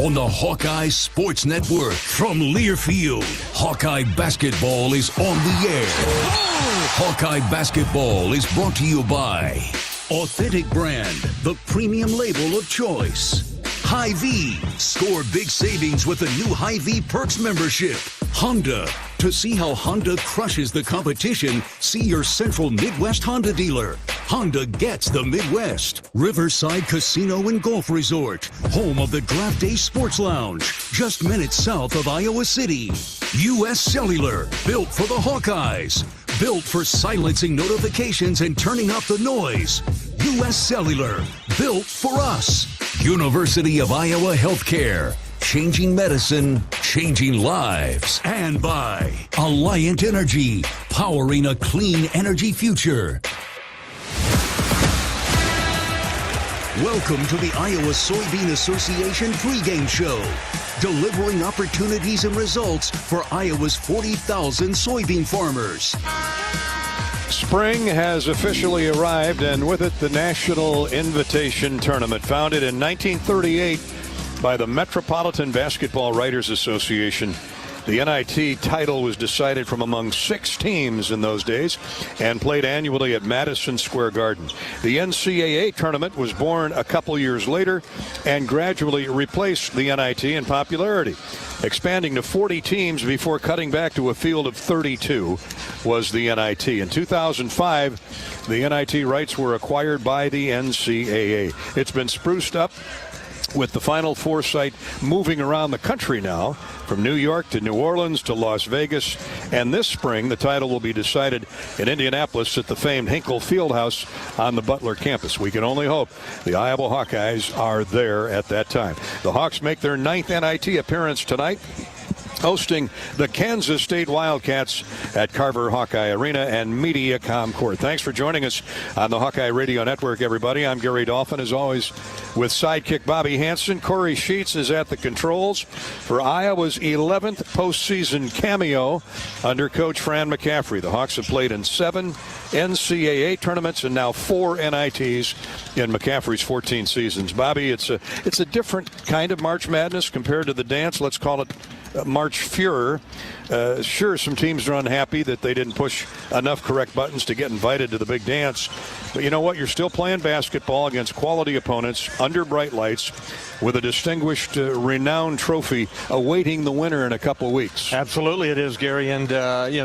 on the Hawkeye Sports Network. From Learfield, Hawkeye Basketball is on the air. Hawkeye Basketball is brought to you by Authentic Brand, the premium label of choice. Hy-Vee, score big savings with the new Hy-Vee Perks membership. Honda, to see how Honda crushes the competition, see your Central Midwest Honda dealer. Honda gets the Midwest. Riverside Casino and Golf Resort, home of the Draft Day Sports Lounge, just minutes south of Iowa City. U.S. Cellular, built for the Hawkeyes, built for silencing notifications and turning up the noise. U.S. Cellular, built for us. University of Iowa Healthcare, changing medicine, changing lives. And by Alliant Energy, powering a clean energy future. Welcome to the Iowa Soybean Association pregame show, delivering opportunities and results for Iowa's 40,000 soybean farmers. Spring has officially arrived, and with it the National Invitation Tournament, founded in 1938 by the Metropolitan Basketball Writers Association. The NIT title was decided from among 6 teams in those days and played annually at Madison Square Garden. The NCAA tournament was born a couple years later and gradually replaced the NIT in popularity, expanding to 40 teams before cutting back to a field of 32 was the NIT. In 2005, the NIT rights were acquired by the NCAA. It's been spruced up with the Final Four site moving around the country now, from New York to New Orleans to Las Vegas. And this spring, the title will be decided in Indianapolis at the famed Hinkle Fieldhouse on the Butler campus. We can only hope the Iowa Hawkeyes are there at that time. The Hawks make their 9th NIT appearance tonight, hosting the Kansas State Wildcats at Carver Hawkeye Arena and Mediacom Court. Thanks for joining us on the Hawkeye Radio Network, everybody. I'm Gary Dolphin, as always, with sidekick Bobby Hansen. Corey Sheets is at the controls for Iowa's 11th postseason cameo under Coach Fran McCaffrey. The Hawks have played in 7 NCAA tournaments and now 4 NITs in McCaffrey's 14 seasons. Bobby, it's a different kind of March Madness compared to the dance. Let's call it March Furor. Sure, some teams are unhappy that they didn't push enough correct buttons to get invited to the big dance. But you know what? You're still playing basketball against quality opponents under bright lights with a distinguished, renowned trophy awaiting the winner in a couple of weeks. Absolutely it is, Gary. And,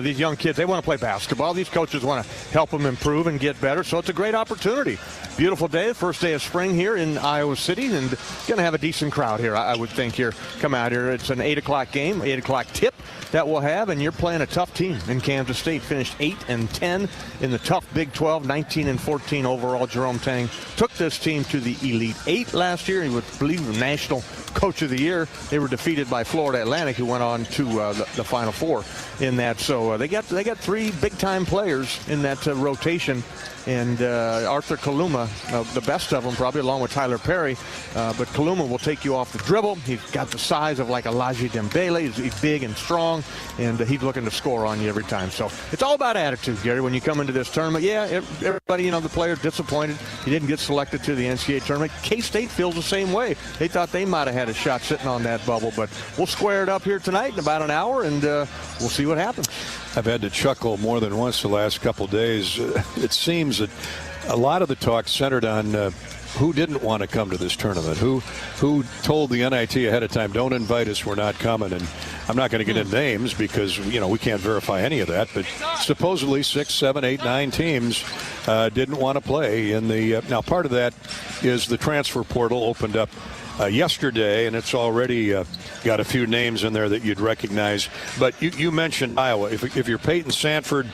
these young kids, they want to play basketball. These coaches want to help them improve and get better. So it's a great opportunity. Beautiful day, first day of spring here in Iowa City, and going to have a decent crowd here, I would think, here. Come out here. It's an 8 o'clock game, 8 o'clock tip that we'll have, and you're playing a tough team in Kansas State. Finished 8-10 in the tough Big 12, 19-14 overall. Jerome Tang took this team to the Elite 8 last year. He was, I believe, the National Coach of the Year. They were defeated by Florida Atlantic, who went on to the Final Four in that. So they got 3 big-time players in that rotation. And Arthur Kaluma, the best of them probably, along with Tyler Perry. But Kaluma will take you off the dribble. He's got the size of like Elijah Dembele. He's big and strong, and he's looking to score on you every time. So it's all about attitude, Gary, when you come into this tournament. Yeah, everybody, the players disappointed. He didn't get selected to the NCAA tournament. K-State feels the same way. They thought they might have had a shot sitting on that bubble, but we'll square it up here tonight in about an hour, and we'll see what happens. I've had to chuckle more than once the last couple of days. It seems that a lot of the talk centered on who didn't want to come to this tournament, who told the NIT ahead of time, don't invite us, we're not coming. And I'm not going to get into names because, we can't verify any of that, but supposedly 6, 7, 8, 9 teams didn't want to play in the now part of that is the transfer portal opened up yesterday, and it's already got a few names in there that you'd recognize. But you mentioned Iowa. If you're Peyton Sanford,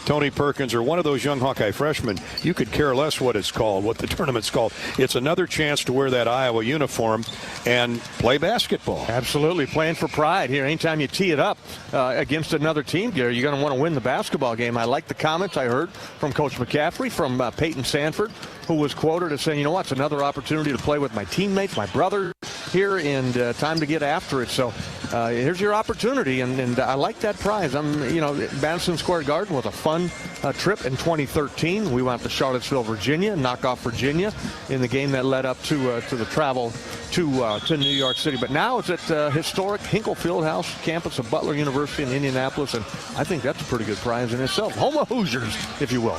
Tony Perkins, or one of those young Hawkeye freshmen, you could care less what it's called, what the tournament's called. It's another chance to wear that Iowa uniform and play basketball. Absolutely, playing for pride here. Anytime you tee it up against another team, Gary, you're going to want to win the basketball game. I like the comments I heard from Coach McCaffrey, from Peyton Sanford, who was quoted as saying, it's another opportunity to play with my teammates, my brother here, and time to get after it. So here's your opportunity, and I like that prize. Madison Square Garden was a fun trip in 2013. We went to Charlottesville, Virginia, knock off Virginia in the game that led up to the travel to New York City. But now it's at historic Hinkle Fieldhouse campus of Butler University in Indianapolis, and I think that's a pretty good prize in itself. Home of Hoosiers, if you will.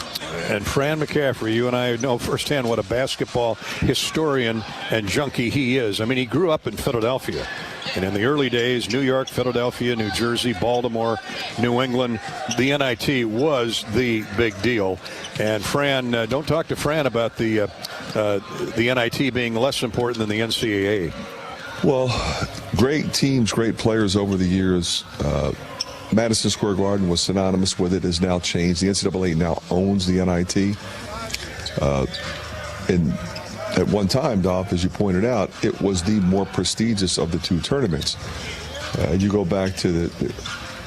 And Fran McCaffrey, you and I know firsthand what a basketball historian and junkie he is. I mean, he grew up in Philadelphia. And in the early days, New York, Philadelphia, New Jersey, Baltimore, New England, the NIT was the big deal. And Fran, don't talk to Fran about the NIT being less important than the NCAA. Well, great teams, great players over the years. Madison Square Garden was synonymous with it, has now changed. The NCAA now owns the NIT. And at one time, Dolph, as you pointed out, it was the more prestigious of the two tournaments. You go back to the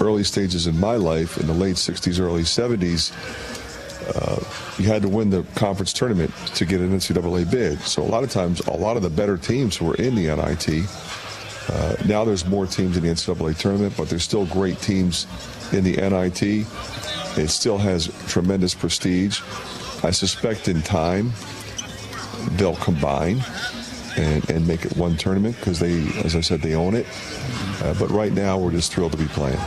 early stages in my life, in the late 60s, early 70s, you had to win the conference tournament to get an NCAA bid. So a lot of times, a lot of the better teams were in the NIT. Now there's more teams in the NCAA tournament, but there's still great teams in the NIT. It still has tremendous prestige. I suspect in time, they'll combine and make it one tournament because they, as I said, they own it. But right now, we're just thrilled to be playing.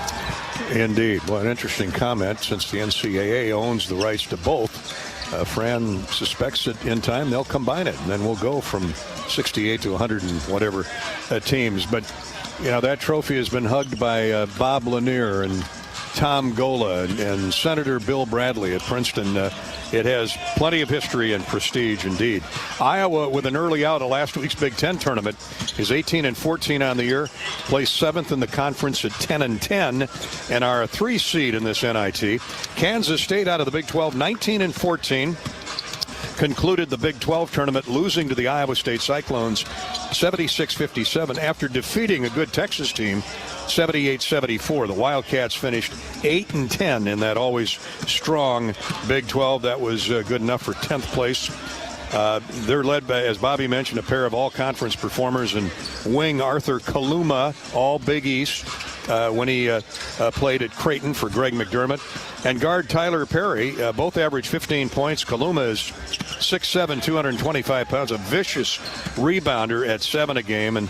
Indeed. Well, an interesting comment, since the NCAA owns the rights to both. Fran suspects that in time they'll combine it, and then we'll go from 68 to 100 and whatever teams. But, you know, that trophy has been hugged by Bob Lanier and Tom Gola and Senator Bill Bradley at Princeton. It has plenty of history and prestige indeed. Iowa, with an early out of last week's Big Ten tournament, is 18-14 on the year, placed 7th in the conference at 10-10, and are a 3 seed in this NIT. Kansas State out of the Big 12, 19-14. Concluded the Big 12 tournament losing to the Iowa State Cyclones 76-57 after defeating a good Texas team 78-74. The Wildcats finished 8-10 in that always strong Big 12. That was good enough for 10th place. They're led by, as Bobby mentioned, a pair of all-conference performers, and wing Arthur Kaluma, all Big East, when he played at Creighton for Greg McDermott. And guard Tyler Perry, both averaged 15 points. Kaluma is 6'7", 225 pounds, a vicious rebounder at 7 a game, and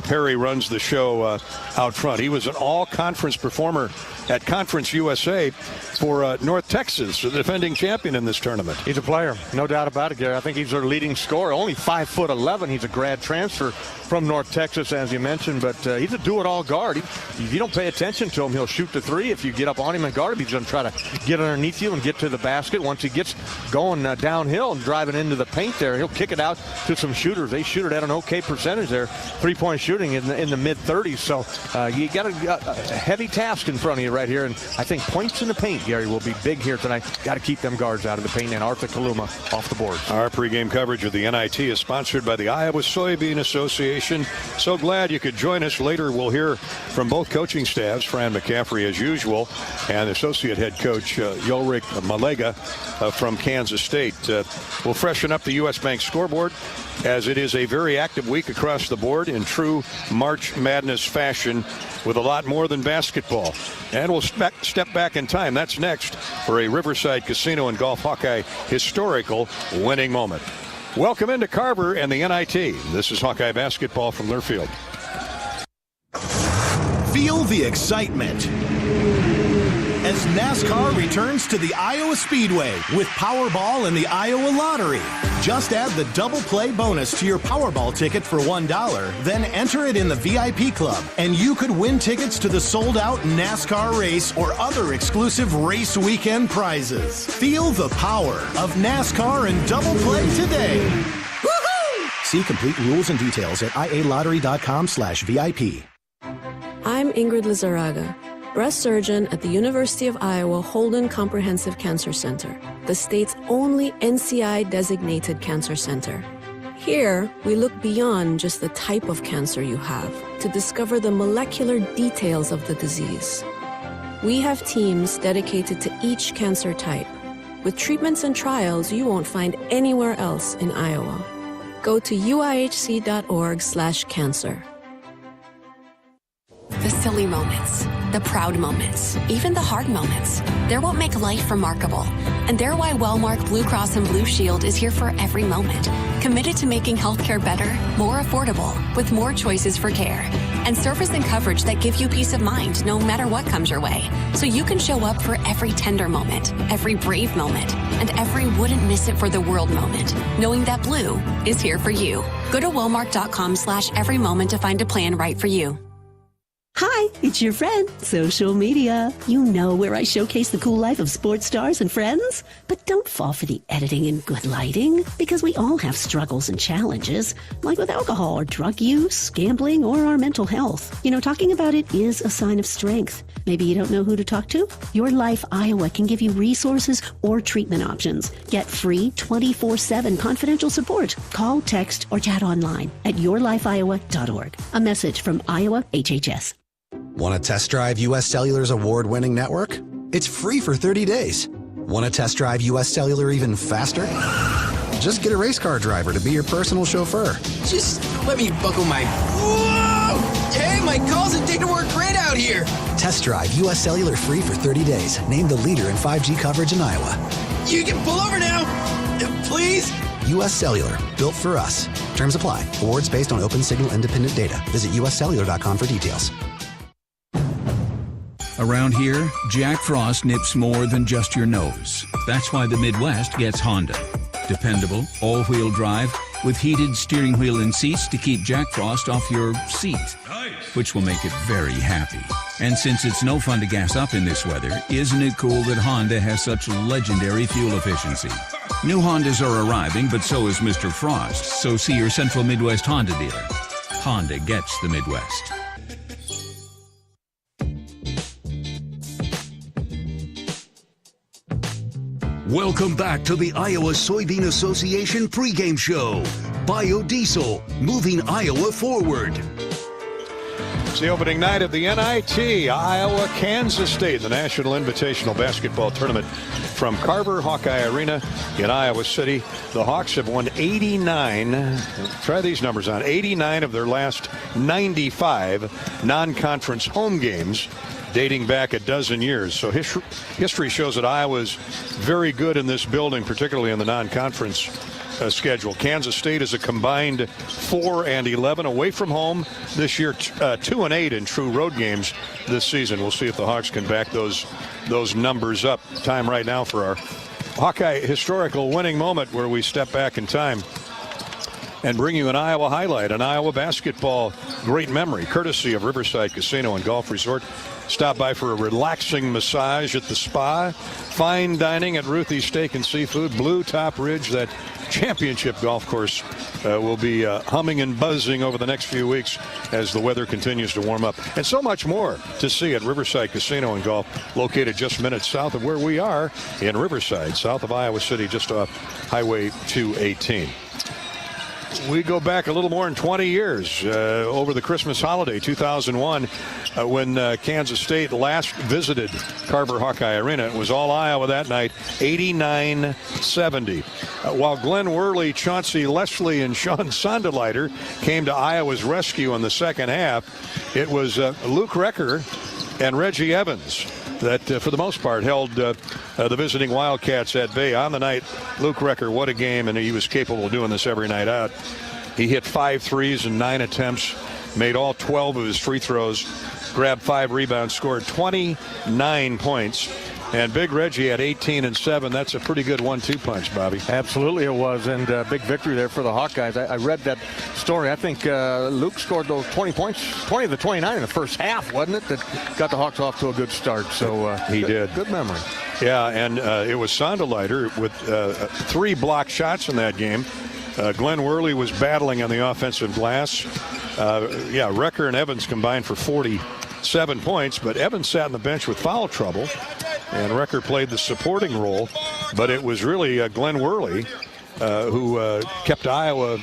Perry runs the show out front. He was an all-conference performer at Conference USA for North Texas, the defending champion in this tournament. He's a player, no doubt about it, Gary. I think he's their leading scorer, only 5'11". He's a grad transfer from North Texas, as you mentioned, but he's a do-it-all guard. If you don't pay attention to him, he'll shoot the three. If you get up on him and guard him, he's going to try to get underneath you and get to the basket. Once he gets going downhill and driving into the paint there, he'll kick it out to some shooters. They shoot it at an okay percentage there, three-point shooting in the mid-30s. So you got a heavy task in front of you right here, and I think points in the paint, Gary, will be big here tonight. Got to keep them guards out of the paint, and Arthur Kaluma off the board. Our pregame coverage of the NIT is sponsored by the Iowa Soybean Association. So glad you could join us. Later we'll hear from both coaching staffs, Fran McCaffrey as usual, and associate head coach Ulrich Malega from Kansas State. We'll freshen up the U.S. Bank scoreboard, as it is a very active week across the board in true March Madness fashion, with a lot more than basketball. And we'll step back in time. That's next for a Riverside Casino and Golf Hawkeye historical winning moment. Welcome into Carver and the NIT. This is Hawkeye basketball from Learfield. Feel the excitement as NASCAR returns to the Iowa Speedway with Powerball and the Iowa Lottery. Just add the double play bonus to your Powerball ticket for $1, then enter it in the VIP club, and you could win tickets to the sold-out NASCAR race or other exclusive race weekend prizes. Feel the power of NASCAR and double play today. Woohoo! See complete rules and details at ialottery.com/VIP. I'm Ingrid Lizarraga, breast surgeon at the University of Iowa Holden Comprehensive Cancer Center, the state's only NCI-designated cancer center. Here, we look beyond just the type of cancer you have to discover the molecular details of the disease. We have teams dedicated to each cancer type, with treatments and trials you won't find anywhere else in Iowa. Go to uihc.org/cancer. The silly moments, the proud moments, even the hard moments. They're what make life remarkable. And they're why Wellmark Blue Cross and Blue Shield is here for every moment. Committed to making healthcare better, more affordable, with more choices for care. And service and coverage that give you peace of mind no matter what comes your way. So you can show up for every tender moment, every brave moment, and every wouldn't miss it for the world moment, knowing that Blue is here for you. Go to Walmart.com/every moment to find a plan right for you. Hi, it's your friend, social media. You know, where I showcase the cool life of sports stars and friends. But don't fall for the editing and good lighting, because we all have struggles and challenges, like with alcohol or drug use, gambling, or our mental health. You know, talking about it is a sign of strength. Maybe you don't know who to talk to? Your Life Iowa can give you resources or treatment options. Get free 24/7 confidential support. Call, text, or chat online at yourlifeiowa.org. A message from Iowa HHS. Want to test drive U.S. Cellular's award-winning network? It's free for 30 days. Want to test drive U.S. Cellular even faster? Just get a race car driver to be your personal chauffeur. Just let me buckle my... Whoa! Hey, my calls and data work great out here. Test drive U.S. Cellular free for 30 days. Named the leader in 5G coverage in Iowa. You can pull over now. Please? U.S. Cellular. Built for us. Terms apply. Awards based on open signal independent data. Visit uscellular.com for details. Around here, Jack Frost nips more than just your nose. That's why the Midwest gets Honda. Dependable, all-wheel drive, with heated steering wheel and seats to keep Jack Frost off your seat, which will make it very happy. And since it's no fun to gas up in this weather, isn't it cool that Honda has such legendary fuel efficiency? New Hondas are arriving, but so is Mr. Frost, so see your Central Midwest Honda dealer. Honda gets the Midwest. Welcome back to the Iowa Soybean Association pregame show. Biodiesel, moving Iowa forward. It's the opening night of the NIT, Iowa, Kansas State, the National Invitational Basketball Tournament from Carver Hawkeye Arena in Iowa City. The Hawks have won 89, try these numbers on, 89 of their last 95 non-conference home games, dating back a dozen years. So history shows that Iowa's very good in this building, particularly in the non-conference schedule. Kansas State is a combined 4-11 away from home this year, 2-8 in true road games this season. We'll see if the Hawks can back those numbers up. Time right now for our Hawkeye historical winning moment, where we step back in time and bring you an Iowa highlight, an Iowa basketball great memory, courtesy of Riverside Casino and Golf Resort. Stop by for a relaxing massage at the spa, fine dining at Ruthie's Steak and Seafood, Blue Top Ridge, that championship golf course will be humming and buzzing over the next few weeks as the weather continues to warm up. And so much more to see at Riverside Casino and Golf, located just minutes south of where we are in Riverside, south of Iowa City, just off Highway 218. We go back a little more than 20 years, over the Christmas holiday, 2001, when Kansas State last visited Carver Hawkeye Arena. It was all Iowa that night, 89-70. While Glenn Worley, Chauncey Leslie, and Sean Sonderleiter came to Iowa's rescue in the second half, it was Luke Recker and Reggie Evans that, for the most part, held the visiting Wildcats at bay. On the night, Luke Recker, what a game, and he was capable of doing this every night out. He hit 5 threes in 9 attempts, made all 12 of his free throws, grabbed 5 rebounds, scored 29 points. And Big Reggie had 18 and 7. That's a pretty good 1-2 punch, Bobby. Absolutely it was, and big victory there for the Hawkeyes. I read that story. I think Luke scored those 20 points, 20 of the 29 in the first half, wasn't it? That got the Hawks off to a good start. So he did. Good memory. Yeah, and it was Sonderleiter with 3 blocked shots in that game. Glenn Worley was battling on the offensive glass. Recker and Evans combined for 47 points, but Evans sat on the bench with foul trouble, and Recker played the supporting role. But it was really Glenn Worley who kept Iowa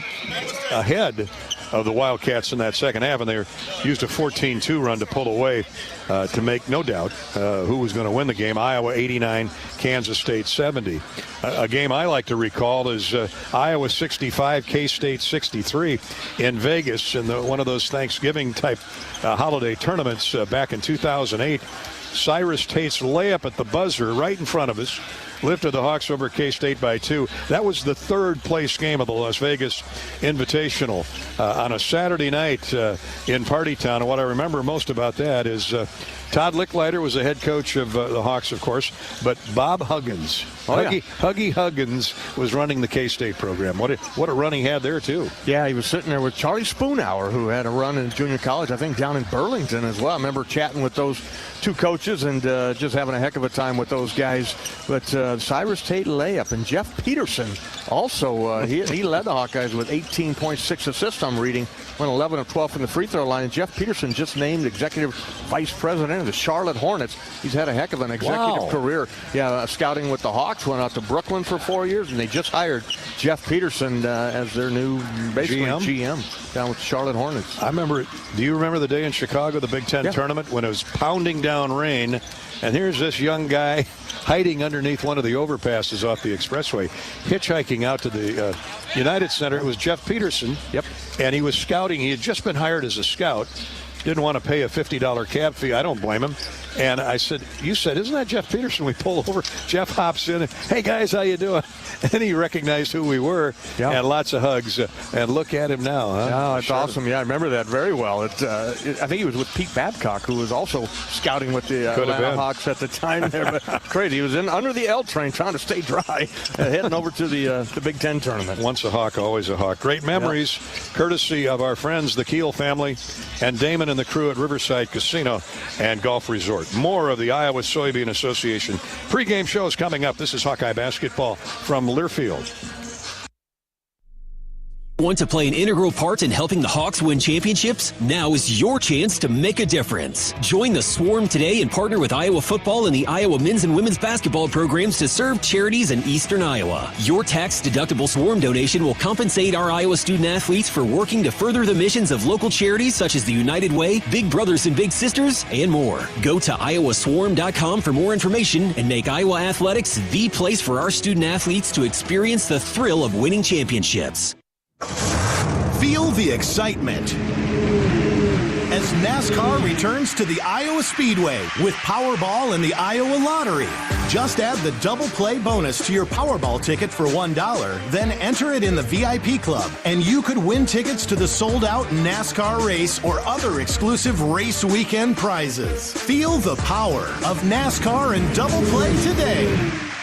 ahead of the Wildcats in that second half, and they used a 14-2 run to pull away to make no doubt who was going to win the game. Iowa 89, Kansas State 70. A game I like to recall is Iowa 65, K-State 63 in Vegas in one of those Thanksgiving-type holiday tournaments back in 2008. Cyrus Tate's layup at the buzzer right in front of us lifted the Hawks over K-State by 2. That was the third place game of the Las Vegas Invitational on a Saturday night in Party Town. And what I remember most about that is Todd Licklider was the head coach of the Hawks, of course, but Bob Huggins, Huggy Huggins, was running the K-State program. What a run he had there, too. Yeah, he was sitting there with Charlie Spoonhour, who had a run in junior college, I think down in Burlington as well. I remember chatting with those two coaches and just having a heck of a time with those guys. But Cyrus Tate layup and Jeff Peterson also, he led the Hawkeyes with 18.6 assists, I'm reading. Went 11 of 12 from the free throw line. And Jeff Peterson just named executive vice president of the Charlotte Hornets. He's had a heck of an executive career. Yeah, scouting with the Hawks, went out to Brooklyn for 4 years, and they just hired Jeff Peterson as their new GM down with the Charlotte Hornets. I remember, do you remember the day in Chicago, the Big Ten tournament, when it was pounding down rain, and here's this young guy hiding underneath one of the overpasses off the expressway, hitchhiking out to the United Center. It was Jeff Peterson. Yep. And he was scouting. He had just been hired as a scout. Didn't want to pay a $50 cab fee. I don't blame him. And I said, you said, isn't that Jeff Peterson? We pull over. Jeff hops in. Hey, guys, how you doing? And he recognized who we were. Yep. And lots of hugs. And look at him now. Huh? Oh, it's awesome. Yeah, I remember that very well. I think he was with Pete Babcock, who was also scouting with the Atlanta Hawks at the time there. But crazy. He was under the L train trying to stay dry, heading over to the Big Ten tournament. Once a Hawk, always a Hawk. Great memories, courtesy of our friends, the Keel family, and Damon and the crew at Riverside Casino and Golf Resort. More of the Iowa Soybean Association pregame show is coming up. This is Hawkeye basketball from Learfield. Want to play an integral part in helping the Hawks win championships? Now is your chance to make a difference. Join the Swarm today and partner with Iowa football and the Iowa men's and women's basketball programs to serve charities in eastern Iowa. Your tax-deductible Swarm donation will compensate our Iowa student athletes for working to further the missions of local charities such as the United Way, Big Brothers and Big Sisters, and more. Go to iowaswarm.com for more information and make Iowa athletics the place for our student athletes to experience the thrill of winning championships. Feel the excitement as NASCAR returns to the Iowa Speedway with Powerball and the Iowa Lottery. Just add the double play bonus to your Powerball ticket for $1, then enter it in the VIP club, and you could win tickets to the sold-out NASCAR race or other exclusive race weekend prizes. Feel the power of NASCAR and double play today.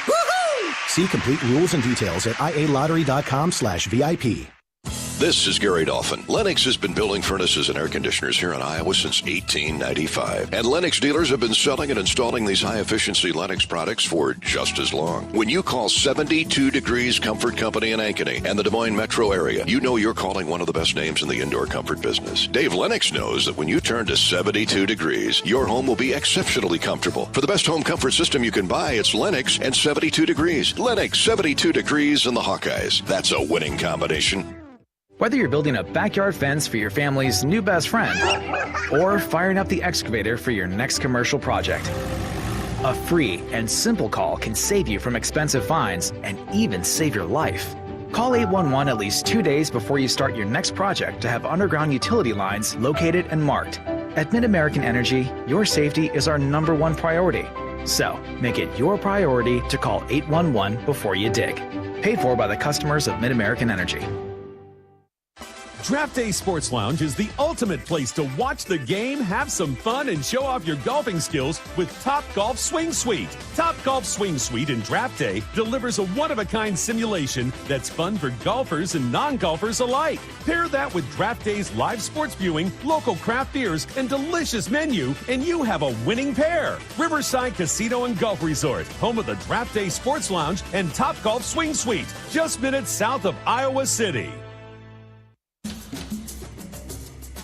Woohoo! See complete rules and details at ialottery.com/VIP. This is Gary Dolphin. Lennox has been building furnaces and air conditioners here in Iowa since 1895. And Lennox dealers have been selling and installing these high-efficiency Lennox products for just as long. When you call 72 Degrees Comfort Company in Ankeny and the Des Moines metro area, you know you're calling one of the best names in the indoor comfort business. Dave Lennox knows that when you turn to 72 degrees, your home will be exceptionally comfortable. For the best home comfort system you can buy, it's Lennox and 72 degrees. Lennox, 72 degrees, and the Hawkeyes. That's a winning combination. Whether you're building a backyard fence for your family's new best friend or firing up the excavator for your next commercial project, a free and simple call can save you from expensive fines and even save your life. Call 811 at least 2 days before you start your next project to have underground utility lines located and marked. At Mid-American Energy, your safety is our #1 priority. So, make it your priority to call 811 before you dig. Paid for by the customers of Mid-American Energy. Draft Day Sports Lounge is the ultimate place to watch the game, have some fun, and show off your golfing skills with Top Golf Swing Suite. Top Golf Swing Suite in Draft Day delivers a one-of-a-kind simulation that's fun for golfers and non-golfers alike. Pair that with Draft Day's live sports viewing, local craft beers, and delicious menu, and you have a winning pair. Riverside Casino and Golf Resort, home of the Draft Day Sports Lounge and Top Golf Swing Suite, just minutes south of Iowa City.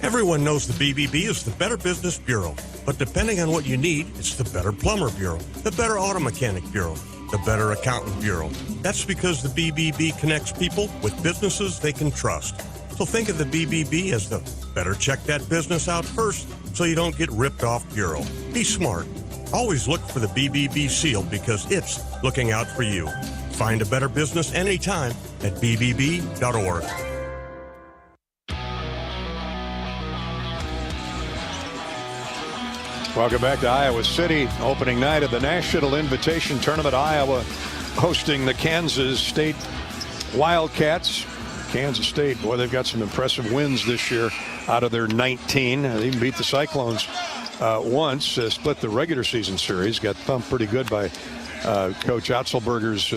Everyone knows the BBB is the Better Business Bureau, but depending on what you need, it's the Better Plumber Bureau, the Better Auto Mechanic Bureau, the Better Accountant Bureau. That's because the BBB connects people with businesses they can trust. So think of the BBB as the better check that business out first so you don't get ripped off bureau. Be smart. Always look for the BBB seal because it's looking out for you. Find a better business anytime at bbb.org. Welcome back to Iowa City, opening night of the National Invitation Tournament. Iowa hosting the Kansas State Wildcats. Kansas State, boy, they've got some impressive wins this year out of their 19. They even beat the Cyclones once, split the regular season series, got thumped pretty good by Coach Otzelberger's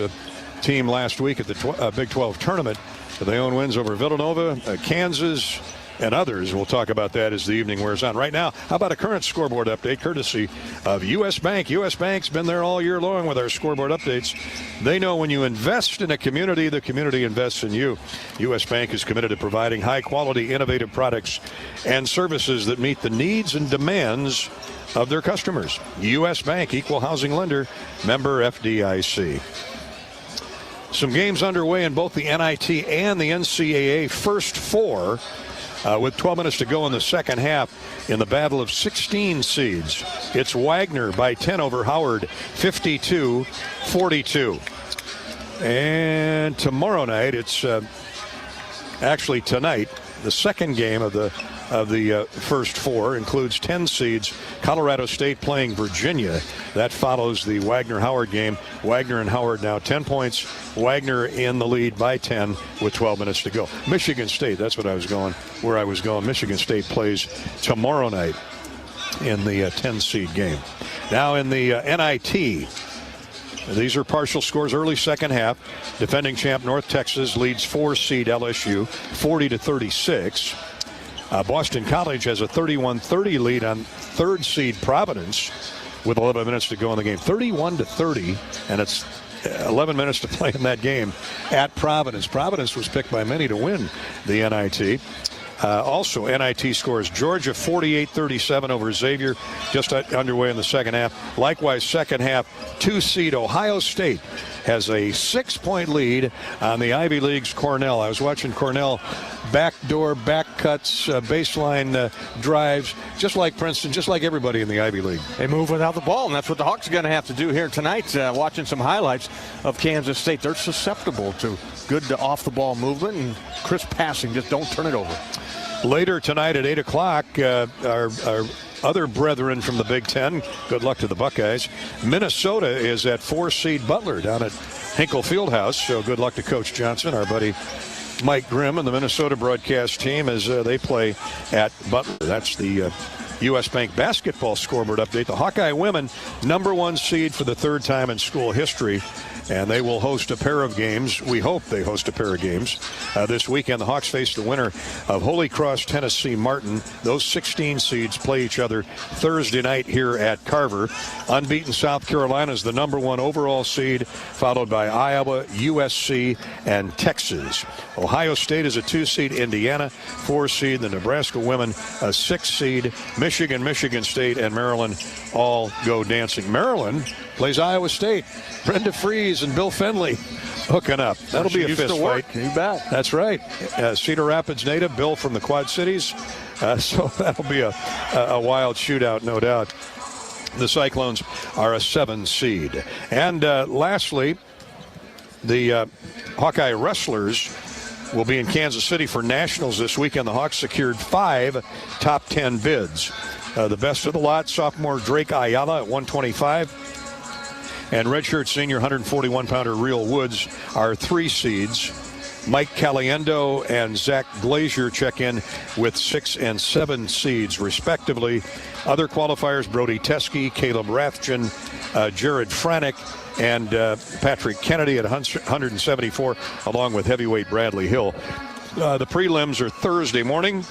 team last week at the Big 12 tournament. So they own wins over Villanova, Kansas, and others. We'll talk about that as the evening wears on. Right now, how about a current scoreboard update courtesy of U.S. Bank? U.S. Bank's been there all year long with our scoreboard updates. They know when you invest in a community, the community invests in you. U.S. Bank is committed to providing high-quality, innovative products and services that meet the needs and demands of their customers. U.S. Bank, equal housing lender, member FDIC. Some games underway in both the NIT and the NCAA First Four. With 12 minutes to go in the second half in the battle of 16 seeds. It's Wagner by 10 over Howard, 52-42. And tomorrow night, it's actually tonight, the second game of the first four includes 10 seeds. Colorado State playing Virginia. That follows the Wagner-Howard game. Wagner and Howard now 10 points. Wagner in the lead by 10 with 12 minutes to go. Michigan State, that's what I was going, where I was going. Michigan State plays tomorrow night in the 10-seed game. Now in the NIT, these are partial scores early second half. Defending champ North Texas leads 4-seed LSU 40-36. Boston College has a 31-30 lead on third-seed Providence with 11 minutes to go in the game. 31-30, and it's 11 minutes to play in that game at Providence. Providence was picked by many to win the NIT. Also, NIT scores Georgia 48-37 over Xavier, just underway in the second half. Likewise, second half, 2-seed Ohio State has a 6-point lead on the Ivy League's Cornell. I was watching Cornell backdoor, back cuts, baseline drives, just like Princeton, just like everybody in the Ivy League. They move without the ball, and that's what the Hawks are going to have to do here tonight. Watching some highlights of Kansas State, they're susceptible to good off-the-ball movement and crisp passing. Just don't turn it over. Later tonight at 8 o'clock, our other brethren from the Big Ten, good luck to the Buckeyes. Minnesota is at 4-seed Butler down at Hinkle Fieldhouse, so good luck to Coach Johnson, our buddy Mike Grimm, and the Minnesota broadcast team as they play at Butler. That's the U.S. Bank basketball scoreboard update. The Hawkeye women, #1 seed for the third time in school history. And they will host a pair of games. We hope they host a pair of games this weekend. The Hawks face the winner of Holy Cross, Tennessee Martin. Those 16 seeds play each other Thursday night here at Carver. Unbeaten South Carolina is the #1 overall seed, followed by Iowa, USC, and Texas. Ohio State is a 2-seed. Indiana, 4-seed. The Nebraska women, a 6-seed. Michigan, Michigan State, and Maryland all go dancing. Maryland plays Iowa State. Brenda Freese and Bill Fenley hooking up. That'll be a fist fight. You bet. That's right. Cedar Rapids native, Bill from the Quad Cities. So that'll be a wild shootout, no doubt. The Cyclones are a 7-seed. And lastly, the Hawkeye Wrestlers will be in Kansas City for Nationals this weekend. The Hawks secured 5 top 10 bids. The best of the lot, sophomore Drake Ayala at 125. And redshirt senior 141-pounder Real Woods are 3 seeds. Mike Caliendo and Zach Glazier check in with 6 and 7 seeds, respectively. Other qualifiers, Brody Teske, Caleb Rathjen, Jared Franick, and Patrick Kennedy at 174, along with heavyweight Bradley Hill. The prelims are Thursday morning.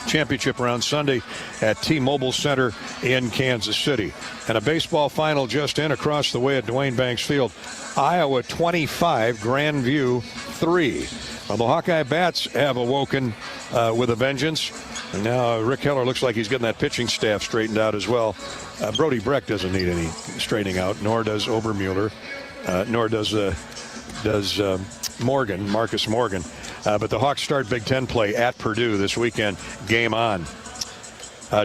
Championship round Sunday at T-Mobile Center in Kansas City. And a baseball final just in across the way at Duane Banks Field. Iowa 25, Grandview 3. Well, the Hawkeye Bats have awoken with a vengeance. And now Rick Heller looks like he's getting that pitching staff straightened out as well. Brody Breck doesn't need any straightening out, nor does Obermueller, nor does Morgan, Marcus Morgan. But the Hawks start Big Ten play at Purdue this weekend. Game on.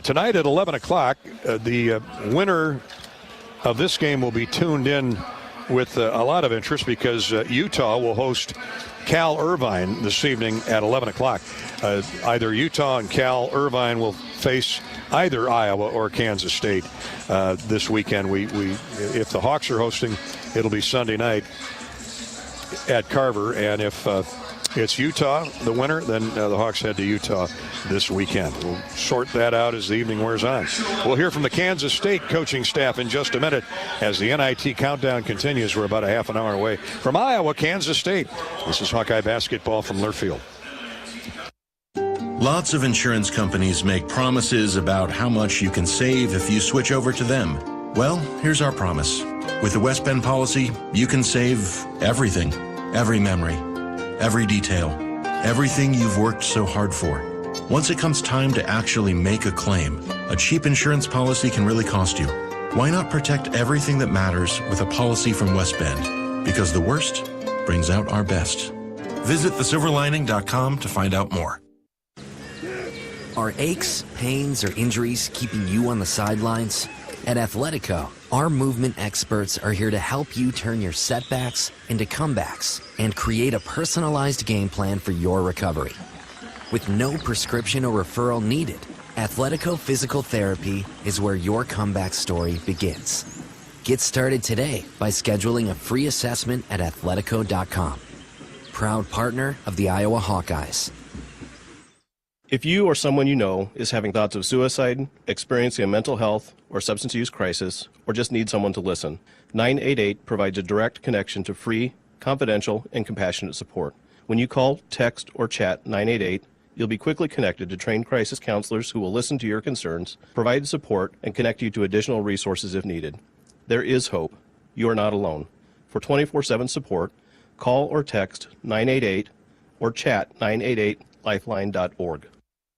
Tonight at 11 o'clock, the winner of this game will be tuned in with a lot of interest because Utah will host Cal Irvine this evening at 11 o'clock. Either Utah and Cal Irvine will face either Iowa or Kansas State this weekend. If the Hawks are hosting it'll be Sunday night at Carver. And if it's Utah, the winner, then the Hawks head to Utah this weekend. We'll sort that out as the evening wears on. We'll hear from the Kansas State coaching staff in just a minute as the NIT countdown continues. We're about a half an hour away from Iowa, Kansas State. This is Hawkeye basketball from Learfield. Lots of insurance companies make promises about how much you can save if you switch over to them. Well, here's our promise. With the West Bend policy, you can save everything, every memory, every detail, everything you've worked so hard for. Once it comes time to actually make a claim, a cheap insurance policy can really cost you. Why not protect everything that matters with a policy from West Bend? Because the worst brings out our best. Visit thesilverlining.com to find out more. Are aches, pains, or injuries keeping you on the sidelines? At Athletico, our movement experts are here to help you turn your setbacks into comebacks and create a personalized game plan for your recovery. With no prescription or referral needed, Athletico Physical Therapy is where your comeback story begins. Get started today by scheduling a free assessment at athletico.com. Proud partner of the Iowa Hawkeyes. If you or someone you know is having thoughts of suicide, experiencing a mental health or substance use crisis, or just need someone to listen, 988 provides a direct connection to free, confidential, and compassionate support. When you call, text, or chat 988, you'll be quickly connected to trained crisis counselors who will listen to your concerns, provide support, and connect you to additional resources if needed. There is hope. You are not alone. For 24/7 support, call or text 988 or chat 988lifeline.org.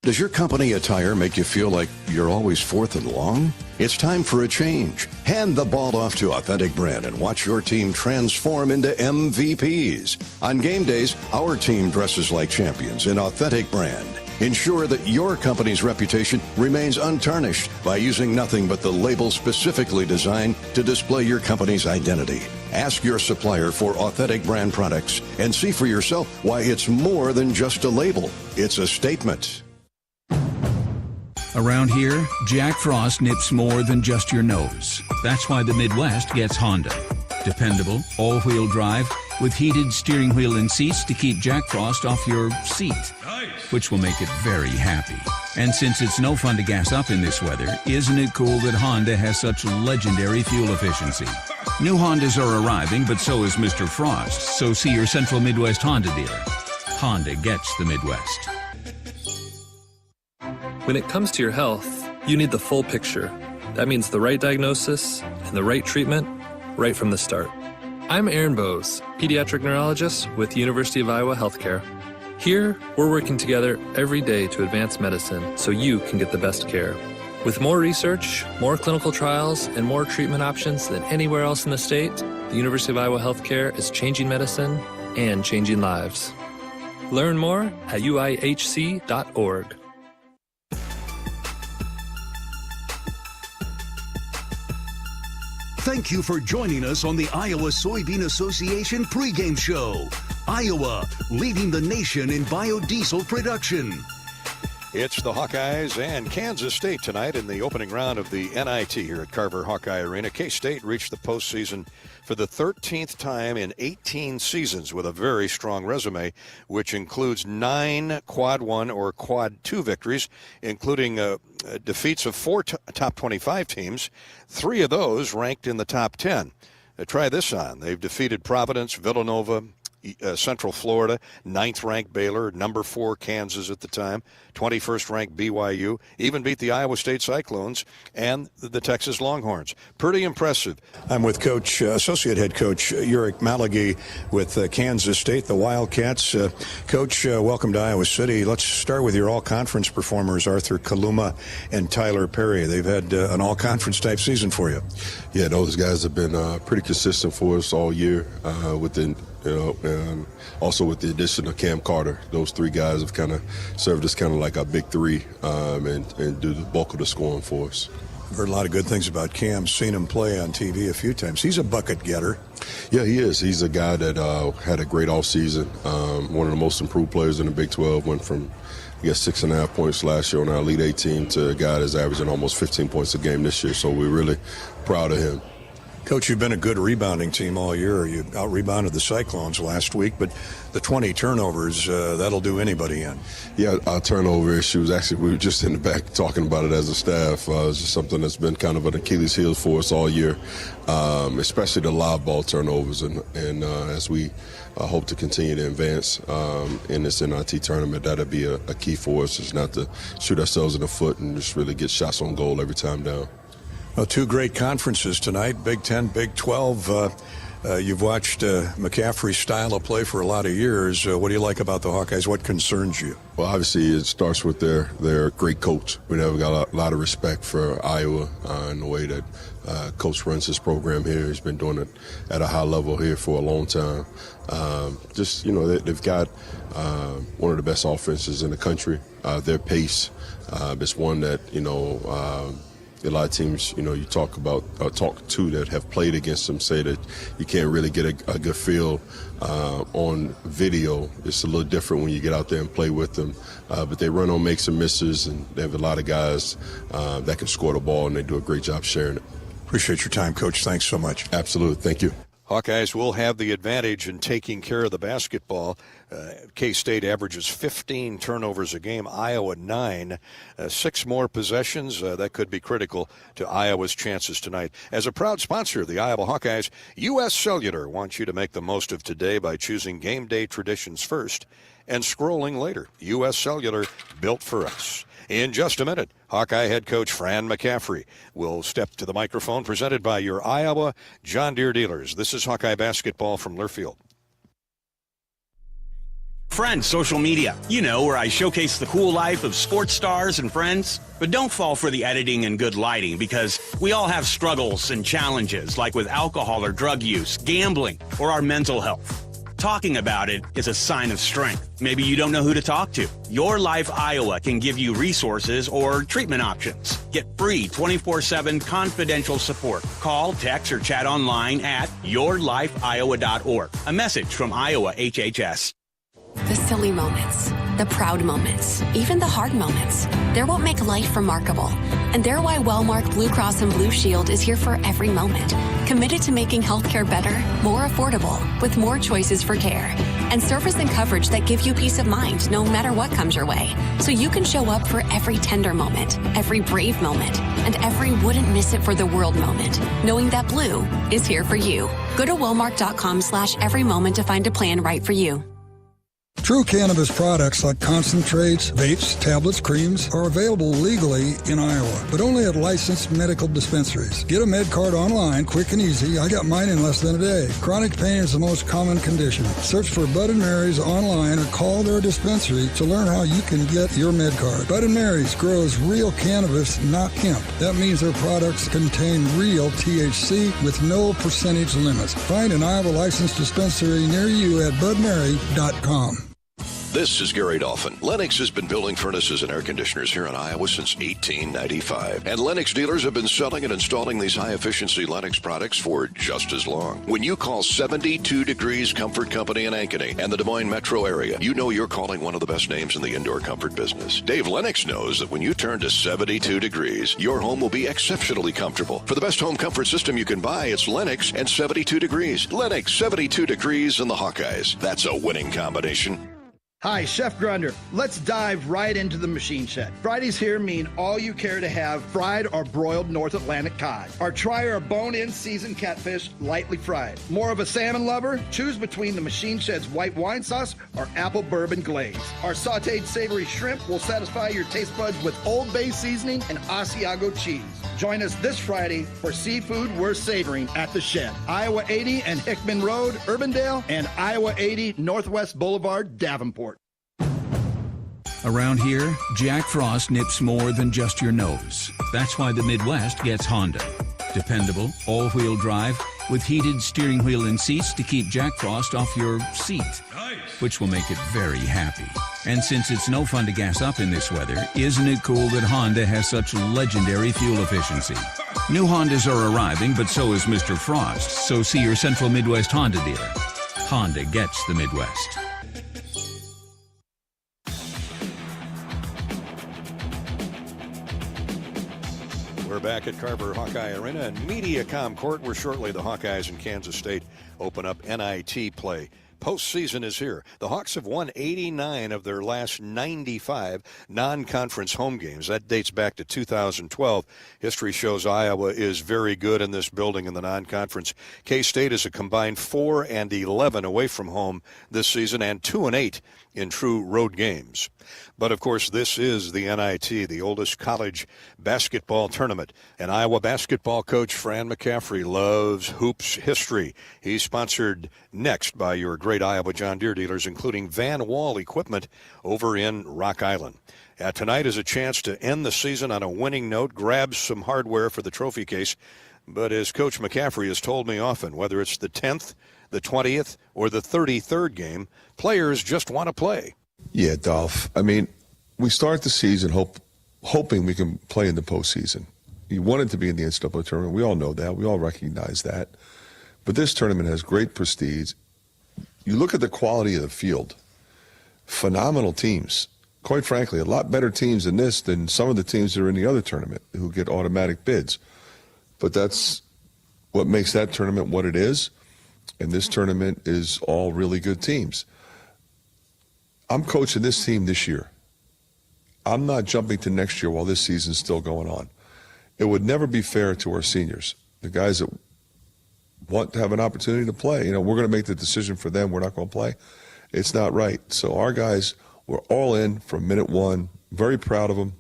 Does your company attire make you feel like you're always fourth and long? It's time for a change. Hand the ball off to Authentic Brand and watch your team transform into MVPs. On game days, our team dresses like champions in Authentic Brand. Ensure that your company's reputation remains untarnished by using nothing but the label specifically designed to display your company's identity. Ask your supplier for Authentic Brand products and see for yourself why it's more than just a label. It's a statement. Around here, Jack Frost nips more than just your nose. That's why the Midwest gets Honda. Dependable, all-wheel drive, with heated steering wheel and seats to keep Jack Frost off your seat, which will make it very happy. And since it's no fun to gas up in this weather, isn't it cool that Honda has such legendary fuel efficiency? New Hondas are arriving, but so is Mr. Frost, so see your Central Midwest Honda dealer. Honda gets the Midwest. When it comes to your health, you need the full picture. That means the right diagnosis and the right treatment right from the start. I'm Aaron Bose, pediatric neurologist with University of Iowa Healthcare. Here, we're working together every day to advance medicine so you can get the best care. With more research, more clinical trials, and more treatment options than anywhere else in the state, the University of Iowa Healthcare is changing medicine and changing lives. Learn more at uihc.org. Thank you for joining us on the Iowa Soybean Association pregame show. Iowa, leading the nation in biodiesel production. It's the Hawkeyes and Kansas State tonight in the opening round of the NIT here at Carver Hawkeye Arena. K-State reached the postseason for the 13th time in 18 seasons with a very strong resume, which includes 9 Quad 1 or Quad 2 victories, including defeats of 4 top 25 teams, 3 of those ranked in the top 10. Try this on. They've defeated Providence, Villanova, Central Florida, 9th-ranked Baylor, number 4 Kansas at the time, 21st-ranked BYU, even beat the Iowa State Cyclones and the Texas Longhorns. Pretty impressive. I'm with Coach, Associate Head Coach Uric Malaghy with Kansas State, the Wildcats. Coach, welcome to Iowa City. Let's start with your all-conference performers, Arthur Kaluma and Tyler Perry. They've had an all-conference type season for you. Yeah, those guys have been pretty consistent for us all year within. And also with the addition of Cam Carter, those 3 guys have kind of served as kind of like our big 3 and do the bulk of the scoring for us. I've heard a lot of good things about Cam. Seen him play on TV a few times. He's a bucket getter. Yeah, he is. He's a guy that had a great offseason. One of the most improved players in the Big 12. Went from, I guess, 6.5 points last year on our Elite 8 team to a guy that's averaging almost 15 points a game this year. So we're really proud of him. Coach, you've been a good rebounding team all year. You out-rebounded the Cyclones last week, but the 20 turnovers, that'll do anybody in. Yeah, our turnover issues, actually, we were just in the back talking about it as a staff. It's just something that's been kind of an Achilles heel for us all year, especially the live ball turnovers. And as we hope to continue to advance in this NIT tournament, that'll be a key for us, is not to shoot ourselves in the foot and just really get shots on goal every time down. Well, two great conferences tonight, Big 10, Big 12. You've watched McCaffrey's style of play for a lot of years. What do you like about the Hawkeyes? What concerns you? Well, obviously, it starts with their great coach. We never got a lot of respect for Iowa and the way that Coach runs his program here. He's been doing it at a high level here for a long time. They've got one of the best offenses in the country. Their pace is one that, a lot of teams, you talk to that have played against them say that you can't really get a good feel on video. It's a little different when you get out there and play with them. But they run on makes and misses, and they have a lot of guys that can score the ball, and they do a great job sharing it. Appreciate your time, Coach. Thanks so much. Absolutely. Thank you. Hawkeyes will have the advantage in taking care of the basketball. K-State averages 15 turnovers a game, Iowa 9. 6 more possessions. That could be critical to Iowa's chances tonight. As a proud sponsor of the Iowa Hawkeyes, U.S. Cellular wants you to make the most of today by choosing game day traditions first and scrolling later. U.S. Cellular, built for us. In just a minute, Hawkeye head coach Fran McCaffrey will step to the microphone, presented by your Iowa John Deere dealers. This is Hawkeye basketball from Learfield. Friends social media, where I showcase the cool life of sports stars and friends. But don't fall for the editing and good lighting, because we all have struggles and challenges, like with alcohol or drug use, gambling, or our mental health. Talking about it is a sign of strength. Maybe you don't know who to talk to. Your Life Iowa can give you resources or treatment options. Get free 24/7 confidential support. Call, text, or chat online at yourlifeiowa.org. A message from Iowa HHS. The silly moments, the proud moments, even the hard moments. They're what make life remarkable. And they're why Wellmark Blue Cross and Blue Shield is here for every moment. Committed to making healthcare better, more affordable, with more choices for care. And service and coverage that give you peace of mind no matter what comes your way. So you can show up for every tender moment, every brave moment, and every wouldn't miss it for the world moment, knowing that Blue is here for you. Go to Wellmark.com/every moment to find a plan right for you. True cannabis products like concentrates, vapes, tablets, creams are available legally in Iowa, but only at licensed medical dispensaries. Get a med card online, quick and easy. I got mine in less than a day. Chronic pain is the most common condition. Search for Bud & Mary's online or call their dispensary to learn how you can get your med card. Bud & Mary's grows real cannabis, not hemp. That means their products contain real THC with no percentage limits. Find an Iowa licensed dispensary near you at budmary.com. This is Gary Dolphin. Lennox has been building furnaces and air conditioners here in Iowa since 1895. And Lennox dealers have been selling and installing these high-efficiency Lennox products for just as long. When you call 72 Degrees Comfort Company in Ankeny and the Des Moines metro area, you know you're calling one of the best names in the indoor comfort business. Dave Lennox knows that when you turn to 72 degrees, your home will be exceptionally comfortable. For the best home comfort system you can buy, it's Lennox and 72 degrees. Lennox, 72 degrees, and the Hawkeyes. That's a winning combination. Hi, Chef Grunder. Let's dive right into the machine shed. Fridays here mean all you care to have fried or broiled North Atlantic cod. Or try our bone-in seasoned catfish lightly fried. More of a salmon lover? Choose between the machine shed's white wine sauce or apple bourbon glaze. Our sauteed savory shrimp will satisfy your taste buds with Old Bay seasoning and Asiago cheese. Join us this Friday for seafood worth savoring at the Shed. Iowa 80 and Hickman Road, Urbandale, and Iowa 80 Northwest Boulevard, Davenport. Around here, Jack Frost nips more than just your nose. That's why the Midwest gets Honda. Dependable, all-wheel drive, with heated steering wheel and seats to keep Jack Frost off your seat, which will make it very happy. And since it's no fun to gas up in this weather, isn't it cool that Honda has such legendary fuel efficiency? New Hondas are arriving, but so is Mr. Frost, so see your Central Midwest Honda dealer. Honda gets the Midwest. We're back at Carver Hawkeye Arena and Mediacom Court, where shortly the Hawkeyes in Kansas State open up NIT play. Postseason is here. The Hawks have won 89 of their last 95 non-conference home games. That dates back to 2012. History shows Iowa is very good in this building in the non-conference. K-State is a combined 4-11 away from home this season and 2-8 in true road games. But, of course, this is the NIT, the oldest college basketball tournament. And Iowa basketball coach Fran McCaffrey loves hoops history. He's sponsored next by your great Iowa John Deere dealers, including Van Wall Equipment over in Rock Island. Tonight is a chance to end the season on a winning note, grab some hardware for the trophy case. But as Coach McCaffrey has told me often, whether it's the 10th, the 20th, or the 33rd game, players just want to play. Yeah, Dolph. I mean, we start the season hoping we can play in the postseason. You wanted to be in the NCAA tournament. We all know that. We all recognize that. But this tournament has great prestige. You look at the quality of the field. Phenomenal teams. Quite frankly, a lot better teams in this than some of the teams that are in the other tournament who get automatic bids. But that's what makes that tournament what it is. And this tournament is all really good teams. I'm coaching this team this year. I'm not jumping to next year while this season's still going on. It would never be fair to our seniors, the guys that want to have an opportunity to play. You know, we're going to make the decision for them. We're not going to play. It's not right. So our guys were all in from minute one. Very proud of them.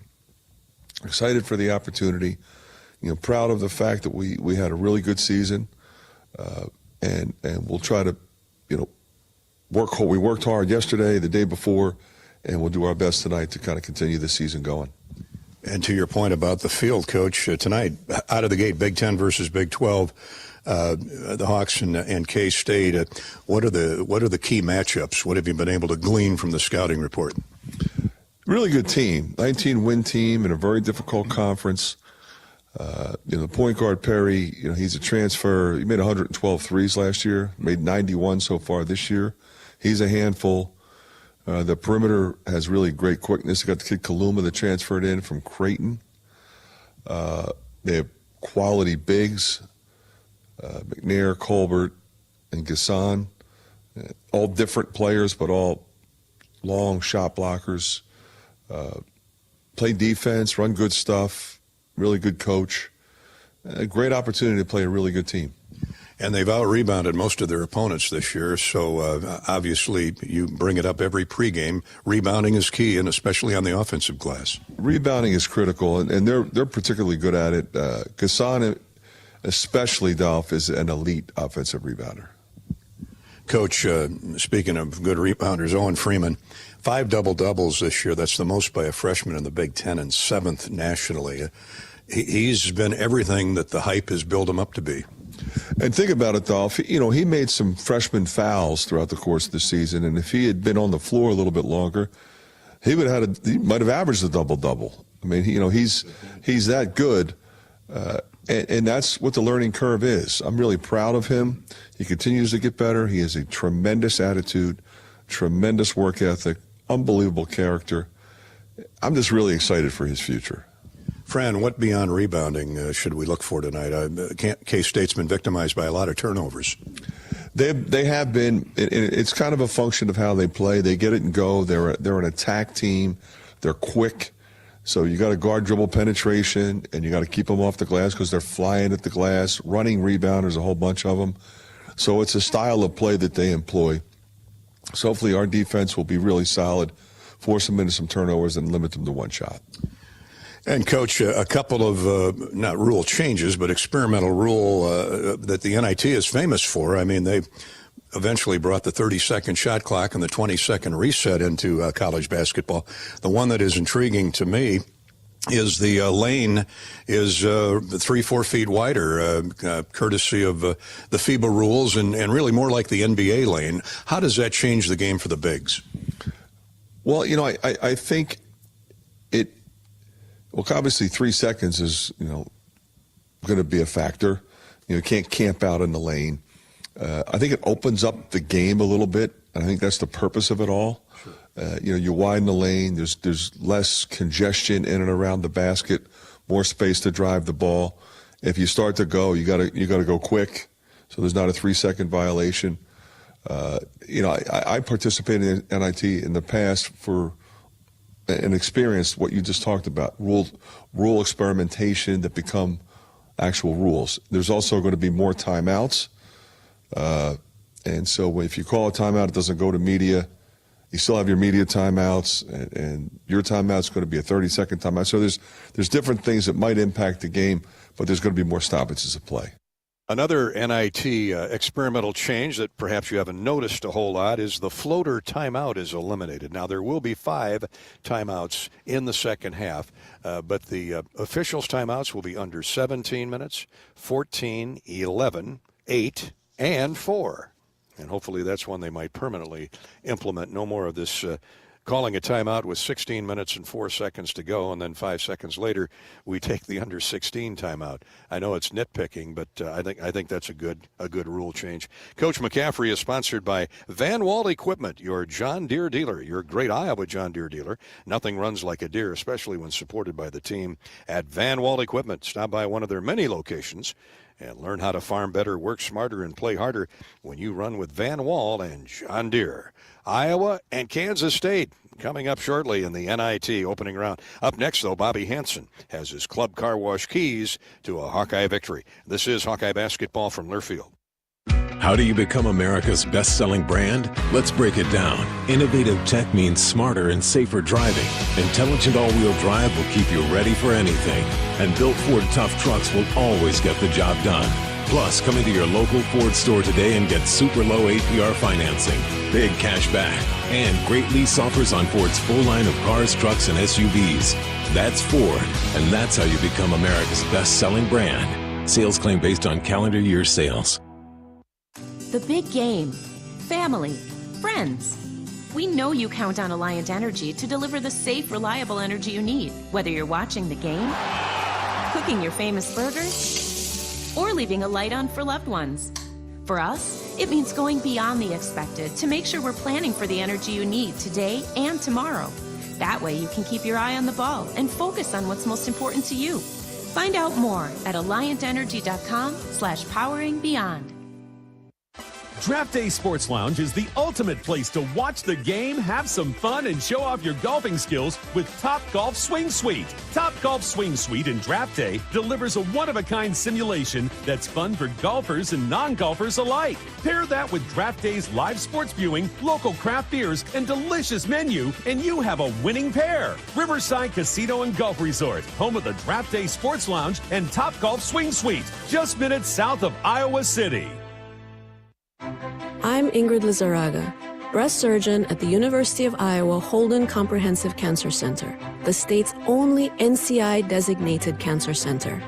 Excited for the opportunity. You know, proud of the fact that we had a really good season. And we'll try to, you know, we worked hard yesterday, the day before, and we'll do our best tonight to kind of continue the season going. And to your point about the field, Coach, tonight, out of the gate, Big 10 versus Big 12, the Hawks and K-State, what are the key matchups? What have you been able to glean from the scouting report? Really good team, 19-win team in a very difficult conference. You know, the point guard, Perry, you know, he's a transfer. He made 112 threes last year, made 91 so far this year. He's a handful. The perimeter has really great quickness. They got the kid Kaluma that transferred in from Creighton. They have quality bigs, McNair, Colbert, and Gasson. All different players, but all long shot blockers. Play defense, run good stuff. Really good coach. A great opportunity to play a really good team. And they've out-rebounded most of their opponents this year, so obviously you bring it up every pregame. Rebounding is key, and especially on the offensive glass. Rebounding is critical, and they're particularly good at it. Gasson, especially, Dolph, is an elite offensive rebounder. Coach, speaking of good rebounders, Owen Freeman, 5 double-doubles this year. That's the most by a freshman in the Big Ten and 7th nationally. He's been everything that the hype has built him up to be. And think about it, Dolph. You know, he made some freshman fouls throughout the course of the season, and if he had been on the floor a little bit longer, he might have averaged a double-double. I mean, he's that good, and that's what the learning curve is. I'm really proud of him. He continues to get better. He has a tremendous attitude, tremendous work ethic, unbelievable character. I'm just really excited for his future. Fran, what beyond rebounding should we look for tonight? K-State's been victimized by a lot of turnovers. They have been. It's kind of a function of how they play. They get it and go. They're an attack team. They're quick. So you got to guard dribble penetration, and you got to keep them off the glass because they're flying at the glass. Running rebounders, a whole bunch of them. So it's a style of play that they employ. So hopefully our defense will be really solid, force them into some turnovers, and limit them to one shot. And, Coach, a couple of, not rule changes, but experimental rule that the NIT is famous for. I mean, they eventually brought the 30-second shot clock and the 20-second reset into college basketball. The one that is intriguing to me is the lane is 3-4 feet wider, courtesy of the FIBA rules, and really more like the NBA lane. How does that change the game for the bigs? Well, you know, I think it. Well, obviously 3 seconds is, you know, going to be a factor. You know, you can't camp out in the lane. I think it opens up the game a little bit, and I think that's the purpose of it all. Sure. You know, you widen the lane. There's less congestion in and around the basket, more space to drive the ball. If you start to go, you got to go quick, so there's not a 3-second violation. I participated in NIT in the past for and experienced what you just talked about, rule experimentation that become actual rules. There's also going to be more timeouts. And so if you call a timeout, it doesn't go to media. You still have your media timeouts, and your timeout's going to be a 30-second timeout. So there's different things that might impact the game, but there's going to be more stoppages of play. Another NIT experimental change that perhaps you haven't noticed a whole lot is the floater timeout is eliminated. Now, there will be 5 timeouts in the second half, but the officials' timeouts will be under 17 minutes, 14, 11, 8, and 4. And hopefully that's one they might permanently implement. No more of this calling a timeout with 16 minutes and 4 seconds to go, and then 5 seconds later we take the under 16 timeout. I know it's nitpicking, but I think that's a good rule change. Coach McCaffrey is sponsored by Van Wall Equipment, your John Deere dealer, your great Iowa John Deere dealer. Nothing runs like a Deere, especially when supported by the team at Van Wall Equipment. Stop by one of their many locations and learn how to farm better, work smarter, and play harder when you run with Van Wall and John Deere. Iowa and Kansas State coming up shortly in the NIT opening round. Up next, though, Bobby Hansen has his club car wash keys to a Hawkeye victory. This is Hawkeye basketball from Learfield. How do you become America's best-selling brand? Let's break it down. Innovative tech means smarter and safer driving. Intelligent all-wheel drive will keep you ready for anything. And built Ford tough trucks will always get the job done. Plus, come into your local Ford store today and get super low APR financing, big cash back, and great lease offers on Ford's full line of cars, trucks, and SUVs. That's Ford, and that's how you become America's best-selling brand. Sales claim based on calendar year sales. The big game. Family. Friends. We know you count on Alliant Energy to deliver the safe, reliable energy you need, whether you're watching the game, cooking your famous burgers, or leaving a light on for loved ones. For us, it means going beyond the expected to make sure we're planning for the energy you need today and tomorrow. That way you can keep your eye on the ball and focus on what's most important to you. Find out more at alliantenergy.com/poweringbeyond. Draft Day Sports Lounge is the ultimate place to watch the game, have some fun, and show off your golfing skills with Top Golf Swing Suite. Top Golf Swing Suite in Draft Day delivers a one-of-a-kind simulation that's fun for golfers and non-golfers alike. Pair that with Draft Day's live sports viewing, local craft beers, and delicious menu, and you have a winning pair. Riverside Casino and Golf Resort, home of the Draft Day Sports Lounge and Top Golf Swing Suite, just minutes south of Iowa City. I'm Ingrid Lizarraga, breast surgeon at the University of Iowa Holden Comprehensive Cancer Center, the state's only NCI-designated cancer center.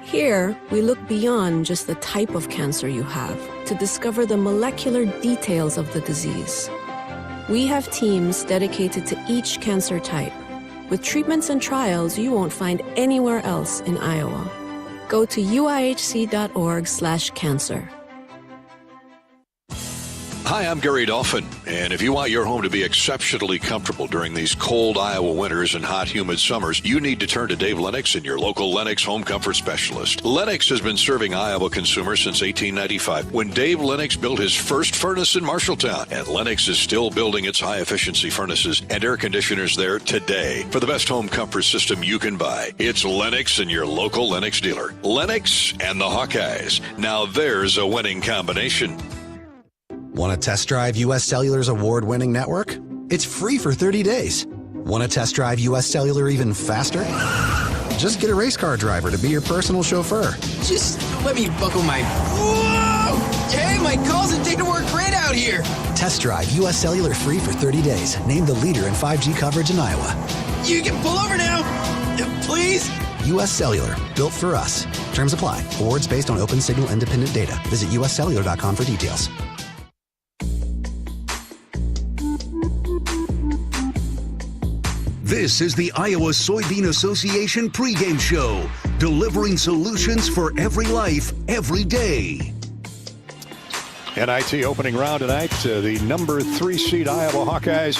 Here, we look beyond just the type of cancer you have to discover the molecular details of the disease. We have teams dedicated to each cancer type, with treatments and trials you won't find anywhere else in Iowa. Go to uihc.org/cancer. Hi, I'm Gary Dolphin, and if you want your home to be exceptionally comfortable during these cold Iowa winters and hot, humid summers, you need to turn to Dave Lennox and your local Lennox home comfort specialist. Lennox has been serving Iowa consumers since 1895, when Dave Lennox built his first furnace in Marshalltown, and Lennox is still building its high-efficiency furnaces and air conditioners there today. For the best home comfort system you can buy, it's Lennox and your local Lennox dealer. Lennox and the Hawkeyes. Now there's a winning combination. Want to test drive U.S. Cellular's award-winning network? It's free for 30 days. Want to test drive U.S. Cellular even faster? Just get a race car driver to be your personal chauffeur. Just let me buckle my... Whoa! Hey, my calls and data work great out here! Test drive U.S. Cellular free for 30 days. Named the leader in 5G coverage in Iowa. You can pull over now! Please? U.S. Cellular. Built for us. Terms apply. Awards based on open signal independent data. Visit uscellular.com for details. This is the Iowa Soybean Association pregame show, delivering solutions for every life, every day. NIT opening round tonight. The number 3 seed Iowa Hawkeyes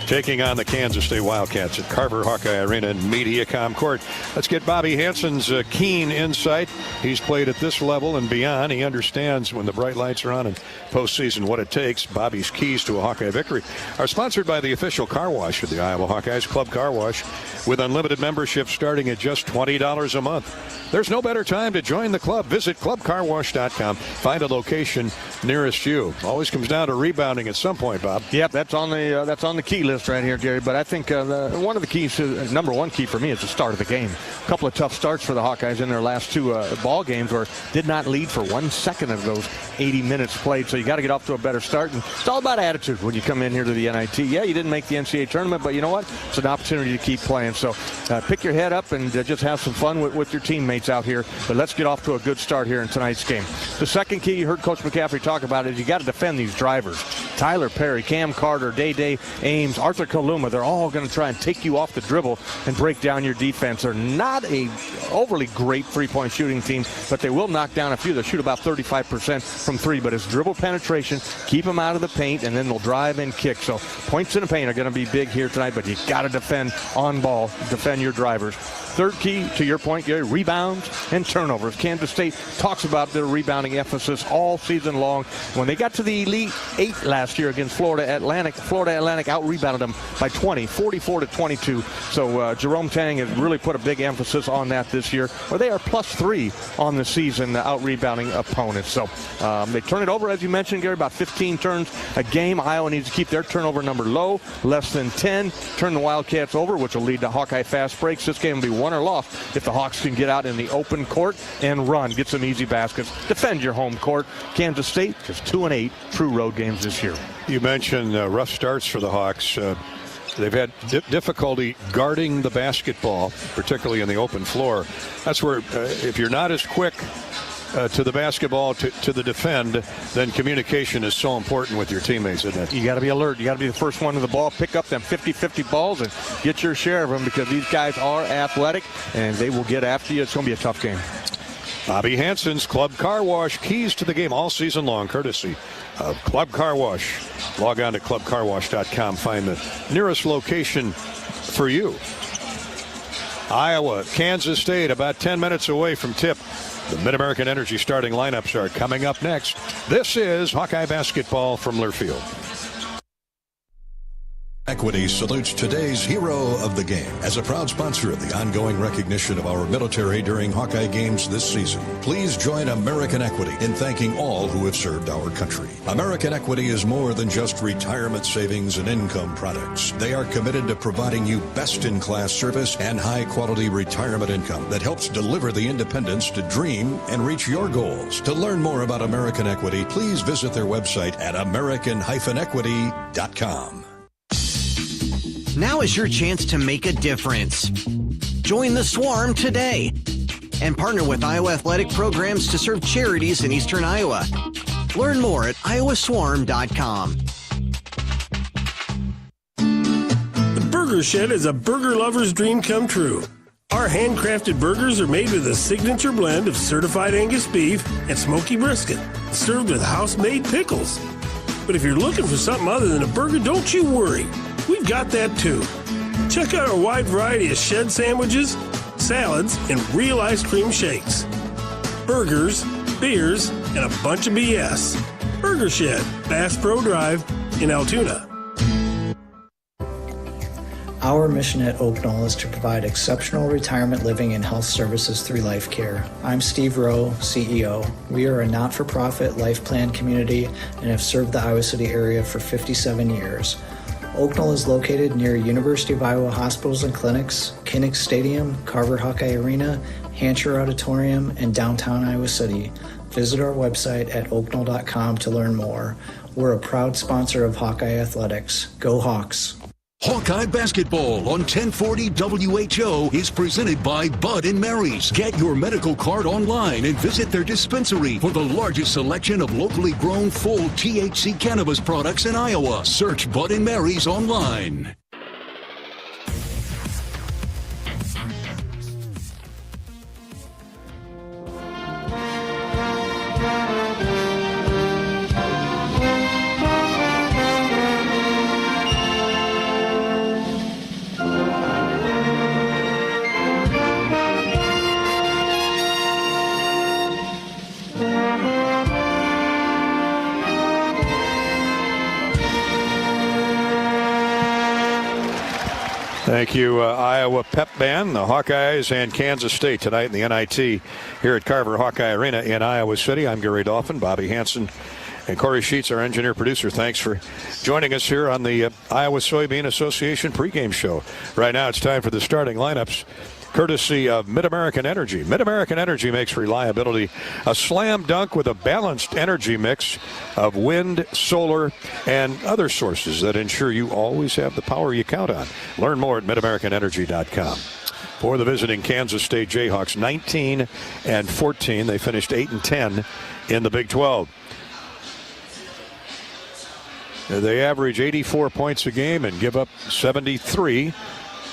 taking on the Kansas State Wildcats at Carver Hawkeye Arena in Mediacom Court. Let's get Bobby Hansen's keen insight. He's played at this level and beyond. He understands when the bright lights are on in postseason what it takes. Bobby's keys to a Hawkeye victory are sponsored by the official car wash of the Iowa Hawkeyes, Club Car Wash, with unlimited membership starting at just $20 a month. There's no better time to join the club. Visit clubcarwash.com. Find a location nearest you. Always comes down to rebounding at some point, Bob. Yep, that's on the key list right here, Gary. But I think one of the keys, number one key for me, is the start of the game. A couple of tough starts for the Hawkeyes in their last two ball games, where did not lead for 1 second of those 80 minutes played. So you got to get off to a better start. And it's all about attitude when you come in here to the NIT. Yeah, you didn't make the NCAA tournament, but you know what? It's an opportunity to keep playing. So pick your head up and just have some fun with your teammates out here. But let's get off to a good start here in tonight's game. The second key, you heard Coach McCaffrey talk about, is you got to defend these drivers. Tyler Perry, Cam Carter, Day Ames, Arthur Kaluma, they're all going to try and take you off the dribble and break down your defense. They're not a overly great three-point shooting team, but they will knock down a few. They'll shoot about 35% from three, but it's dribble penetration, keep them out of the paint, and then they'll drive and kick. So points in the paint are going to be big here tonight, but you got to defend on ball, defend your drivers. Third key, to your point, Gary, rebounds and turnovers. Kansas State talks about their rebounding emphasis all season long. When they got to the Elite Eight last year against Florida Atlantic out-rebounded them by 20, 44-22. So Jerome Tang has really put a big emphasis on that this year, where they are +3 on the season out-rebounding opponents. So they turn it over, as you mentioned, Gary, about 15 turns a game. Iowa needs to keep their turnover number low, less than 10. Turn the Wildcats over, which will lead to Hawkeye fast breaks. This game will be won or lost if the Hawks can get out in the open court and run, get some easy baskets, defend your home court. Kansas State just 2-8 true road games this year. You mentioned rough starts for the Hawks. They've had difficulty guarding the basketball, particularly in the open floor. That's where if you're not as quick to the basketball, to the defend, then communication is so important with your teammates, isn't it? You got to be alert. You got to be the first one to the ball, pick up them 50-50 balls and get your share of them, because these guys are athletic and they will get after you. It's going to be a tough game. Bobby Hansen's Club Car Wash, keys to the game all season long, courtesy of Club Car Wash. Log on to clubcarwash.com. Find the nearest location for you. Iowa, Kansas State, about 10 minutes away from tip. The Mid-American Energy starting lineups are coming up next. This is Hawkeye basketball from Learfield. Equity salutes today's hero of the game as a proud sponsor of the ongoing recognition of our military during Hawkeye games this season. Please join American Equity in thanking all who have served our country. American Equity is more than just retirement savings and income products. They are committed to providing you best-in-class service and high-quality retirement income that helps deliver the independence to dream and reach your goals. To learn more about American Equity, please visit their website at american-equity.com. Now is your chance to make a difference. Join the Swarm today and partner with Iowa Athletic Programs to serve charities in Eastern Iowa. Learn more at iowaswarm.com. The Burger Shed is a burger lover's dream come true. Our handcrafted burgers are made with a signature blend of certified Angus beef and smoky brisket, served with house-made pickles. But if you're looking for something other than a burger, don't you worry. We've got that too. Check out our wide variety of shed sandwiches, salads, and real ice cream shakes. Burgers, beers, and a bunch of BS. Burger Shed, Bass Pro Drive in Altoona. Our mission at Oak Knoll is to provide exceptional retirement living and health services through life care. I'm Steve Rowe, CEO. We are a not-for-profit life plan community and have served the Iowa City area for 57 years. Oak Knoll is located near University of Iowa hospitals and clinics, Kinnick Stadium, Carver Hawkeye Arena, Hancher Auditorium, and downtown Iowa City. Visit our website at oakknoll.com to learn more. We're a proud sponsor of Hawkeye Athletics. Go Hawks! Hawkeye basketball on 1040 WHO is presented by Bud & Mary's. Get your medical card online and visit their dispensary for the largest selection of locally grown full THC cannabis products in Iowa. Search Bud & Mary's online. Thank you, Iowa Pep Band, the Hawkeyes, and Kansas State tonight in the NIT here at Carver Hawkeye Arena in Iowa City. I'm Gary Dolphin, Bobby Hansen, and Corey Sheets, our engineer-producer. Thanks for joining us here on the Iowa Soybean Association pregame show. Right now it's time for the starting lineups, courtesy of Mid-American Energy. Mid-American Energy makes reliability a slam dunk with a balanced energy mix of wind, solar, and other sources that ensure you always have the power you count on. Learn more at midamericanenergy.com. For the visiting Kansas State Jayhawks, 19-14. They finished 8-10 in the Big 12. They average 84 points a game and give up 73.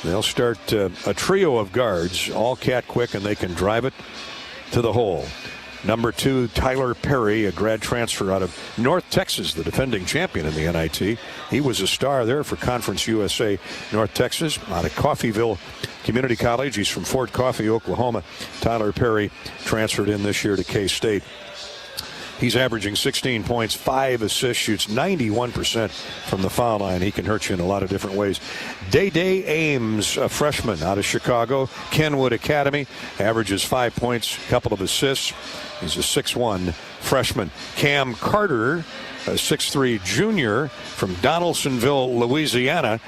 They'll start a trio of guards, all cat quick, and they can drive it to the hole. Number 2, Tyler Perry, a grad transfer out of North Texas, the defending champion in the NIT. He was a star there for Conference USA North Texas out of Coffeyville Community College. He's from Fort Coffee, Oklahoma. Tyler Perry transferred in this year to K-State. He's averaging 16 points, 5 assists, shoots 91% from the foul line. He can hurt you in a lot of different ways. Day Ames, a freshman out of Chicago, Kenwood Academy, averages 5 points, a couple of assists. He's a 6'1 freshman. Cam Carter, a 6'3 junior from Donaldsonville, Louisiana,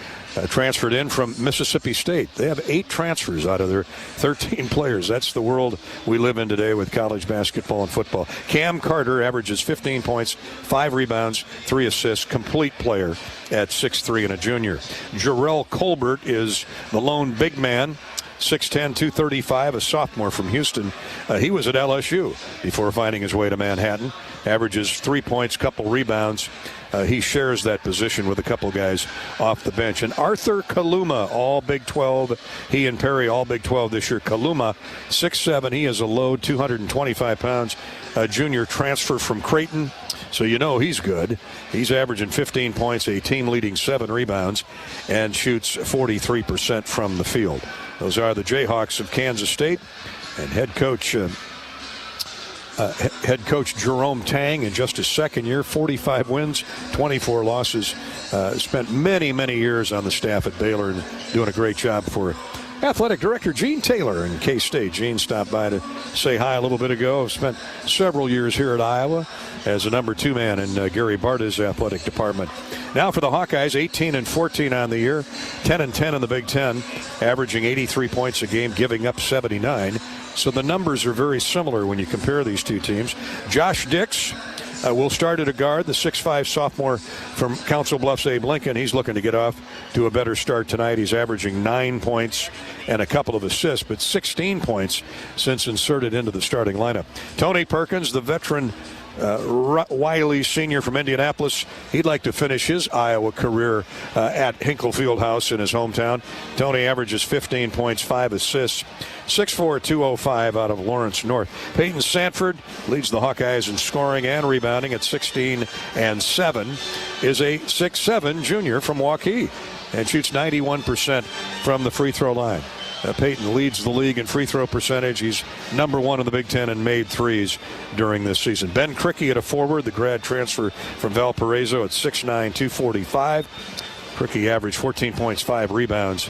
transferred in from Mississippi State. They have 8 transfers out of their 13 players. That's the world we live in today with college basketball and football. Cam Carter averages 15 points, 5 rebounds, 3 assists, complete player at 6'3 and a junior. Jarrell Colbert is the lone big man, 6'10", 235, a sophomore from Houston. He was at LSU before finding his way to Manhattan. Averages 3 points, couple rebounds. He shares that position with a couple guys off the bench. And Arthur Kaluma, all Big 12. He and Perry, all Big 12 this year. Kaluma, 6'7". He is a load, 225 pounds. A junior transfer from Creighton. So you know he's good. He's averaging 15 points, a team-leading 7 rebounds, and shoots 43% from the field. Those are the Jayhawks of Kansas State. And head coach Jerome Tang, in just his second year, 45 wins, 24 losses. Spent many years on the staff at Baylor and doing a great job for athletic director Gene Taylor in K-State. Gene stopped by to say hi a little bit ago. Spent several years here at Iowa as a number 2 man in Gary Barta's athletic department. Now for the Hawkeyes, 18-14 on the year, 10-10 in the Big Ten, averaging 83 points a game, giving up 79. So the numbers are very similar when you compare these two teams. Josh Dix will start at a guard, the 6'5 sophomore from Council Bluffs, Abe Lincoln. He's looking to get off to a better start tonight. He's averaging 9 points and a couple of assists, but 16 points since inserted into the starting lineup. Tony Perkins, the veteran Wiley senior from Indianapolis, he'd like to finish his Iowa career at Hinkle Fieldhouse in his hometown. Tony averages 15 points, 5 assists, 6'4", 205 out of Lawrence North. Peyton Sanford leads the Hawkeyes in scoring and rebounding at 16 and 7, is a 6'7 junior from Hawkeyes and shoots 91% from the free throw line. Peyton leads the league in free throw percentage. He's number 1 in the Big Ten and made threes during this season. Ben Cricky at a forward, the grad transfer from Valparaiso at 6'9", 245. Cricky averaged 14 points, 5 rebounds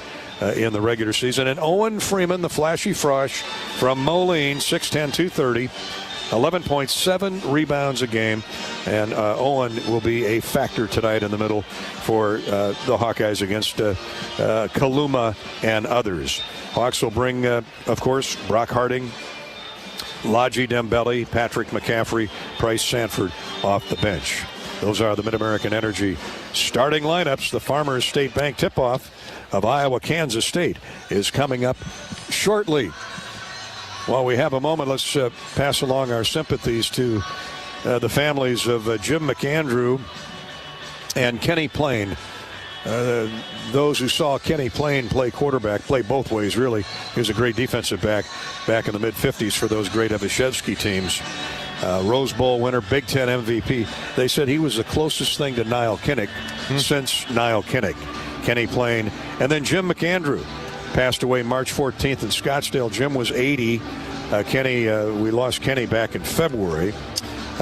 in the regular season. And Owen Freeman, the flashy frosh from Moline, 6'10", 230. 11.7 rebounds a game, and Owen will be a factor tonight in the middle for the Hawkeyes against Kaluma and others. Hawks will bring, of course, Brock Harding, Laji Dembele, Patrick McCaffrey, Price Sanford off the bench. Those are the Mid-American Energy starting lineups. The Farmers State Bank tip-off of Iowa-Kansas State is coming up shortly. While we have a moment, let's pass along our sympathies to the families of Jim McAndrew and Kenny Payne. Those who saw Kenny Payne play quarterback, play both ways, really. He was a great defensive back in the mid-'50s for those great Evashevsky teams. Rose Bowl winner, Big Ten MVP. They said he was the closest thing to Niall Kinnick since Niall Kinnick. Kenny Payne. And then Jim McAndrew passed away March 14th in Scottsdale. Jim was 80. We lost Kenny back in February.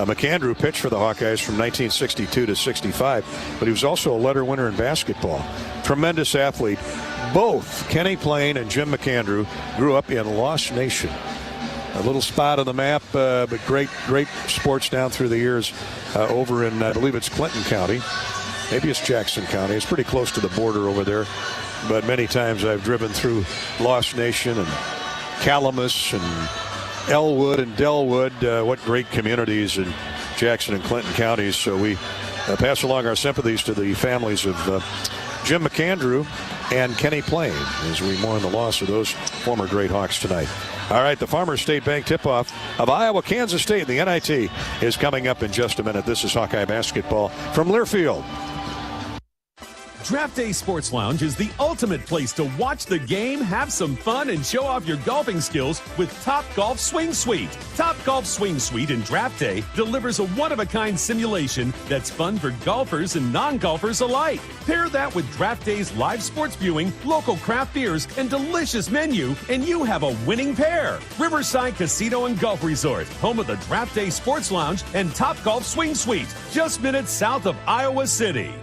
McAndrew pitched for the Hawkeyes from 1962 to 65, but he was also a letter winner in basketball. Tremendous athlete. Both Kenny Payne and Jim McAndrew grew up in Lost Nation. A little spot on the map, but great sports down through the years over in, I believe it's Clinton County. Maybe it's Jackson County. It's pretty close to the border over there. But many times I've driven through Lost Nation and Calamus and Elwood and Delwood. What great communities in Jackson and Clinton counties. So we pass along our sympathies to the families of Jim McAndrew and Kenny Payne as we mourn the loss of those former great Hawks tonight. All right, the Farmers State Bank tip-off of Iowa-Kansas State, the NIT, is coming up in just a minute. This is Hawkeye basketball from Learfield. Draft Day Sports Lounge is the ultimate place to watch the game, have some fun, and show off your golfing skills with Topgolf Swing Suite. Topgolf Swing Suite in Draft Day delivers a one-of-a-kind simulation that's fun for golfers and non-golfers alike. Pair that with Draft Day's live sports viewing, local craft beers, and delicious menu, and you have a winning pair. Riverside Casino and Golf Resort, home of the Draft Day Sports Lounge and Topgolf Swing Suite, just minutes south of Iowa City.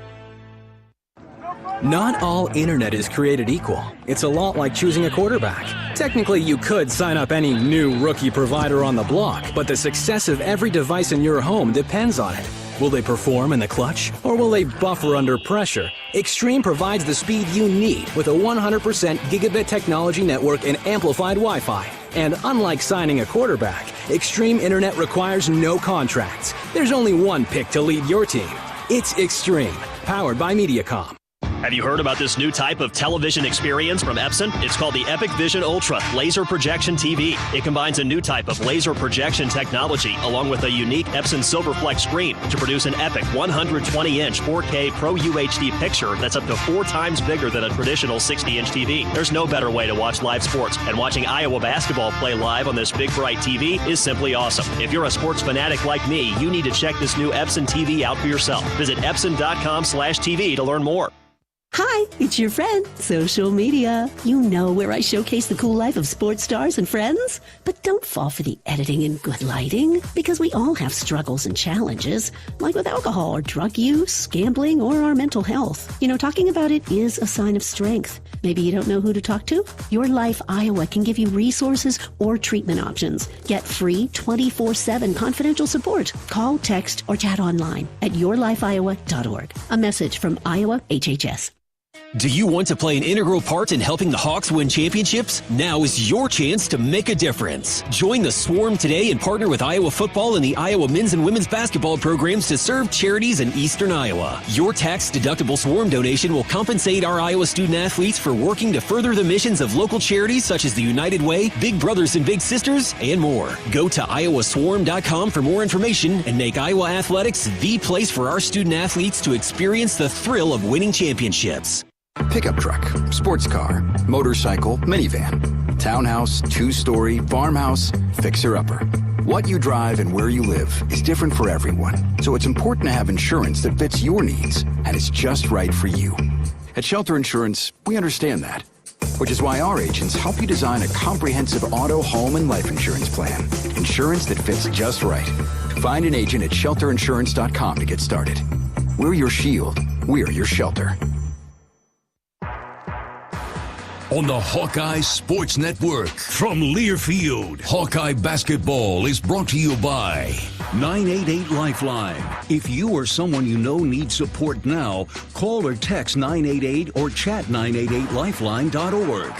Not all internet is created equal. It's a lot like choosing a quarterback. Technically, you could sign up any new rookie provider on the block, but the success of every device in your home depends on it. Will they perform in the clutch, or will they buffer under pressure? Extreme provides the speed you need with a 100% gigabit technology network and amplified Wi-Fi. And unlike signing a quarterback, Extreme Internet requires no contracts. There's only one pick to lead your team. It's Extreme, powered by Mediacom. Have you heard about this new type of television experience from Epson? It's called the Epic Vision Ultra Laser Projection TV. It combines a new type of laser projection technology along with a unique Epson Silverflex screen to produce an epic 120-inch 4K Pro UHD picture that's up to 4 times bigger than a traditional 60-inch TV. There's no better way to watch live sports, and watching Iowa basketball play live on this big, bright TV is simply awesome. If you're a sports fanatic like me, you need to check this new Epson TV out for yourself. Visit Epson.com/TV to learn more. Hi, it's your friend, social media. You know where I showcase the cool life of sports stars and friends. But don't fall for the editing and good lighting, because we all have struggles and challenges, like with alcohol or drug use, gambling, or our mental health. You know, talking about it is a sign of strength. Maybe you don't know who to talk to? Your Life Iowa can give you resources or treatment options. Get free 24/7 confidential support. Call, text, or chat online at yourlifeiowa.org. A message from Iowa HHS. Do you want to play an integral part in helping the Hawks win championships? Now is your chance to make a difference. Join the Swarm today and partner with Iowa football and the Iowa men's and women's basketball programs to serve charities in eastern Iowa. Your tax-deductible Swarm donation will compensate our Iowa student athletes for working to further the missions of local charities such as the United Way, Big Brothers and Big Sisters, and more. Go to iowaswarm.com for more information and make Iowa athletics the place for our student athletes to experience the thrill of winning championships. Pickup truck, sports car, motorcycle, minivan, townhouse, 2-story, farmhouse, fixer-upper. What you drive and where you live is different for everyone, so it's important to have insurance that fits your needs and is just right for you. At Shelter Insurance, we understand that, which is why our agents help you design a comprehensive auto, home, and life insurance plan. Insurance that fits just right. Find an agent at shelterinsurance.com to get started. We're your shield. We're your shelter. On the Hawkeye Sports Network from Learfield, Hawkeye basketball is brought to you by 988 Lifeline. If you or someone you know needs support now, call or text 988 or chat 988lifeline.org.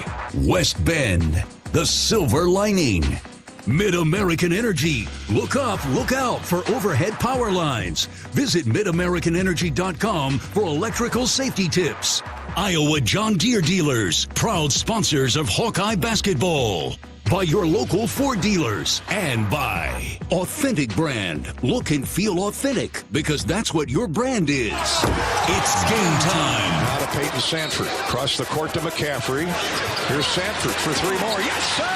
West Bend, the silver lining. Mid-American Energy. Look up, look out for overhead power lines. Visit midamericanenergy.com for electrical safety tips. Iowa John Deere dealers, proud sponsors of Hawkeye basketball. By your local Ford dealers, and by Authentic Brand. Look and feel authentic, because that's what your brand is. It's game time. Now to Peyton Sanford. Across the court to McCaffrey. Here's Sanford for 3 more. Yes, sir!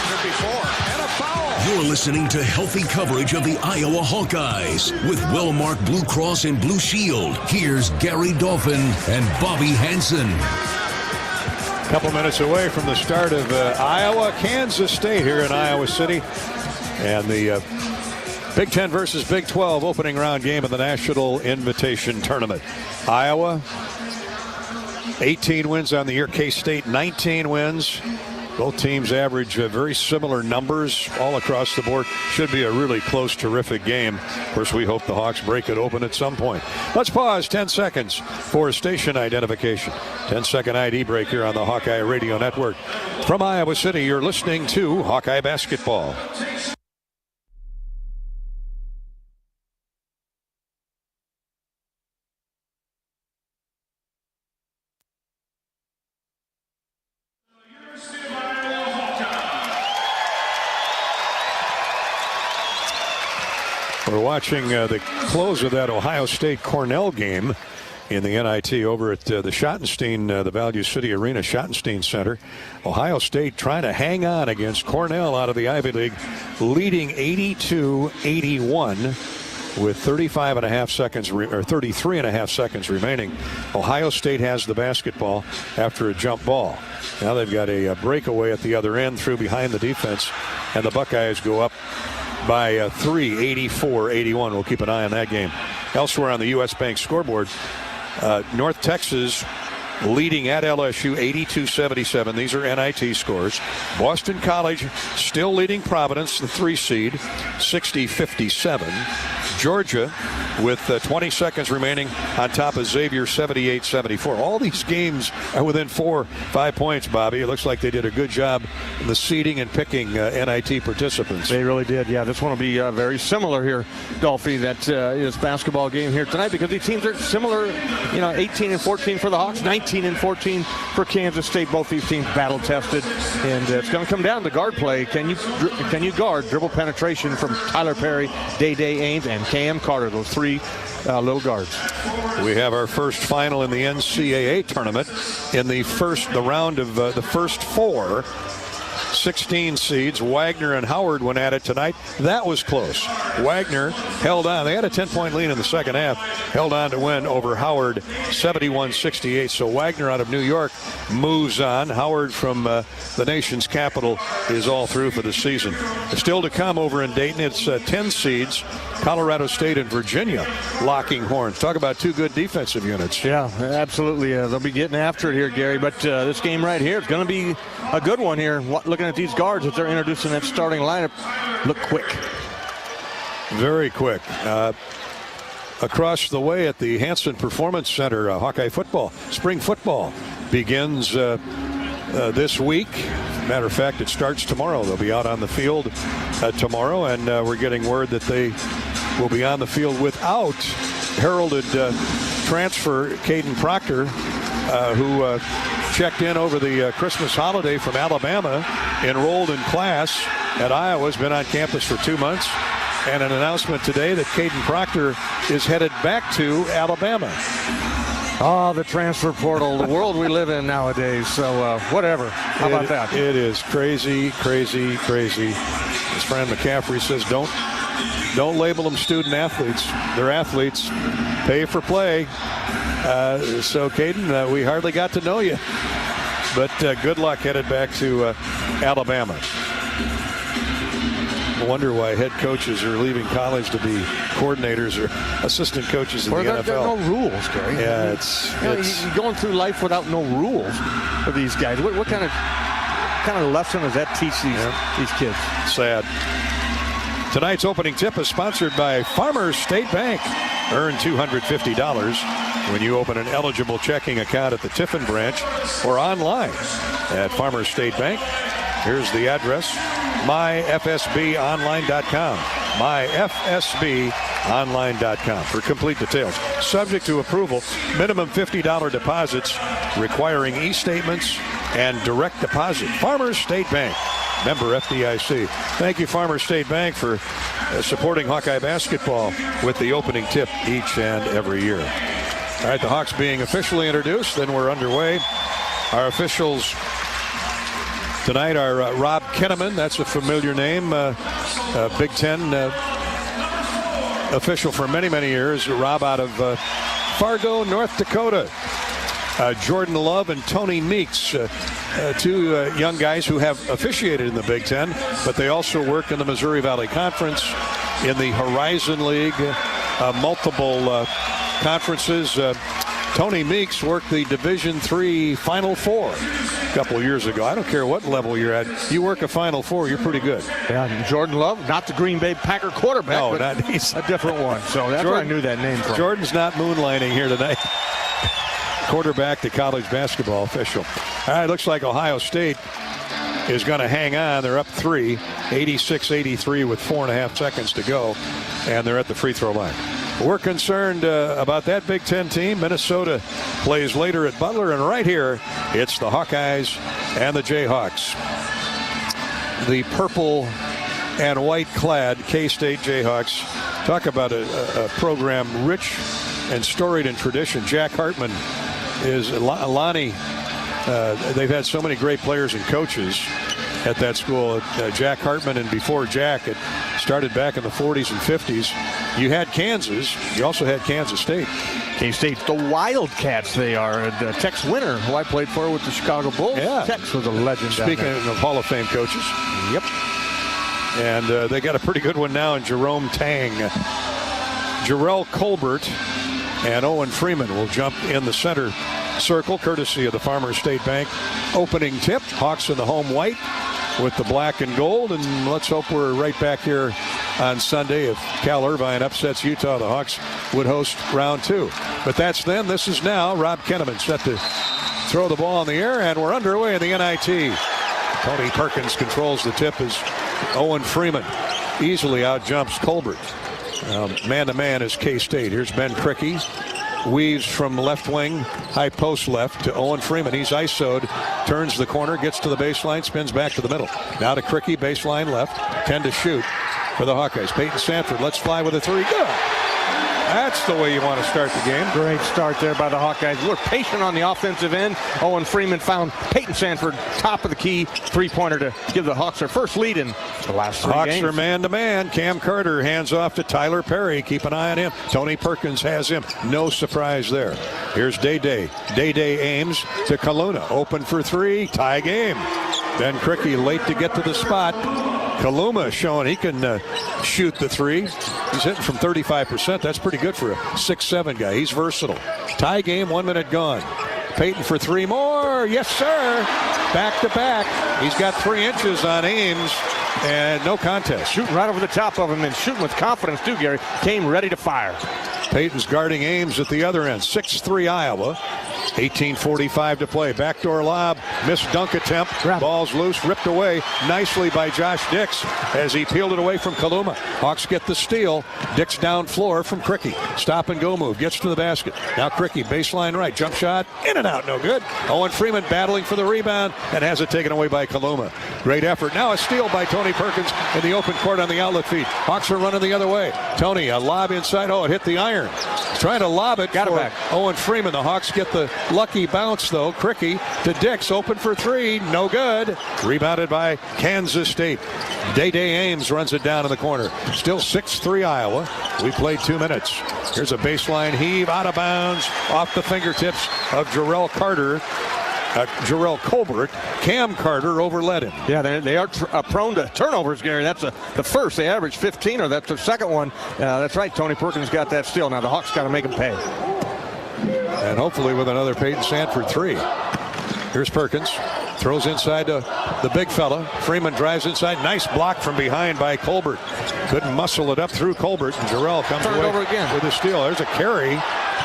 There before. And a foul. You're listening to healthy coverage of the Iowa Hawkeyes with well-marked Blue Cross and Blue Shield. Here's Gary Dolphin and Bobby Hansen. A couple minutes away from the start of Iowa-Kansas State here in Iowa City. And the Big 10 versus Big 12 opening round game of the National Invitation Tournament. Iowa 18 wins on the year. K-State 19 wins. Both teams average very similar numbers all across the board. Should be a really close, terrific game. Of course, we hope the Hawks break it open at some point. Let's pause 10 seconds for station identification. 10-second ID break here on the Hawkeye Radio Network. From Iowa City, you're listening to Hawkeye Basketball. We're watching the close of that Ohio State-Cornell game in the NIT over at the Schottenstein, the Value City Arena Schottenstein Center. Ohio State trying to hang on against Cornell out of the Ivy League, leading 82-81 with 33.5 seconds remaining. Ohio State has the basketball after a jump ball. Now they've got a breakaway at the other end through behind the defense, and the Buckeyes go up by 3, 84-81. We'll keep an eye on that game. Elsewhere on the U.S. Bank scoreboard, North Texas leading at LSU 82-77. These are NIT scores. Boston College still leading Providence, the 3 seed, 60-57. Georgia with 20 seconds remaining on top of Xavier, 78-74. All these games are within 4-5 points, Bobby. It looks like they did a good job in the seeding and picking NIT participants. They really did. Yeah, this one will be very similar here, Dolphy, that is basketball game here tonight, because these teams are similar. 18-14 for the Hawks, 19-14 for Kansas State. Both these teams battle tested, and it's going to come down to guard play. Can you guard dribble penetration from Tyler Perry, Day Ames, and Cam Carter? Those 3 little guards. We have our first final in the NCAA tournament in the round of the first 4. 16 seeds. Wagner and Howard went at it tonight. That was close. Wagner held on. They had a 10-point lead in the second half. Held on to win over Howard 71-68. So Wagner out of New York moves on. Howard from the nation's capital is all through for the season. Still to come over in Dayton. It's 10 seeds. Colorado State and Virginia locking horns. Talk about 2 good defensive units. Yeah, absolutely. They'll be getting after it here, Gary. But this game right here is going to be a good one here. Looking at these guards as they're introducing that starting lineup, look quick. Very quick. Across the way at the Hanson Performance Center, Hawkeye football, spring football begins this week. Matter of fact, it starts tomorrow. They'll be out on the field tomorrow, and we're getting word that they will be on the field without heralded transfer Caden Proctor, who checked in over the Christmas holiday from Alabama, enrolled in class at Iowa, has been on campus for 2 months, and an announcement today that Caden Proctor is headed back to Alabama. Oh, the transfer portal, the world we live in nowadays. So whatever. How about that? It is crazy, crazy, crazy. His friend McCaffrey says, don't label them student athletes. They're athletes. Pay for play. So, Caden, we hardly got to know you. But good luck headed back to Alabama. I wonder why head coaches are leaving college to be coordinators or assistant coaches in the NFL. There are no rules, Gary. Yeah, you're going through life without no rules for these guys. What kind of lesson does that teach these kids? Sad. Tonight's opening tip is sponsored by Farmers State Bank. Earn $250 when you open an eligible checking account at the Tiffin branch or online at Farmers State Bank. Here's the address: myfsbonline.com. myfsbonline.com for complete details. Subject to approval, minimum $50 deposits requiring e-statements and direct deposit. Farmers State Bank, member FDIC. Thank you, Farmers State Bank, for supporting Hawkeye basketball with the opening tip each and every year. All right, the Hawks being officially introduced, then we're underway. Our officials tonight are Rob Kinnaman. That's a familiar name. Big Ten official for many, many years. Rob out of Fargo, North Dakota. Jordan Love and Tony Meeks, 2 young guys who have officiated in the Big Ten, but they also work in the Missouri Valley Conference, in the Horizon League, multiple conferences. Tony Meeks worked the Division III Final Four a couple of years ago. I don't care what level you're at. You work a Final Four, you're pretty good. Yeah, and Jordan Love, not the Green Bay Packer quarterback, no, but he's a different one. So that's where I knew that name from. Jordan's not moonlighting here tonight. Quarterback, the college basketball official. All right, looks like Ohio State is going to hang on. They're up 3, 86-83 with 4.5 seconds to go, and they're at the free throw line. We're concerned about that Big Ten team. Minnesota plays later at Butler, and right here, it's the Hawkeyes and the Jayhawks. The purple and white clad K-State Jayhawks. Talk about a program rich and storied in tradition. Jack Hartman is Lonnie. They've had so many great players and coaches at that school. Jack Hartman, and before Jack, it started back in the 40s and 50s. You had Kansas. You also had Kansas State. K-State, the Wildcats they are. Tex Winter, who I played for with the Chicago Bulls. Yeah. Tex was a legend. Speaking of Hall of Fame coaches. Yep. And they got a pretty good one now in Jerome Tang. Jarrell Colbert and Owen Freeman will jump in the center circle, courtesy of the Farmers State Bank opening tip. Hawks in the home white with the black and gold, and let's hope we're right back here on Sunday. If Cal Irvine upsets Utah, the Hawks would host round 2. But that's then. This is now. Rob Kenneman set to throw the ball in the air, and we're underway in the NIT. Tony Perkins controls the tip as Owen Freeman easily outjumps Colbert. Man-to-man is K-State. Here's Ben Cricky. Weaves from left wing, high post left to Owen Freeman. He's ISO'd, turns the corner, gets to the baseline, spins back to the middle. Now to Cricky, baseline left, 10 to shoot for the Hawkeyes. Peyton Sanford, let's fly with a 3. Good. That's the way you want to start the game. Great start there by the Hawkeyes. We're patient on the offensive end. Owen Freeman found Peyton Sanford, top of the key, three-pointer to give the Hawks their first lead in the last 3 games. Hawks are man-to-man. Cam Carter hands off to Tyler Perry. Keep an eye on him. Tony Perkins has him. No surprise there. Here's Day-Day. Day-Day aims to Kaluna. Open for 3. Tie game. Ben Cricky late to get to the spot. Kaluma showing he can shoot the 3. He's hitting from 35%. That's pretty good for a 6'7" guy. He's versatile. Tie game, 1 minute gone. Peyton for 3 more. Yes, sir. Back to back. He's got 3 inches on Ames, and no contest. Shooting right over the top of him, and shooting with confidence too, Gary. Came ready to fire. Peyton's guarding Ames at the other end. 6'3" Iowa. 18:45 to play. Backdoor lob. Missed dunk attempt. Ball's loose. Ripped away nicely by Josh Dix as he peeled it away from Kaluma. Hawks get the steal. Dix down floor from Cricky. Stop and go move. Gets to the basket. Now Cricky. Baseline right. Jump shot. In and out. No good. Owen Freeman battling for the rebound and has it taken away by Kaluma. Great effort. Now a steal by Tony Perkins in the open court on the outlet feed. Hawks are running the other way. Tony, a lob inside. Oh, it hit the iron. Trying to lob it. Got it back. Owen Freeman. The Hawks get the lucky bounce, though. Cricky to Dix. Open for 3. No good. Rebounded by Kansas State. Day-Day Ames runs it down in the corner. Still 6'3" Iowa. We played 2 minutes. Here's a baseline heave. Out of bounds. Off the fingertips of Jarrell Colbert. Cam Carter overled him. Yeah, they are prone to turnovers, Gary. That's the first. They average 15, or that's the second one. That's right. Tony Perkins got that steal. Now the Hawks got to make him pay. And hopefully with another Peyton Sanford 3. Here's Perkins. Throws inside to the big fella. Freeman drives inside. Nice block from behind by Colbert. Couldn't muscle it up through Colbert. And Jarrell comes away over again with a steal. There's a carry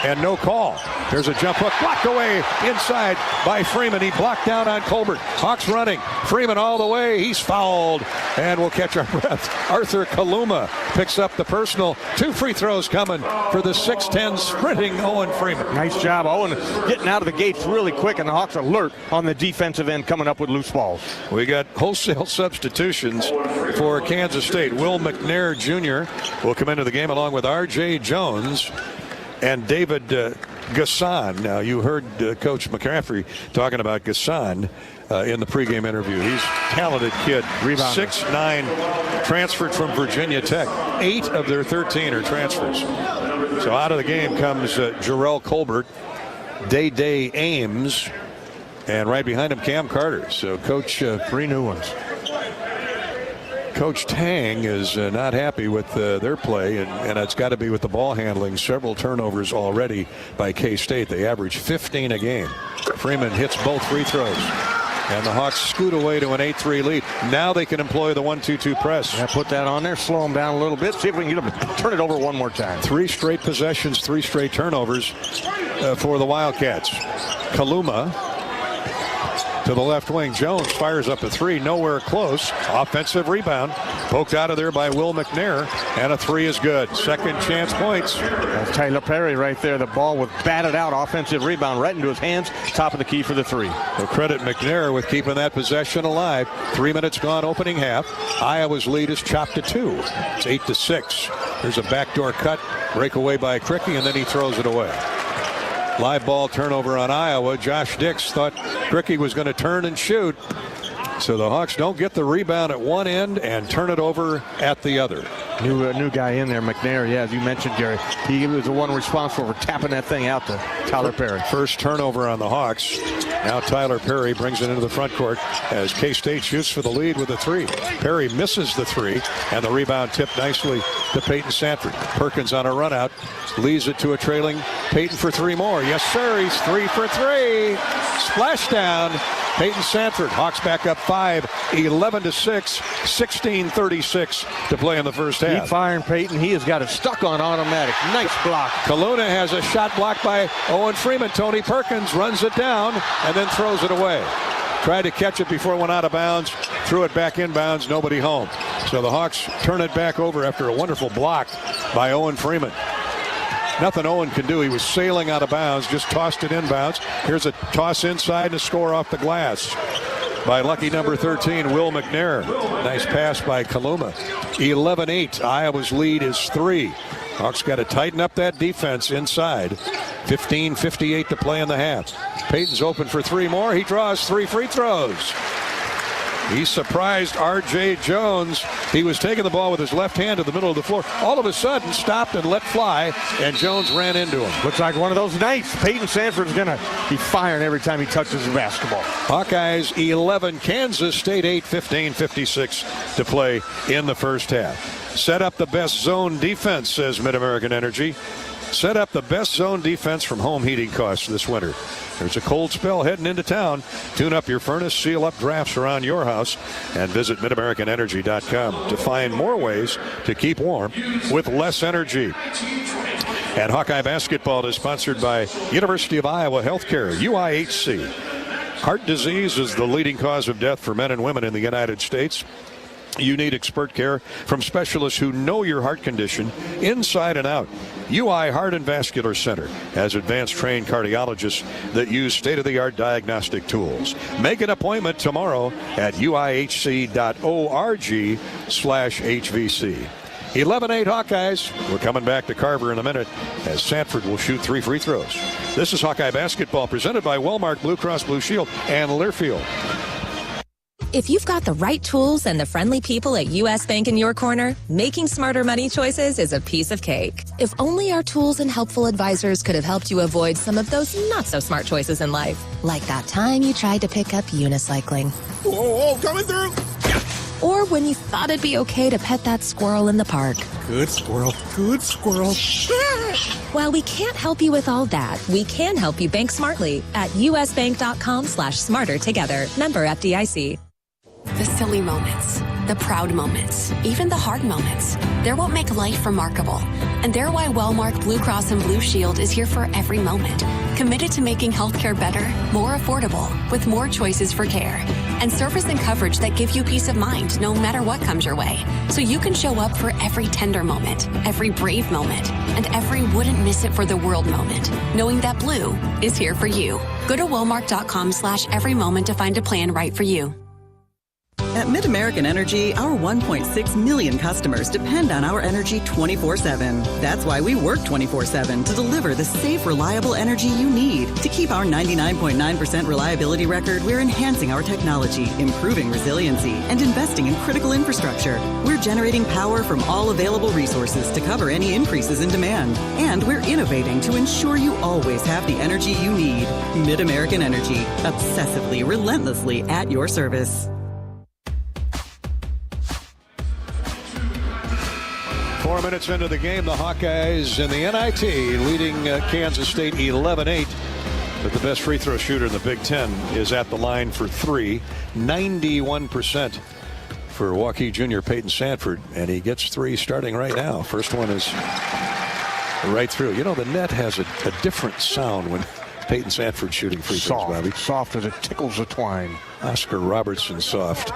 and no call. There's a jump hook. Blocked away inside by Freeman. He blocked down on Colbert. Hawks running. Freeman all the way. He's fouled. And we'll catch our breath. Arthur Kaluma picks up the personal. 2 free throws coming for the 6'10" sprinting Owen Freeman. Nice job, Owen, getting out of the gates really quick, and the Hawks alert on the defensive end, coming up with loose balls. We got wholesale substitutions for Kansas State. Will McNair Jr. will come into the game along with R.J. Jones and David Gasson. Now, you heard Coach McCaffrey talking about Gasson in the pregame interview. He's a talented kid. 6'9", transferred from Virginia Tech. 8 of their 13 are transfers. So out of the game comes Jarrell Colbert, Day-Day Ames, and right behind him Cam Carter. So Coach 3 new ones. Coach Tang is not happy with their play, and it's got to be with the ball handling. Several turnovers already by K-State. They average 15 a game. Freeman hits both free throws. And the Hawks scoot away to an 8-3 lead. Now they can employ the 1-2-2 press. Yeah, put that on there, slow them down a little bit, see if we can get them to turn it over one more time. 3 straight possessions, 3 straight turnovers for the Wildcats. Kaluma to the left wing. Jones fires up a 3, nowhere close. Offensive rebound, poked out of there by Will McNair, and a 3 is good. Second chance points. That's Tyler Perry right there. The ball was batted out. Offensive rebound right into his hands. Top of the key for the 3. We'll credit McNair with keeping that possession alive. 3 minutes gone opening half. Iowa's lead is chopped to 2. It's 8-6. There's a backdoor cut. Breakaway by Cricky, and then he throws it away. Live ball turnover on Iowa. Josh Dix thought Cricky was going to turn and shoot. So the Hawks don't get the rebound at one end and turn it over at the other. New guy in there, McNair. Yeah, as you mentioned, Gary, he was the one responsible for tapping that thing out to Tyler Perry. First turnover on the Hawks. Now Tyler Perry brings it into the front court as K-State shoots for the lead with a 3. Perry misses the 3, and the rebound tipped nicely to Peyton Sanford. Perkins on a run out, leads it to a trailing Peyton for 3 more. Yes, sir, he's 3 for 3. Splashdown. Peyton Sanford. Hawks back up 5, 11-6, 16:36 to play in the first half. Keep firing, Peyton. He has got it stuck on automatic. Nice block. Kaluna has a shot blocked by Owen Freeman. Tony Perkins runs it down and then throws it away. Tried to catch it before it went out of bounds. Threw it back inbounds. Nobody home. So the Hawks turn it back over after a wonderful block by Owen Freeman. Nothing Owen can do. He was sailing out of bounds, just tossed it inbounds. Here's a toss inside and a score off the glass by lucky number 13, Will McNair. Nice pass by Kaluma. 11-8. Iowa's lead is 3. Hawks got to tighten up that defense inside. 15:58 to play in the half. Peyton's open for 3 more. He draws 3 free throws. He surprised R.J. Jones. He was taking the ball with his left hand to the middle of the floor. All of a sudden, stopped and let fly, and Jones ran into him. Looks like one of those nights. Peyton Sanford's going to be firing every time he touches the basketball. Hawkeyes 11, Kansas State 8, 15:56 to play in the first half. Set up the best zone defense, says Mid-American Energy. Set up the best zone defense from home heating costs this winter. There's a cold spell heading into town. Tune up your furnace, seal up drafts around your house, and visit MidAmericanEnergy.com to find more ways to keep warm with less energy. And Hawkeye basketball is sponsored by University of Iowa Healthcare, UIHC. Heart disease is the leading cause of death for men and women in the United States. You need expert care from specialists who know your heart condition inside and out. UI Heart and Vascular Center has advanced trained cardiologists that use state-of-the-art diagnostic tools. Make an appointment tomorrow at uihc.org/HVC. 11-8 Hawkeyes. We're coming back to Carver in a minute as Sanford will shoot 3 free throws. This is Hawkeye basketball presented by Wellmark Blue Cross Blue Shield and Learfield. If you've got the right tools and the friendly people at U.S. Bank in your corner, making smarter money choices is a piece of cake. If only our tools and helpful advisors could have helped you avoid some of those not-so-smart choices in life. Like that time you tried to pick up unicycling. Whoa, coming through! Or when you thought it'd be okay to pet that squirrel in the park. Good squirrel, good squirrel. While we can't help you with all that, we can help you bank smartly at usbank.com/smarter together. Member FDIC. The silly moments, the proud moments, even the hard moments. They're what make life remarkable. And they're why Wellmark Blue Cross and Blue Shield is here for every moment. Committed to making healthcare better, more affordable, with more choices for care. And service and coverage that give you peace of mind no matter what comes your way. So you can show up for every tender moment, every brave moment, and every wouldn't miss it for the world moment. Knowing that Blue is here for you. Go to Wellmark.com/every moment to find a plan right for you. At MidAmerican Energy, our 1.6 million customers depend on our energy 24/7. That's why we work 24/7 to deliver the safe, reliable energy you need. To keep our 99.9% reliability record, we're enhancing our technology, improving resiliency, and investing in critical infrastructure. We're generating power from all available resources to cover any increases in demand. And we're innovating to ensure you always have the energy you need. MidAmerican Energy, obsessively, relentlessly at your service. 4 minutes into the game, the Hawkeyes in the NIT leading Kansas State 11-8. But the best free throw shooter in the Big Ten is at the line for 3. 91% for Hawkeye junior Peyton Sanford. And he gets 3 starting right now. First one is right through. You know, the net has a different sound when Peyton Sanford shooting free throws, Bobby. Soft as it tickles the twine. Oscar Robertson soft.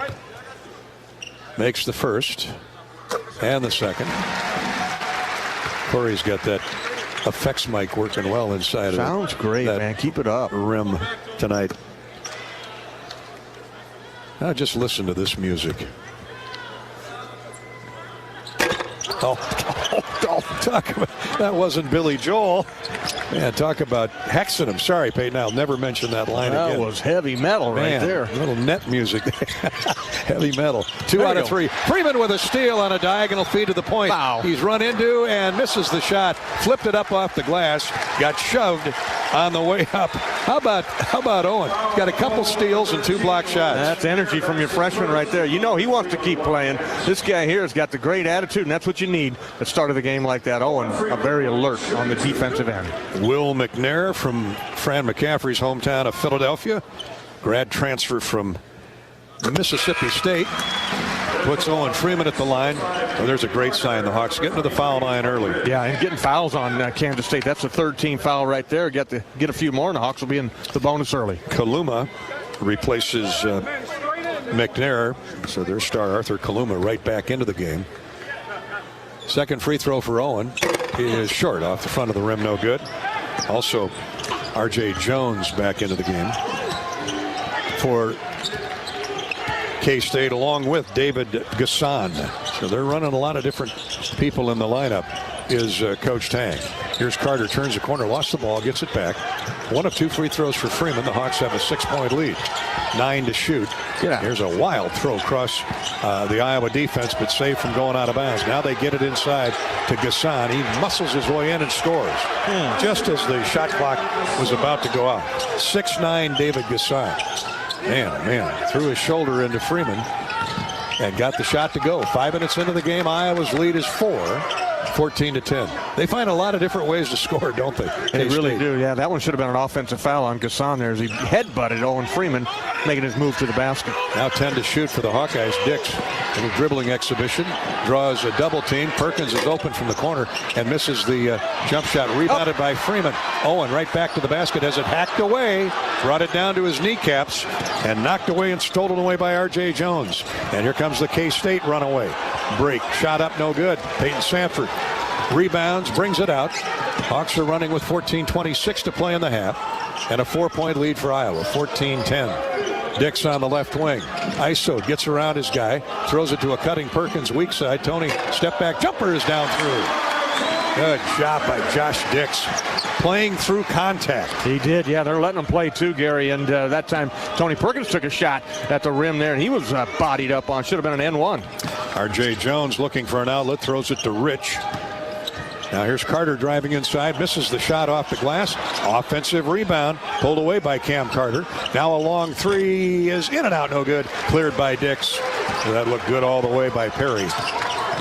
Makes the first and the second. Corey's got that effects mic working well inside. Sounds great, man. Keep it up. Rim tonight. Now just listen to this music. Oh, talk about, that wasn't Billy Joel. Man, talk about hexing him. Sorry, Peyton, I'll never mention that line again. That was heavy metal right there. Little net music. Heavy metal. 2 out of 3. Freeman with a steal on a diagonal feed to the point. Wow. He's run into and misses the shot. Flipped it up off the glass. Got shoved on the way up. How about Owen? Got a couple steals and 2 block shots. That's energy from your freshman right there. You know he wants to keep playing. This guy here has got the great attitude, and that's what you need at the start of the game like that. Owen, very alert on the defensive end. Will McNair from Fran McCaffrey's hometown of Philadelphia. Grad transfer from Mississippi State. Puts Owen Freeman at the line. Oh, there's a great sign. The Hawks getting to the foul line early. Yeah, and getting fouls on Kansas State. That's the 3rd team foul right there. Get a few more, and the Hawks will be in the bonus early. Kaluma replaces McNair. So their star Arthur Kaluma right back into the game. Second free throw for Owen is short off the front of the rim, no good. Also, R.J. Jones back into the game for K-State, along with David Gasson. So they're running a lot of different people in the lineup, is Coach Tang. Here's Carter, turns the corner, lost the ball, gets it back. 1 of 2 free throws for Freeman. The Hawks have a 6-point lead. 9 to shoot. Yeah. Here's a wild throw across the Iowa defense, but saved from going out of bounds. Now they get it inside to Gasson. He muscles his way in and scores. Just as the shot clock was about to go out. 6'9" David Gasson. Man, threw his shoulder into Freeman and got the shot to go. 5 minutes into the game, Iowa's lead is 4. 14-10. They find a lot of different ways to score, don't they? They really do. Yeah, that one should have been an offensive foul on Gasson there as he headbutted Owen Freeman, making his move to the basket. Now 10 to shoot for the Hawkeyes. Dix, little dribbling exhibition, draws a double team. Perkins is open from the corner and misses the jump shot. Rebounded by Freeman. Owen right back to the basket, has it hacked away, brought it down to his kneecaps, and knocked away and stolen away by R.J. Jones. And here comes the K-State runaway. Break, shot up, no good. Peyton Sanford rebounds, brings it out. Hawks are running with 14:26 to play in the half, and a 4-point lead for Iowa, 14-10. Dix on the left wing. ISO gets around his guy, throws it to a cutting Perkins, weak side. Tony, step back jumper is down through. Good job by Josh Dix. Playing through contact. He did, yeah. They're letting him play too, Gary. And that time, Tony Perkins took a shot at the rim there, and he was bodied up on. Should have been an N1. R.J. Jones looking for an outlet, throws it to Rich. Now here's Carter driving inside, misses the shot off the glass. Offensive rebound, pulled away by Cam Carter. Now a long 3 is in and out, no good. Cleared by Dix. So that looked good all the way by Perry.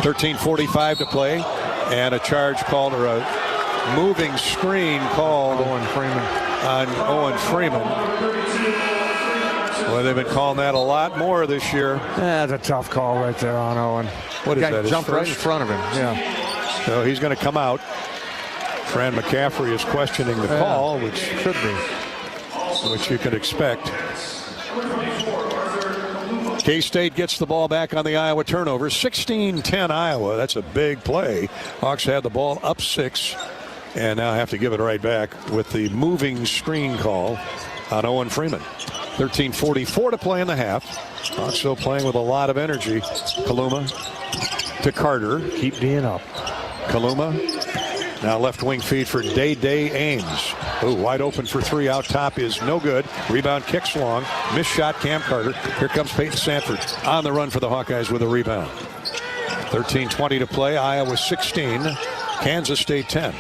13:45 to play, and a charge called, or a moving screen called on Owen Freeman. Well, they've been calling that a lot more this year. That's a tough call right there on Owen. What is that? Jumped right in front of him. Yeah. So he's going to come out. Fran McCaffrey is questioning the call, which should be, which you could expect. K-State gets the ball back on the Iowa turnover. 16-10 Iowa. That's a big play. Hawks had the ball up 6 and now have to give it right back with the moving screen call on Owen Freeman. 13:44 to play in the half. Hawks still playing with a lot of energy. Kaluma to Carter. Keep D'ing up. Kaluma. Now left wing feed for Day Ames. Oh, wide open for 3 out top is no good. Rebound kicks long. Missed shot, Cam Carter. Here comes Peyton Sanford on the run for the Hawkeyes with a rebound. 13:20 to play. Iowa 16. Kansas State 10.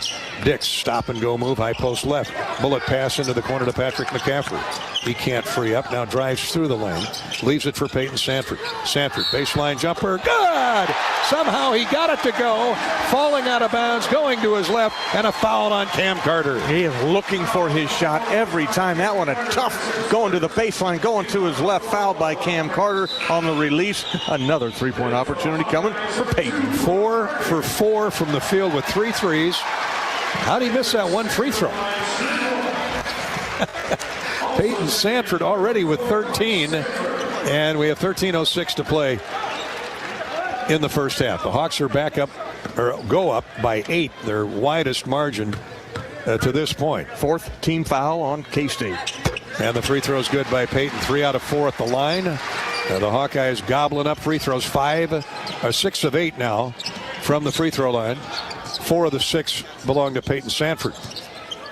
Dix, stop and go move, high post left. Bullet pass into the corner to Patrick McCaffrey. He can't free up, now drives through the lane. Leaves it for Peyton Sanford. Sanford, baseline jumper, good! Somehow he got it to go. Falling out of bounds, going to his left, and a foul on Cam Carter. He is looking for his shot every time. That one a tough going to the baseline, going to his left, fouled by Cam Carter on the release. Another three-point opportunity coming for Peyton. 4 for 4 from the field with 3 threes. How'd he miss that one free throw? Peyton Sanford already with 13, and we have 13:06 to play in the first half. The Hawks are back up, or go up by 8, their widest margin to this point. 4th team foul on K-State. And the free throw's good by Peyton. 3 out of 4 at the line. The Hawkeyes gobbling up free throws. 6 of 8 now from the free throw line. 4 of the 6 belong to Peyton Sanford.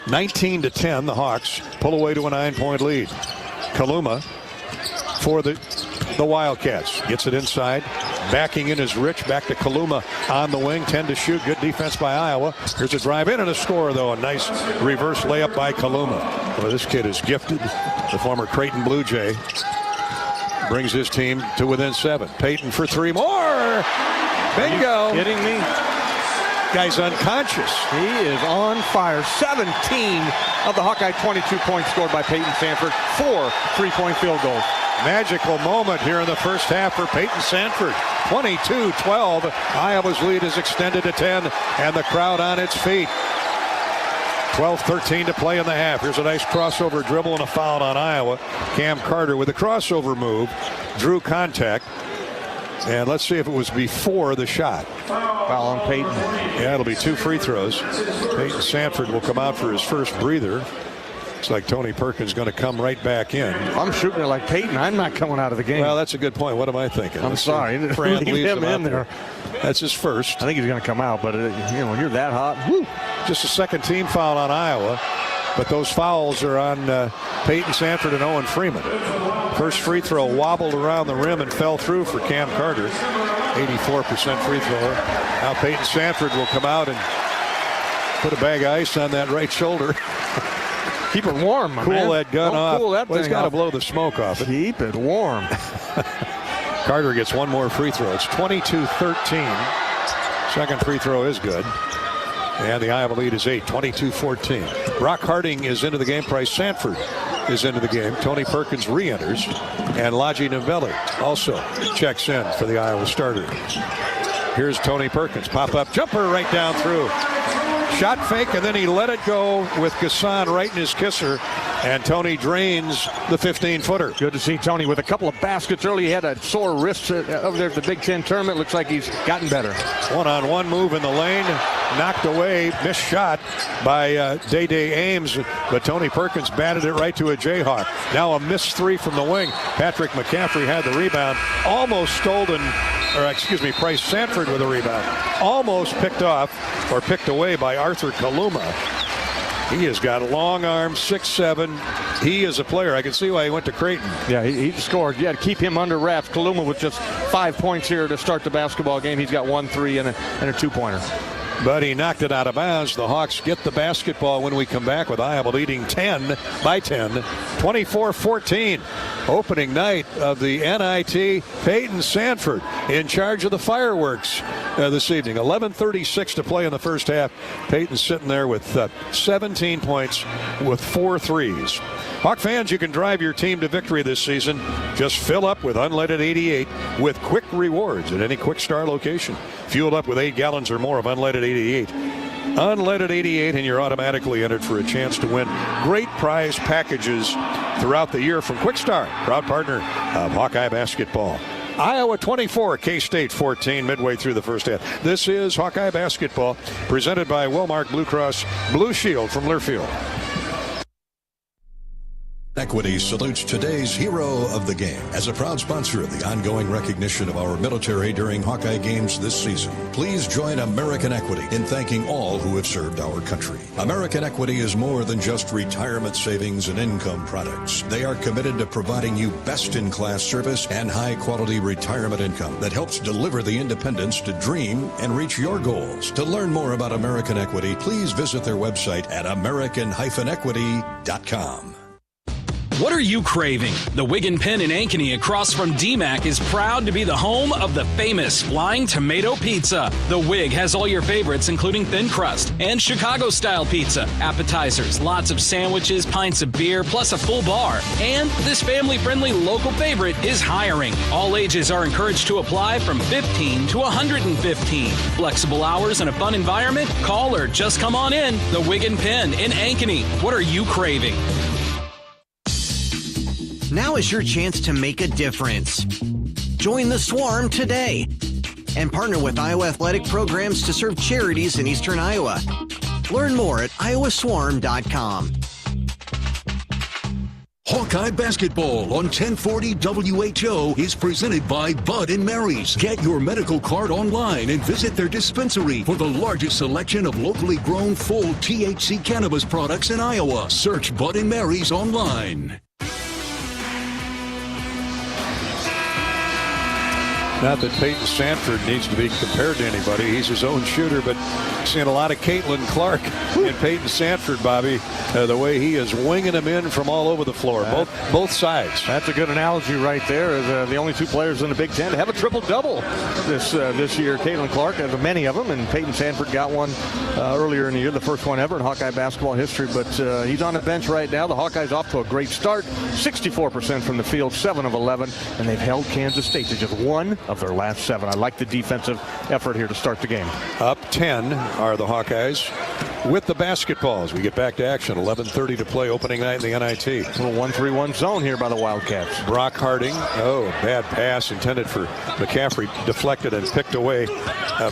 19-10, the Hawks pull away to a 9-point lead. Kaluma for the Wildcats. Gets it inside. Backing in is Rich. Back to Kaluma on the wing. 10 to shoot. Good defense by Iowa. Here's a drive in and a score, though. A nice reverse layup by Kaluma. Well, this kid is gifted. The former Creighton Blue Jay brings his team to within 7. Peyton for 3 more. Bingo. Kidding me? Guy's unconscious. He is on fire. 17 of the Hawkeye 22 points scored by Peyton Sanford. 4 3-point field goals. Magical moment here in the first half for Peyton Sanford. 22-12. Iowa's lead is extended to 10, and the crowd on its feet. 12-13 to play in the half. Here's a nice crossover dribble and a foul on Iowa. Cam Carter with a crossover move. Drew contact. And let's see if it was before the shot. Foul on Peyton. Yeah, it'll be 2 free throws. Peyton Sanford will come out for his first breather. Looks like Tony Perkins going to come right back in. I'm shooting it like Peyton. I'm not coming out of the game. Well, that's a good point. What am I thinking? I'm sorry. Fran Leave leaves him in there. That's his first. I think he's going to come out, but when you're that hot. Whoo. Just a second team foul on Iowa. But those fouls are on Peyton Sanford and Owen Freeman. First free throw wobbled around the rim and fell through for Cam Carter. 84% free throw. Now Peyton Sanford will come out and put a bag of ice on that right shoulder. Keep it warm, man. Cool that gun off. Cool that well, he's got to blow the smoke off it. Keep it warm. Carter gets one more free throw. It's 22-13. Second free throw is good. And the Iowa lead is 8, 22-14. Brock Harding is into the game. Price Sanford is into the game. Tony Perkins re-enters. And Laji Novelli also checks in for the Iowa starter. Here's Tony Perkins. Pop-up jumper right down through. Shot fake, and then he let it go with Gasson right in his kisser. And Tony drains the 15-footer. Good to see Tony with a couple of baskets early. He had a sore wrist over there at the Big Ten tournament. Looks like he's gotten better. One-on-one move in the lane. Knocked away. Missed shot by Day-Day Ames. But Tony Perkins batted it right to a Jayhawk. Now a missed 3 from the wing. Patrick McCaffrey had the rebound. Almost stolen. Price Sanford with a rebound. Almost picked off or picked away by Arthur Kaluma. He has got long arms, 6'7". He is a player. I can see why he went to Creighton. Yeah, he scored. You had to keep him under wraps. Kaluma with just 5 points here to start the basketball game. He's got 1 3 and a 2-pointer. But he knocked it out of bounds. The Hawks get the basketball when we come back with Iowa leading 10 by 10, 24-14. Opening night of the NIT. Peyton Sanford in charge of the fireworks this evening. 11:36 to play in the first half. Peyton sitting there with 17 points with 4 threes. Hawk fans, you can drive your team to victory this season. Just fill up with unleaded 88 with quick rewards at any Quick Star location. Fueled up with 8 gallons or more of unleaded 88. Unleaded 88, and you're automatically entered for a chance to win great prize packages throughout the year from Quick Star, proud partner of Hawkeye basketball. Iowa 24, K-State 14, midway through the first half. This is Hawkeye basketball, presented by Wellmark Blue Cross Blue Shield from Learfield. Equity salutes today's hero of the game. As a proud sponsor of the ongoing recognition of our military during Hawkeye games this season, please join American Equity in thanking all who have served our country. American Equity is more than just retirement savings and income products. They are committed to providing you best-in-class service and high-quality retirement income that helps deliver the independence to dream and reach your goals. To learn more about American Equity, please visit their website at american-equity.com. What are you craving? The Wig & Pen in Ankeny across from DMAC is proud to be the home of the famous Flying Tomato Pizza. The Wig has all your favorites, including thin crust and Chicago-style pizza, appetizers, lots of sandwiches, pints of beer, plus a full bar. And this family-friendly local favorite is hiring. All ages are encouraged to apply from 15 to 115. Flexible hours and a fun environment? Call or just come on in. The Wig & Pen in Ankeny. What are you craving? Now is your chance to make a difference. Join the Swarm today and partner with Iowa Athletic Programs to serve charities in Eastern Iowa. Learn more at iowaswarm.com. Hawkeye Basketball on 1040 WHO is presented by Bud & Mary's. Get your medical card online and visit their dispensary for the largest selection of locally grown full THC cannabis products in Iowa. Search Bud & Mary's online. Not that Peyton Sanford needs to be compared to anybody. He's his own shooter, but seeing a lot of Caitlin Clark and Peyton Sanford, Bobby, the way he is winging them in from all over the floor, both sides. That's a good analogy right there. As the only two players in the Big Ten to have a triple-double this year. Caitlin Clark has many of them, and Peyton Sanford got one earlier in the year, the first one ever in Hawkeye basketball history, but he's on the bench right now. The Hawkeyes off to a great start, 64% from the field, 7 of 11, and they've held Kansas State to just 1 of their last 7. I like the defensive effort here to start the game. Up 10 are the Hawkeyes with the basketballs. We get back to action. 11:30 to play, opening night in the NIT. A little 1-3-1 zone here by the Wildcats. Brock Harding. Oh, bad pass intended for McCaffrey. Deflected and picked away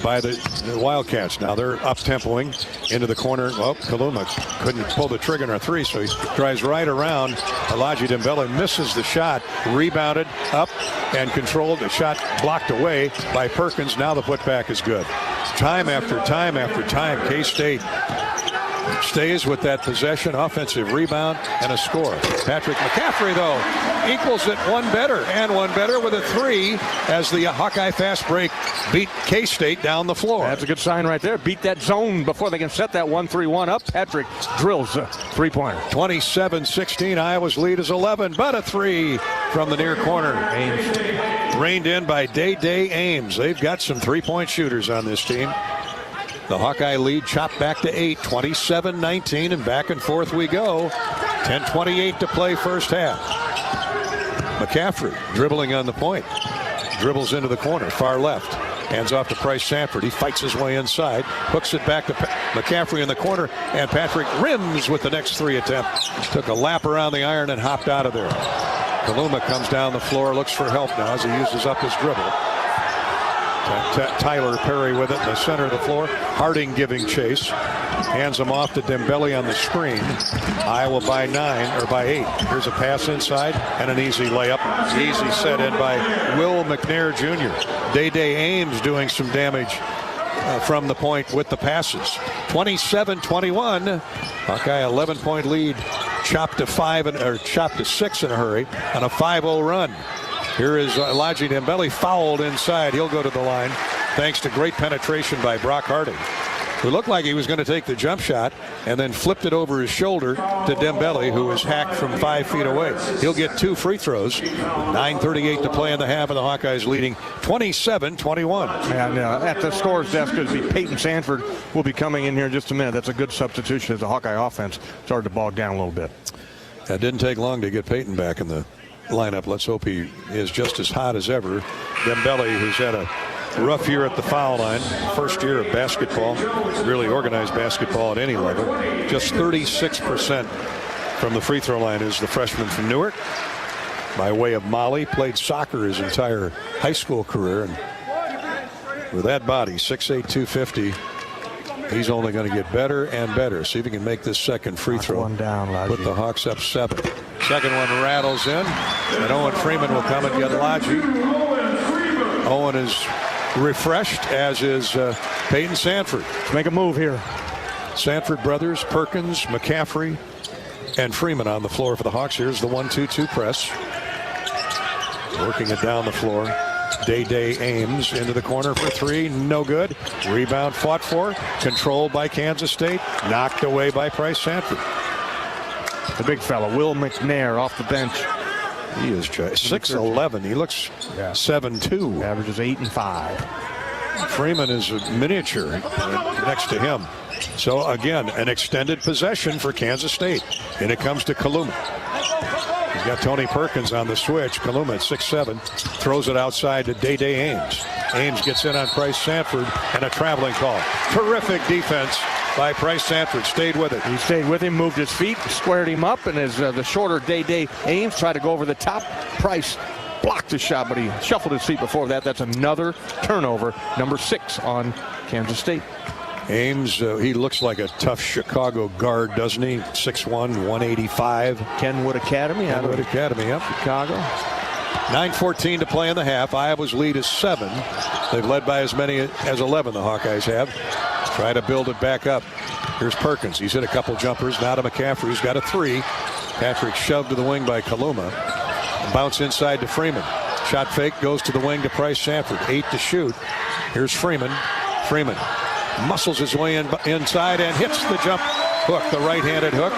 by the Wildcats. Now they're up-tempoing into the corner. Oh, Kaluma couldn't pull the trigger on a 3, so he drives right around. Elijah Dembele misses the shot. Rebounded up and controlled. The shot blocked away by Perkins. Now the putback is good. Time after time after time, K-State stays with that possession, offensive rebound, and a score. Patrick McCaffrey, though, equals it one better with a 3 as the Hawkeye fast break beat K-State down the floor. That's a good sign right there. Beat that zone before they can set that 1-3-1 up. Patrick drills a three-pointer. 27-16, Iowa's lead is 11, but a 3 from the near corner. Ames reined in by Day Ames. They've got some three-point shooters on this team. The Hawkeye lead chopped back to 8, 27-19, and back and forth we go. 10:28 to play first half. McCaffrey dribbling on the point. Dribbles into the corner, far left. Hands off to Price Sanford. He fights his way inside. Hooks it back to McCaffrey in the corner, and Patrick rims with the next 3 attempt. Took a lap around the iron and hopped out of there. Kaluma comes down the floor, looks for help now as he uses up his dribble. Tyler Perry with it in the center of the floor. Harding giving chase. Hands him off to Dembele on the screen. Iowa by 8. Here's a pass inside and an easy layup. Easy set in by Will McNair Jr. Day Ames doing some damage from the point with the passes. 27-21. Hawkeye 11-point lead. Chopped to 6 in a hurry on a 5-0 run. Here is Elijah Dembele fouled inside. He'll go to the line thanks to great penetration by Brock Harding, who looked like he was going to take the jump shot and then flipped it over his shoulder to Dembele, who was hacked from 5 feet away. He'll get 2 free throws. 9:38 to play in the half, and the Hawkeyes leading 27-21. And at the scorer's desk, Peyton Sanford will be coming in here in just a minute. That's a good substitution as the Hawkeye offense started to bog down a little bit. It didn't take long to get Peyton back in the lineup. Let's hope he is just as hot as ever. Dembele, who's had a rough year at the foul line, first year of basketball, really organized basketball at any level. Just 36% from the free throw line is the freshman from Newark. By way of Mali, played soccer his entire high school career, and with that body, 6'8", 250, he's only going to get better and better. See if he can make this second free throw. One down, put the Hawks up 7. Second one rattles in, and Owen Freeman will come and get Lodgy. Owen is refreshed, as is Peyton Sanford. Let's make a move here. Sanford brothers, Perkins, McCaffrey, and Freeman on the floor for the Hawks. Here's the 1-2-2 press. Working it down the floor. Day Ames into the corner for three. No good. Rebound fought for. Controlled by Kansas State. Knocked away by Price Sanford. The big fella, Will McNair, off the bench. He is 6'11". He looks 7'2". Averages 8 and 5. Freeman is a miniature next to him. So again, an extended possession for Kansas State. And it comes to Kaluma. He's got Tony Perkins on the switch. Kaluma at 6'7", throws it outside to Day Ames. Ames gets in on Price Sanford, and a traveling call. Terrific defense by Price Sanford. Stayed with it. He stayed with him, moved his feet, squared him up, and as the shorter Day Ames tried to go over the top, Price blocked the shot, but he shuffled his feet before that. That's another turnover, number 6 on Kansas State. Ames, he looks like a tough Chicago guard, doesn't he? 6'1", 185. Kenwood Academy. Kenwood Academy, yep. Chicago. 9:14 to play in the half. Iowa's lead is 7. They've led by as many as 11, the Hawkeyes have. Try to build it back up. Here's Perkins. He's hit a couple jumpers. Now to McCaffrey. He's got a 3. Patrick shoved to the wing by Kaluma. Bounce inside to Freeman. Shot fake goes to the wing to Price Sanford. 8 to shoot. Here's Freeman. Freeman muscles his way inside and hits the jump hook, the right-handed hook.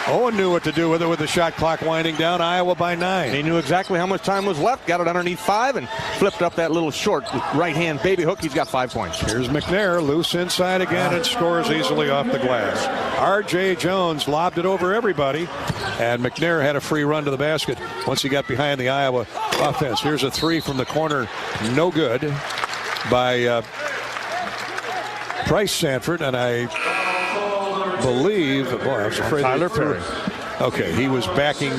Owen knew what to do with it with the shot clock winding down. Iowa by 9. He knew exactly how much time was left. Got it underneath 5 and flipped up that little short right-hand baby hook. He's got 5 points. Here's McNair, loose inside again, and scores easily off the glass. R.J. Jones lobbed it over everybody, and McNair had a free run to the basket once he got behind the Iowa offense. Here's a 3 from the corner. No good by Price Sanford, and I believe, boy, I was afraid. Tyler Perry. Okay, he was backing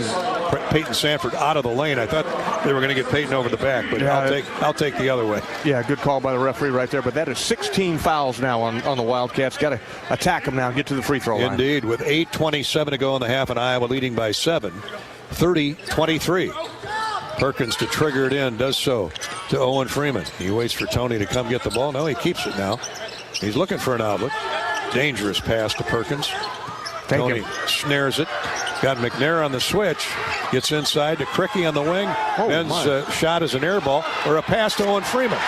Peyton Sanford out of the lane. I thought they were going to get Peyton over the back, but yeah, I'll take the other way. Yeah, good call by the referee right there. But that is 16 fouls now on the Wildcats. Got to attack them now, get to the free throw line. Indeed, with 8:27 to go in the half, and Iowa leading by 7, 30-23. Perkins to trigger it in, does so to Owen Freeman. He waits for Tony to come get the ball. No, he keeps it now. He's looking for an outlet. Dangerous pass to Perkins. Tony snares it. Got McNair on the switch. Gets inside to Cricky on the wing. Ben's shot is an air ball or a pass to Owen Freeman.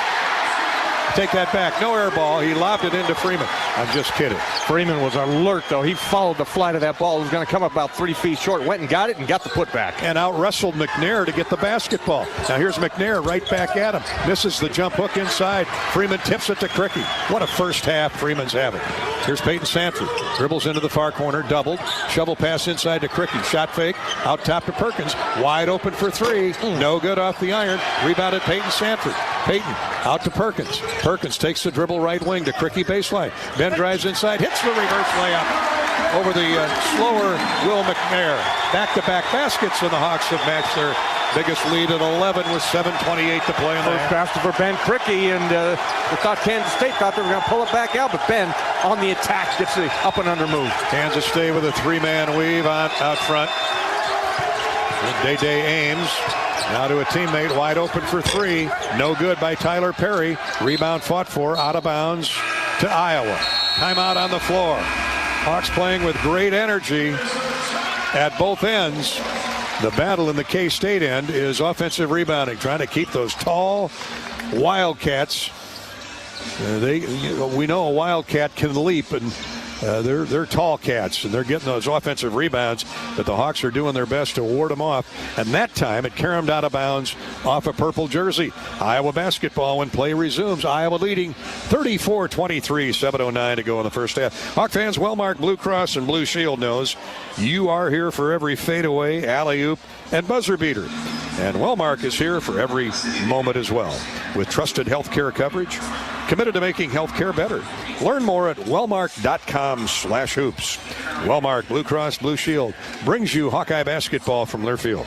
Take that back. No air ball. He lobbed it into Freeman. I'm just kidding. Freeman was alert, though. He followed the flight of that ball. It was going to come about 3 feet short. Went and got it and got the putback. And out-wrestled McNair to get the basketball. Now here's McNair right back at him. Misses the jump hook inside. Freeman tips it to Cricky. What a first half Freeman's having. Here's Peyton Sanford. Dribbles into the far corner. Doubled. Shovel pass inside to Cricky. Shot fake. Out top to Perkins. Wide open for 3. No good off the iron. Rebounded Peyton Sanford. Peyton out to Perkins. Perkins takes the dribble right wing to Cricky baseline. Ben drives inside, hits the reverse layup over the slower Will McNair. Back-to-back baskets, and the Hawks have matched their biggest lead at 11 with 7:28 to play in the half. First basket for Ben Cricky, and we thought Kansas State thought they were going to pull it back out, but Ben on the attack gets the up and under move. Kansas State with a 3-man weave out front. And Day Ames. Now to a teammate, wide open for 3. No good by Tyler Perry. Rebound fought for, out of bounds to Iowa. Timeout on the floor. Hawks playing with great energy at both ends. The battle in the K-State end is offensive rebounding, trying to keep those tall Wildcats. We know a Wildcat can leap, and they're tall cats, and they're getting those offensive rebounds, but the Hawks are doing their best to ward them off. And that time it caromed out of bounds off a purple jersey. Iowa basketball when play resumes. Iowa leading 34-23, 7:09 to go in the first half. Hawk fans, Wellmark Blue Cross and Blue Shield knows you are here for every fadeaway, alley-oop, and buzzer beater. And Wellmark is here for every moment as well. With trusted healthcare coverage, committed to making healthcare better. Learn more at wellmark.com/hoops. Wellmark Blue Cross Blue Shield brings you Hawkeye basketball from Learfield.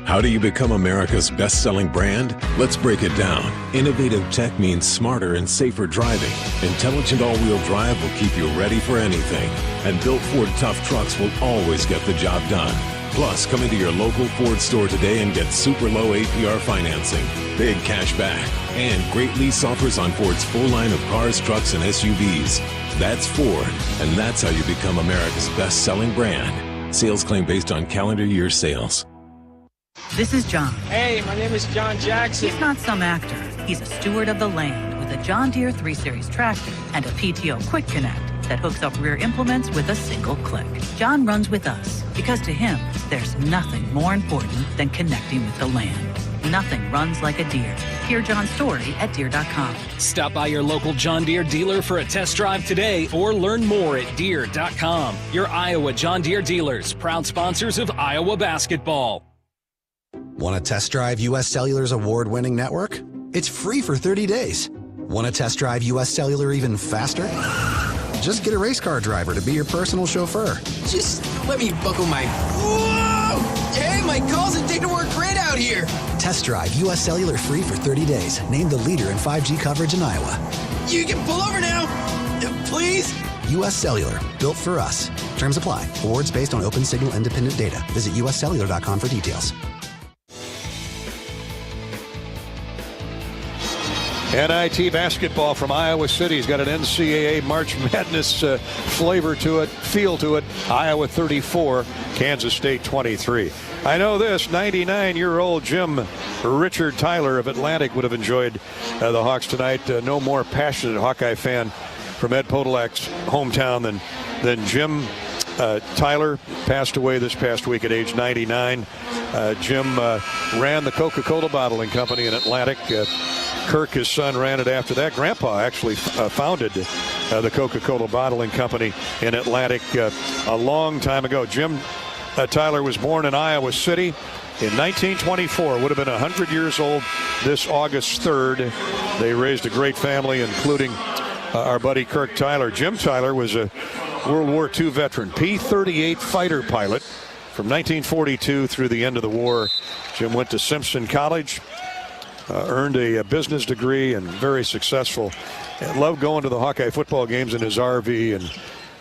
How do you become America's best-selling brand? Let's break it down. Innovative tech means smarter and safer driving. Intelligent all-wheel drive will keep you ready for anything. And built Ford tough trucks will always get the job done. Plus, come into your local Ford store today and get super low APR financing, big cash back, and great lease offers on Ford's full line of cars, trucks, and SUVs. That's Ford, and that's how you become America's best-selling brand. Sales claim based on calendar year sales. This is John. Hey, my name is John Jackson. He's not some actor. He's a steward of the land with a John Deere 3 Series tractor and a PTO Quick Connect that hooks up rear implements with a single click. John runs with us because to him, there's nothing more important than connecting with the land. Nothing runs like a Deere. Hear John's story at Deere.com. Stop by your local John Deere dealer for a test drive today or learn more at Deere.com. Your Iowa John Deere dealers, proud sponsors of Iowa basketball. Want to test drive U.S. Cellular's award-winning network? It's free for 30 days. Want to test drive U.S. Cellular even faster? Just get a race car driver to be your personal chauffeur. Just let me buckle my... Whoa! Hey, my calls and data work great out here. Test drive U.S. Cellular free for 30 days. Named the leader in 5G coverage in Iowa. You can pull over now. Please? U.S. Cellular. Built for us. Terms apply. Awards based on open signal independent data. Visit uscellular.com for details. NIT basketball from Iowa City's got an NCAA March Madness flavor to it, feel to it. Iowa 34, Kansas State 23. I know this, 99-year-old Jim Richard Tyler of Atlantic would have enjoyed the Hawks tonight. No more passionate Hawkeye fan from Ed Podolak's hometown than Jim. Tyler passed away this past week at age 99. Jim ran the Coca-Cola bottling company in Atlantic. Kirk, his son, ran it after that. Grandpa actually founded the Coca-Cola bottling company in Atlantic a long time ago. Jim Tyler was born in Iowa City in 1924. Would have been 100 years old this August 3rd. They raised a great family, including our buddy Kirk Tyler. Jim Tyler was a World War II veteran, P-38 fighter pilot from 1942 through the end of the war. Jim went to Simpson College. Earned a business degree and very successful. And loved going to the Hawkeye football games in his RV. And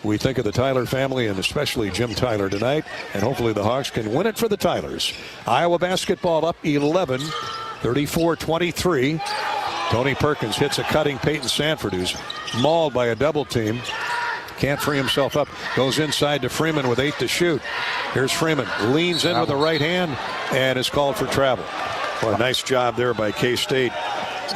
we think of the Tyler family and especially Jim Tyler tonight. And hopefully the Hawks can win it for the Tylers. Iowa basketball up 11, 34-23. Tony Perkins hits a cutting Peyton Sanford, who's mauled by a double team. Can't free himself up. Goes inside to Freeman with 8 to shoot. Here's Freeman. Leans in with the right hand and is called for travel. Well, a nice job there by K-State.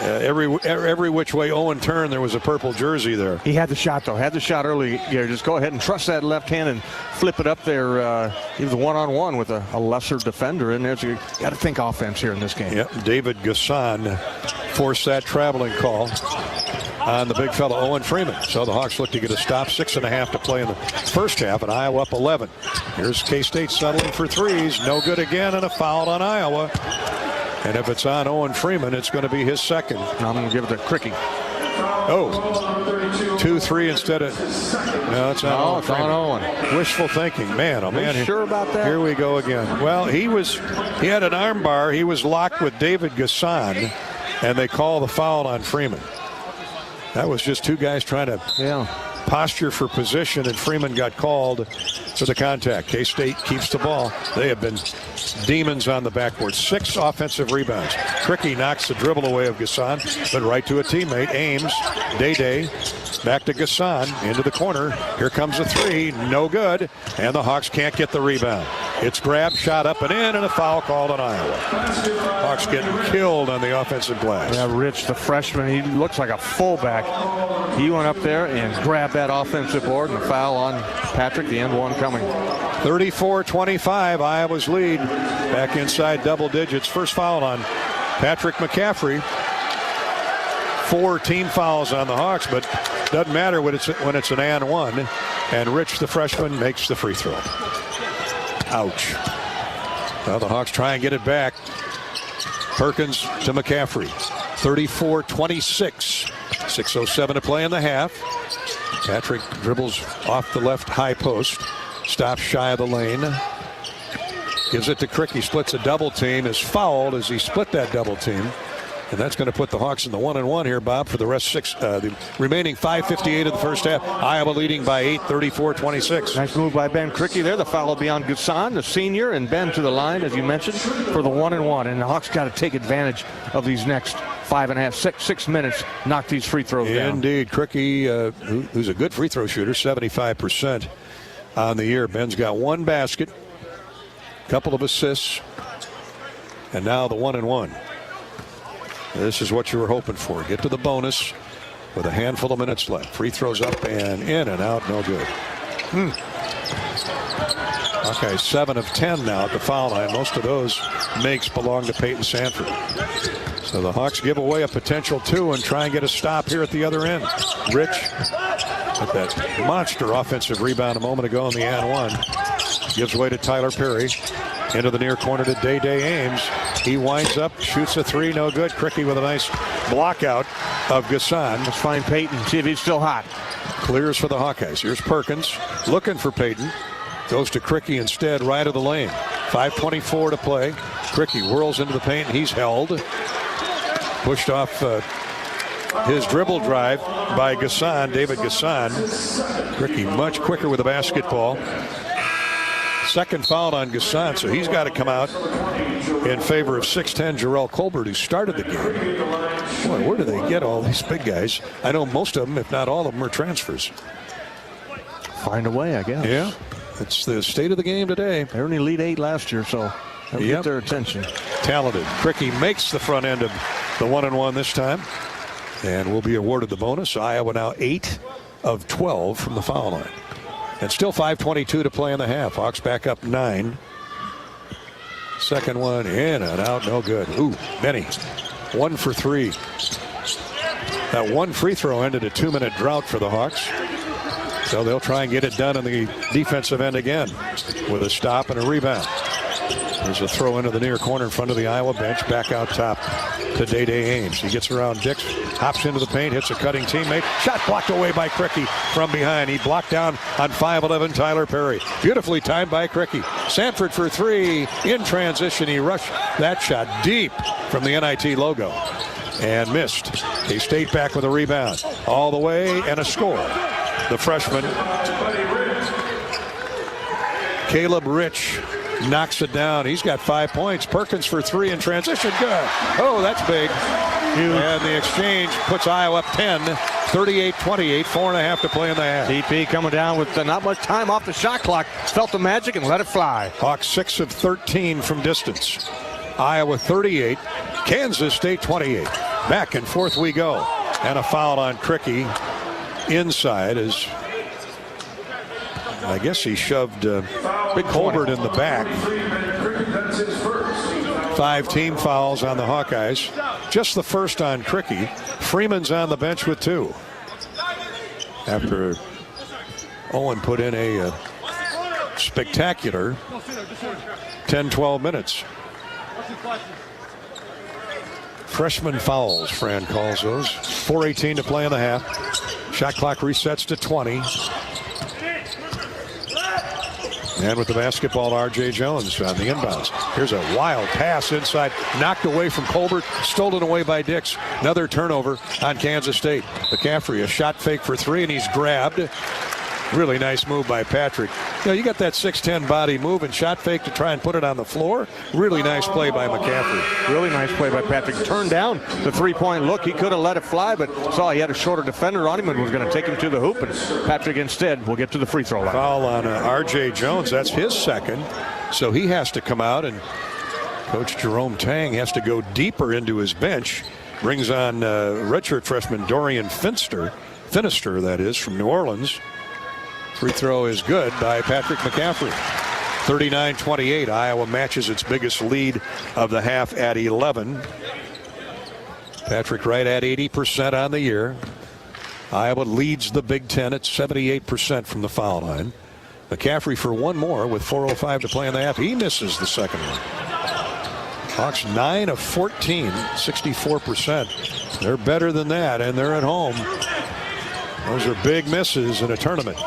Every which way Owen turned, there was a purple jersey there. He had the shot, though. Had the shot early. Yeah, just go ahead and trust that left hand and flip it up there. He was one-on-one with a lesser defender in there. So you got to think offense here in this game. Yep. David Gasson forced that traveling call on the big fella Owen Freeman. So the Hawks look to get a stop. 6.5 to play in the first half, and Iowa up 11. Here's K-State settling for threes. No good again, and a foul on Iowa. And if it's on Owen Freeman, it's going to be his second. I'm going to give it to Cricky. Oh, 2-3 instead of... No, it's on Owen. It's on Owen. Wishful thinking. Man, oh man. Are you sure about that? Here we go again. Well, he had an arm bar. He was locked with David Gasson, and they call the foul on Freeman. That was just two guys trying to posture for position, and Freeman got called for the contact. K-State keeps the ball. They have been demons on the backboard. 6 offensive rebounds. Cricky knocks the dribble away of Gasson, but right to a teammate. Ames, Day back to Gasson, into the corner. Here comes a 3, no good, and the Hawks can't get the rebound. It's grabbed, shot up and in, and a foul called on Iowa. Hawks getting killed on the offensive glass. Yeah, Rich, the freshman, he looks like a fullback. He went up there and grabbed that offensive board, and the foul on Patrick, the end one coming. 34-25, Iowa's lead. Back inside double digits. First foul on Patrick McCaffrey. 4 team fouls on the Hawks, but doesn't matter when it's an and one. And Rich, the freshman, makes the free throw. Ouch. Well, the Hawks try and get it back. Perkins to McCaffrey. 34-26. 6:07 to play in the half. Patrick dribbles off the left high post. Stops shy of the lane. Gives it to Crick. He splits a double team. Is fouled as he split that double team. And that's going to put the Hawks in the 1-1 here, Bob, for the the remaining 5:58 of the first half. Iowa leading by 8, 34-26. Nice move by Ben Cricky there. The foul will be on Gassan, the senior, and Ben to the line, as you mentioned, for the 1-1. And the Hawks got to take advantage of these next 6 minutes, knock these free throws down. Indeed. Cricky, who's a good free throw shooter, 75% on the year. Ben's got 1 basket, couple of assists, and now the 1-1. This is what you were hoping for. Get to the bonus with a handful of minutes left. Free throws up and in and out, no good. Okay, 7 of 10 now at the foul line. Most of those makes belong to Peyton Sanford. So the Hawks give away a potential 2 and try and get a stop here at the other end. Rich with that monster offensive rebound a moment ago in the and 1. Gives way to Tyler Perry. Into the near corner to Day Ames. He winds up, shoots a 3, no good. Cricky with a nice block out of Gassan. Let's find Peyton, see if he's still hot. Clears for the Hawkeyes. Here's Perkins looking for Peyton. Goes to Cricky instead, right of the lane. 5:24 to play. Cricky whirls into the paint. He's held. Pushed off his dribble drive by Gassan, David Gassan. Cricky much quicker with the basketball. Second foul on Gassan, so he's got to come out in favor of 6'10" Jarrell Colbert, who started the game. Boy, where do they get all these big guys? I know most of them, if not all of them, are transfers. Find a way, I guess. Yeah, it's the state of the game today. They were in the Elite 8 last year, so that'll get their attention. Talented. Cricky makes the front end of the 1-1 this time, and will be awarded the bonus. Iowa now 8 of 12 from the foul line. And still 5:22 to play in the half. Hawks back up 9. Second one in and out, no good. Ooh, Benny, 1 for 3. That 1 free throw ended a 2-minute drought for the Hawks. So they'll try and get it done on the defensive end again with a stop and a rebound. There's a throw into the near corner in front of the Iowa bench. Back out top to Day Ames. He gets around Dix, hops into the paint, hits a cutting teammate. Shot blocked away by Cricky from behind. He blocked down on 5'11" Tyler Perry. Beautifully timed by Cricky. Sanford for 3 in transition. He rushed that shot deep from the NIT logo and missed. K-State back with a rebound all the way and a score. The freshman Caleb Rich knocks it down. He's got 5 points. Perkins for 3 in transition. Good. Oh, that's big. And the exchange puts Iowa up 10, 38-28, 4.5 to play in the half. TP coming down with not much time off the shot clock. Felt the magic and let it fly. Hawks 6 of 13 from distance. Iowa 38, Kansas State 28. Back and forth we go. And a foul on Cricky inside as I guess he shoved Big Colbert in the back. 5 team fouls on the Hawkeyes. Just the first on Cricky. Freeman's on the bench with 2. After Owen put in a spectacular 10-12 minutes. Freshman fouls, Fran calls those. 4:18 to play in the half. Shot clock resets to 20. And with the basketball, R.J. Jones on the inbounds. Here's a wild pass inside. Knocked away from Colbert. Stolen away by Dix. Another turnover on Kansas State. McCaffrey, a shot fake for 3, and he's grabbed. Really nice move by Patrick. You know, you got that 6'10" body move and shot fake to try and put it on the floor. Really nice play by McCaffrey. Really nice play by Patrick. Turned down the 3-point look. He could have let it fly, but saw he had a shorter defender on him and was going to take him to the hoop. And Patrick instead will get to the free throw line. Foul on R.J. Jones. That's his second. So he has to come out, and Coach Jerome Tang has to go deeper into his bench. Brings on redshirt freshman Dorian Finster, that is, from New Orleans. Free throw is good by Patrick McCaffrey. 39-28. Iowa matches its biggest lead of the half at 11. Patrick right at 80% on the year. Iowa leads the Big Ten at 78% from the foul line. McCaffrey for 1 more with 4:05 to play in the half. He misses the second one. Hawks 9 of 14, 64%. They're better than that, and they're at home. Those are big misses in a tournament.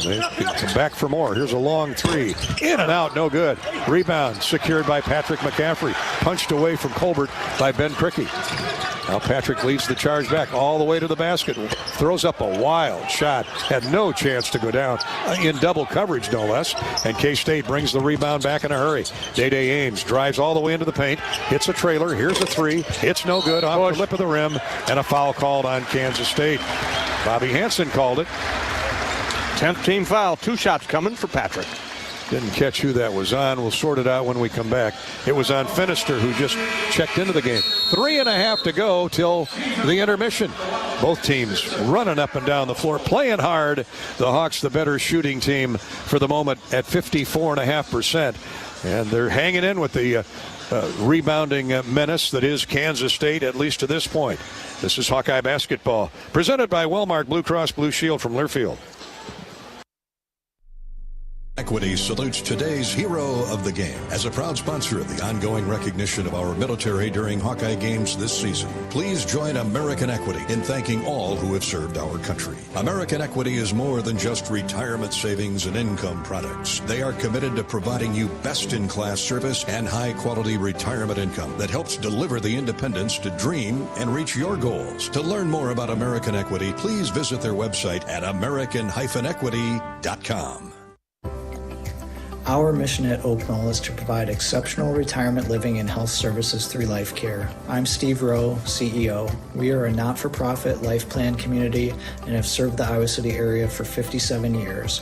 They can come back for more. Here's a long three. In and out, no good. Rebound secured by Patrick McCaffrey. Punched away from Colbert by Ben Crickey. Now Patrick leads the charge back all the way to the basket. Throws up a wild shot. Had no chance to go down in double coverage, no less. And K-State brings the rebound back in a hurry. Day-Day Ames drives all the way into the paint. Hits a trailer. Here's a three. It's no good. Off the lip of the rim. And a foul called on Kansas State. Bobby Hansen called it. 10th team foul. 2 shots coming for Patrick. Didn't catch who that was on. We'll sort it out when we come back. It was on Finister, who just checked into the game. 3.5 to go till the intermission. Both teams running up and down the floor, playing hard. The Hawks, the better shooting team for the moment at 54.5%. And they're hanging in with the rebounding menace that is Kansas State, at least to this point. This is Hawkeye basketball, presented by Wellmark Blue Cross Blue Shield from Learfield. Equity salutes today's hero of the game. As a proud sponsor of the ongoing recognition of our military during Hawkeye games this season, please join American Equity in thanking all who have served our country. American Equity is more than just retirement savings and income products. They are committed to providing you best-in-class service and high-quality retirement income that helps deliver the independence to dream and reach your goals. To learn more about American Equity, please visit their website at american-equity.com. Our mission at Oak Knoll is to provide exceptional retirement living and health services through life care. I'm Steve Rowe, CEO. We are a not-for-profit life plan community and have served the Iowa City area for 57 years.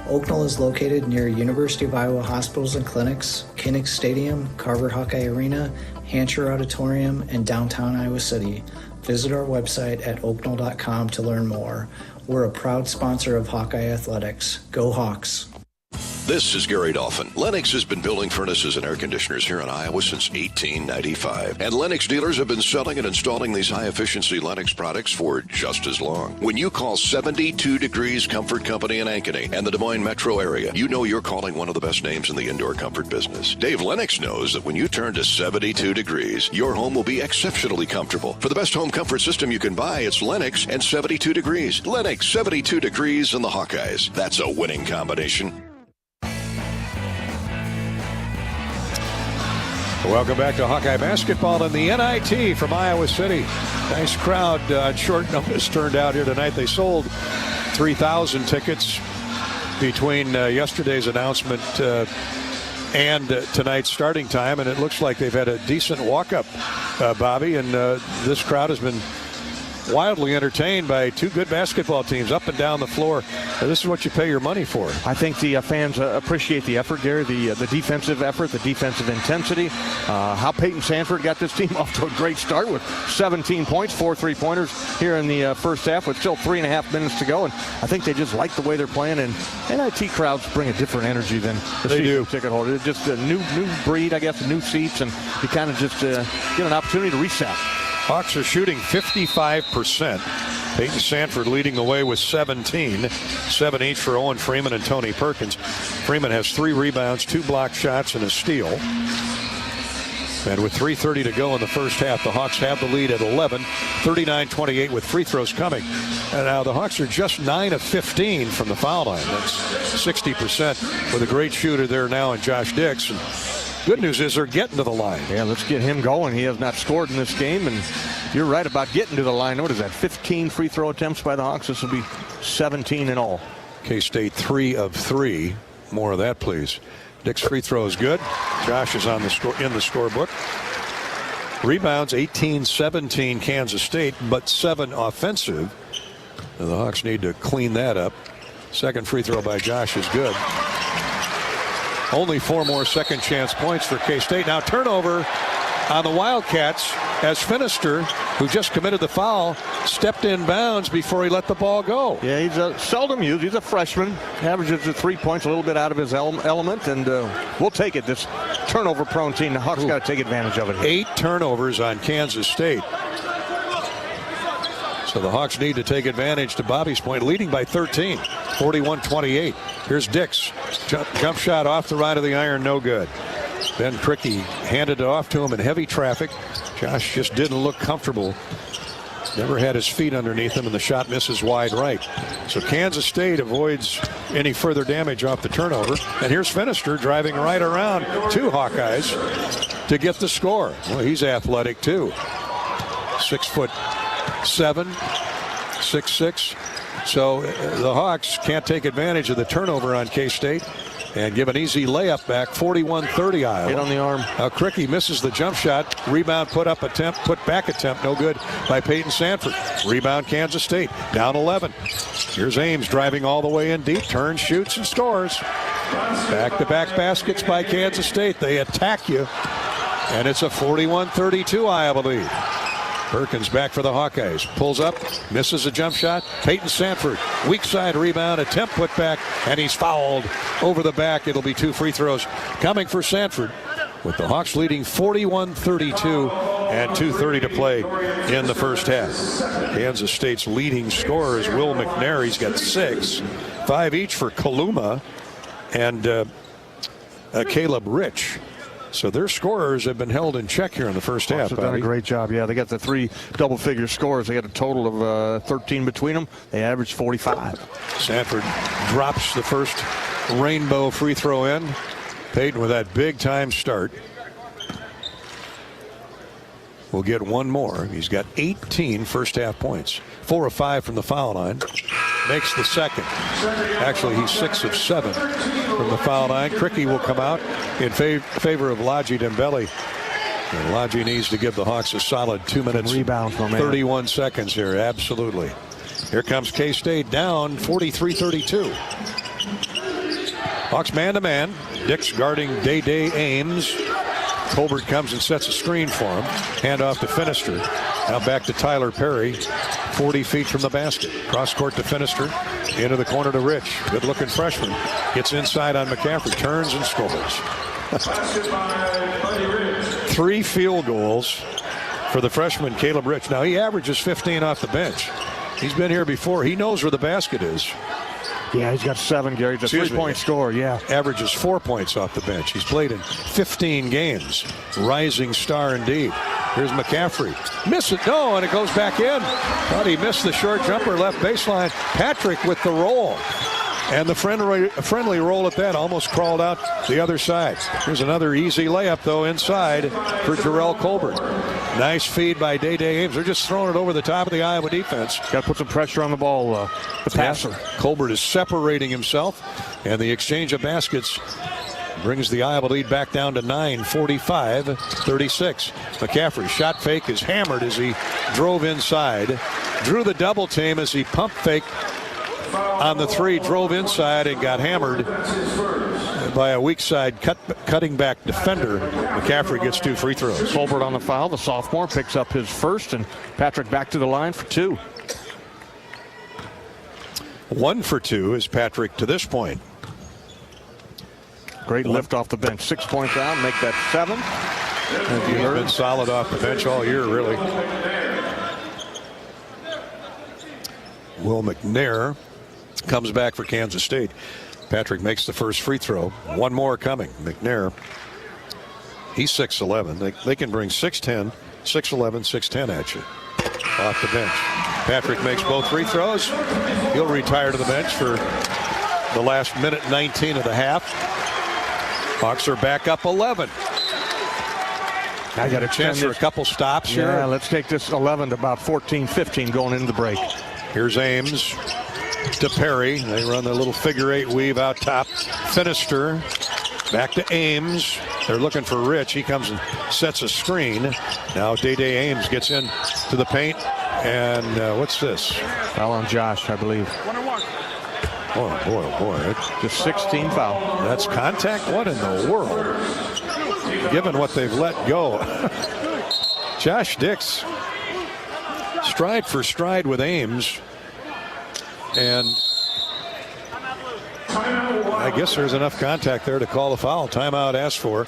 Oak Knoll is located near University of Iowa hospitals and clinics, Kinnick Stadium, Carver Hawkeye Arena, Hancher Auditorium, and downtown Iowa City. Visit our website at oakknoll.com to learn more. We're a proud sponsor of Hawkeye Athletics. Go Hawks! This is Gary Dolphin. Lennox has been building furnaces and air conditioners here in Iowa since 1895. And Lennox dealers have been selling and installing these high-efficiency Lennox products for just as long. When you call 72 Degrees Comfort Company in Ankeny and the Des Moines metro area, you know you're calling one of the best names in the indoor comfort business. Dave Lennox knows that when you turn to 72 degrees, your home will be exceptionally comfortable. For the best home comfort system you can buy, it's Lennox and 72 degrees. Lennox, 72 degrees, and the Hawkeyes. That's a winning combination. Welcome back to Hawkeye basketball and the NIT from Iowa City. Nice crowd on short notice turned out here tonight. They sold 3,000 tickets between yesterday's announcement and tonight's starting time, and it looks like they've had a decent walk-up, Bobby, and this crowd has been wildly entertained by two good basketball teams up and down the floor. This is what you pay your money for. I think the fans appreciate the effort, Gary, the defensive effort, the defensive intensity. How Peyton Sanford got this team off to a great start with 17 points, 4 3-pointers here in the first half with still 3.5 minutes to go. And I think they just like the way they're playing. And NIT crowds bring a different energy than the season ticket holders. It's just a new breed, I guess, new seats, and you kind of just get an opportunity to reset. Hawks are shooting 55%. Peyton Sanford leading the way with 17. 7 each for Owen Freeman and Tony Perkins. Freeman has 3 rebounds, 2 blocked shots, and a steal. And with 3:30 to go in the first half, the Hawks have the lead at 11, 39-28 with free throws coming. And now the Hawks are just 9 of 15 from the foul line. That's 60% with a great shooter there now in Josh Dix. And good news is they're getting to the line. Yeah, let's get him going. He has not scored in this game, and you're right about getting to the line. What is that, 15 free throw attempts by the Hawks? This will be 17 in all. K-State 3 of 3. More of that, please. Dick's free throw is good. Josh is on the in the scorebook. Rebounds 18-17 Kansas State, but 7 offensive. And the Hawks need to clean that up. Second free throw by Josh is good. Only 4 more second chance points for K-State. Now turnover on the Wildcats as Finister, who just committed the foul, stepped in bounds before he let the ball go. Yeah, he's seldom used. He's a freshman. Averages the 3 points, a little bit out of his element, and we'll take it. This turnover-prone team, the Hawks got to take advantage of it here. 8 turnovers on Kansas State. So the Hawks need to take advantage, to Bobby's point, leading by 13, 41-28. Here's Dix. Jump shot off the right of the iron, no good. Ben Crickey handed it off to him in heavy traffic. Josh just didn't look comfortable Never had his feet underneath him, and the shot misses wide right. So Kansas State avoids any further damage off the turnover. And here's Finister driving right around two Hawkeyes to get the score. Well, he's athletic too. 6'7", 6'6". So the Hawks can't take advantage of the turnover on K-State and give an easy layup back. 41-30 Iowa. Hit on the arm. Cricky misses the jump shot. Rebound, put back attempt, no good by Peyton Sanford. Rebound Kansas State, down 11. Here's Ames driving all the way in deep, turns, shoots, and scores. Back-to-back baskets by Kansas State. They attack you, and it's a 41-32 Iowa lead. Perkins back for the Hawkeyes. Pulls up, misses a jump shot. Peyton Sanford, weak side rebound, attempt put back, and he's fouled over the back. It'll be 2 free throws coming for Sanford, with the Hawks leading 41-32 and 2:30 to play in the first half. Kansas State's leading scorer is Will McNair. He's got 6, 5 each for Kaluma and Caleb Rich. So their scorers have been held in check here in the first half. They've done a great job. Yeah, they got the 3 double-figure scores. They got a total of 13 between them. They averaged 45. Sanford drops the first rainbow free throw in. Peyton with that big-time start will get one more. He's got 18 first-half points. 4 of 5 from the foul line. Makes the second. Actually, he's 6 of 7 from the foul line. Cricky will come out in favor of Laji Dembele. And Laji needs to give the Hawks a solid 2 minutes. Rebound, 31 seconds here. Absolutely. Here comes K-State down 43-32. Hawks man-to-man. Dix guarding Day Ames. Colbert comes and sets a screen for him. Hand off to Finister. Now back to Tyler Perry. 40 feet from the basket. Cross court to Finister. Into the corner to Rich. Good looking freshman. Gets inside on McCaffrey. Turns and scores. 3 field goals for the freshman Caleb Rich. Now he averages 15 off the bench. He's been here before. He knows where the basket is. Yeah, he's got 7, Gary. He's a 3-point scorer, yeah. Averages 4 points off the bench. He's played in 15 games. Rising star indeed. Here's McCaffrey. Miss it. No, and it goes back in. Thought he missed the short jumper left baseline. Patrick with the roll. And the friendly roll at that, almost crawled out the other side. Here's another easy layup, though, inside for Jarrell Colbert. Nice feed by Day Ames. They're just throwing it over the top of the Iowa defense. Got to put some pressure on the ball, the passer. Colbert is separating himself, and the exchange of baskets brings the Iowa lead back down to 9, 45-36. McCaffrey shot fake is hammered as he drove inside. Drew the double team as he pump faked on the 3, drove inside and got hammered by a weak side cutting back defender. McCaffrey gets 2 free throws. Colbert on the foul. The sophomore picks up his first, and Patrick back to the line for 2. 1 for 2 is Patrick to this point. Great lift off the bench. 6 points out, make that 7. He's been solid off the bench all year, really. Will McNair comes back for Kansas State. Patrick makes the first free throw. One more coming. McNair, he's 6'11". They can bring 6'10", 6'11", 6'10" at you off the bench. Patrick makes both free throws. He'll retire to the bench for the last minute 19 of the half. Hawks are back up 11. I got a chance for a couple stops here. Yeah, let's take this 11 to about 14, 15 going into the break. Here's Ames to Perry. They run their little figure 8 weave out top. Finister back to Ames. They're looking for Rich. He comes and sets a screen. Now Day Ames gets in to the paint. And what's this? Foul on Josh, I believe. Oh, boy. Just 16 foul. That's contact? What in the world? Given what they've let go. Josh Dix, stride for stride with Ames. And I guess there's enough contact there to call a foul. Timeout asked for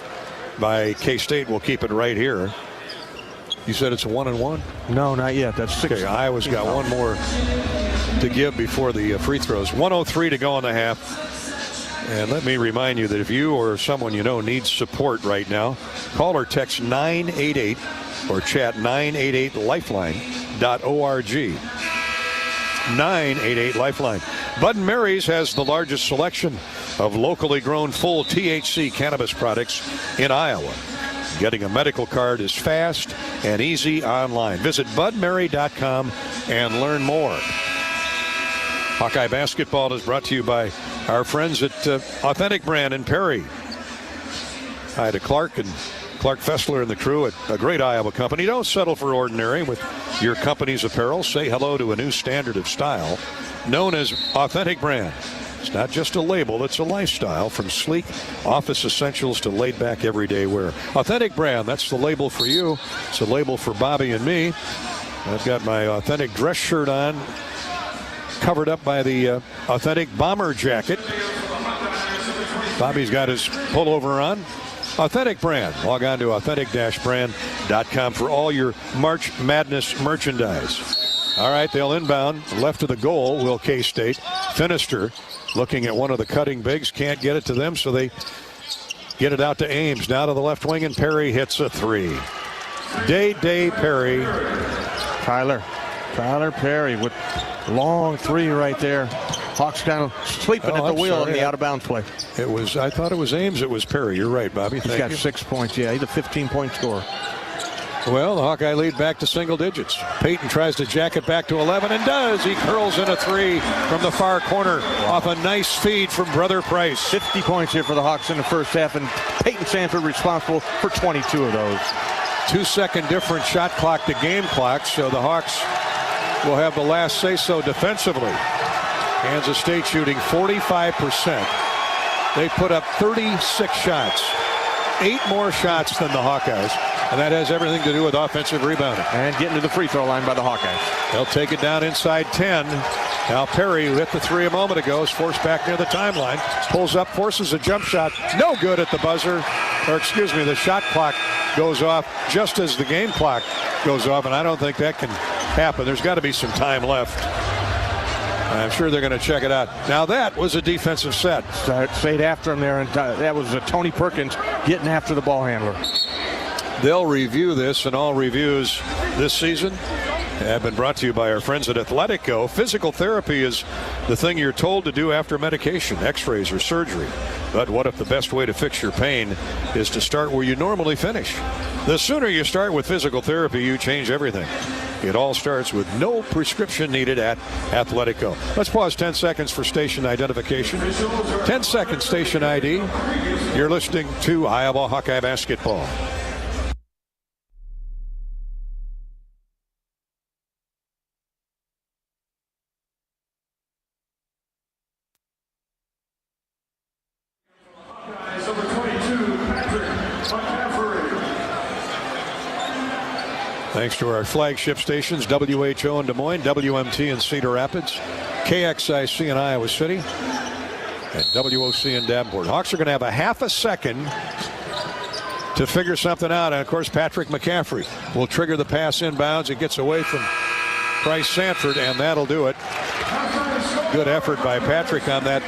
by K-State. We'll keep it right here. You said it's a 1-and-1? No, not yet. That's 6. Okay, Iowa's got one more to give before the free throws. 1:03 to go in the half. And let me remind you that if you or someone you know needs support right now, call or text 988 or chat 988 Lifeline. 988 Lifeline. Bud & Mary's has the largest selection of locally grown full THC cannabis products in Iowa. Getting a medical card is fast and easy online. Visit budmary.com and learn more. Hawkeye Basketball is brought to you by our friends at Authentic Brand in Perry. Hi to Clark and Clark Fessler and the crew at a great Iowa company. Don't settle for ordinary with your company's apparel. Say hello to a new standard of style known as Authentic Brand. It's not just a label, it's a lifestyle, from sleek office essentials to laid-back everyday wear. Authentic Brand, that's the label for you. It's a label for Bobby and me. I've got my authentic dress shirt on, covered up by the authentic bomber jacket. Bobby's got his pullover on. Authentic Brand. Log on to authentic-brand.com for all your March Madness merchandise. All right, they'll inbound. Left of the goal will K-State. Finister looking at one of the cutting bigs. Can't get it to them, so they get it out to Ames. Now to the left wing, and Perry hits a three. Day Perry. Tyler Perry with long three right there. Hawks kind of sleeping at the wheel on the out-of-bounds play. I thought it was Ames. It was Perry. You're right, Bobby. He's got 6 points. Yeah, he's a 15-point scorer. Well, the Hawkeye lead back to single digits. Peyton tries to jack it back to 11 and does. He curls in a three from the far corner off a nice feed from Brother Price. 50 points here for the Hawks in the first half, and Peyton Sanford responsible for 22 of those. 2-second different shot clock to game clock, so the Hawks will have the last say-so defensively. Kansas State shooting 45%. They put up 36 shots. 8 more shots than the Hawkeyes. And that has everything to do with offensive rebounding. And getting to the free throw line by the Hawkeyes. They'll take it down inside 10. Now Perry, who hit the three a moment ago, is forced back near the timeline. Pulls up, forces a jump shot. No good at the buzzer. Or excuse me, the shot clock goes off just as the game clock goes off. And I don't think that can happen. There's got to be some time left. I'm sure they're going to check it out. Now that was a defensive set. Stayed after him there, and that was Tony Perkins getting after the ball handler. They'll review this, and all reviews this season have been brought to you by our friends at Athletico. Physical therapy is the thing you're told to do after medication, x-rays, or surgery. But what if the best way to fix your pain is to start where you normally finish? The sooner you start with physical therapy, you change everything. It all starts with no prescription needed at Athletico. Let's pause 10 seconds for station identification. 10 seconds station ID. You're listening to Iowa Hawkeye Basketball. Thanks to our flagship stations, WHO in Des Moines, WMT in Cedar Rapids, KXIC in Iowa City, and WOC in Davenport. Hawks are going to have a half a second to figure something out. And, of course, Patrick McCaffrey will trigger the pass inbounds. It gets away from Price Sanford, and that'll do it. Good effort by Patrick on that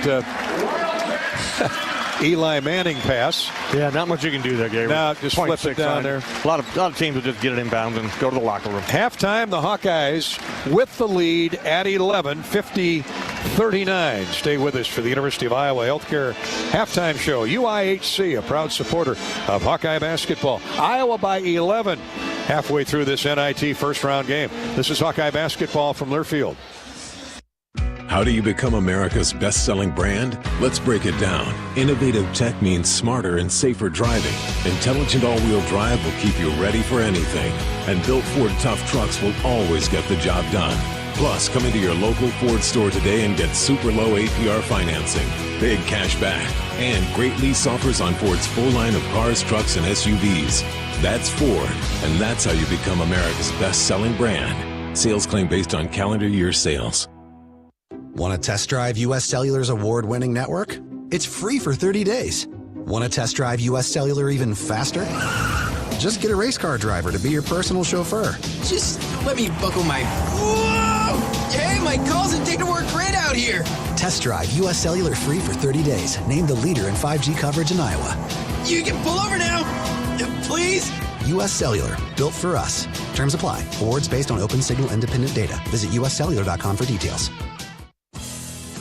Eli Manning pass. Yeah, not much you can do there, Gabriel. Now just flip it down there. A lot of teams will just get it inbound and go to the locker room. Halftime, the Hawkeyes with the lead at 11, 50-39. Stay with us for the University of Iowa Healthcare halftime show. UIHC, a proud supporter of Hawkeye basketball. Iowa by 11 halfway through this NIT first round game. This is Hawkeye basketball from Learfield. How do you become America's best-selling brand? Let's break it down. Innovative tech means smarter and safer driving. Intelligent all-wheel drive will keep you ready for anything. And built Ford tough trucks will always get the job done. Plus, come into your local Ford store today and get super low APR financing, big cash back, and great lease offers on Ford's full line of cars, trucks, and SUVs. That's Ford, and that's how you become America's best-selling brand. Sales claim based on calendar year sales. Want to test drive U.S. Cellular's award-winning network? It's free for 30 days. Want to test drive U.S. Cellular even faster? Just get a race car driver to be your personal chauffeur. Just let me buckle my... Whoa! Hey, my calls and data work great out here. Test drive U.S. Cellular free for 30 days. Named the leader in 5G coverage in Iowa. You can pull over now. Please? U.S. Cellular, built for us. Terms apply. Awards based on open signal independent data. Visit uscellular.com for details.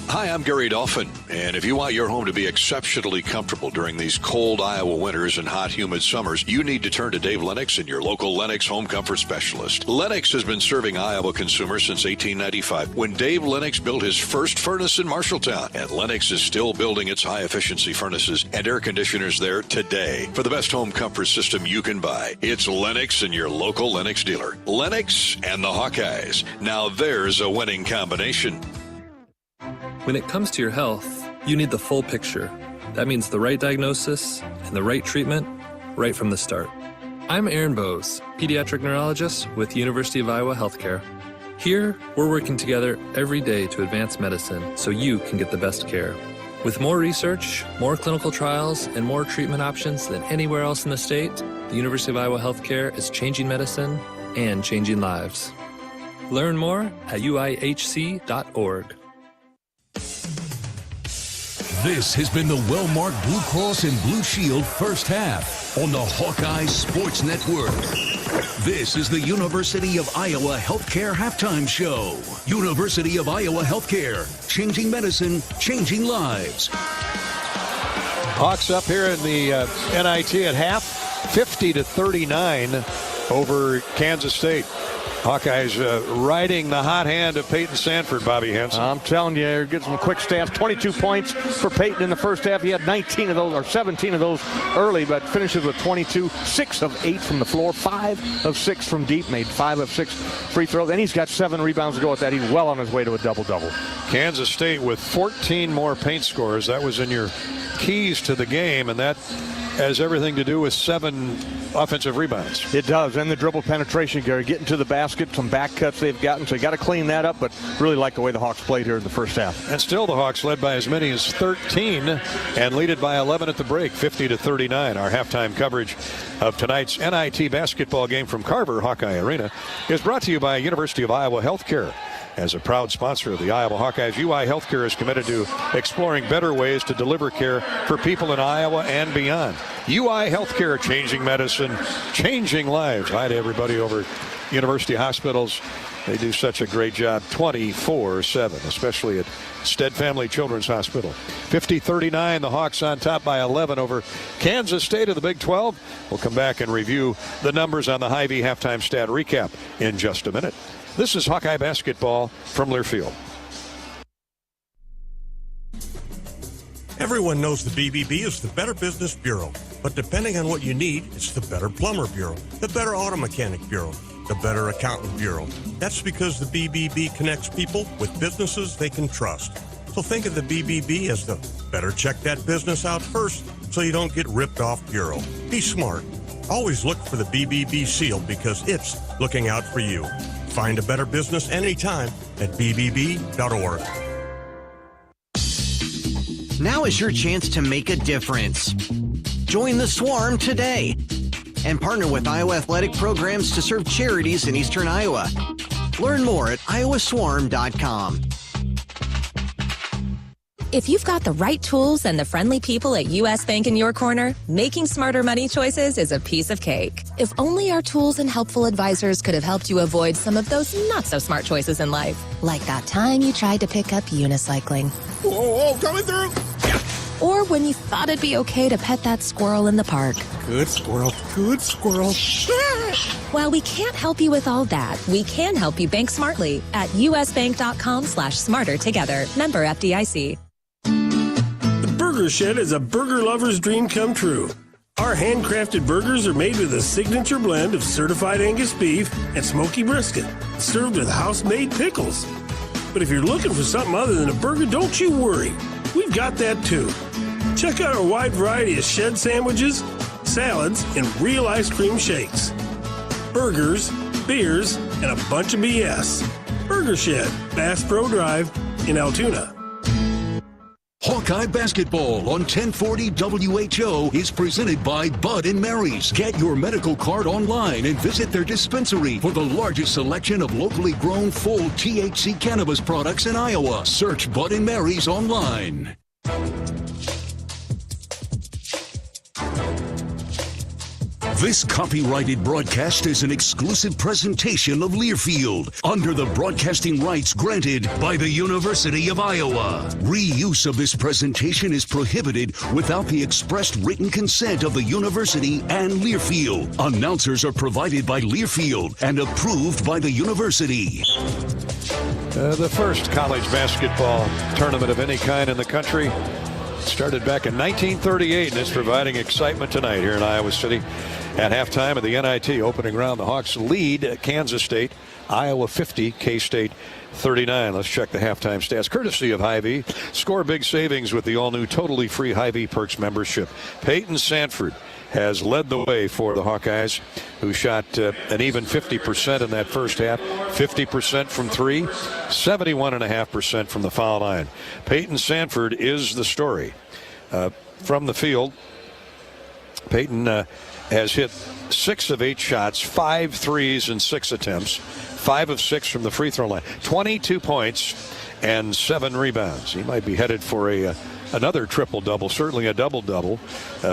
Hi, I'm Gary Dolphin, and if you want your home to be exceptionally comfortable during these cold Iowa winters and hot, humid summers, you need to turn to Dave Lennox and your local Lennox home comfort specialist. Lennox has been serving Iowa consumers since 1895, when Dave Lennox built his first furnace in Marshalltown, and Lennox is still building its high-efficiency furnaces and air conditioners there today. For the best home comfort system you can buy, it's Lennox and your local Lennox dealer. Lennox and the Hawkeyes. Now there's a winning combination. When it comes to your health, you need the full picture. That means the right diagnosis and the right treatment right from the start. I'm Aaron Bose, pediatric neurologist with University of Iowa Healthcare. Here, we're working together every day to advance medicine so you can get the best care. With more research, more clinical trials, and more treatment options than anywhere else in the state, the University of Iowa Healthcare is changing medicine and changing lives. Learn more at uihc.org. This has been the well-marked Blue Cross and Blue Shield first half on the Hawkeyes Sports Network. This is the University of Iowa Healthcare Halftime Show. University of Iowa Healthcare, changing medicine, changing lives. Hawks up here in the NIT at half, 50-39 over Kansas State. Hawkeyes riding the hot hand of Peyton Sanford, Bobby Hansen. I'm telling you, get some quick stats. 22 points for Peyton in the first half. He had 19 of those, or 17 of those early, but finishes with 22. 6 of 8 from the floor, 5 of 6 from deep, made 5 of 6 free throws, and he's got 7 rebounds to go with that. He's well on his way to a double-double. Kansas State with 14 more paint scores. That was in your keys to the game, and that has everything to do with 7 offensive rebounds. It does, and the dribble penetration, Gary, getting to the basket, some back cuts they've gotten, so you got to clean that up, but really like the way the Hawks played here in the first half. And still the Hawks led by as many as 13 and lead it by 11 at the break, 50-39. Our halftime coverage of tonight's NIT basketball game from Carver Hawkeye Arena is brought to you by University of Iowa Healthcare. As a proud sponsor of the Iowa Hawkeyes, UI Healthcare is committed to exploring better ways to deliver care for people in Iowa and beyond. UI Healthcare, changing medicine, changing lives. Hi to everybody over at University Hospitals. They do such a great job 24/7, especially at Stead Family Children's Hospital. 50-39, the Hawks on top by 11 over Kansas State of the Big 12. We'll come back and review the numbers on the Hy-Vee halftime stat recap in just a minute. This is Hawkeye basketball from Learfield. Everyone knows the BBB is the Better Business Bureau, but depending on what you need, it's the Better Plumber Bureau, the Better Auto Mechanic Bureau, the Better Accountant Bureau. That's because the BBB connects people with businesses they can trust. So think of the BBB as the better check that business out first so you don't get ripped off bureau. Be smart. Always look for the BBB seal because it's looking out for you. Find a better business anytime at bbb.org. Now is your chance to make a difference. Join the Swarm today and partner with Iowa athletic programs to serve charities in Eastern Iowa. Learn more at iowaswarm.com. If you've got the right tools and the friendly people at U.S. Bank in your corner, making smarter money choices is a piece of cake. If only our tools and helpful advisors could have helped you avoid some of those not-so-smart choices in life. Like that time you tried to pick up unicycling. Whoa, coming through! Yeah. Or when you thought it'd be okay to pet that squirrel in the park. Good squirrel, good squirrel. While we can't help you with all that, we can help you bank smartly at usbank.com/smarter together. Member FDIC. Burger Shed is a burger lover's dream come true. Our handcrafted burgers are made with a signature blend of certified Angus beef and smoky brisket, served with house-made pickles. But if you're looking for something other than a burger, don't you worry. We've got that too. Check out our wide variety of shed sandwiches, salads, and real ice cream shakes. Burgers, beers, and a bunch of BS. Burger Shed, Bass Pro Drive in Altoona. Hawkeye basketball on 1040 WHO is presented by Bud & Mary's. Get your medical card online and visit their dispensary for the largest selection of locally grown full THC cannabis products in Iowa. Search Bud & Mary's online. This copyrighted broadcast is an exclusive presentation of Learfield under the broadcasting rights granted by the University of Iowa. Reuse of this presentation is prohibited without the expressed written consent of the university and Learfield. Announcers are provided by Learfield and approved by the university. The first college basketball tournament of any kind in the country started back in 1938, and it's providing excitement tonight here in Iowa City. At halftime of the NIT opening round, the Hawks lead Kansas State, Iowa 50, K-State 39. Let's check the halftime stats, courtesy of Hy-Vee. Score big savings with the all-new totally free Hy-Vee Perks membership. Peyton Sanford has led the way for the Hawkeyes, who shot an even 50% in that first half, 50% from three, 71.5% from the foul line. Peyton Sanford is the story. From the field, Peyton has hit 6 of 8 shots, 5 threes in 6 attempts, 5 of 6 from the free throw line, 22 points and 7 rebounds. He might be headed for another triple-double, certainly a double-double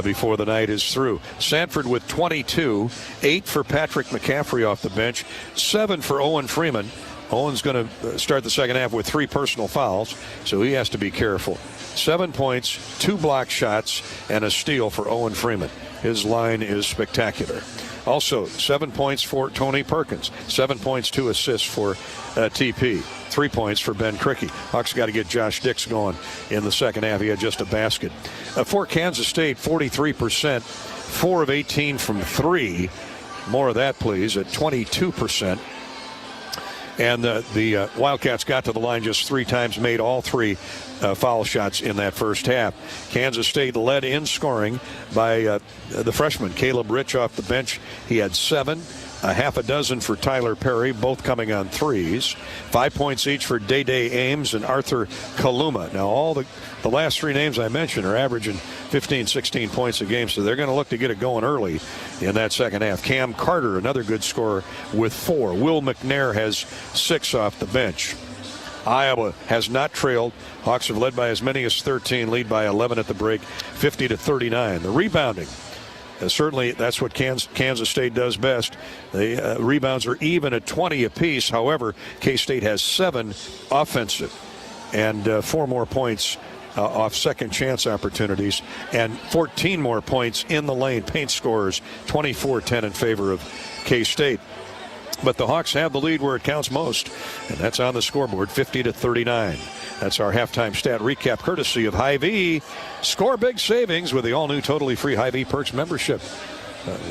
before the night is through. Sanford with 22, 8 for Patrick McCaffrey off the bench, 7 for Owen Freeman. Owen's going to start the second half with 3 personal fouls, so he has to be careful. 7 points, 2 block shots, and a steal for Owen Freeman. His line is spectacular. Also, 7 points for Tony Perkins, 7 points, 2 assists for TP, 3 points for Ben Krikke. Hawks got to get Josh Dix going in the second half. He had just a basket. For Kansas State, 43%, 4 of 18 from 3. More of that, please, at 22%. And the Wildcats got to the line just 3 times, made all 3 foul shots in that first half. Kansas State led in scoring by the freshman, Caleb Rich, off the bench. He had 7, a half a dozen for Tyler Perry, both coming on threes. 5 points each for Day-Day Ames and Arthur Kaluma. Now, all the last 3 names I mentioned are averaging 15, 16 points a game, so they're going to look to get it going early in that second half. Cam Carter, another good scorer, with 4. Will McNair has 6 off the bench. Iowa has not trailed. Hawks have led by as many as 13, lead by 11 at the break, 50-39. The rebounding, certainly that's what Kansas State does best. The rebounds are even at 20 apiece. However, K-State has 7 offensive and 4 more points off second chance opportunities and 14 more points in the lane. Paint scorers 24-10 in favor of K-State. But the Hawks have the lead where it counts most, and that's on the scoreboard, 50-39. That's our halftime stat recap, courtesy of Hy-Vee. Score big savings with the all-new totally free Hy-Vee Perks membership.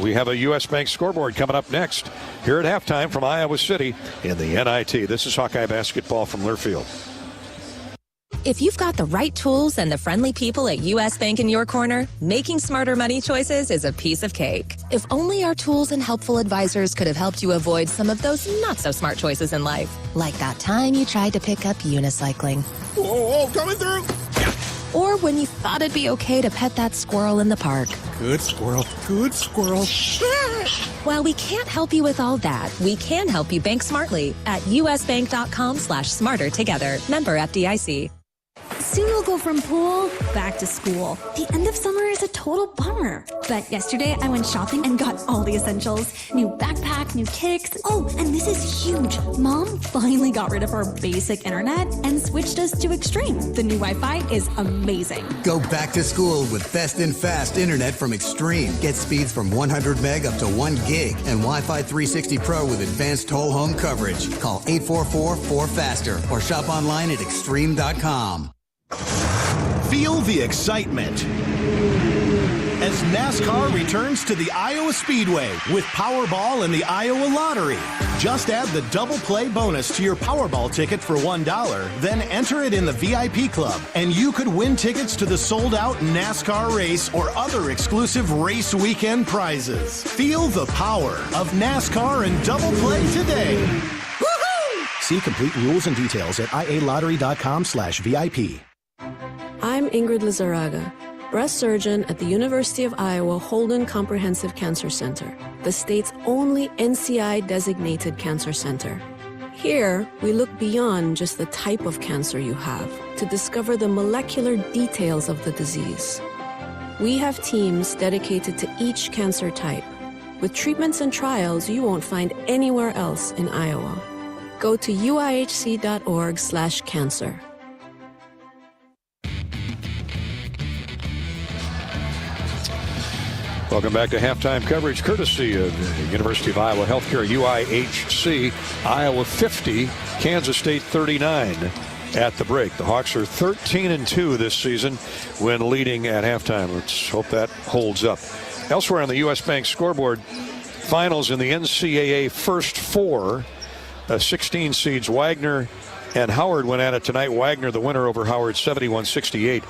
We have a U.S. Bank scoreboard coming up next here at halftime from Iowa City in the NIT. This is Hawkeye basketball from Learfield. If you've got the right tools and the friendly people at U.S. Bank in your corner, making smarter money choices is a piece of cake. If only our tools and helpful advisors could have helped you avoid some of those not-so-smart choices in life. Like that time you tried to pick up unicycling. Whoa, coming through! Or when you thought it'd be okay to pet that squirrel in the park. Good squirrel, good squirrel. While we can't help you with all that, we can help you bank smartly at usbank.com/smarter together. Member FDIC. Soon we'll go from pool back to school. The end of summer is a total bummer. But yesterday I went shopping and got all the essentials. New backpack, new kicks. Oh, and this is huge. Mom finally got rid of our basic internet and switched us to Extreme. The new Wi-Fi is amazing. Go back to school with best and fast internet from Extreme. Get speeds from 100 meg up to 1 gig and Wi-Fi 360 Pro with advanced whole home coverage. Call 844-4FASTER or shop online at extreme.com. Feel the excitement as NASCAR returns to the Iowa Speedway with Powerball and the Iowa Lottery. Just add the double play bonus to your Powerball ticket for $1, then enter it in the VIP club, and you could win tickets to the sold-out NASCAR race or other exclusive race weekend prizes. Feel the power of NASCAR and double play today. Woohoo! See complete rules and details at ialottery.com/VIP. I'm Ingrid Lizarraga, breast surgeon at the University of Iowa Holden Comprehensive Cancer Center, the state's only NCI-designated cancer center. Here, we look beyond just the type of cancer you have to discover the molecular details of the disease. We have teams dedicated to each cancer type, with treatments and trials you won't find anywhere else in Iowa. Go to uihc.org/cancer. Welcome back to halftime coverage courtesy of the University of Iowa Healthcare, UIHC. Iowa 50, Kansas State 39 at the break. The Hawks are 13-2 this season when leading at halftime. Let's hope that holds up. Elsewhere on the U.S. Bank scoreboard, finals in the NCAA first four. 16 seeds Wagner and Howard went at it tonight. Wagner the winner over Howard 71-68.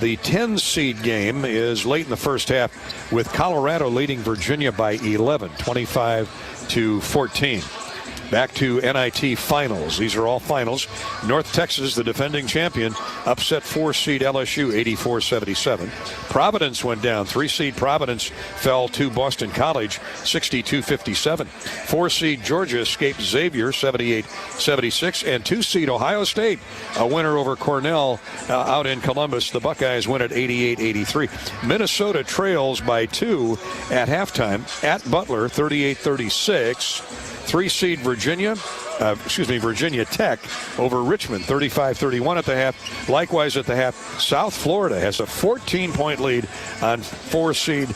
The 10-seed game is late in the first half with Colorado leading Virginia by 11, 25-14. Back to NIT finals. These are all finals. North Texas, the defending champion, upset 4-seed LSU 84-77. Providence went down. 3-seed Providence fell to Boston College 62-57. 4-seed Georgia escaped Xavier 78-76. And 2-seed Ohio State, a winner over Cornell out in Columbus. The Buckeyes win at 88-83. Minnesota trails by 2 at halftime at Butler 38-36. 3-seed Virginia Tech over Richmond 35-31 at the half. Likewise at the half, South Florida has a 14-point lead on 4-seed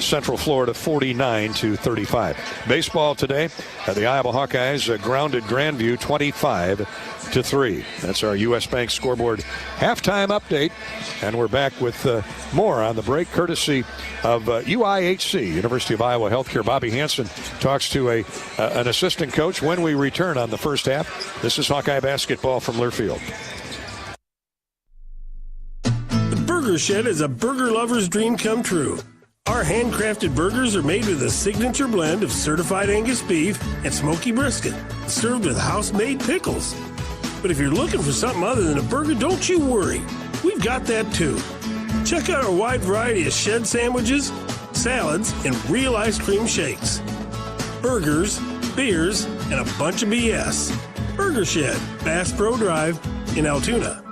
Central Florida 49-35. Baseball today, the Iowa Hawkeyes grounded Grandview 25-3. That's our U.S. Bank scoreboard halftime update, and we're back with more on the break courtesy of UIHC, University of Iowa Healthcare. Bobby Hansen talks to an assistant coach when we return on the first half. This is Hawkeye basketball from Learfield. The Burger Shed is a burger lover's dream come true. Our handcrafted burgers are made with a signature blend of certified Angus beef and smoky brisket, served with house-made pickles. But if you're looking for something other than a burger, don't you worry. We've got that too. Check out our wide variety of shed sandwiches, salads, and real ice cream shakes. Burgers, beers, and a bunch of BS. Burger Shed, Bass Pro Drive in Altoona.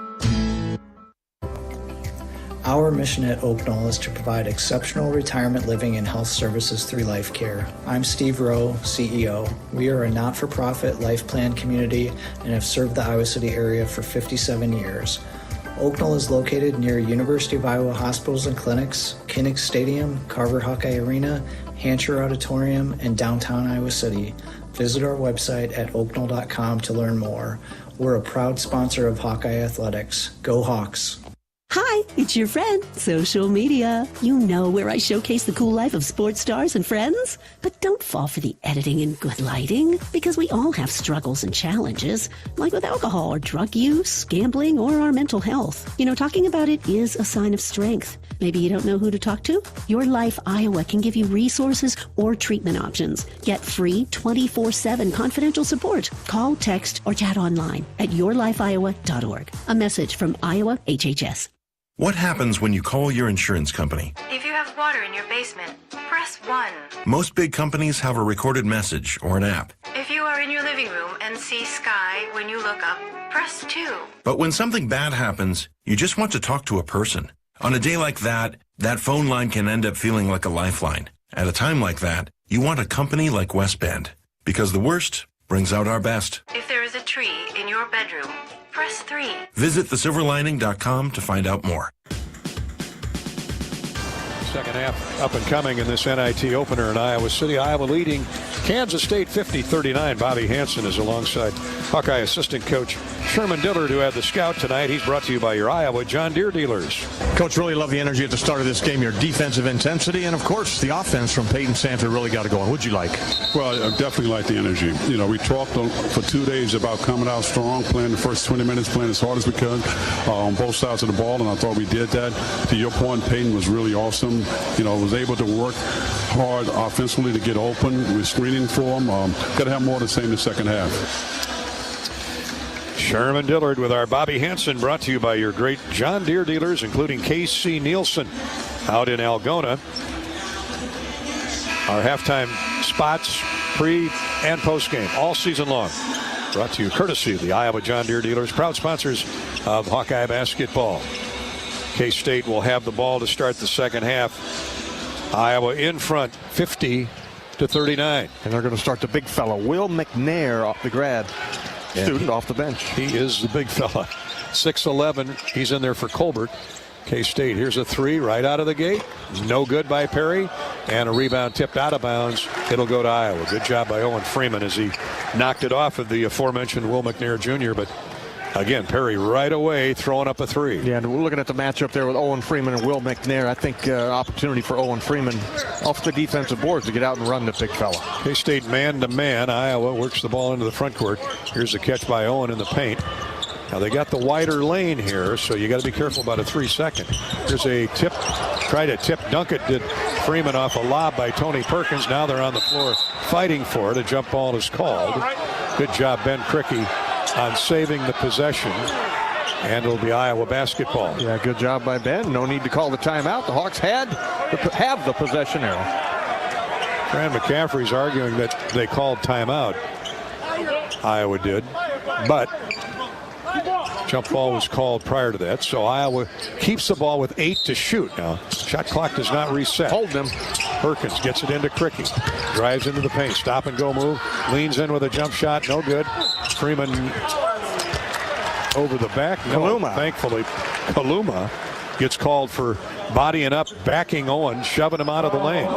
Our mission at Oak Knoll is to provide exceptional retirement living and health services through life care. I'm Steve Rowe, CEO. We are a not-for-profit life plan community and have served the Iowa City area for 57 years. Oak Knoll is located near University of Iowa hospitals and clinics, Kinnick Stadium, Carver Hawkeye Arena, Hancher Auditorium, and downtown Iowa City. Visit our website at oakknoll.com to learn more. We're a proud sponsor of Hawkeye Athletics. Go Hawks! Hi, it's your friend, social media. You know, where I showcase the cool life of sports stars and friends. But don't fall for the editing and good lighting, because we all have struggles and challenges, like with alcohol or drug use, gambling, or our mental health. You know, talking about it is a sign of strength. Maybe you don't know who to talk to? Your Life Iowa can give you resources or treatment options. Get free 24/7 confidential support. Call, text, or chat online at yourlifeiowa.org. A message from Iowa HHS. What happens when you call your insurance company? If you have water in your basement, press 1. Most big companies have a recorded message or an app. If you are in your living room and see sky when you look up, press 2. But when something bad happens, you just want to talk to a person. On a day like that phone line can end up feeling like a lifeline. At a time like that, you want a company like West Bend, because the worst brings out our best. If there is a tree in your bedroom, press 3. Visit thesilverlining.com to find out more. Second half up and coming in this NIT opener in Iowa City. Iowa leading Kansas State 50-39. Bobby Hansen is alongside Hawkeye assistant coach Sherman Dillard, who had the scout tonight. He's brought to you by your Iowa John Deere dealers. Coach, really love the energy at the start of this game, your defensive intensity, and of course the offense from Peyton Sanford really got it going. What'd you like? Well, I definitely like the energy. You know, we talked for 2 days about coming out strong, playing the first 20 minutes, playing as hard as we could on both sides of the ball, and I thought we did that. To your point, Peyton was really awesome. You know, was able to work hard offensively to get open. We're screening for him. Got to have more of the same in the second half. Sherman Dillard with our Bobby Hansen, brought to you by your great John Deere dealers, including KC Nielsen out in Algona. Our halftime spots, pre and post game, all season long, brought to you courtesy of the Iowa John Deere dealers, proud sponsors of Hawkeye basketball. K-State will have the ball to start the second half. Iowa in front, 50-39. And they're going to start the big fella, Will McNair, off the grad student off the bench. He is the big fella. 6'11". He's in there for Colbert. K-State. Here's a three right out of the gate. No good by Perry. And a rebound tipped out of bounds. It'll go to Iowa. Good job by Owen Freeman as he knocked it off of the aforementioned Will McNair Jr. But again, Perry right away throwing up a three. Yeah, and we're looking at the matchup there with Owen Freeman and Will McNair. I think opportunity for Owen Freeman off the defensive boards to get out and run the big fella. K-State man-to-man. Iowa works the ball into the front court. Here's a catch by Owen in the paint. Now they got the wider lane here, so you got to be careful about a 3-second. Here's a tip, try to tip dunk it, did Freeman off a lob by Tony Perkins. Now they're on the floor fighting for it. A jump ball is called. Good job, Ben Crickey, on saving the possession. And it'll be Iowa basketball. Yeah, good job by Ben. No need to call the timeout. The Hawks have the possession arrow. Fran McCaffrey's arguing that they called timeout. Iowa did, but jump ball was called prior to that, so Iowa keeps the ball with 8 to shoot. Now, shot clock does not reset. Hold them. Perkins gets it into Crickey. Drives into the paint. Stop and go move. Leans in with a jump shot. No good. Freeman over the back. No, Kaluma. Thankfully, Kaluma gets called for bodying up, backing Owen, shoving him out of the lane.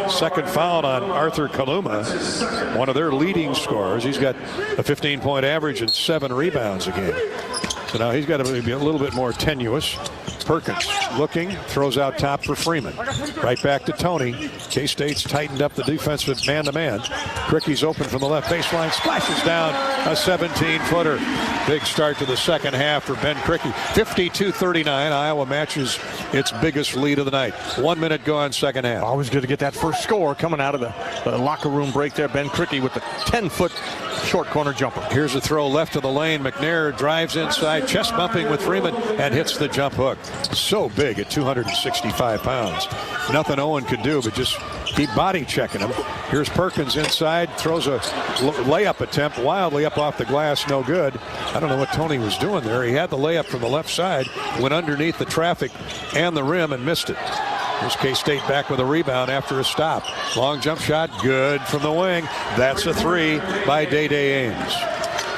Second foul on Arthur Kaluma, one of their leading scorers. He's got a 15-point average and 7 rebounds a game. So now he's got to be a little bit more tenuous. Perkins looking, throws out top for Freeman. Right back to Tony. K-State's tightened up the defensive man-to-man. Crickey's open from the left baseline, splashes down a 17-footer. Big start to the second half for Ben Crickey. 52-39. Iowa matches its biggest lead of the night. 1 minute gone, second half. Always good to get that first score coming out of the locker room break there. Ben Crickey with the 10-foot short corner jumper. Here's a throw left of the lane. McNair drives inside, chest bumping with Freeman, and hits the jump hook. So big at 265 pounds. Nothing Owen could do but just keep body checking him. Here's Perkins inside, throws a layup attempt wildly up off the glass, no good. I don't know what Tony was doing there. He had the layup from the left side, went underneath the traffic and the rim and missed it. Here's K-State back with a rebound after a stop. Long jump shot, good from the wing. That's a three by Day-Day Ames.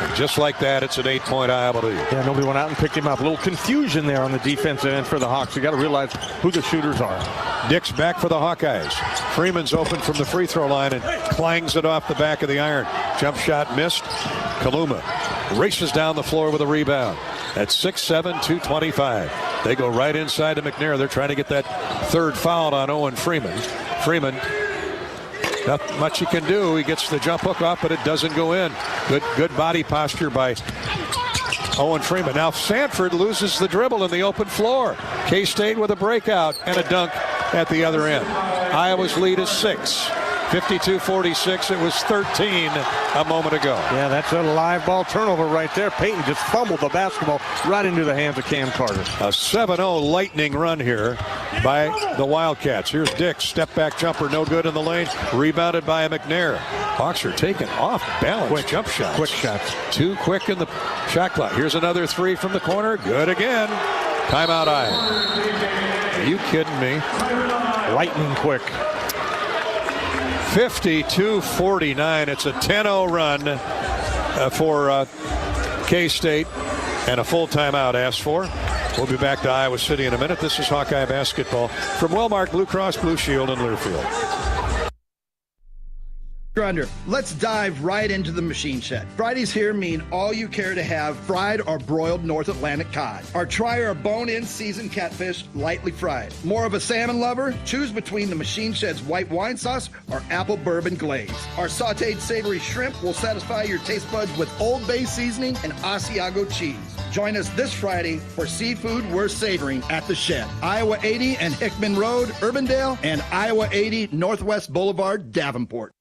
And just like that, it's an 8-point Iowa lead. Yeah, nobody went out and picked him up. A little confusion there on the defensive end for the Hawks. You got to realize who the shooters are. Dick's back for the Hawkeyes. Freeman's open from the free throw line and clangs it off the back of the iron. Jump shot missed. Kaluma races down the floor with a rebound. At 6'7", 225. They go right inside to McNair. They're trying to get that third foul on Owen Freeman. Freeman, not much he can do. He gets the jump hook off, but it doesn't go in. Good body posture by Owen Freeman. Now Sanford loses the dribble in the open floor. K-State with a breakout and a dunk at the other end. Iowa's lead is 6. 52-46. It was 13 a moment ago. Yeah, that's a live ball turnover right there. Payton just fumbled the basketball right into the hands of Cam Carter. A 7-0 lightning run here by the Wildcats. Here's Dick. Step back jumper, no good in the lane. Rebounded by a McNair. Hawks are taking off balance. Quick jump shots. Quick shots. Too quick in the shot clock. Here's another three from the corner. Good again. Timeout Iowa. Are you kidding me? Lightning quick. 52-49. It's a 10-0 run for K-State and a full timeout asked for. We'll be back to Iowa City in a minute. This is Hawkeye basketball from Wellmark Blue Cross Blue Shield in Learfield. Under. Let's dive right into the machine shed. Fridays here mean all you care to have fried or broiled North Atlantic cod. Or try our bone-in seasoned catfish lightly fried. More of a salmon lover? Choose between the machine shed's white wine sauce or apple bourbon glaze. Our sauteed savory shrimp will satisfy your taste buds with Old Bay seasoning and Asiago cheese. Join us this Friday for seafood worth savoring at the Shed. Iowa 80 and Hickman Road, Urbandale, and Iowa 80 Northwest Boulevard, Davenport.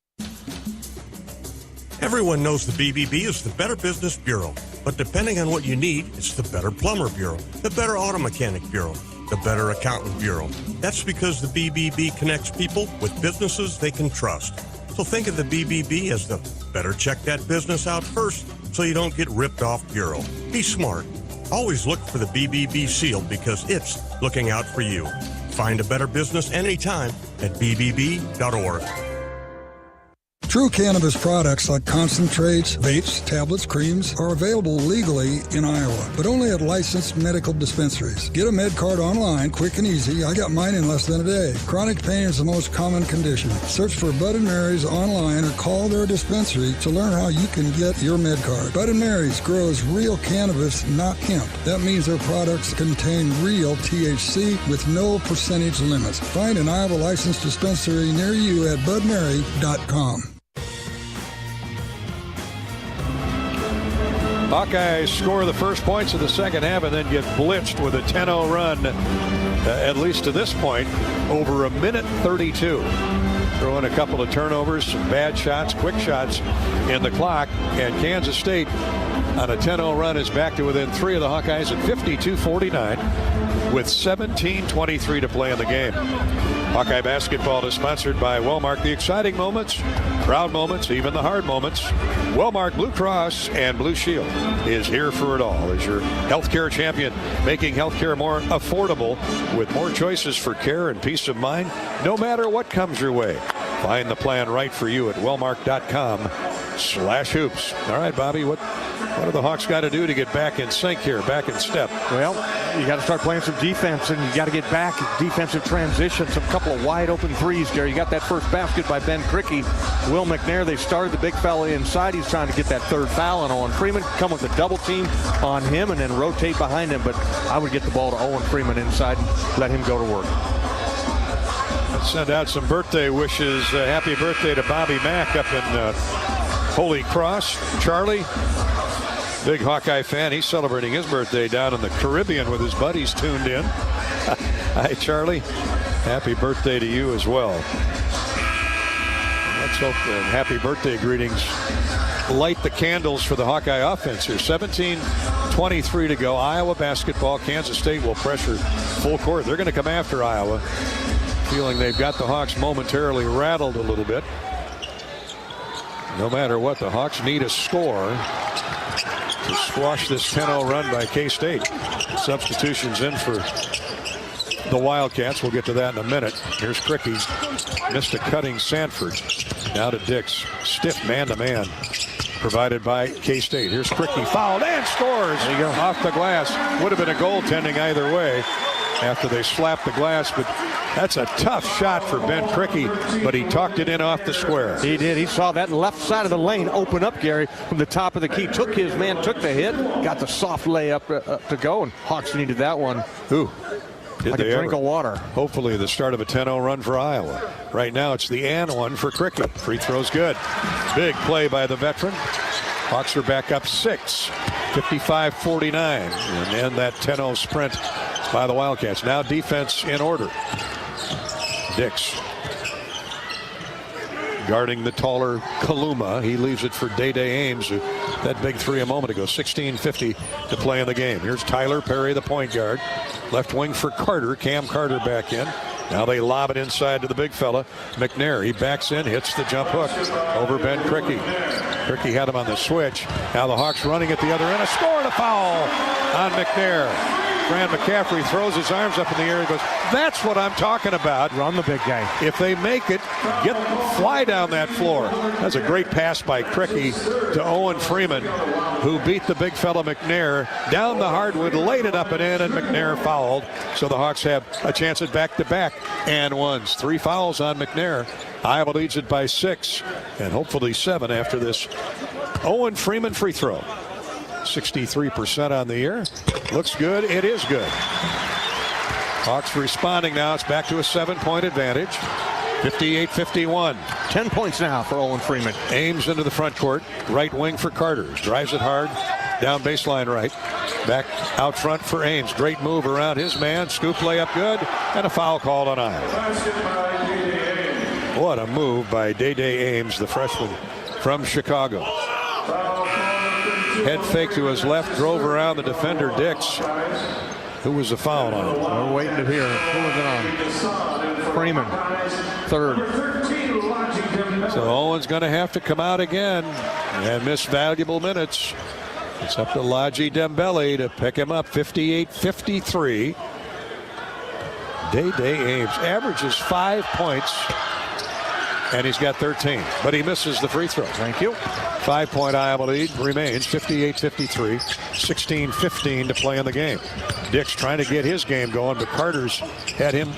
Everyone knows the BBB is the Better Business Bureau, but depending on what you need, it's the Better Plumber Bureau, the Better Auto Mechanic Bureau, the Better Accountant Bureau. That's because the BBB connects people with businesses they can trust. So think of the BBB as the better check that business out first so you don't get ripped off bureau. Be smart. Always look for the BBB seal because it's looking out for you. Find a better business anytime at bbb.org. True cannabis products like concentrates, vapes, tablets, creams are available legally in Iowa, but only at licensed medical dispensaries. Get a med card online, quick and easy. I got mine in less than a day. Chronic pain is the most common condition. Search for Bud & Mary's online or call their dispensary to learn how you can get your med card. Bud & Mary's grows real cannabis, not hemp. That means their products contain real THC with no percentage limits. Find an Iowa licensed dispensary near you at budmary.com. Hawkeyes score the first points of the second half and then get blitzed with a 10-0 run, at least to this point, over a minute 32. Throw in a couple of turnovers, some bad shots, quick shots in the clock, and Kansas State on a 10-0 run is back to within 3 of the Hawkeyes at 52-49 with 17:23 to play in the game. Hawkeye basketball is sponsored by Wellmark. The exciting moments, proud moments, even the hard moments. Wellmark Blue Cross and Blue Shield is here for it all as your healthcare champion, making healthcare more affordable with more choices for care and peace of mind, no matter what comes your way. Find the plan right for you at wellmark.com/hoops. All right, Bobby, what do the Hawks got to do to get back in sync here, back in step? Well, you got to start playing some defense, and you got to get back defensive transition, some couple of wide open threes, Gary. You got that first basket by Ben Cricky. Will McNair, they started the big fella inside. He's trying to get that third foul on Owen Freeman, come with a double team on him, and then rotate behind him. But I would get the ball to Owen Freeman inside and let him go to work. Let's send out some birthday wishes. Happy birthday to Bobby Mack up in Holy Cross. Charlie, big Hawkeye fan. He's celebrating his birthday down in the Caribbean with his buddies tuned in. Hi, Charlie. Happy birthday to you as well. Let's hope that happy birthday greetings light the candles for the Hawkeye offense here. 17:23 to go. Iowa basketball. Kansas State will pressure full court. They're going to come after Iowa, feeling they've got the Hawks momentarily rattled a little bit. No matter what, the Hawks need a score to squash this 10-0 run by K-State. Substitutions in for the Wildcats. We'll get to that in a minute. Here's Cricky. Missed a cutting Sanford. Now to Dix. Stiff man-to-man provided by K-State. Here's Cricky. Fouled and scores. There you go. Off the glass. Would have been a goaltending either way after they slapped the glass, but that's a tough shot for Ben Cricky, but he talked it in off the square. He did. He saw that left side of the lane open up, Gary, from the top of the key. Took his man, took the hit, got the soft layup to go, and Hawks needed that one. Ooh. Did like they a drink ever. Of water. Hopefully the start of a 10-0 run for Iowa. Right now it's the and one for Cricky. Free throw's good. Big play by the veteran. Hawks are back up 6, 55-49, and then that 10-0 sprint by the Wildcats. Now defense in order. Dix guarding the taller Kaluma. He leaves it for Day-Day Ames. That big three a moment ago. 16:50 to play in the game. Here's Tyler Perry, the point guard. Left wing for Carter. Cam Carter back in. Now they lob it inside to the big fella, McNair. He backs in, hits the jump hook over Ben Cricky. Cricky had him on the switch. Now the Hawks running at the other end. A score and a foul on McNair. Fran McCaffrey throws his arms up in the air and goes, that's what I'm talking about. Run the big guy. If they make it, fly down that floor. That's a great pass by Cricky to Owen Freeman, who beat the big fella McNair down the hardwood, laid it up and in, and McNair fouled. So the Hawks have a chance at back-to-back and ones. 3 fouls on McNair. Iowa leads it by 6 and hopefully 7 after this Owen Freeman free throw. 63% on the year. Looks good. It is good. Hawks responding now. It's back to a 7-point advantage. 58-51. 10 points now for Owen Freeman. Ames into the front court. Right wing for Carter. Drives it hard. Down baseline right. Back out front for Ames. Great move around his man. Scoop layup good. And a foul called on Iowa. What a move by Day-Day Ames, the freshman from Chicago. Head fake to his left, drove around the defender, Dix. Who was the foul on? We're waiting to hear. Who was it on? Freeman, third. So Owen's going to have to come out again and miss valuable minutes. It's up to Laji Dembele to pick him up. 58-53. Day Ames averages 5 points, and he's got 13, but he misses the free throw. Thank you. 5-point Iowa lead remains 58-53, 16-15 to play in the game. Dick's trying to get his game going, but Carter's had him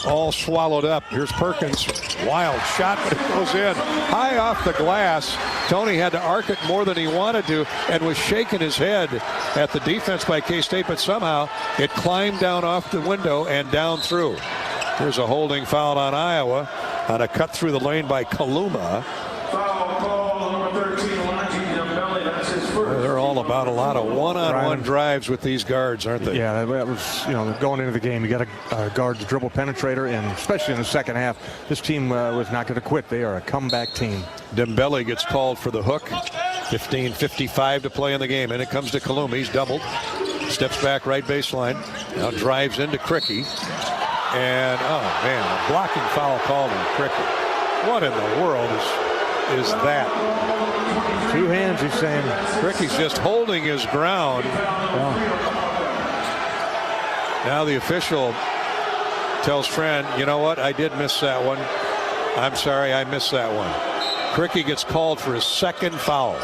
all swallowed up. Here's Perkins. Wild shot, but it goes in. High off the glass. Tony had to arc it more than he wanted to and was shaking his head at the defense by K-State, but somehow it climbed down off the window and down through. Here's a holding foul on Iowa on a cut through the lane by Kaluma. They're all about a lot of one-on-one drives with these guards, aren't they? Yeah, that was, going into the game, you got to guard the dribble penetrator, and especially in the second half, this team was not going to quit. They are a comeback team. Dembele gets called for the hook. 15:55 to play in the game, and it comes to Kaluma. He's doubled. Steps back right baseline. Now drives into Cricky. And, oh, man, a blocking foul called on Cricky. What in the world is that? 2 hands, he's saying. Cricky's just holding his ground. Now the official tells Friend, you know what? I did miss that one. I'm sorry, I missed that one. Cricky gets called for his second foul.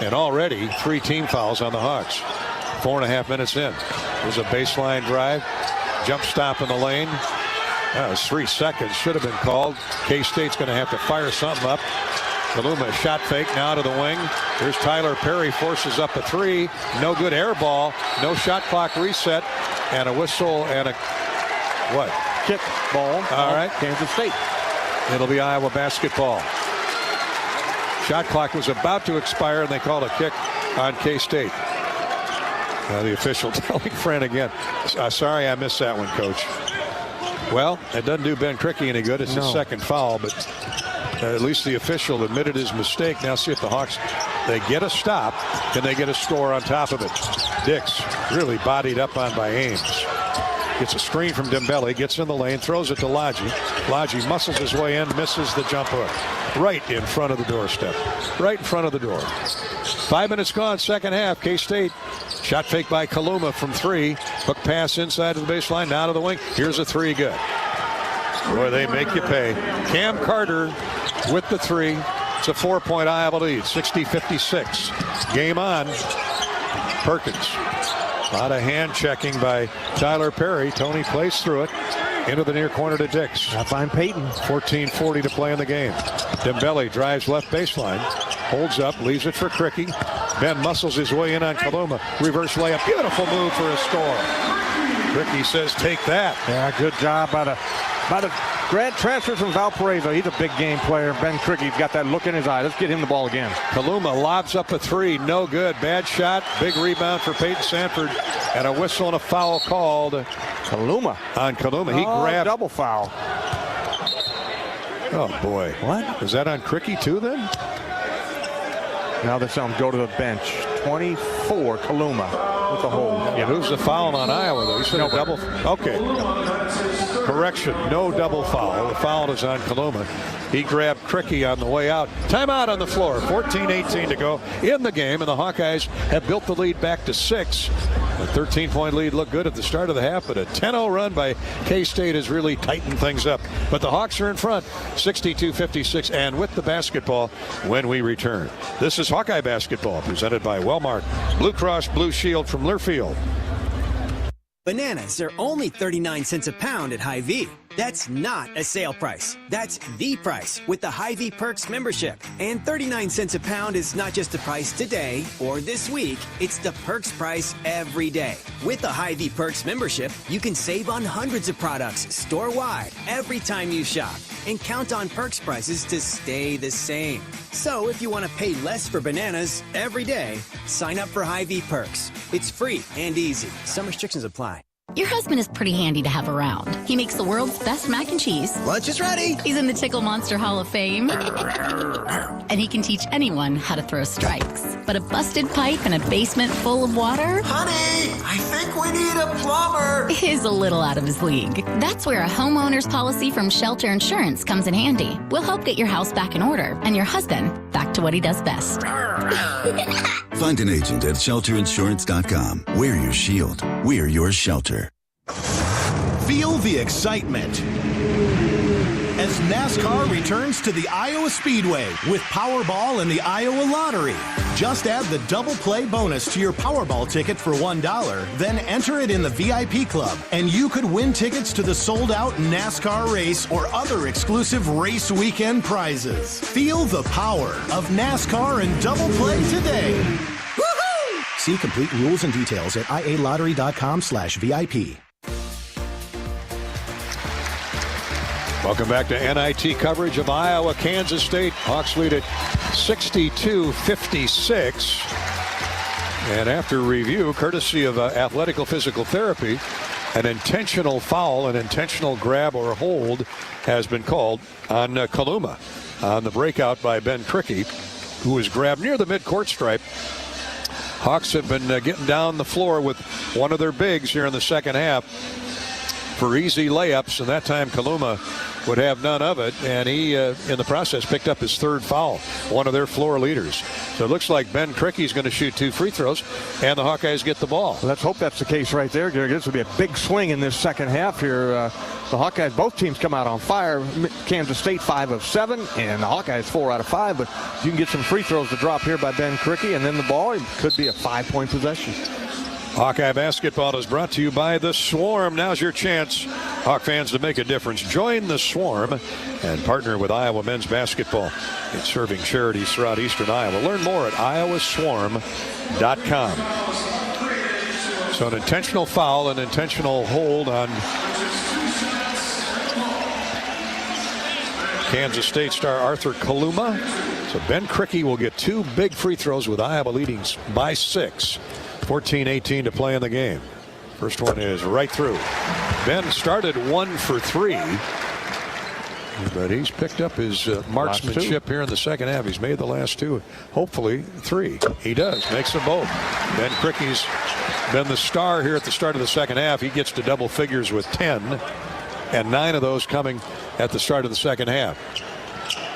And already 3 team fouls on the Hawks. 4.5 minutes in. There's a baseline drive. Jump stop in the lane. That was 3 seconds. Should have been called. K-State's going to have to fire something up. Kaluma shot fake now to the wing. Here's Tyler Perry, forces up a 3. No good, air ball. No shot clock reset. And a whistle and a what? Kick ball. All right. Kansas State. It'll be Iowa basketball. Shot clock was about to expire, and they called a kick on K-State. The official telling Friend again, sorry I missed that one, Coach. Well, it doesn't do Ben Cricky any good. It's his second foul, but at least the official admitted his mistake. Now see if the Hawks, they get a stop. Can they get a score on top of it? Dix really bodied up on by Ames. Gets a screen from Dembele, gets in the lane, throws it to Lodgy. Lodgy muscles his way in, misses the jump hook. Right in front of the doorstep. Right in front of the door. 5 minutes gone, second half. K-State. Shot fake by Kaluma from 3. Hook pass inside of the baseline, now to the wing. Here's a 3, good. Boy, they make you pay. Cam Carter with the 3. It's a 4-point Iowa lead, 60-56. Game on. Perkins. A lot of hand checking by Tyler Perry. Tony plays through it. Into the near corner to Dix. I find Peyton. 14:40 to play in the game. Dembele drives left baseline. Holds up, leaves it for Cricky. Ben muscles his way in on Kaluma. Reverse layup. Beautiful move for a score. Cricky says, take that. Yeah, good job by the grad transfer from Valparaiso. He's a big game player. Ben Cricky's got that look in his eye. Let's get him the ball again. Kaluma lobs up a 3. No good. Bad shot. Big rebound for Peyton Sanford. And a whistle and a foul called. Kaluma. On Kaluma. He grabbed. Double foul. Oh, boy. What? Is that on Cricky, too, then? Now they tell him go to the bench. 24, Kaluma with the hold. Yeah, who's the foul on Iowa, though? You said a double. Okay. Correction, no double foul. The foul is on Kaluma. He grabbed Cricky on the way out. Timeout on the floor. 14:18 to go in the game, and the Hawkeyes have built the lead back to 6. A 13-point lead looked good at the start of the half, but a 10-0 run by K-State has really tightened things up. But the Hawks are in front, 62-56, and with the basketball when we return. This is Hawkeye Basketball, presented by Wellmark Blue Cross Blue Shield from Learfield. Bananas are only 39 cents a pound at Hy-Vee. That's not a sale price. That's the price with the Hy-Vee Perks membership. And 39 cents a pound is not just the price today or this week. It's the Perks price every day. With the Hy-Vee Perks membership, you can save on hundreds of products store-wide every time you shop. And count on Perks prices to stay the same. So if you want to pay less for bananas every day, sign up for Hy-Vee Perks. It's free and easy. Some restrictions apply. Your husband is pretty handy to have around. He makes the world's best mac and cheese. Lunch is ready. He's in the Tickle Monster Hall of Fame. And he can teach anyone how to throw strikes. But a busted pipe and a basement full of water? Honey, I think we need a plumber. Is a little out of his league. That's where a homeowner's policy from Shelter Insurance comes in handy. We'll help get your house back in order and your husband back to what he does best. Find an agent at shelterinsurance.com. We're your shield. We're your shelter. Feel the excitement as NASCAR returns to the Iowa Speedway with Powerball and the Iowa Lottery. Just add the double play bonus to your Powerball ticket for $1, then enter it in the VIP club, and you could win tickets to the sold-out NASCAR race or other exclusive race weekend prizes. Feel the power of NASCAR and double play today. Woohoo! See complete rules and details at ialottery.com/VIP. Welcome back to NIT coverage of Iowa, Kansas State. Hawks lead at 62-56. And after review, courtesy of Athletical Physical Therapy, an intentional foul, an intentional grab or hold has been called on Kaluma on the breakout by Ben Crickey, who was grabbed near the midcourt stripe. Hawks have been getting down the floor with one of their bigs here in the second half for easy layups, and that time Kaluma would have none of it, and he in the process picked up his third foul, one of their floor leaders. So it looks like Ben Crickey's going to shoot 2 free throws, and the Hawkeyes get the ball. Let's hope that's the case right there, Gary. This will be a big swing in this second half here. The Hawkeyes, both teams come out on fire. Kansas State 5 of 7, and the Hawkeyes 4 out of 5, but you can get some free throws to drop here by Ben Crickey, and then the ball, it could be a 5-point possession. Hawkeye basketball is brought to you by the Swarm. Now's your chance, Hawk fans, to make a difference. Join the Swarm and partner with Iowa men's basketball in serving charities throughout eastern Iowa. Learn more at iowaswarm.com. So an intentional foul, an intentional hold on Kansas State star Arthur Kaluma. So Ben Crickey will get 2 big free throws with Iowa leading by 6. 14-18 to play in the game. First one is right through. Ben started 1 for 3, but he's picked up his marksmanship here in the second half. He's made the last 2, hopefully 3. He does, makes them both. Ben Crickey's been the star here at the start of the second half. He gets to double figures with 10, and 9 of those coming at the start of the second half.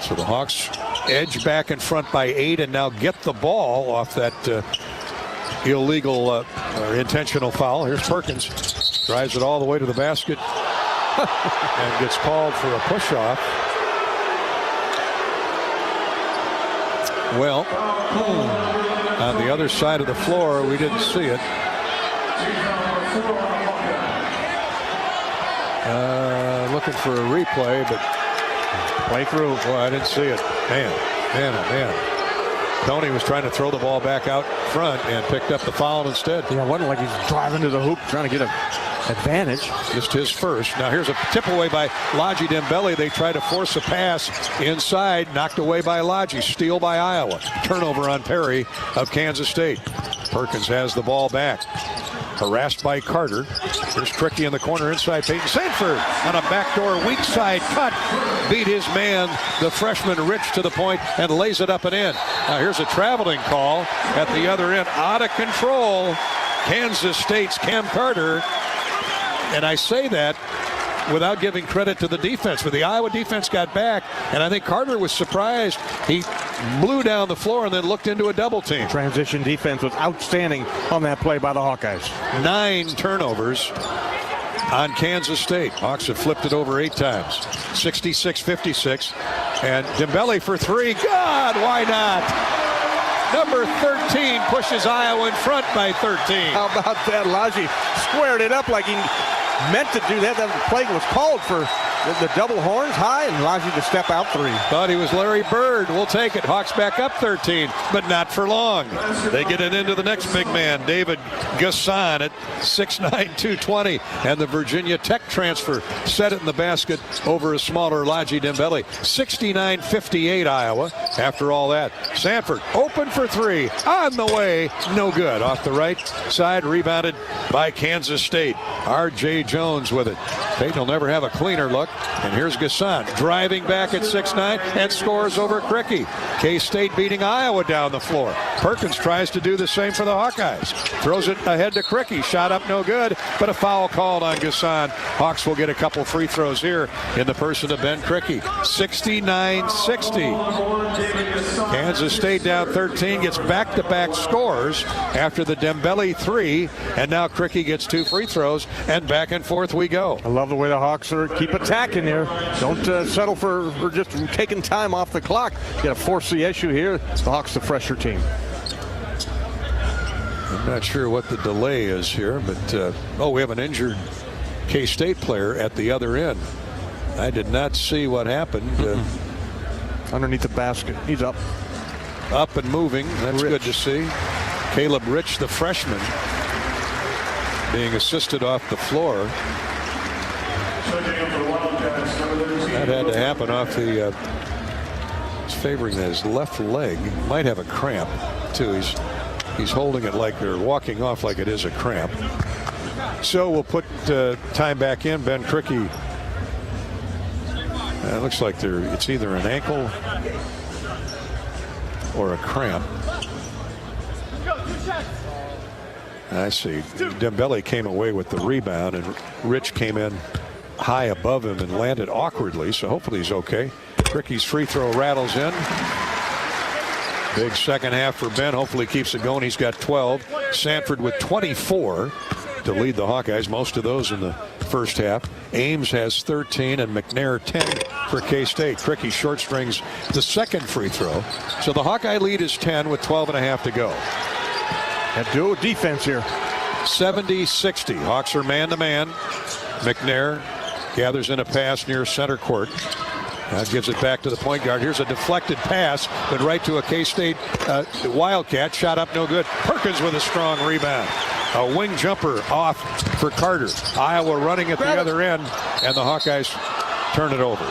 So the Hawks edge back in front by 8 and now get the ball off that illegal or intentional foul. Here's Perkins, drives it all the way to the basket and gets called for a push-off. Well, on the other side of the floor, we didn't see it. Looking for a replay, but play through. Boy, I didn't see it. Man. Tony was trying to throw the ball back out front and picked up the foul instead. Yeah, it wasn't like he's driving to the hoop trying to get an advantage. Just his first. Now here's a tip away by Lodgy Dembele. They try to force a pass inside, knocked away by Lodgy. Steal by Iowa. Turnover on Perry of Kansas State. Perkins has the ball back. Harassed by Carter. Here's Crickey in the corner inside Peyton Sanford on a backdoor weak side cut. Beat his man, the freshman Rich, to the point and lays it up and in. Now here's a traveling call at the other end. Out of control. Kansas State's Cam Carter. And I say that without giving credit to the defense, but the Iowa defense got back, and I think Carter was surprised. He blew down the floor and then looked into a double team. Transition defense was outstanding on that play by the Hawkeyes. 9 turnovers on Kansas State. Hawks have flipped it over 8 times. 66-56. And Dembele for 3. God, why not? Number 13 pushes Iowa in front by 13. How about that? Lodgy squared it up like he meant to do that. That play was called for the double horns high, and Lodgy to step out 3. Thought he was Larry Bird. We'll take it. Hawks back up 13, but not for long. They get it into the next big man, David Gasson, at 6'9", 220, and the Virginia Tech transfer set it in the basket over a smaller Lodgy Dembele. 69-58 Iowa. After all that, Sanford open for 3, on the way, no good. Off the right side, rebounded by Kansas State. R.J. Jones with it. Peyton will never have a cleaner look. And here's Gasson driving back at 6'9" and scores over Krikke. K-State beating Iowa down the floor. Perkins tries to do the same for the Hawkeyes. Throws it ahead to Krikke. Shot up no good, but a foul called on Gasson. Hawks will get a couple free throws here in the person of Ben Krikke. 69-60. Kansas State down 13, gets back-to-back scores after the Dembele 3, and now Krikke gets 2 free throws, and back and forth we go. I love the way the Hawks keep attacking here. Don't settle for just taking time off the clock. You got to force the issue here. The Hawks, the fresher team. I'm not sure what the delay is here, but we have an injured K-State player at the other end. I did not see what happened. Underneath the basket. He's up. Up and moving. That's good to see. Caleb Rich, the freshman, being assisted off the floor. That had to happen off the he's favoring his left leg. Might have a cramp too. He's holding it like they're walking off like it is a cramp. So we'll put time back in. Ben Krikke. It looks like it's either an ankle or a cramp. I see. Dembele came away with the rebound, and Rich came in high above him and landed awkwardly, so hopefully he's okay. Krikke's free throw rattles in. Big second half for Ben. Hopefully keeps it going. He's got 12. Sanford with 24 to lead the Hawkeyes, most of those in the first half. Ames has 13 and McNair 10 for K-State. Krikke short strings the second free throw. So the Hawkeye lead is 10 with 12.5 to go. That duo defense here. 70-60. Hawks are man-to-man. McNair gathers in a pass near center court. That gives it back to the point guard. Here's a deflected pass, but right to a K-State Wildcat. Shot up no good. Perkins with a strong rebound. A wing jumper off for Carter. Iowa running at the other end, and the Hawkeyes turn it over.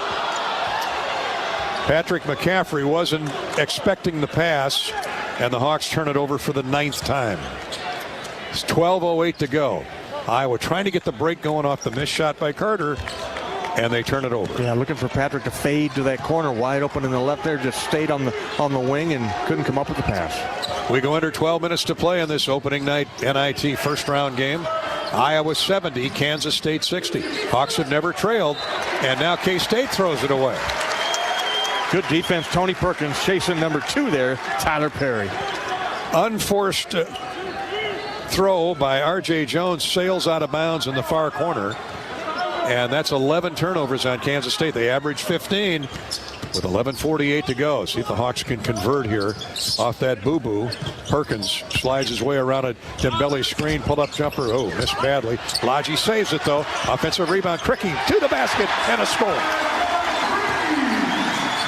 Patrick McCaffrey wasn't expecting the pass, and the Hawks turn it over for the 9th time. It's 12:08 to go. Iowa trying to get the break going off the missed shot by Carter, and they turn it over. Yeah, looking for Patrick to fade to that corner, wide open in the left there, just stayed on the wing and couldn't come up with the pass. We go under 12 minutes to play in this opening night NIT first round game. Iowa 70, Kansas State 60. Hawks have never trailed, and now K-State throws it away. Good defense. Tony Perkins chasing number 2 there, Tyler Perry. Unforced throw by R.J. Jones sails out of bounds in the far corner. And that's 11 turnovers on Kansas State. They average 15 with 11:48 to go. See if the Hawks can convert here off that boo-boo. Perkins slides his way around a Dembele screen. Pull-up jumper. Oh, missed badly. Lodgy saves it, though. Offensive rebound. Krikke to the basket and a score.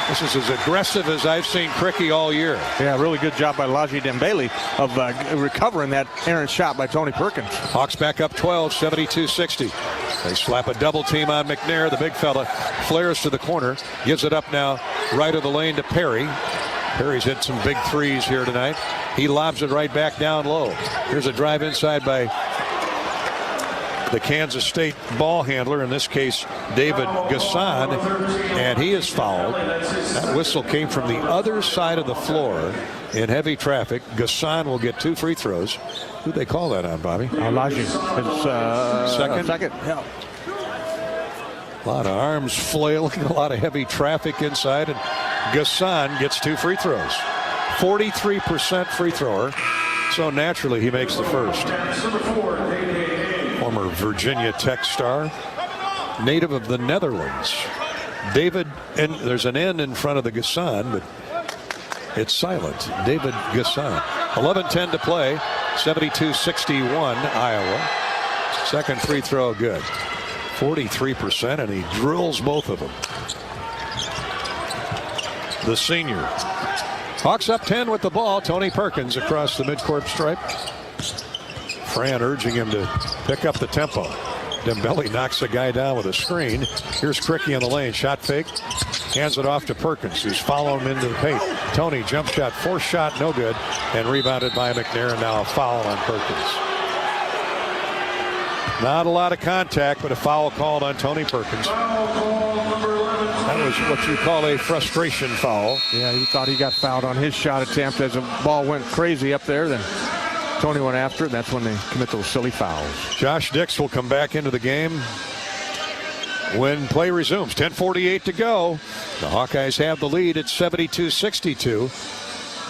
This is as aggressive as I've seen Krikke all year. Yeah, really good job by Lodgy Dembele of recovering that errant shot by Tony Perkins. Hawks back up 12, 72-60. They slap a double team on McNair. The big fella flares to the corner. Gives it up now right of the lane to Perry. Perry's hit some big threes here tonight. He lobs it right back down low. Here's a drive inside by the Kansas State ball handler, in this case David Gasson, and he is fouled. That whistle came from the other side of the floor in heavy traffic. Gasson will get 2 free throws. Who'd they call that on, Bobby? Lodgy. Second. Yeah. A lot of arms flailing, a lot of heavy traffic inside, and Gasson gets 2 free throws. 43% free thrower, so naturally he makes the first. Former Virginia Tech star, native of the Netherlands. David, and there's an N in front of the Gasson, but it's silent. David Gasson. 11:10 to play. 72-61 Iowa. Second free throw good. 43%, and he drills both of them. The senior. Hawks up 10 with the ball. Tony Perkins across the midcourt stripe. Fran urging him to pick up the tempo. Dembele knocks the guy down with a screen. Here's Krikke in the lane. Shot fake. Hands it off to Perkins, who's following him into the paint. Tony jump shot, forced shot, no good. And rebounded by McNair, and now a foul on Perkins. Not a lot of contact, but a foul called on Tony Perkins. That was what you call a frustration foul. Yeah, he thought he got fouled on his shot attempt as the ball went crazy up there. Then Tony went after it, and that's when they commit those silly fouls. Josh Dix will come back into the game when play resumes. 10:48 to go. The Hawkeyes have the lead at 72-62.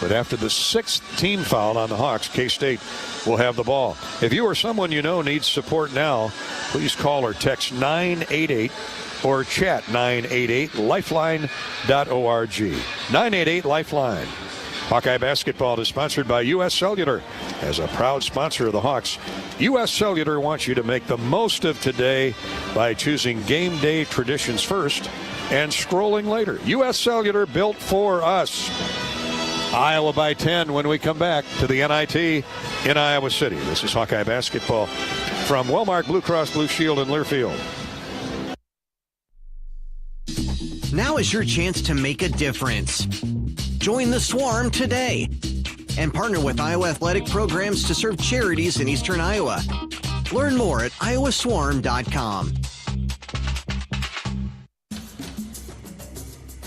But after the 6th team foul on the Hawks, K-State will have the ball. If you or someone you know needs support now, please call or text 988 or chat 988lifeline.org. 988-LIFELINE. Hawkeye basketball is sponsored by U.S. Cellular. As a proud sponsor of the Hawks, U.S. Cellular wants you to make the most of today by choosing game day traditions first and scrolling later. U.S. Cellular, built for us. Iowa by 10 when we come back to the NIT in Iowa City. This is Hawkeye basketball from Wellmark Blue Cross Blue Shield in Learfield. Now is your chance to make a difference. Join the Swarm today and partner with Iowa athletic programs to serve charities in Eastern Iowa. Learn more at iowaswarm.com.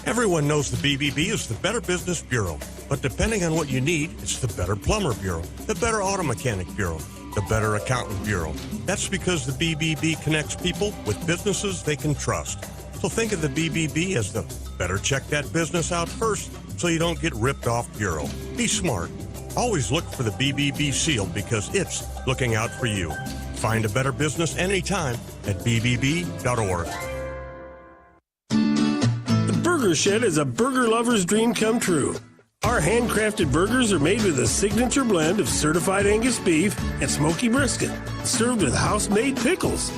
Everyone knows the BBB is the Better Business Bureau, but depending on what you need, it's the Better Plumber Bureau, the Better Auto Mechanic Bureau, the Better Accountant Bureau. That's because the BBB connects people with businesses they can trust. So think of the BBB as the better check that business out first so you don't get ripped off bureau. Be smart. Always look for the BBB seal because it's looking out for you. Find a better business anytime at bbb.org. Burger Shed is a burger lover's dream come true. Our handcrafted burgers are made with a signature blend of certified Angus beef and smoky brisket, served with house-made pickles.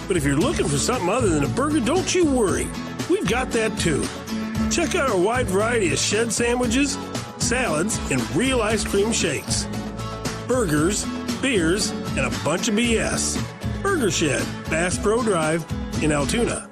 But if you're looking for something other than a burger, don't you worry. We've got that too. Check out our wide variety of shed sandwiches, salads, and real ice cream shakes. Burgers, beers, and a bunch of BS. Burger Shed, Bass Pro Drive in Altoona.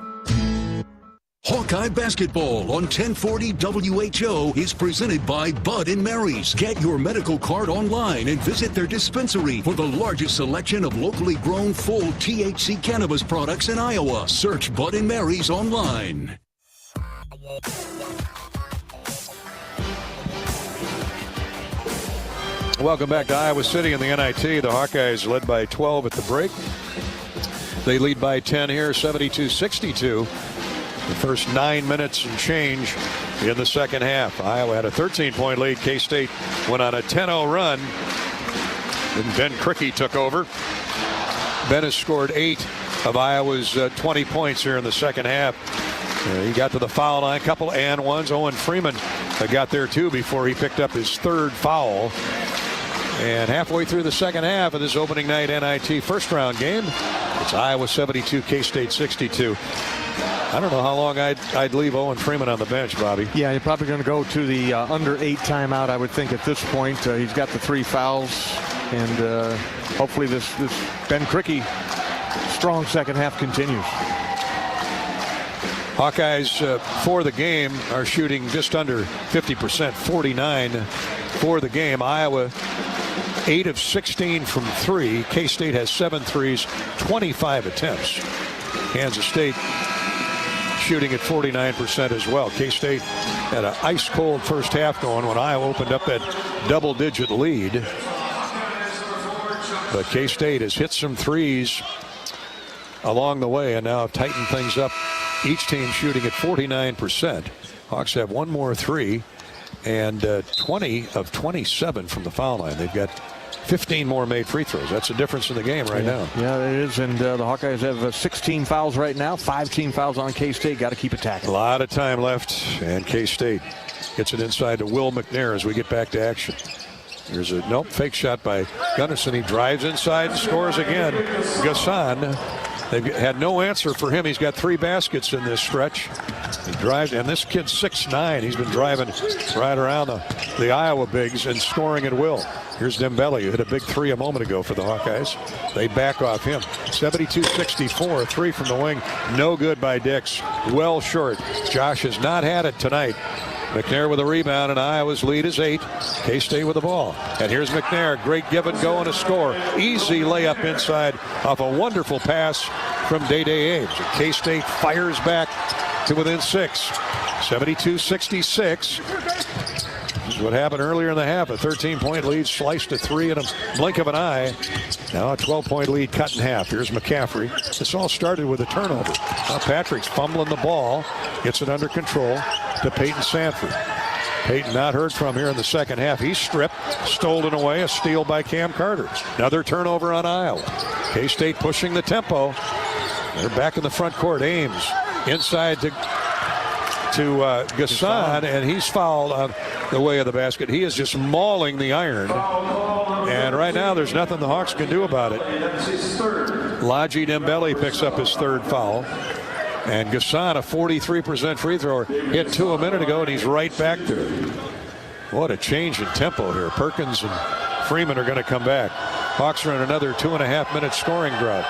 Hawkeye basketball on 1040 WHO is presented by Bud & Mary's. Get your medical card online and visit their dispensary for the largest selection of locally grown full THC cannabis products in Iowa. Search Bud & Mary's online. Welcome back to Iowa City in the NIT. The Hawkeyes led by 12 at the break. They lead by 10 here, 72-62. The first 9 minutes and change in the second half. Iowa had a 13-point lead. K-State went on a 10-0 run. Then Ben Krikke took over. Ben has scored 8 of Iowa's 20 points here in the second half. He got to the foul line, a couple and ones. Owen Freeman got there too before he picked up his 3rd foul. And halfway through the second half of this opening night NIT first round game, it's Iowa 72, K-State 62. I don't know how long I'd leave Owen Freeman on the bench, Bobby. Yeah, you're probably going to go to the under 8 timeout, I would think, at this point. He's got the 3 fouls, and hopefully this Ben Krikke strong second half continues. Hawkeyes for the game are shooting just under 50%, 49 for the game. Iowa 8 of 16 from 3. K-State has 7 threes, 25 attempts. Kansas State shooting at 49% as well. K-State had an ice-cold first half going when Iowa opened up that double-digit lead. But K-State has hit some threes along the way and now have tightened things up. Each team shooting at 49%. Hawks have 1 more 3 and 20 of 27 from the foul line. They've got 15 more made free throws. That's the difference in the game right now. Yeah, it is. And the Hawkeyes have 16 fouls right now. 5 team fouls on K-State. Got to keep attacking. A lot of time left, and K-State gets it inside to Will McNair as we get back to action. There's a fake shot by Gunnarsson. He drives inside and scores again. Gassan. They've had no answer for him. He's got 3 baskets in this stretch. He drives, and this kid's 6'9". He's been driving right around the Iowa bigs and scoring at will. Here's Dembele, who hit a big 3 a moment ago for the Hawkeyes. They back off him. 72-64, 3 from the wing. No good by Dix. Well short. Josh has not had it tonight. McNair with a rebound, and Iowa's lead is 8. K-State with the ball. And here's McNair. Great give and go and a score. Easy layup inside off a wonderful pass from Day-Day Ames. K-State fires back to within 6. 72-66. This is what happened earlier in the half. A 13-point lead sliced to 3 in a blink of an eye. Now a 12-point lead cut in half. Here's McCaffrey. This all started with a turnover. Now Patrick's fumbling the ball. Gets it under control to Peyton Sanford. Peyton not heard from here in the second half. He's stripped, stolen away, a steal by Cam Carter. Another turnover on Iowa. K-State pushing the tempo. They're back in the front court. Ames inside to Gasson, and he's fouled on the way of the basket. He is just mauling the iron. And right now there's nothing the Hawks can do about it. Laji Dembele picks up his 3rd foul. And Gasson, a 43% free thrower, hit 2 a minute ago, and he's right back there. What a change in tempo here. Perkins and Freeman are going to come back. Hawks are in another 2.5-minute scoring drought.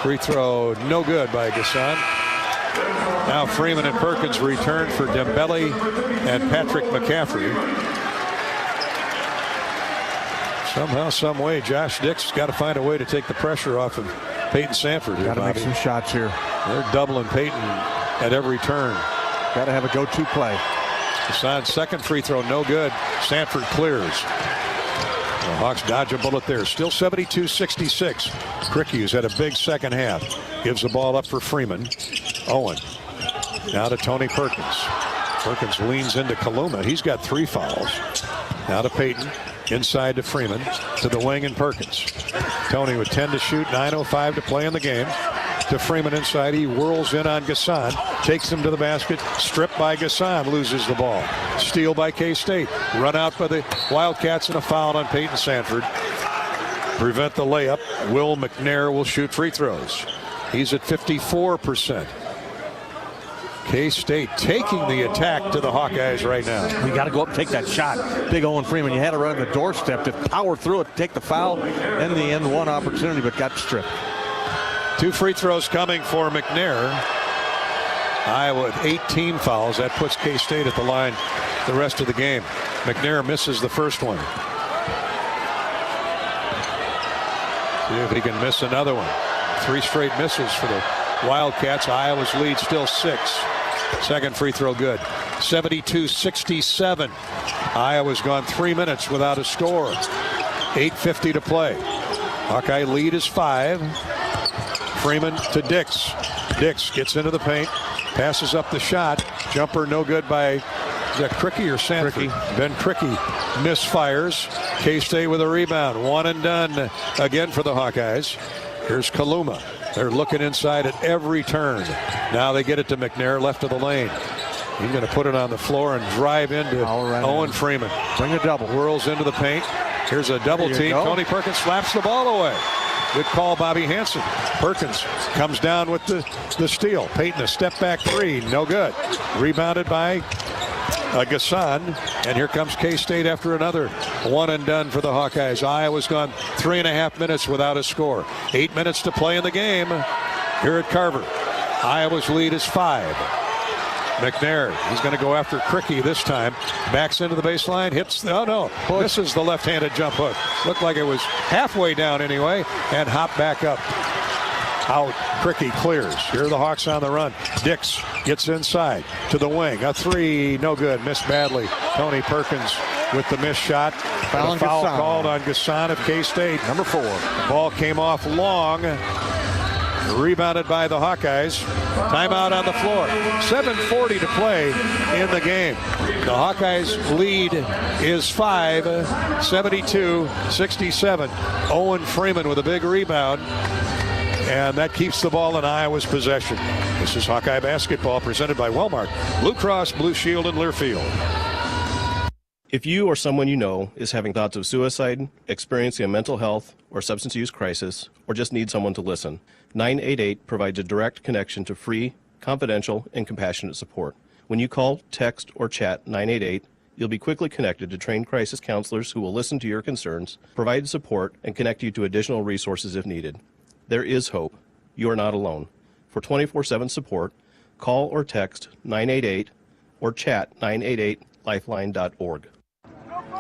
Free throw no good by Gasson. Now Freeman and Perkins return for Dembele and Patrick McCaffrey. Somehow, some way, Josh Dix got to find a way to take the pressure off of Peyton Sanford. Got to make some shots here. They're doubling Peyton at every turn. Got to have a go-to play. Gasson's 2nd free throw, no good. Sanford clears. The Hawks dodge a bullet there. Still 72-66. Cricky, who's had a big second half, gives the ball up for Freeman. Owen. Now to Tony Perkins. Perkins leans into Kaluma. He's got 3 fouls. Now to Peyton. Inside to Freeman. To the wing and Perkins. Tony with 10 to shoot. 9:05 to play in the game. To Freeman inside. He whirls in on Gasson. Takes him to the basket. Stripped by Gasson. Loses the ball. Steal by K-State. Run out by the Wildcats and a foul on Peyton Sanford. Prevent the layup. Will McNair will shoot free throws. He's at 54%. K-State taking the attack to the Hawkeyes right now. We got to go up and take that shot. Big Owen Freeman, you had to run the doorstep to power through it, take the foul. In the end, one opportunity, but got stripped. 2 free throws coming for McNair. Iowa with 18 fouls. That puts K-State at the line the rest of the game. McNair misses the first one. See if he can miss another one. 3 straight misses for the Wildcats. Iowa's lead still 6. Second free throw good. 72-67. Iowa's gone 3 minutes without a score. 8:50 to play. Hawkeye lead is 5. Freeman to Dix. Dix gets into the paint. Passes up the shot. Jumper no good by, is that Cricky or Sanford? Ben Cricky misfires. K-State with a rebound. 1 and done again for the Hawkeyes. Here's Kaluma. They're looking inside at every turn. Now they get it to McNair, left of the lane. He's going to put it on the floor and drive into Owen Freeman. Bring a double. Whirls into the paint. Here's a double team. Tony Perkins slaps the ball away. Good call, Bobby Hansen. Perkins comes down with the steal. Peyton, a step back 3. No good. Rebounded by Gasson. And here comes K-State after another 1 and done for the Hawkeyes. Iowa's gone 3.5 minutes without a score. 8 minutes to play in the game here at Carver. Iowa's lead is 5. McNair, he's going to go after Cricky this time. Backs into the baseline, hits, misses the left-handed jump hook. Looked like it was halfway down anyway, and hop back up. Out, Cricky clears. Here are the Hawks on the run. Dix gets inside to the wing. A 3, no good, missed badly. Tony Perkins with the missed shot. Foul called on Gasson of K-State. Number 4. The ball came off long. Rebounded by the Hawkeyes. Timeout on the floor. 7:40 to play in the game. The Hawkeyes lead is 5, 72-67. Owen Freeman with a big rebound. And that keeps the ball in Iowa's possession. This is Hawkeye basketball presented by Walmart. Blue Cross Blue Shield in Learfield. If you or someone you know is having thoughts of suicide, experiencing a mental health or substance use crisis, or just need someone to listen, 988 provides a direct connection to free, confidential, and compassionate support. When you call, text, or chat 988, you'll be quickly connected to trained crisis counselors who will listen to your concerns, provide support, and connect you to additional resources if needed. There is hope. You are not alone. For 24/7 support, call or text 988 or chat 988lifeline.org.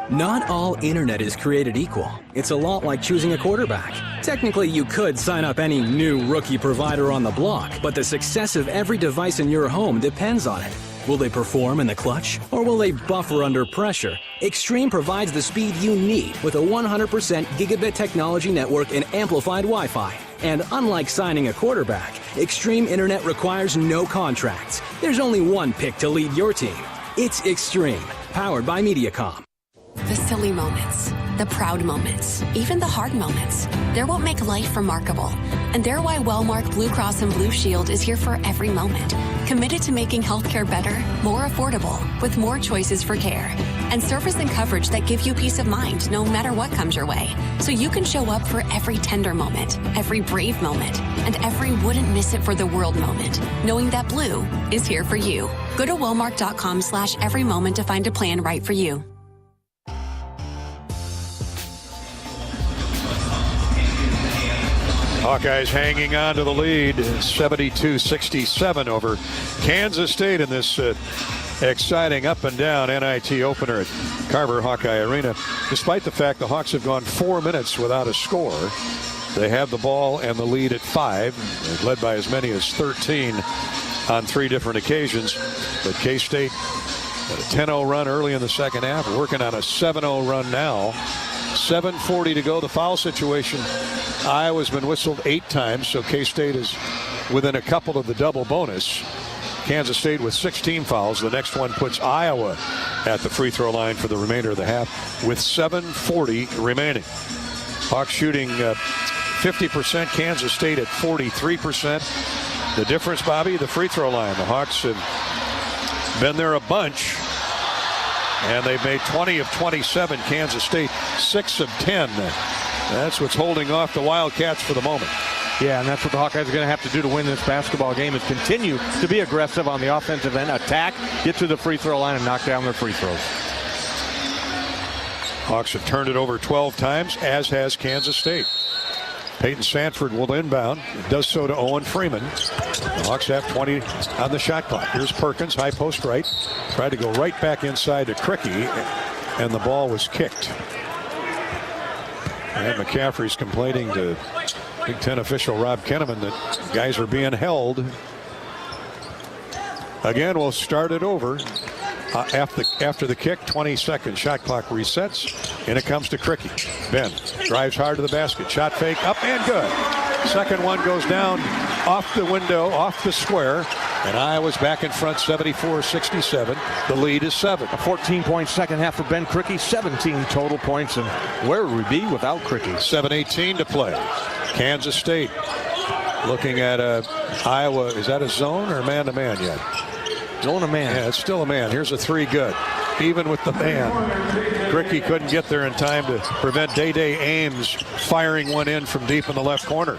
Not all internet is created equal. It's a lot like choosing a quarterback. Technically, you could sign up any new rookie provider on the block, but the success of every device in your home depends on it. Will they perform in the clutch, or will they buffer under pressure? Extreme provides the speed you need with a 100% gigabit technology network and amplified Wi-Fi. And unlike signing a quarterback, Extreme Internet requires no contracts. There's only one pick to lead your team. It's Extreme, powered by Mediacom. The silly moments, the proud moments, even the hard moments. They're what make life remarkable. And they're why Wellmark Blue Cross and Blue Shield is here for every moment. Committed to making healthcare better, more affordable, with more choices for care. And service and coverage that give you peace of mind no matter what comes your way. So you can show up for every tender moment, every brave moment, and every wouldn't miss it for the world moment. Knowing that Blue is here for you. Go to Wellmark.com/every moment to find a plan right for you. Hawkeyes hanging on to the lead, 72-67 over Kansas State in this exciting up and down NIT opener at Carver Hawkeye Arena. Despite the fact the Hawks have gone 4 minutes without a score, they have the ball and the lead at 5. They've led by as many as 13 on 3 different occasions. But K-State had a 10-0 run early in the second half, working on a 7-0 run now. 7:40 to go. The foul situation, Iowa's been whistled 8 times, so K-State is within a couple of the double bonus. Kansas State with 16 fouls. The next one puts Iowa at the free throw line for the remainder of the half with 7:40 remaining. Hawks shooting 50%, Kansas State at 43%. The difference, Bobby, the free throw line. The Hawks have been there a bunch, and they've made 20 of 27. Kansas State 6 of 10. That's what's holding off the Wildcats for the moment. Yeah, and that's what the Hawkeyes are going to have to do to win this basketball game, is continue to be aggressive on the offensive end, attack, get to the free throw line, and knock down their free throws. Hawks have turned it over 12 times, as has Kansas State. Peyton Sanford will inbound. It does so to Owen Freeman. The Hawks have 20 on the shot clock. Here's Perkins, high post right. Tried to go right back inside to Cricky, and the ball was kicked. And McCaffrey's complaining to Big Ten official Rob Kenneman that guys are being held. Again, we'll start it over. After the kick, 20-second shot clock resets, and it comes to Cricky. Ben drives hard to the basket. Shot fake, up and good. Second one goes down off the window, off the square, and Iowa's back in front, 74-67. The lead is 7. A 14-point second half for Ben Cricky, 17 total points, and where would we be without Cricky? 7:18 to play. Kansas State looking at Iowa. Is that a zone or man-to-man yet? Zone a man. Yeah, it's still a man. Here's a 3 good. Even with the man, Cricky couldn't get there in time to prevent Day-Day Ames firing one in from deep in the left corner.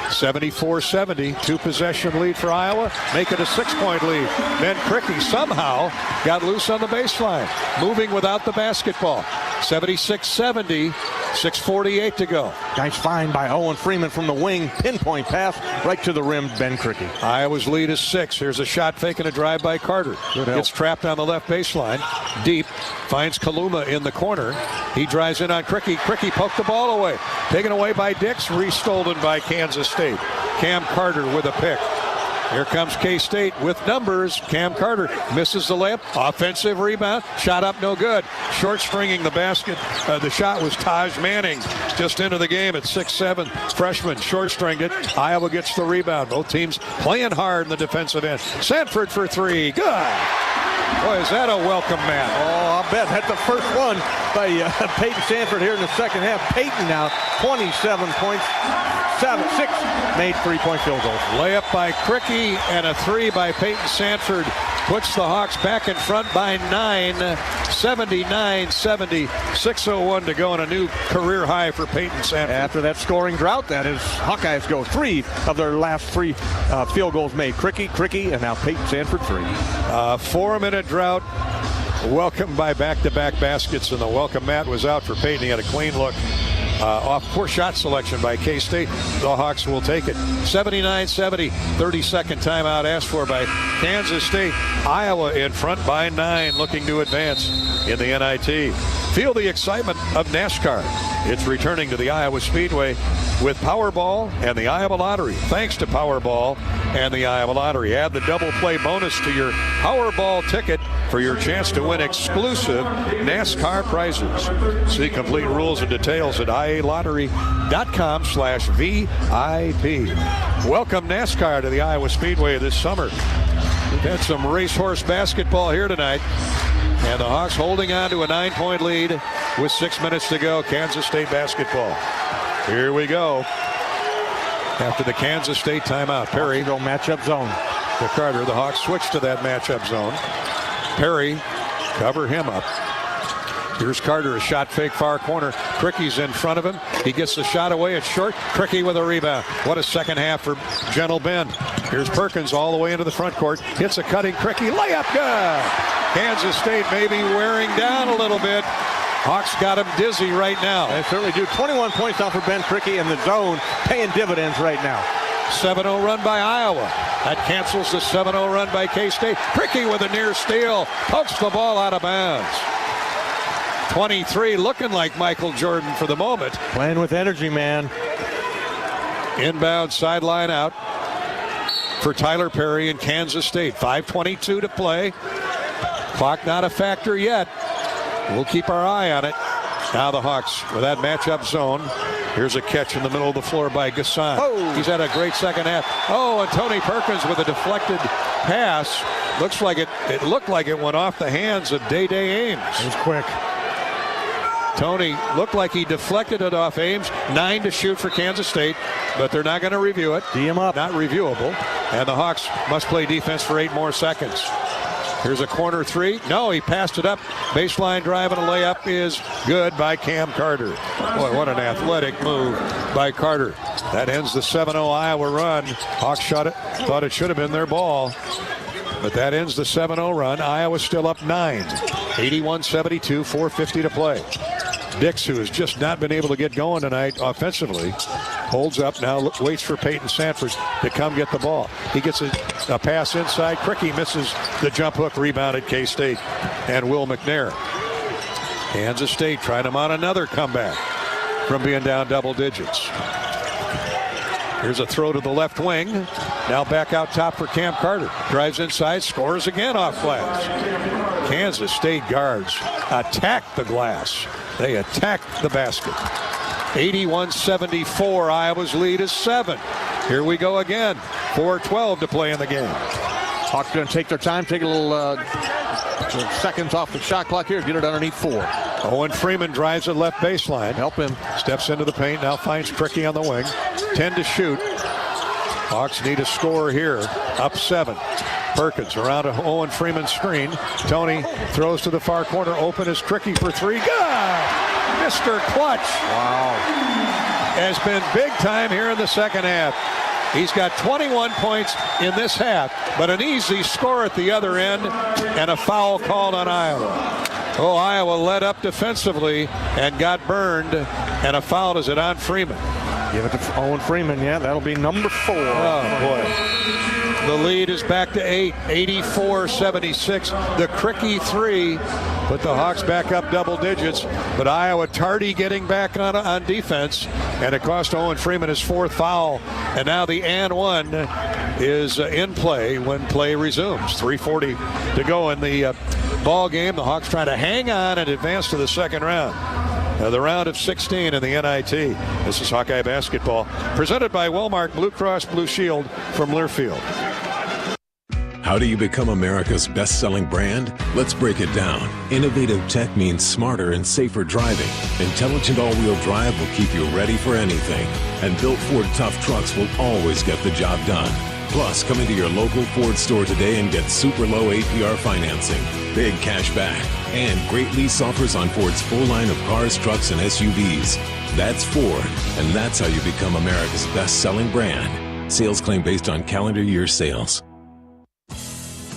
74-70, 2-possession lead for Iowa. Make it a 6-point lead. Ben Cricky somehow got loose on the baseline, moving without the basketball. 76-70, 6:48 to go. Nice find by Owen Freeman from the wing. Pinpoint pass right to the rim, Ben Cricky. Iowa's lead is 6. Here's a shot fake and a drive by Carter. Gets trapped on the left baseline. Deep. Finds Kaluma in the corner. He drives in on Cricky. Cricky poked the ball away. Taken away by Dix. Restolen by Kansas State. Cam Carter with a pick. Here comes K-State with numbers. Cam Carter misses the layup. Offensive rebound. Shot up, no good. Short stringing the basket. The shot was Taj Manning. Just into the game at 6'7". Freshman short stringed it. Iowa gets the rebound. Both teams playing hard in the defensive end. Sanford for 3. Good. Boy, is that a welcome mat. Oh, I'll bet. That's the first one by Peyton Sanford here in the second half. Peyton now 27 points. 6 made 3-point field goals. Layup by Cricky and a 3 by Peyton Sanford puts the Hawks back in front by 9. 79-70. 6:01 to go, and a new career high for Peyton Sanford. After that scoring drought, that is, Hawkeyes go 3 of their last 3 field goals made. Cricky, and now Peyton Sanford 3. 4-minute drought. Welcomed by back-to-back baskets, and the welcome mat was out for Peyton. He had a clean look off poor shot selection by K-State. The Hawks will take it. 79-70, 32nd timeout asked for by Kansas State. Iowa in front by 9, looking to advance in the NIT. Feel the excitement of NASCAR. It's returning to the Iowa Speedway with Powerball and the Iowa Lottery. Thanks to Powerball and the Iowa Lottery. Add the double play bonus to your Powerball ticket for your chance to win exclusive NASCAR prizes. See complete rules and details at ialottery.com/VIP. Welcome NASCAR to the Iowa Speedway this summer. We've had some racehorse basketball here tonight. And the Hawks holding on to a 9-point lead with 6 minutes to go. Kansas State basketball. Here we go. After the Kansas State timeout, Perry. Go matchup zone. To Carter. The Hawks switch to that matchup zone. Perry, cover him up. Here's Carter, a shot fake far corner. Crickey's in front of him. He gets the shot away. It's short. Crickey with a rebound. What a second half for Gentle Ben. Here's Perkins all the way into the front court. Hits a cutting Crickey. Layup good. Kansas State maybe wearing down a little bit. Hawks got him dizzy right now. They certainly do. 21 points now for Ben Crickey in the zone, paying dividends right now. 7-0 run by Iowa. That cancels the 7-0 run by K-State. Crickey with a near steal. Pokes the ball out of bounds. 23 looking like Michael Jordan for the moment. Playing with energy, man. Inbound sideline out for Tyler Perry in Kansas State. 5:22 to play. Clock not a factor yet. We'll keep our eye on it. Now the Hawks with that matchup zone. Here's a catch in the middle of the floor by Gasson. Oh. He's had a great second half. Oh, and Tony Perkins with a deflected pass. Looks like it looked like it went off the hands of Day-Day Ames. It was quick. Tony looked like he deflected it off Ames. 9 to shoot for Kansas State, but they're not going to review it. D him up. Not reviewable. And the Hawks must play defense for 8 more seconds. Here's a corner three. No, he passed it up. Baseline drive and a layup is good by Cam Carter. Boy, what an athletic move by Carter. That ends the 7-0 Iowa run. Hawks shot it. Thought it should have been their ball. But that ends the 7-0 run. Iowa still up 9. 81-72, 4:50 to play. Dix, who has just not been able to get going tonight offensively, holds up now, waits for Peyton Sanford to come get the ball. He gets a pass inside. Crickey misses the jump hook, rebounded K-State and Will McNair. Kansas State trying to mount another comeback from being down double digits. Here's a throw to the left wing. Now back out top for Cam Carter. Drives inside, scores again off glass. Kansas State guards attack the glass. They attack the basket. 81-74, Iowa's lead is 7. Here we go again. 4:12 to play in the game. Hawks going to take their time, take a little seconds off the shot clock here, get it underneath 4. Owen Freeman drives at left baseline. Help him. Steps into the paint, now finds Crickey on the wing. 10 to shoot. Hawks need a score here, up 7. Perkins around a Owen Freeman screen. Tony throws to the far corner. Open is Crickey for 3. Good! Mr. Clutch. Wow. Has been big time here in the second half. He's got 21 points in this half, but an easy score at the other end and a foul called on Iowa. Oh, Iowa led up defensively and got burned, and a foul. Is it on Freeman? Give it to Owen Freeman. Yeah, that'll be number 4. Oh, boy. The lead is back to 8, 84-76. The Crickey 3 put the Hawks back up double digits, but Iowa tardy getting back on defense, and it cost Owen Freeman his 4th foul. And now the and one is in play when play resumes. 3:40 to go in the ball game. The Hawks trying to hang on and advance to the second round. The round of 16 in the NIT. This is Hawkeye basketball, presented by Wellmark Blue Cross Blue Shield from Learfield. How do you become America's best-selling brand? Let's break it down. Innovative tech means smarter and safer driving. Intelligent all-wheel drive will keep you ready for anything. And built Ford tough trucks will always get the job done. Plus, come into your local Ford store today and get super low APR financing, big cash back, and great lease offers on Ford's full line of cars, trucks, and SUVs. That's Ford, and that's how you become America's best-selling brand. Sales claim based on calendar year sales.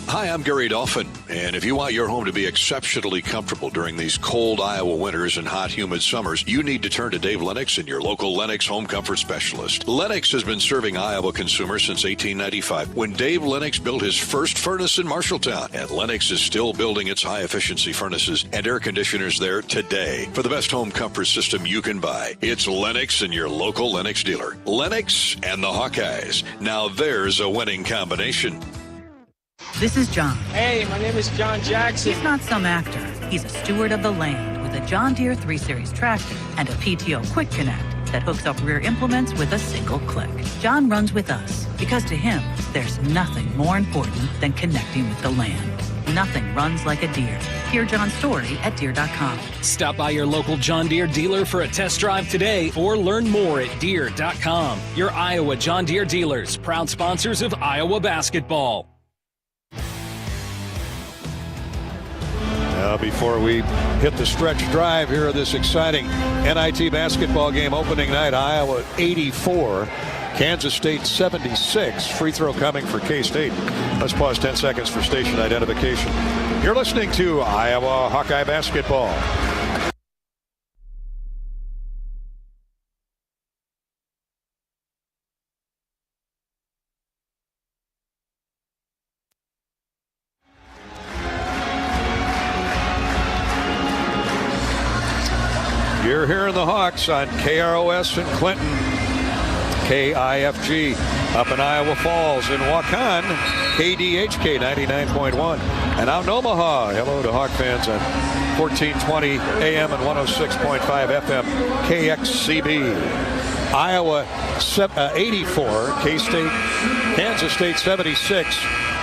Hi, I'm Gary Dolphin, and if you want your home to be exceptionally comfortable during these cold Iowa winters and hot, humid summers, you need to turn to Dave Lennox and your local Lennox home comfort specialist. Lennox has been serving Iowa consumers since 1895, when Dave Lennox built his first furnace in Marshalltown, and Lennox is still building its high-efficiency furnaces and air conditioners there today. For the best home comfort system you can buy, it's Lennox and your local Lennox dealer. Lennox and the Hawkeyes. Now there's a winning combination. This is John. Hey, my name is John Jackson. He's not some actor. He's a steward of the land with a John Deere 3 Series tractor and a PTO Quick Connect that hooks up rear implements with a single click. John runs with us because to him, there's nothing more important than connecting with the land. Nothing runs like a Deere. Hear John's story at Deere.com. Stop by your local John Deere dealer for a test drive today or learn more at Deere.com. Your Iowa John Deere dealers, proud sponsors of Iowa basketball. Before we hit the stretch drive here of this exciting NIT basketball game opening night, Iowa 84, Kansas State 76. Free throw coming for K-State. Let's pause 10 seconds for station identification. You're listening to Iowa Hawkeye basketball. You're hearing the Hawks on KROS in Clinton, KIFG up in Iowa Falls, in Waukon, KDHK 99.1, and out in Omaha. Hello to Hawk fans on 1420 AM and 106.5 FM KXCB. Iowa 84, K-State, Kansas State 76.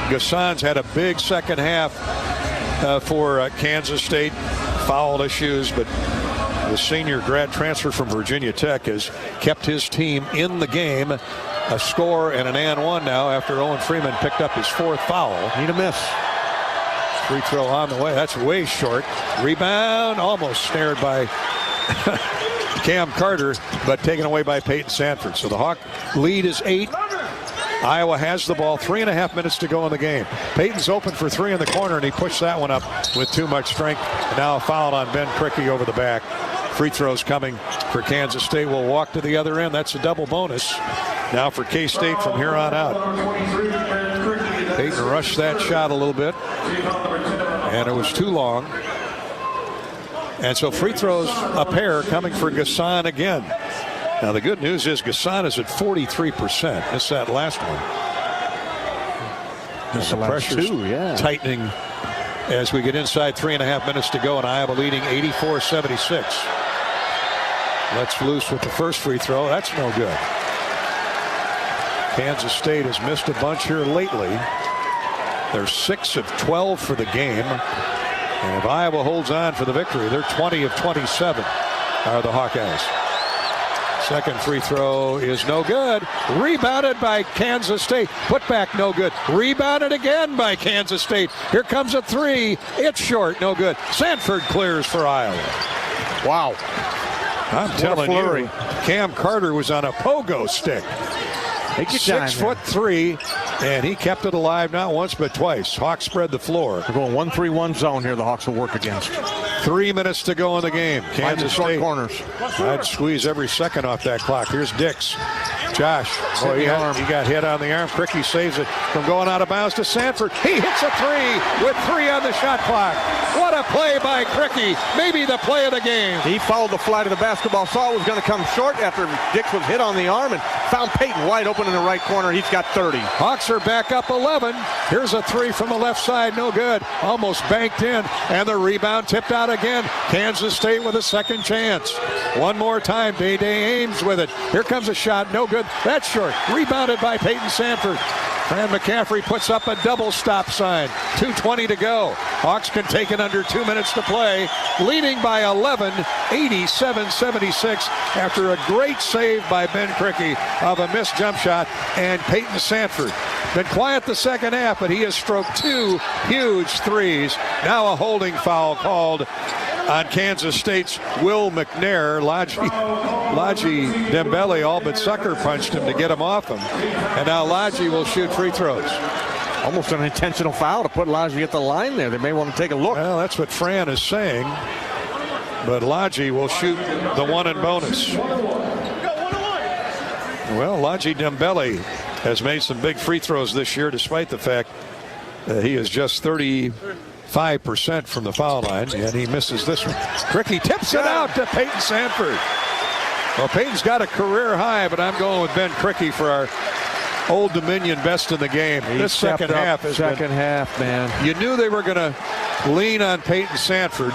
Gassan's had a big second half for Kansas State. Foul issues, but the senior grad transfer from Virginia Tech has kept his team in the game. A score and an and one now after Owen Freeman picked up his fourth foul. Need a miss. Free throw on the way. That's way short. Rebound almost snared by Cam Carter, but taken away by Peyton Sanford. So the Hawk lead is 8. Iowa has the ball. 3.5 minutes to go in the game. Peyton's open for three in the corner, and he pushed that one up with too much strength. Now a foul on Ben Krikke over the back. Free throws coming for Kansas State. Will walk to the other end. That's a double bonus now for K-State from here on out. Peyton rushed that shot a little bit, and it was too long. And so free throws, a pair coming for Gassan again. Now the good news is Gassan is at 43%. It's that last one. The pressure's tightening as we get inside 3.5 minutes to go, and Iowa leading 84-76. Let's loose with the first free throw. That's no good. Kansas State has missed a bunch here lately. They're 6 of 12 for the game. And if Iowa holds on for the victory, they're 20 of 27 are the Hawkeyes. Second free throw is no good. Rebounded by Kansas State. Put back, no good. Rebounded again by Kansas State. Here comes a three. It's short, no good. Sanford clears for Iowa. Wow. I'm telling you, Cam Carter was on a pogo stick. 6'3", and he kept it alive not once but twice. Hawks spread the floor. They're going 1-3-1 zone here. The Hawks will work against. 3 minutes to go in the game. Kansas State corners. I'd squeeze every second off that clock. Here's Dix. Josh, he got hit on the arm. Krikke saves it from going out of bounds to Sanford. He hits a three with 3 on the shot clock. What a play by Krikke. Maybe the play of the game. He followed the flight of the basketball, saw it was going to come short after Dix was hit on the arm, and found Peyton wide open in the right corner. He's got 30. Hawks are back up 11. Here's a three from the left side. No good. Almost banked in. And the rebound tipped out again. Kansas State with a second chance. One more time. Day Ames with it. Here comes a shot. No good. That's short. Rebounded by Peyton Sanford. Fran McCaffrey puts up a double stop sign. 2:20 to go. Hawks can take it under 2 minutes to play. Leading by 11, 87-76 after a great save by Ben Krikke of a missed jump shot, and Peyton Sanford. Been quiet the second half, but he has stroked 2 huge threes. Now a holding foul called on Kansas State's Will McNair. Laji Dembele all but sucker punched him to get him off him. And now Laji will shoot free throws. Almost an intentional foul to put Lodge at the line there. They may want to take a look. Well, that's what Fran is saying. But Lodge will shoot the one in bonus. Well, Lodge Dembele has made some big free throws this year, despite the fact that he is just 35% from the foul line, and he misses this one. Cricky tips it out to Peyton Sanford. Well, Peyton's got a career high, but I'm going with Ben Cricky for our Old Dominion best in the game. This second half has been, man. You knew they were going to lean on Peyton Sanford,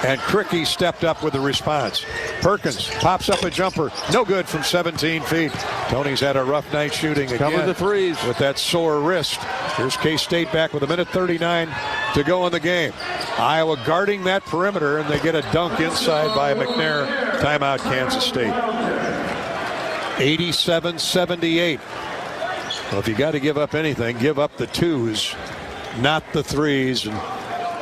and Cricky stepped up with the response. Perkins pops up a jumper, no good from 17 feet. Tony's had a rough night shooting again. Cover the threes with that sore wrist. Here's K-State back with 1:39 to go in the game. Iowa guarding that perimeter, and they get a dunk inside by McNair. Timeout, Kansas State. 87-78. Well, if you got to give up anything, give up the twos, not the threes. And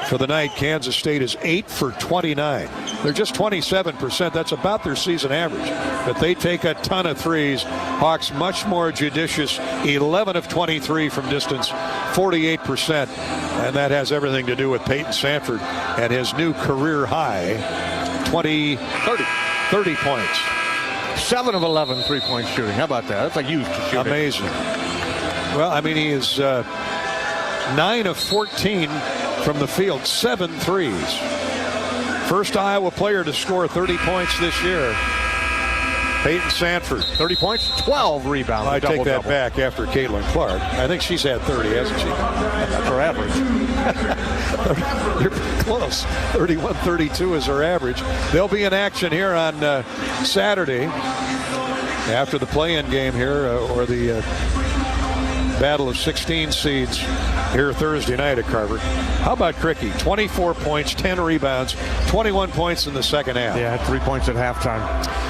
for the night, Kansas State is 8 for 29. They're just 27%. That's about their season average. But they take a ton of threes. Hawks much more judicious. 11 of 23 from distance, 48%. And that has everything to do with Peyton Sanford and his new career high 30 points. 7 of 11 three-point shooting. How about that? That's like huge shooting. Amazing. Well, I mean, he is 9 of 14 from the field, 7 threes. First Iowa player to score 30 points this year. Peyton Sanford. 30 points, 12 rebounds. I take that back after Caitlin Clark. I think she's had 30, hasn't she? That's her average. You're close. 31-32 is her average. They'll be in action here on Saturday after the play-in game here, or the battle of 16 seeds here Thursday night at Carver. How about Cricky? 24 points, 10 rebounds, 21 points in the second half. Yeah, 3 points at halftime.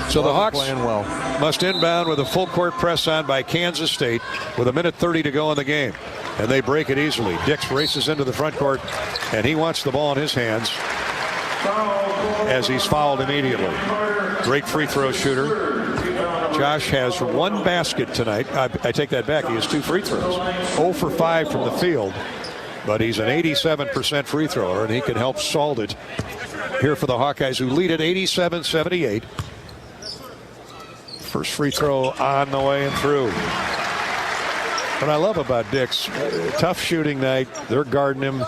So the Hawks playing well. Must inbound with a full court press on by Kansas State with 1:30 to go in the game. And they break it easily. Dix races into the front court, and he wants the ball in his hands as he's fouled immediately. Great free throw shooter. Josh has 1 basket tonight. I take that back. He has 2 free throws. 0 for 5 from the field, but he's an 87% free thrower, and he can help salt it here for the Hawkeyes, who lead at 87-78. First free throw on the way and through. What I love about Dix, tough shooting night. They're guarding him.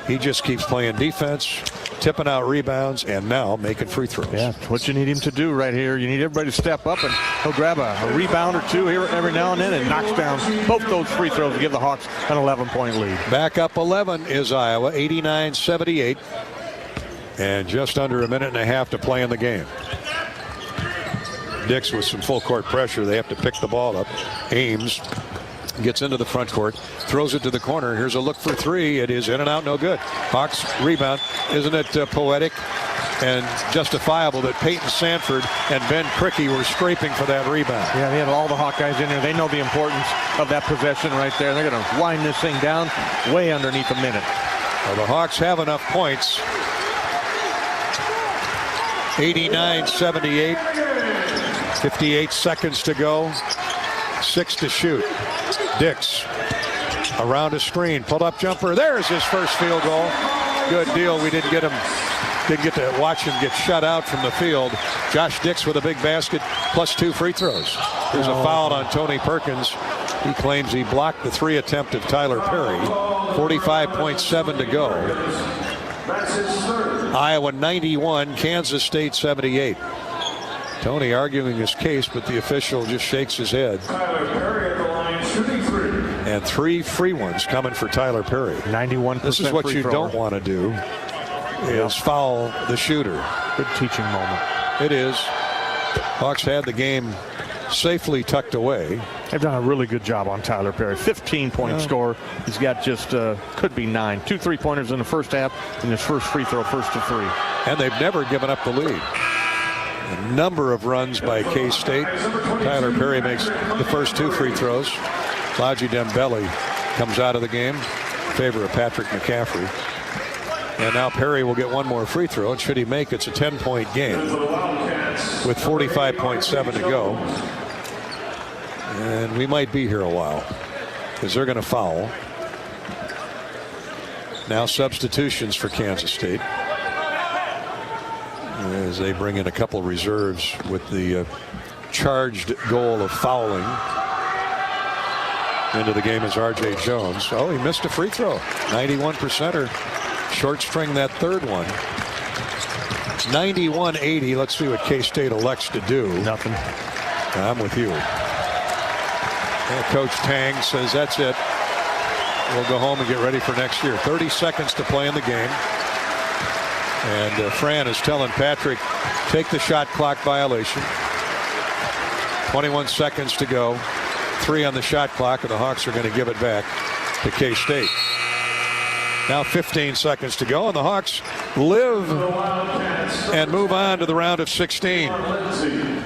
He just keeps playing defense, tipping out rebounds, and now making free throws. Yeah, what you need him to do right here. You need everybody to step up, and he'll grab a rebound or 2 here every now and then and knocks down both those free throws to give the Hawks an 11-point lead. Back up 11 is Iowa, 89-78. And just under a minute and a half to play in the game. Dix with some full court pressure. They have to pick the ball up. Ames gets into the front court, throws it to the corner. Here's a look for 3. It is in and out, no good. Hawks rebound. Isn't it poetic and justifiable that Peyton Sanford and Ben Cricky were scraping for that rebound? Yeah, they have all the Hawkeyes in there. They know the importance of that possession right there. They're going to wind this thing down way underneath a minute. Well, the Hawks have enough points. 89-78. 58 seconds to go. 6 to shoot. Dix around a screen, pulled up jumper. There's his first field goal. Good deal. We didn't get to watch him get shut out from the field. Josh Dix with a big basket plus 2 free throws. There's a foul on Tony Perkins. He claims he blocked the 3 attempt of Tyler Perry. 45.7 to go. Iowa 91, Kansas State 78. Tony arguing his case, but the official just shakes his head. And 3 free ones coming for Tyler Perry. 91%. This is what you don't want to do, is foul the shooter. Good teaching moment. It is. Hawks had the game safely tucked away. They've done a really good job on Tyler Perry. 15-point score. He's got just, could be 9. 2 3-pointers in the first half, and his first free throw, first to 3. And they've never given up the lead. A number of runs by K-State. Tyler Perry makes the first 2 free throws. Lodge Dembele comes out of the game in favor of Patrick McCaffrey. And now Perry will get 1 more free throw. And should he make it's a 10-point game with 45.7 to go. And we might be here a while. because they're going to foul. Now substitutions for Kansas State as they bring in a couple of reserves with the charged goal of fouling. Into the game is R.J. Jones. Oh, he missed a free throw. 91%er. Short string that third one. 91-80. Let's see what K-State elects to do. Nothing. I'm with you. And Coach Tang says that's it. We'll go home and get ready for next year. 30 seconds to play in the game. And Fran is telling Patrick, take the shot clock violation. 21 seconds to go. 3 on the shot clock, and the Hawks are going to give it back to K-State. Now 15 seconds to go, and the Hawks live and move on to the round of 16. The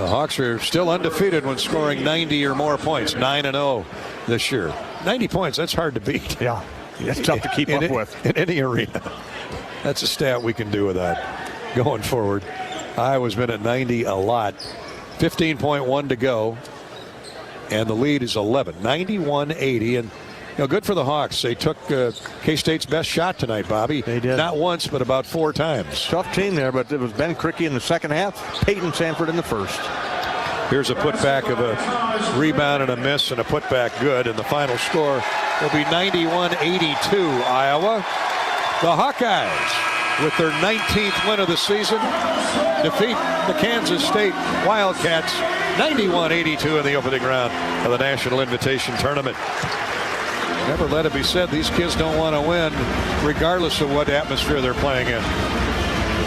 Hawks are still undefeated when scoring 90 or more points, 9-0 this year. 90 points, that's hard to beat. Yeah, it's tough to keep up with. In any arena. That's a stat we can do with that going forward. Iowa's been at 90 a lot. 15.1 to go. And the lead is 11, 91-80. And, good for the Hawks. They took K-State's best shot tonight, Bobby. They did. Not once, but about 4 times. Tough team there, but it was Ben Krikke in the second half, Peyton Sanford in the first. Here's a putback of a rebound and a miss and a putback good. And the final score will be 91-82, Iowa. The Hawkeyes, with their 19th win of the season, defeat the Kansas State Wildcats 91-82 in the opening round of the National Invitation Tournament. Never let it be said these kids don't want to win regardless of what atmosphere they're playing in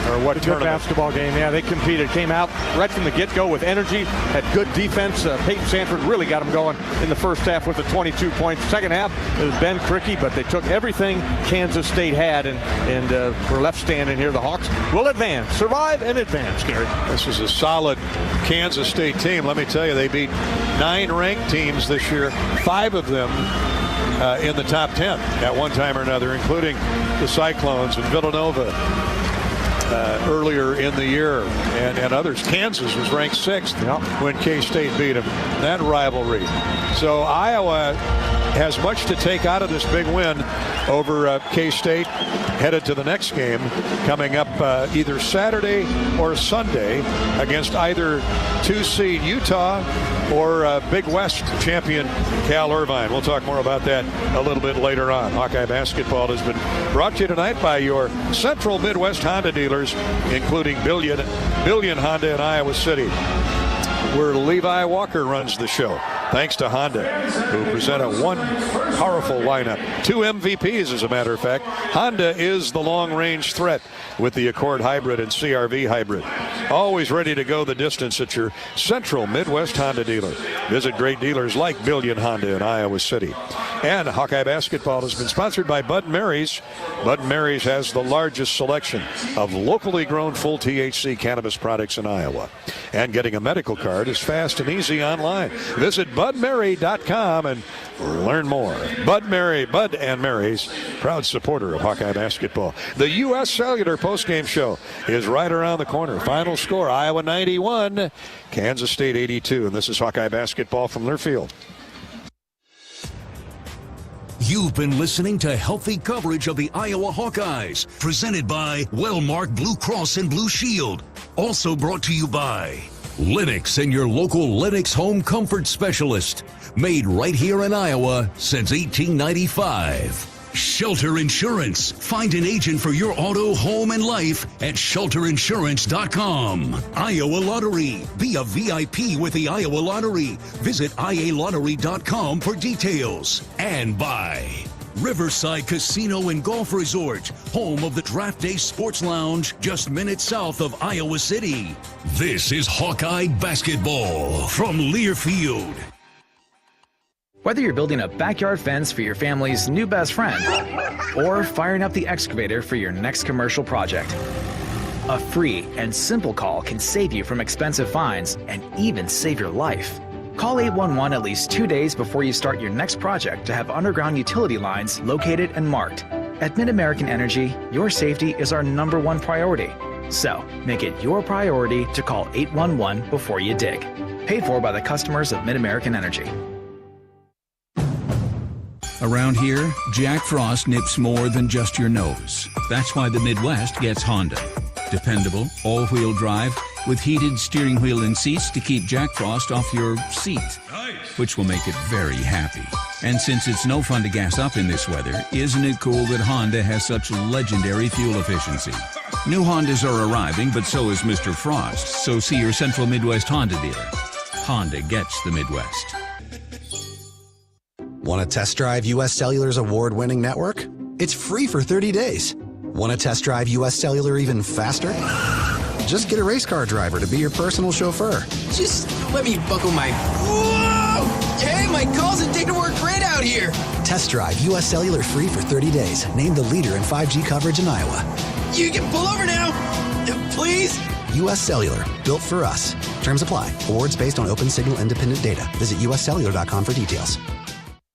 or what tournament. Good basketball game. Yeah, they competed. Came out right from the get-go with energy. Had good defense. Peyton Sanford really got them going in the first half with the 22 points. Second half, it was Ben Krikke, but they took everything Kansas State had and were left standing here. The Hawks will advance, survive, and advance, Gary. This is a solid Kansas State team. Let me tell you, they beat 9 ranked teams this year, 5 of them in the top 10 at one time or another, including the Cyclones and Villanova earlier in the year and others. Kansas was ranked 6th when K-State beat them. That rivalry. So Iowa has much to take out of this big win over K-State, headed to the next game coming up either Saturday or Sunday against either 2-seed Utah or Big West champion Cal Irvine. We'll talk more about that a little bit later on. Hawkeye basketball has been brought to you tonight by your Central Midwest Honda dealers, including Billion Honda in Iowa City, where Levi Walker runs the show. Thanks to Honda, who presented one powerful lineup. 2 MVPs, as a matter of fact. Honda is the long-range threat with the Accord Hybrid and CR-V Hybrid. Always ready to go the distance at your Central Midwest Honda dealer. Visit great dealers like Billion Honda in Iowa City. And Hawkeye basketball has been sponsored by Bud Mary's. Bud Mary's has the largest selection of locally grown full THC cannabis products in Iowa. And getting a medical card is fast and easy online. Visit BudMary.com and learn more. Bud and Mary's, proud supporter of Hawkeye basketball. The U.S. Cellular postgame show is right around the corner. Final score, Iowa 91, Kansas State 82. And this is Hawkeye basketball from Learfield. You've been listening to healthy coverage of the Iowa Hawkeyes, presented by Wellmark Blue Cross and Blue Shield. Also brought to you by Lennox and your local Lennox home comfort specialist. Made right here in Iowa since 1895. Shelter Insurance. Find an agent for your auto, home, and life at shelterinsurance.com. Iowa Lottery. Be a VIP with the Iowa Lottery. Visit ialottery.com for details. And by Riverside Casino and Golf Resort, home of the Draft Day Sports Lounge, just minutes south of Iowa City. This is Hawkeye basketball from Learfield. Whether you're building a backyard fence for your family's new best friend or firing up the excavator for your next commercial project, a free and simple call can save you from expensive fines and even save your life. Call 811 at least 2 days before you start your next project to have underground utility lines located and marked. At Mid-American Energy, your safety is our #1 priority. So, make it your priority to call 811 before you dig. Paid for by the customers of Mid-American Energy. Around here, Jack Frost nips more than just your nose. That's why the Midwest gets Honda. Dependable, all-wheel drive, with heated steering wheel and seats to keep Jack Frost off your seat, which will make it very happy. And since it's no fun to gas up in this weather, isn't it cool that Honda has such legendary fuel efficiency? New Hondas are arriving, but so is Mr. Frost, so see your Central Midwest Honda dealer. Honda gets the Midwest. Want to test drive U.S. Cellular's award-winning network? It's free for 30 days. Want to test drive U.S. Cellular even faster? Just get a race car driver to be your personal chauffeur. Just let me buckle my... Whoa! Hey, my calls and data work great out here. Test drive U.S. Cellular free for 30 days. Named the leader in 5G coverage in Iowa. You can pull over now. Please? U.S. Cellular. Built for us. Terms apply. Awards based on open signal independent data. Visit uscellular.com for details.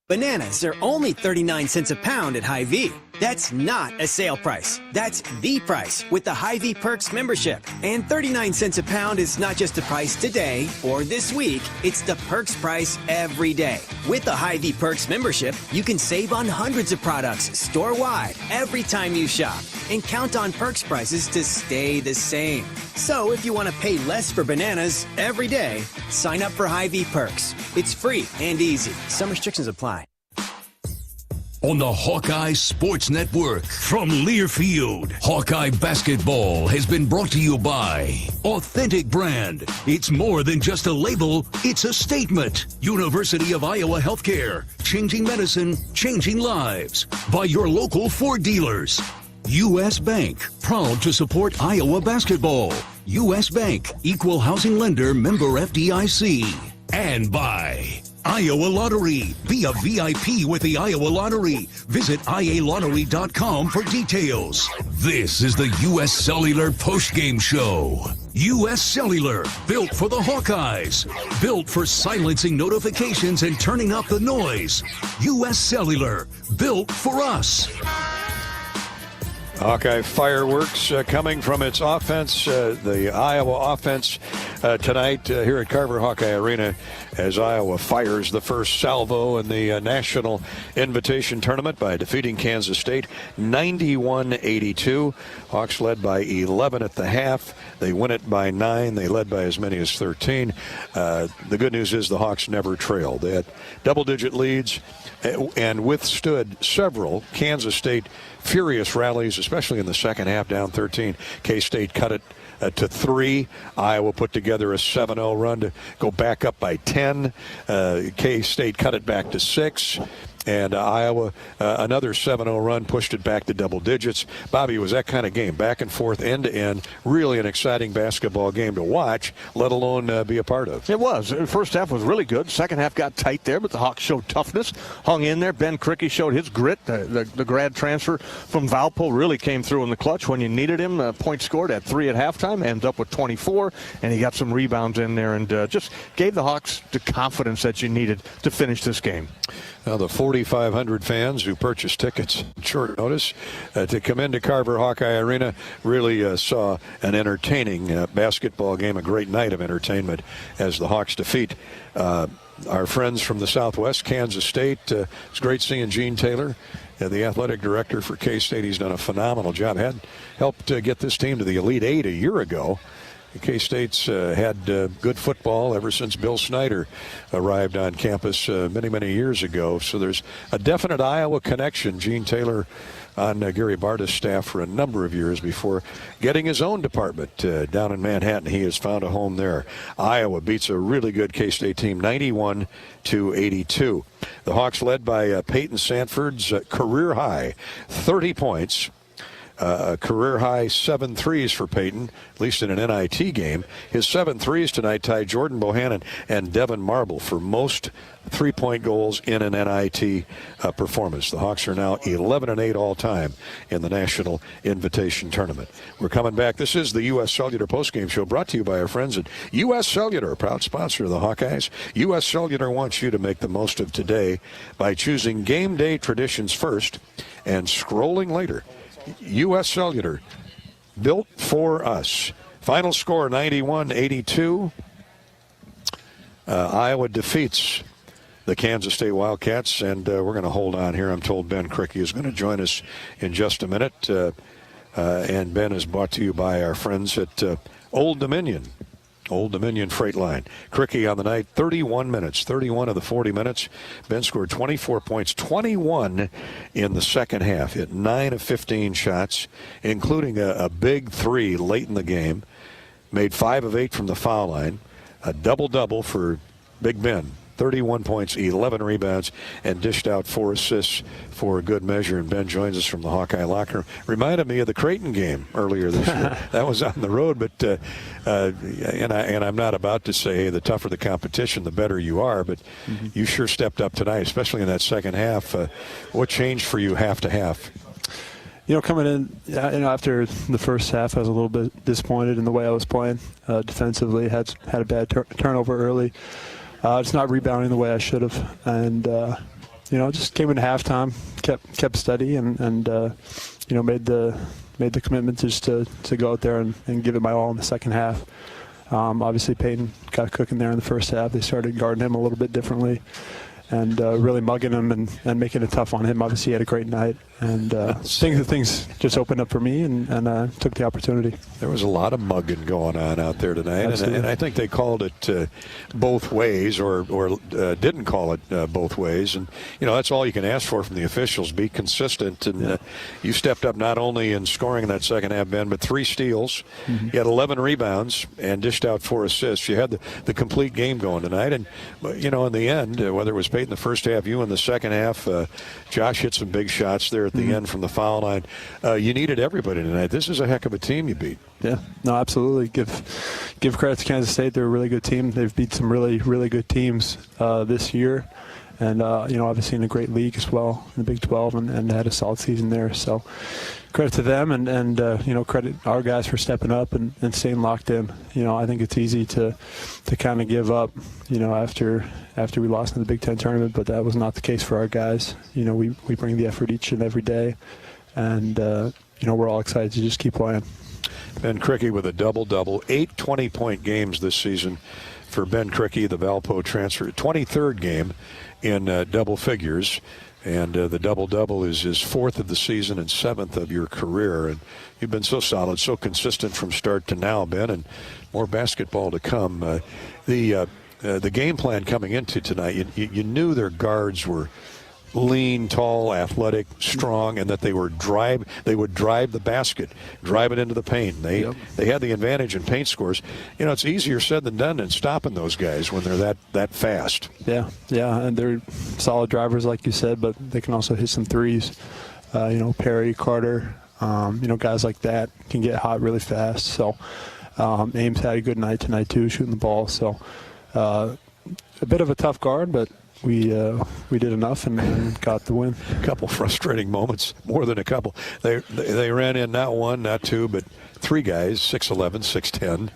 Bananas are only 39 cents a pound at Hy-Vee. That's not a sale price. That's the price with the Hy-Vee Perks membership. And 39 cents a pound is not just the price today or this week. It's the Perks price every day. With the Hy-Vee Perks membership, you can save on hundreds of products store-wide every time you shop. And count on Perks prices to stay the same. So if you want to pay less for bananas every day, sign up for Hy-Vee Perks. It's free and easy. Some restrictions apply. On the Hawkeye Sports Network from Learfield, Hawkeye basketball has been brought to you by Authentic Brand. It's more than just a label, it's a statement. University of Iowa Healthcare, changing medicine, changing lives. By your local Ford dealers. U.S. Bank, proud to support Iowa basketball. U.S. Bank, equal housing lender, member FDIC. And by Iowa Lottery. Be a VIP with the Iowa Lottery. Visit ialottery.com for details. This is the U.S. Cellular Postgame Show. U.S. Cellular, built for the Hawkeyes. Built for silencing notifications and turning up the noise. U.S. Cellular, built for us. Hawkeye fireworks coming from its offense, the Iowa offense tonight here at Carver Hawkeye Arena as Iowa fires the first salvo in the National Invitation Tournament by defeating Kansas State 91-82. Hawks led by 11 at the half. They win it by 9. They led by as many as 13. The good news is the Hawks never trailed. They had double-digit leads and withstood several Kansas State furious rallies, especially in the second half, down 13. K-State cut it to 3. Iowa put together a 7-0 run to go back up by 10. K-State cut it back to 6. And Iowa, another 7-0 run, pushed it back to double digits. Bobby, it was that kind of game, back and forth, end to end. Really an exciting basketball game to watch, let alone be a part of. It was. The first half was really good. Second half got tight there, but the Hawks showed toughness, hung in there. Ben Krikke showed his grit. The grad transfer from Valpo really came through in the clutch when you needed him. Points scored at 3 at halftime, ends up with 24, and he got some rebounds in there and just gave the Hawks the confidence that you needed to finish this game. Now the 4,500 fans who purchased tickets at short notice to come into Carver Hawkeye Arena really saw an entertaining basketball game, a great night of entertainment as the Hawks defeat our friends from the Southwest, Kansas State. It's great seeing Gene Taylor, the athletic director for K-State. He's done a phenomenal job. Had helped get this team to the Elite Eight a year ago. K-State's had good football ever since Bill Snyder arrived on campus many, many years ago. So there's a definite Iowa connection. Gene Taylor on Gary Barta's staff for a number of years before getting his own department down in Manhattan. He has found a home there. Iowa beats a really good K-State team 91-82. The Hawks led by Peyton Sanford's career high 30 points. A career-high 7 threes for Peyton, at least in an NIT game. His 7 threes tonight tied Jordan Bohannon and Devin Marble for most three-point goals in an NIT performance. The Hawks are now 11-8 all-time in the National Invitation Tournament. We're coming back. This is the U.S. Cellular Postgame Show brought to you by our friends at U.S. Cellular, a proud sponsor of the Hawkeyes. U.S. Cellular wants you to make the most of today by choosing game day traditions first and scrolling later. U.S. Cellular, built for us. Final score 91-82. Iowa defeats the Kansas State Wildcats, and we're going to hold on here. I'm told Ben Crickey is going to join us in just a minute. And Ben is brought to you by our friends at Old Dominion Freight Line. Crickey on the night, 31 minutes, 31 of the 40 minutes. Ben scored 24 points, 21 in the second half. Hit 9 of 15 shots, including a big three late in the game. Made 5 of 8 from the foul line. A double-double for Big Ben. 31 points, 11 rebounds, and dished out 4 assists for a good measure. And Ben joins us from the Hawkeye locker room. Reminded me of the Creighton game earlier this year. That was on the road, but and I'm not about to say, hey, the tougher the competition, the better you are, but you sure stepped up tonight, especially in that second half. What changed for you half to half? Coming in, after the first half, I was a little bit disappointed in the way I was playing defensively. Had a bad turnover early. Just not rebounding the way I should have, and just came into halftime, kept steady, and made the commitment just to go out there and give it my all in the second half. Obviously, Peyton got cooking there in the first half. They started guarding him a little bit differently, and really mugging him and making it tough on him. Obviously, he had a great night, and things just opened up for me, and took the opportunity. There was a lot of mugging going on out there tonight, and I think they called it both ways, or didn't call it both ways. And that's all you can ask for from the officials: be consistent. And you stepped up not only in scoring in that second half, Ben, but 3 steals. You had 11 rebounds and dished out 4 assists. You had the complete game going tonight, and in the end, whether it was Peyton in the first half, you in the second half, Josh hit some big shots there at the end from the foul line. You needed everybody tonight. This is a heck of a team you beat. Yeah, no, absolutely. Give credit to Kansas State. They're a really good team. They've beat some really, really good teams this year. And, obviously in a great league as well, in the Big 12, and had a solid season there. So credit to them, and credit our guys for stepping up and staying locked in. I think it's easy to kind of give up, after we lost in the Big Ten tournament, but that was not the case for our guys. We bring the effort each and every day, and, we're all excited to just keep playing. Ben Crickey with a double-double, 8 20-point games this season for Ben Crickey, the Valpo transfer. 23rd game in double figures, and the double-double is his 4th of the season and 7th of your career. And you've been so solid, so consistent from start to now, Ben, and more basketball to come. The game plan coming into tonight, you knew their guards were lean, tall, athletic, strong, and that they would drive the basket, drive it into the paint. They had the advantage in paint scores. It's easier said than done in stopping those guys when they're that fast. Yeah, and they're solid drivers, like you said, but they can also hit some threes. Perry, Carter, guys like that can get hot really fast. So Ames had a good night tonight too, shooting the ball. So a bit of a tough guard, but we did enough and got the win. A couple frustrating moments, more than a couple. They ran in not 1, not 2, but 3 guys, 6'11", 6'10",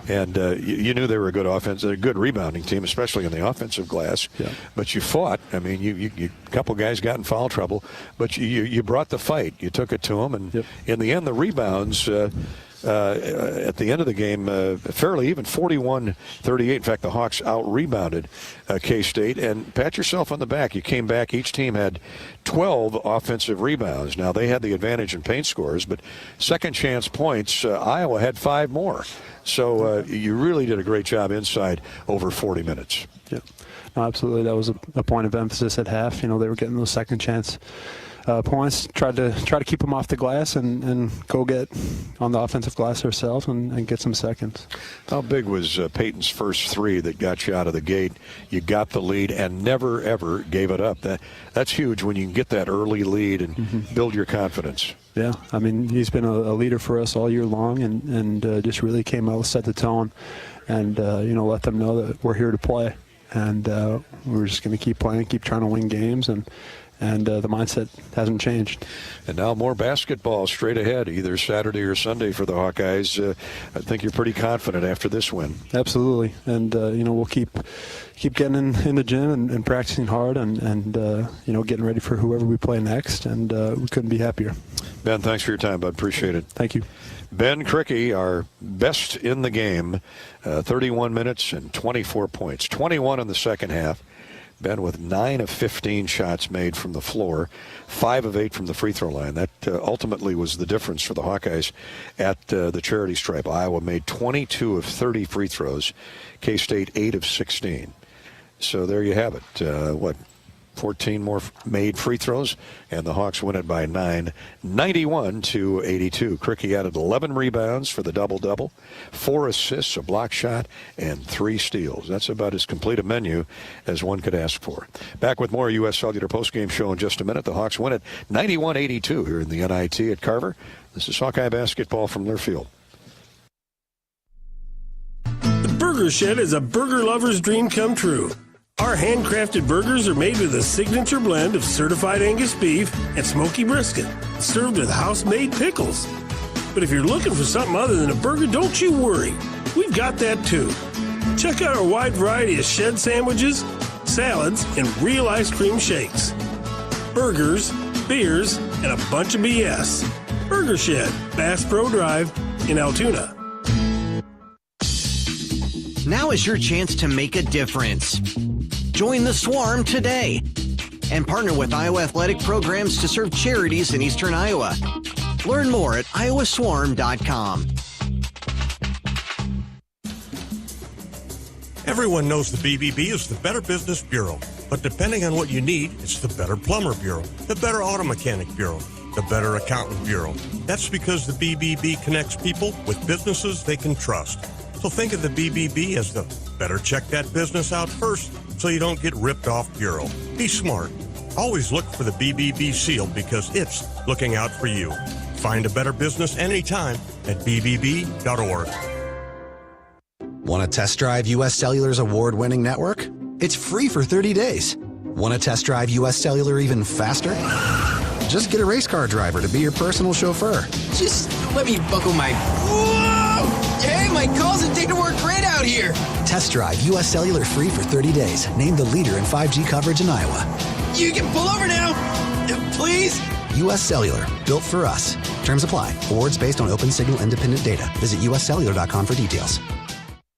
and you knew they were a good offense, a good rebounding team, especially in the offensive glass. Yeah. But you fought. I mean, you a couple guys got in foul trouble, but you brought the fight. You took it to them, and in the end, the rebounds. At the end of the game, fairly even, 41-38. In fact, the Hawks out-rebounded K-State. And pat yourself on the back. You came back. Each team had 12 offensive rebounds. Now, they had the advantage in paint scores, but second-chance points, Iowa had 5 more. So you really did a great job inside over 40 minutes. Yeah, no, absolutely. That was a point of emphasis at half. They were getting those second-chance points, try to keep them off the glass and go get on the offensive glass ourselves and get some seconds. How big was Peyton's first 3 that got you out of the gate? You got the lead and never, ever gave it up. That's huge when you can get that early lead and build your confidence. Yeah, I mean, he's been a leader for us all year long and just really came out, set the tone, and let them know that we're here to play. And we're just going to keep playing, keep trying to win games, and the mindset hasn't changed. And now more basketball straight ahead, either Saturday or Sunday for the Hawkeyes. I think you're pretty confident after this win. Absolutely, and we'll keep getting in the gym and practicing hard and getting ready for whoever we play next, and we couldn't be happier. Ben, thanks for your time, bud. Appreciate it. Thank you. Ben Crickey, our best in the game, 31 minutes and 24 points, 21 in the second half. Ben with 9 of 15 shots made from the floor, 5 of 8 from the free throw line. That ultimately was the difference for the Hawkeyes at the charity stripe. Iowa made 22 of 30 free throws, K-State 8 of 16. So there you have it. 14 more made free throws, and the Hawks win it by 9, 91-82. Krikke added 11 rebounds for the double-double, 4 assists, a block shot, and 3 steals. That's about as complete a menu as one could ask for. Back with more U.S. Cellular postgame show in just a minute. The Hawks win it 91-82 here in the NIT at Carver. This is Hawkeye basketball from Learfield. The Burger Shed is a burger lover's dream come true. Our handcrafted burgers are made with a signature blend of certified Angus beef and smoky brisket, served with house-made pickles. But if you're looking for something other than a burger, don't you worry. We've got that too. Check out our wide variety of shed sandwiches, salads, and real ice cream shakes. Burgers, beers, and a bunch of BS. Burger Shed, Bass Pro Drive in Altoona. Now is your chance to make a difference. Join the Swarm today and partner with Iowa Athletic Programs to serve charities in Eastern Iowa. Learn more at iowaswarm.com. Everyone knows the BBB is the Better Business Bureau, but depending on what you need, it's the Better Plumber Bureau, the Better Auto Mechanic Bureau, the Better Accountant Bureau. That's because the BBB connects people with businesses they can trust. So think of the BBB as the better check that business out first so you don't get ripped off bureau. Be smart. Always look for the BBB seal because it's looking out for you. Find a better business anytime at bbb.org. Want to test drive U.S. Cellular's award-winning network? It's free for 30 days. Want to test drive U.S. Cellular even faster? Just get a race car driver to be your personal chauffeur. Just let me buckle my... Whoa! Hey, my calls and data work great out here. Test drive U.S. Cellular free for 30 days. Named the leader in 5G coverage in Iowa. You can pull over now. Please? U.S. Cellular. Built for us. Terms apply. Awards based on open signal independent data. Visit uscellular.com for details.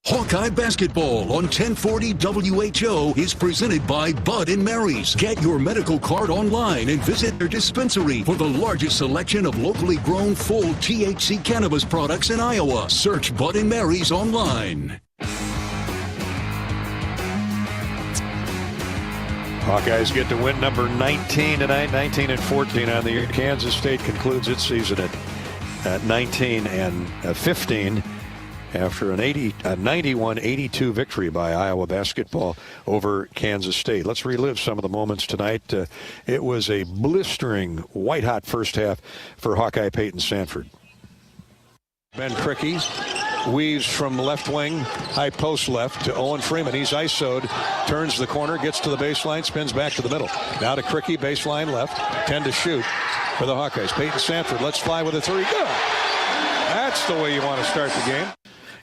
Hawkeye Basketball on 1040 WHO is presented by Bud & Mary's. Get your medical card online and visit their dispensary for the largest selection of locally grown full THC cannabis products in Iowa. Search Bud & Mary's online. Hawkeyes get to win number 19 tonight, 19-14 on the year. Kansas State concludes its season at 19-15. After a 91-82 victory by Iowa basketball over Kansas State. Let's relive some of the moments tonight. It was a blistering, white-hot first half for Hawkeye Peyton Sanford. Ben Krikke weaves from left wing, high post left to Owen Freeman. He's ISO'd, turns the corner, gets to the baseline, spins back to the middle. Now to Krikke, baseline left, 10 to shoot for the Hawkeyes. Peyton Sanford, let's fly with a three. Good. That's the way you want to start the game.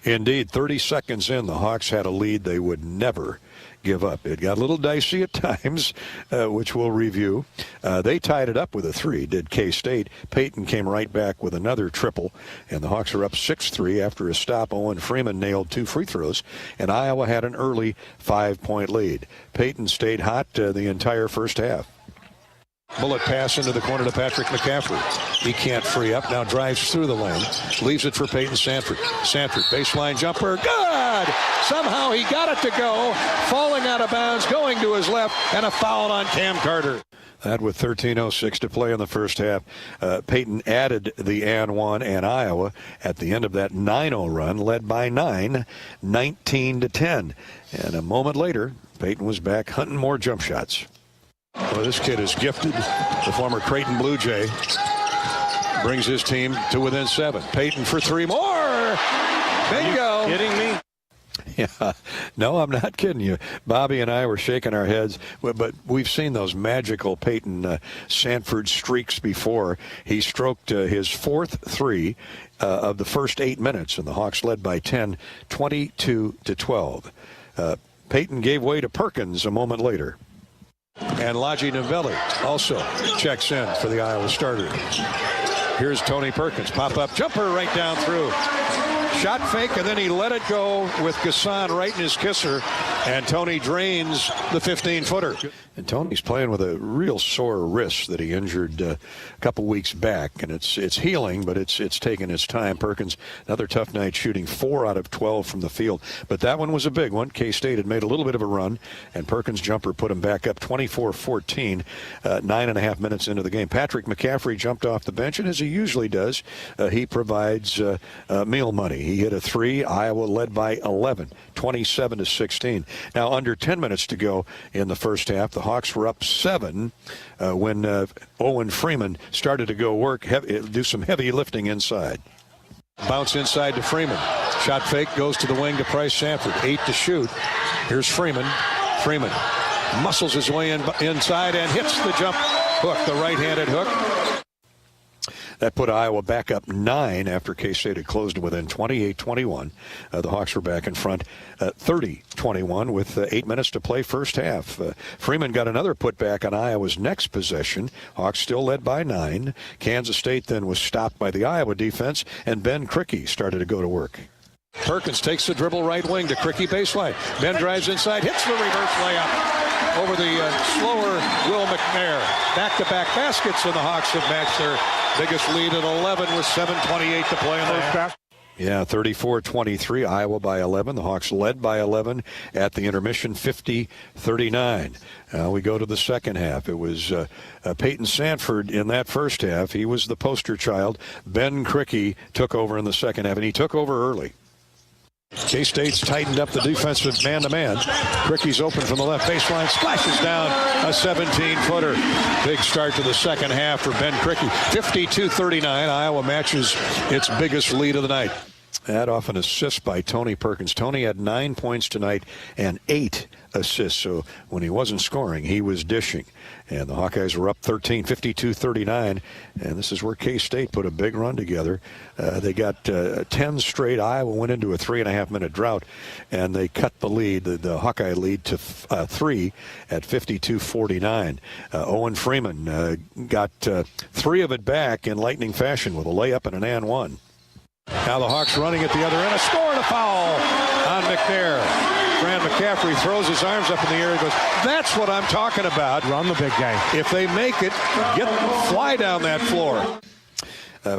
Indeed, 30 seconds in, the Hawks had a lead they would never give up. It got a little dicey at times, which we'll review. They tied it up with a three, did K-State. Peyton came right back with another triple, and the Hawks are up 6-3 after a stop. Owen Freeman nailed 2 free throws, and Iowa had an early 5-point lead. Peyton stayed hot the entire first half. Bullet pass into the corner to Patrick McCaffrey. He can't free up. Now drives through the lane. Leaves it for Peyton Sanford. Sanford, baseline jumper. Good! Somehow he got it to go. Falling out of bounds, going to his left, and a foul on Cam Carter. That with 13:06 to play in the first half. Peyton added the and one, and Iowa at the end of that 9-0 run led by 9, 19-10. And a moment later, Peyton was back hunting more jump shots. Well, this kid is gifted. The former Creighton Blue Jay brings his team to within 7. Peyton for 3 more. Bingo. Are you kidding me? Yeah, no, I'm not kidding you. Bobby and I were shaking our heads, but we've seen those magical Peyton Sanford streaks before. He stroked his 4th 3 of the first 8 minutes, and the Hawks led by 10, 22-12. Peyton gave way to Perkins a moment later. And Laji Novelli also checks in for the Iowa starter. Here's Tony Perkins. Pop-up jumper right down through. Shot fake, and then he let it go with Gasson right in his kisser, and Tony drains the 15-footer. And Tony's playing with a real sore wrist that he injured a couple weeks back, and it's healing, but it's taken its time. Perkins, another tough night, shooting 4 out of 12 from the field, but that one was a big one. K-State had made a little bit of a run, and Perkins' jumper put him back up 24-14, 9.5 minutes into the game. Patrick McCaffrey jumped off the bench, and as he usually does, he provides meal money. He hit a 3. Iowa led by 11, 27-16. Now, under 10 minutes to go in the first half, the Hawks were up 7 when Owen Freeman started to go do some heavy lifting inside. Bounce inside to Freeman. Shot fake, goes to the wing to Price Sanford. 8 to shoot. Here's Freeman. Freeman muscles his way inside and hits the jump hook, the right-handed hook. That put Iowa back up 9 after K-State had closed within 28-21. The Hawks were back in front 30-21 with 8 minutes to play first half. Freeman got another putback on Iowa's next possession. Hawks still led by 9. Kansas State then was stopped by the Iowa defense, and Ben Krikke started to go to work. Perkins takes the dribble right wing to Krikke baseline. Ben drives inside, hits the reverse layup over the slower Will McNair. Back-to-back baskets, and the Hawks have matched their biggest lead at 11 with 7:28 to play in those baskets. Yeah, 34-23, Iowa by 11. The Hawks led by 11 at the intermission, 50-39. We go to the second half. It was Peyton Sanford in that first half. He was the poster child. Ben Krikke took over in the second half, and he took over early. K-State's tightened up the defensive man-to-man. Kricke's open from the left baseline, splashes down a 17-footer. Big start to the second half for Ben Krikke. 52-39, Iowa matches its biggest lead of the night. That off an assist by Tony Perkins. Tony had 9 points tonight and 8 assists, so when he wasn't scoring, he was dishing. And the Hawkeyes were up 13, 52-39, and this is where K-State put a big run together. They got 10 straight. Iowa went into a 3.5-minute drought, and they cut the lead, the Hawkeye lead, to 3 at 52-49. Owen Freeman got 3 of it back in lightning fashion with a layup and an and one. Now the Hawks running at the other end. A score and a foul on McNair. Fran McCaffrey throws his arms up in the air and goes, that's what I'm talking about. Run the big guy. If they make it, fly down that floor.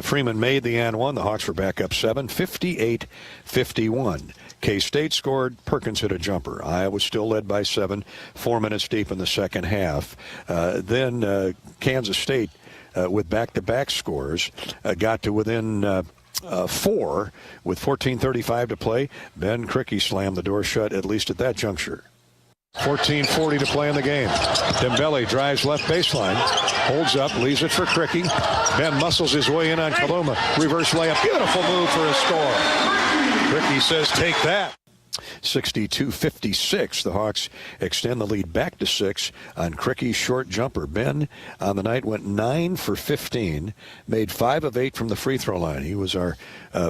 Freeman made the and one. The Hawks were back up 7, 58-51. K-State scored. Perkins hit a jumper. Iowa still led by 7, 4 minutes deep in the second half. Then Kansas State, with back-to-back scores, got to within 4 with 14:35 to play. Ben Krikke slammed the door shut, at least at that juncture. 14:40 to play in the game. Dembele drives left baseline, holds up, leaves it for Krikke. Ben muscles his way in on Kaluma. Reverse layup. Beautiful move for a score. Krikke says, take that. 62-56. The Hawks extend the lead back to 6 on Kricke's short jumper. Ben on the night went 9 for 15, made 5 of 8 from the free throw line. He was our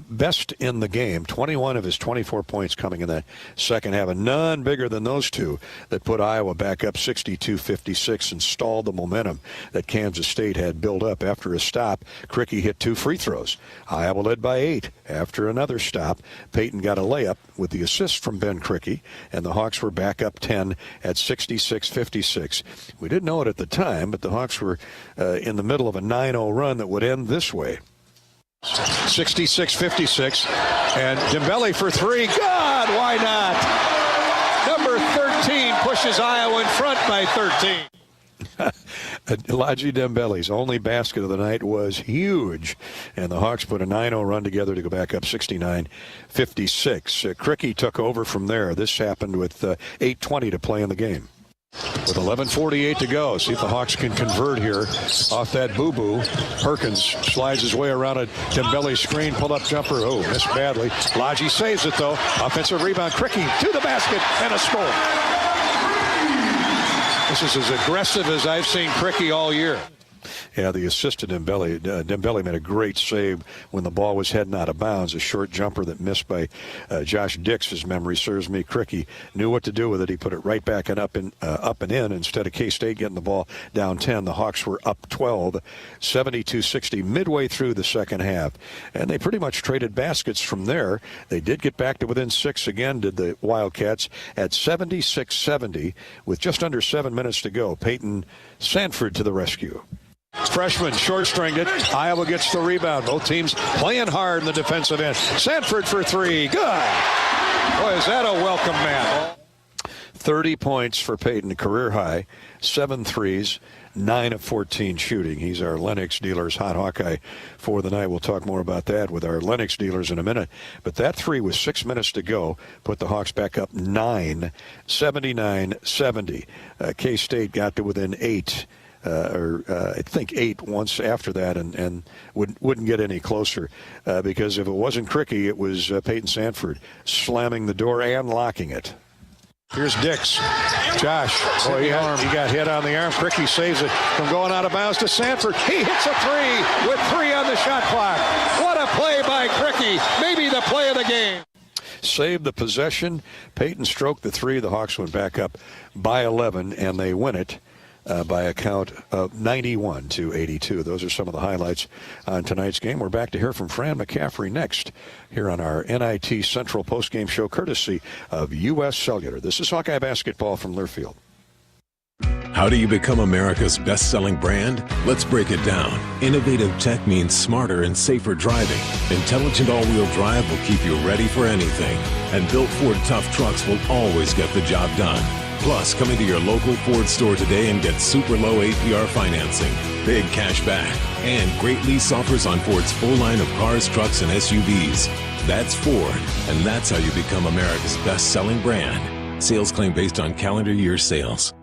best in the game. 21 of his 24 points coming in that second half, and none bigger than those two that put Iowa back up 62-56 and stalled the momentum that Kansas State had built up. After a stop, Krikke hit 2 free throws. Iowa led by 8. After another stop, Peyton got a layup with the assist from Ben Krikke, and the Hawks were back up 10 at 66-56. We didn't know it at the time, but the Hawks were in the middle of a 9-0 run that would end this way. 66-56, and Dembele for 3. God, why not? Number 13 pushes Iowa in front by 13. Ladji Dembele's only basket of the night was huge, and the Hawks put a 9-0 run together to go back up 69-56. Krikke took over from there. This happened with 8:20 to play in the game. With 11:48 to go, see if the Hawks can convert here off that boo-boo. Perkins slides his way around a Dembele screen, pull-up jumper. Oh, missed badly. Ladji saves it, though. Offensive rebound. Krikke to the basket and a score. This is as aggressive as I've seen Krikke all year. Yeah, the assist to Dembele. Dembele made a great save when the ball was heading out of bounds. A short jumper that missed by Josh Dix, as memory serves me. Cricky knew what to do with it. He put it right back and up and in. Instead of K-State getting the ball down 10, the Hawks were up 12, 72-60 midway through the second half. And they pretty much traded baskets from there. They did get back to within 6 again, did the Wildcats, at 76-70 with just under 7 minutes to go. Peyton Sanford to the rescue. Freshman, short-stringed it. Iowa gets the rebound. Both teams playing hard in the defensive end. Sanford for 3. Good. Boy, is that a welcome man. 30 points for Peyton, career high. 7 threes, 9 of 14 shooting. He's our Lennox Dealers hot Hawkeye for the night. We'll talk more about that with our Lennox Dealers in a minute. But that 3 with 6 minutes to go put the Hawks back up 9, 79-70. K-State got to within 8. I think 8 once after that, and wouldn't get any closer because if it wasn't Cricky, it was Peyton Sanford slamming the door and locking it. Here's Dix. Josh, boy, he got hit on the arm. Cricky saves it from going out of bounds to Sanford. He hits a 3 with 3 on the shot clock. What a play by Cricky. Maybe the play of the game. Saved the possession. Peyton stroked the 3. The Hawks went back up by 11, and they win it by a count of 91-82. Those are some of the highlights on tonight's game. We're back to hear from Fran McCaffrey next here on our NIT Central postgame show, courtesy of U.S. Cellular. This is Hawkeye basketball from Learfield. How do you become America's best-selling brand? Let's break it down. Innovative tech means smarter and safer driving. Intelligent all-wheel drive will keep you ready for anything. And built Ford tough trucks will always get the job done. Plus, come into your local Ford store today and get super low APR financing, big cash back, and great lease offers on Ford's full line of cars, trucks, and SUVs. That's Ford, and that's how you become America's best-selling brand. Sales claim based on calendar year sales.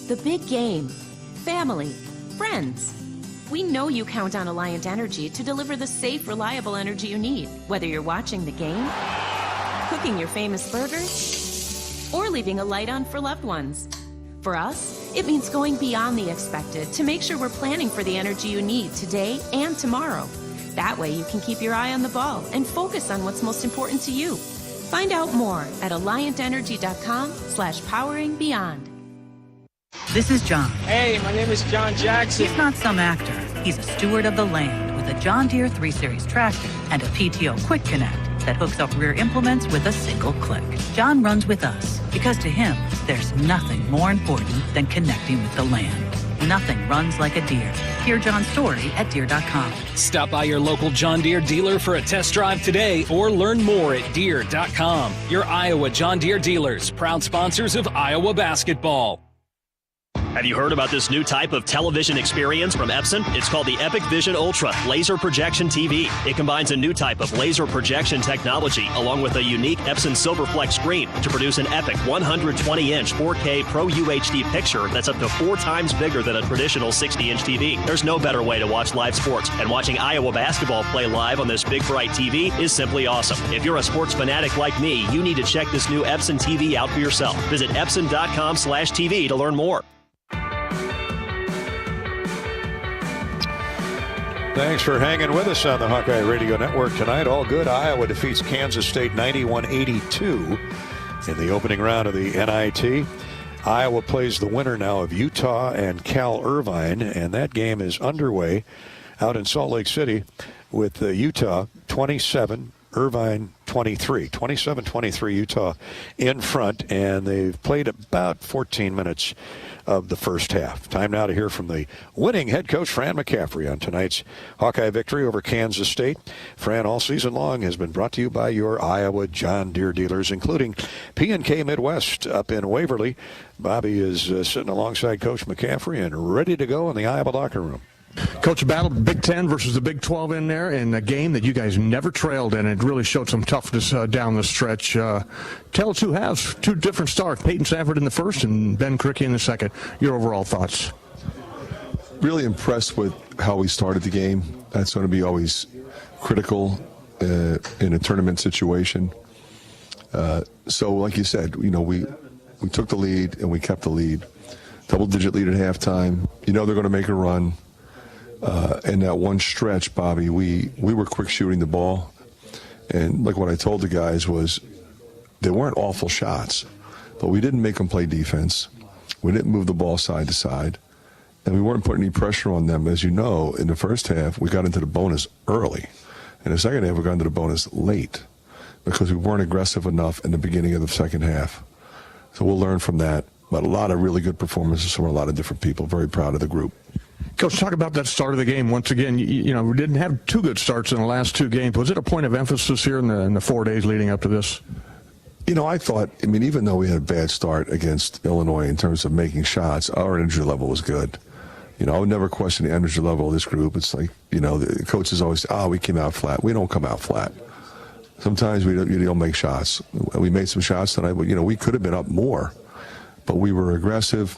The big game. Family. Friends. We know you count on Alliant Energy to deliver the safe, reliable energy you need, whether you're watching the game, cooking your famous burgers, or leaving a light on for loved ones. For us, it means going beyond the expected to make sure we're planning for the energy you need today and tomorrow. That way you can keep your eye on the ball and focus on what's most important to you. Find out more at alliantenergy.com/poweringbeyond. This is John. Hey, my name is John Jackson. He's not some actor. He's a steward of the land with a John Deere 3 Series tractor and a PTO Quick Connect that hooks up rear implements with a single click. John runs with us because to him, there's nothing more important than connecting with the land. Nothing runs like a Deere. Hear John's story at Deere.com. Stop by your local John Deere dealer for a test drive today or learn more at Deere.com. Your Iowa John Deere dealers, proud sponsors of Iowa basketball. Have you heard about this new type of television experience from Epson? It's called the Epic Vision Ultra Laser Projection TV. It combines a new type of laser projection technology along with a unique Epson Silverflex screen to produce an epic 120-inch 4K Pro UHD picture that's up to 4 times bigger than a traditional 60-inch TV. There's no better way to watch live sports, and watching Iowa basketball play live on this big bright TV is simply awesome. If you're a sports fanatic like me, you need to check this new Epson TV out for yourself. Visit Epson.com/TV to learn more. Thanks for hanging with us on the Hawkeye Radio Network tonight. All good. Iowa defeats Kansas State 91-82 in the opening round of the NIT. Iowa plays the winner now of Utah and Cal Irvine, and that game is underway out in Salt Lake City with Utah 27, Irvine 23. 27-23 Utah in front, and they've played about 14 minutes of the first half. Time now to hear from the winning head coach, Fran McCaffrey, on tonight's Hawkeye victory over Kansas State. Fran, all season long, has been brought to you by your Iowa John Deere dealers, including P&K Midwest up in Waverly. Bobby is sitting alongside Coach McCaffrey and ready to go in the Iowa locker room. Coach, battle Big 10 versus the Big 12 in there, in a game that you guys never trailed in. It really showed some toughness down the stretch. Tell us who has 2 different starts, Peyton Sanford in the first and Ben Cricky in the second. Your overall thoughts? Really impressed with how we started the game. That's going to be always critical in a tournament situation. So like you said, we took the lead and we kept the lead. double-digit lead at halftime. You know they're going to make a run. And that one stretch, Bobby, we were quick shooting the ball. And like what I told the guys was they weren't awful shots, but we didn't make them play defense. We didn't move the ball side to side. And we weren't putting any pressure on them. As you know, in the first half, we got into the bonus early. In the second half, we got into the bonus late because we weren't aggressive enough in the beginning of the second half. So we'll learn from that. But a lot of really good performances from a lot of different people. Very proud of the group. Coach, talk about that start of the game. Once again, you know, we didn't have two good starts in the last two games. Was it a point of emphasis here in the 4 days leading up to this? You know, I thought, I mean, even though we had a bad start against Illinois in terms of making shots, our energy level was good. You know, I would never question the energy level of this group. It's like, you know, the coaches always say, we came out flat. We don't come out flat. Sometimes we don't make shots. We made some shots tonight, but, you know, we could have been up more. But we were aggressive.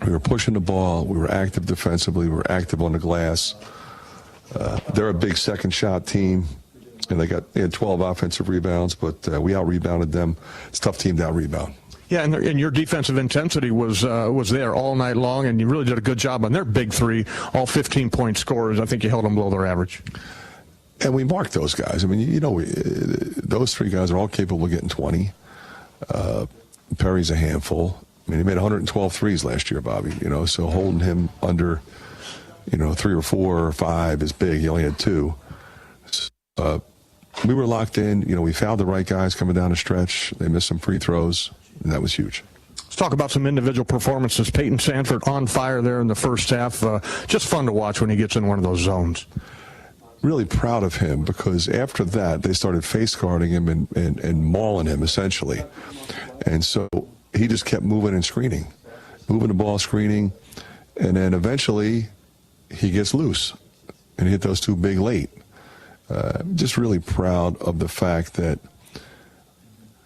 We were pushing the ball. We were active defensively. We were active on the glass. They're a big second shot team, and they had 12 offensive rebounds, but we out-rebounded them. It's a tough team to out-rebound. Yeah, and your defensive intensity was there all night long, and you really did a good job on their big three, all 15-point scorers. I think you held them below their average. And we marked those guys. I mean, you know, those three guys are all capable of getting 20. Perry's a handful. I mean, he made 112 threes last year, Bobby, you know, so holding him under, you know, 3 or 4 or 5 is big. He only had 2. We were locked in. You know, we fouled the right guys coming down the stretch. They missed some free throws, and that was huge. Let's talk about some individual performances. Peyton Sanford on fire there in the first half. Just fun to watch when he gets in one of those zones. Really proud of him because after that, they started face guarding him and mauling him, essentially. And so he just kept moving and screening, moving the ball, screening, and then eventually he gets loose and hit those 2 big late. Just really proud of the fact that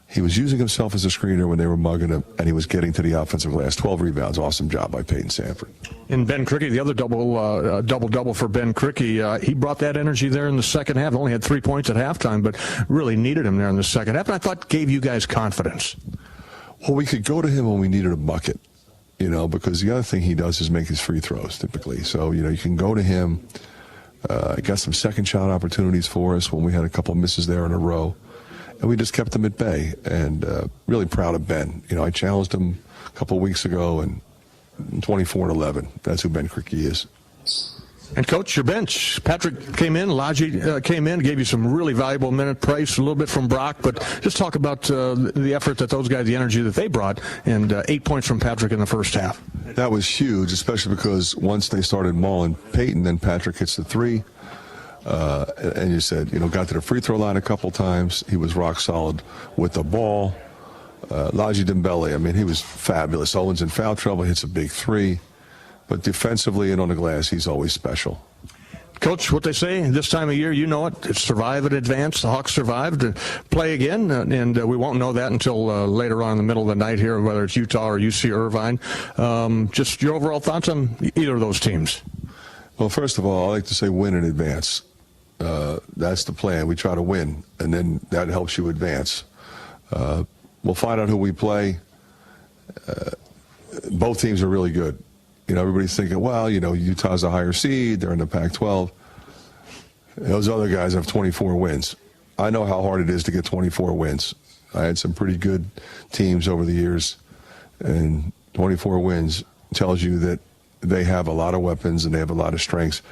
he was using himself as a screener when they were mugging him, and he was getting to the offensive glass. 12 rebounds. Awesome job by Peyton Sanford. And Ben Crickey, the other double-double for Ben Crickey, he brought that energy there in the second half. Only had 3 points at halftime, but really needed him there in the second half, and I thought gave you guys confidence. Well, we could go to him when we needed a bucket, you know, because the other thing he does is make his free throws typically. So, you know, you can go to him. Got some second shot opportunities for us when we had a couple misses there in a row. And we just kept them at bay, and really proud of Ben. You know, I challenged him a couple weeks ago, and 24-11. That's who Ben Crickey is. And, Coach, your bench. Patrick came in, Laji came in, gave you some really valuable minute price, a little bit from Brock, but just talk about the effort that those guys, the energy that they brought, and 8 points from Patrick in the first half. That was huge, especially because once they started mauling Peyton, then Patrick hits the 3. And you said, you know, got to the free throw line a couple times. He was rock solid with the ball. Laji Dembele, I mean, he was fabulous. Owens in foul trouble, hits a big 3. But defensively and on the glass, he's always special. Coach, what they say this time of year, you know it. It's survive and advance. The Hawks survived to play again, and we won't know that until later on in the middle of the night here, whether it's Utah or UC Irvine. Just your overall thoughts on either of those teams? Well, first of all, I like to say win in advance. That's the plan. We try to win, and then that helps you advance. We'll find out who we play. Both teams are really good. You know, everybody's thinking, well, you know, Utah's a higher seed. They're in the Pac-12. Those other guys have 24 wins. I know how hard it is to get 24 wins. I had some pretty good teams over the years, and 24 wins tells you that they have a lot of weapons and they have a lot of strengths.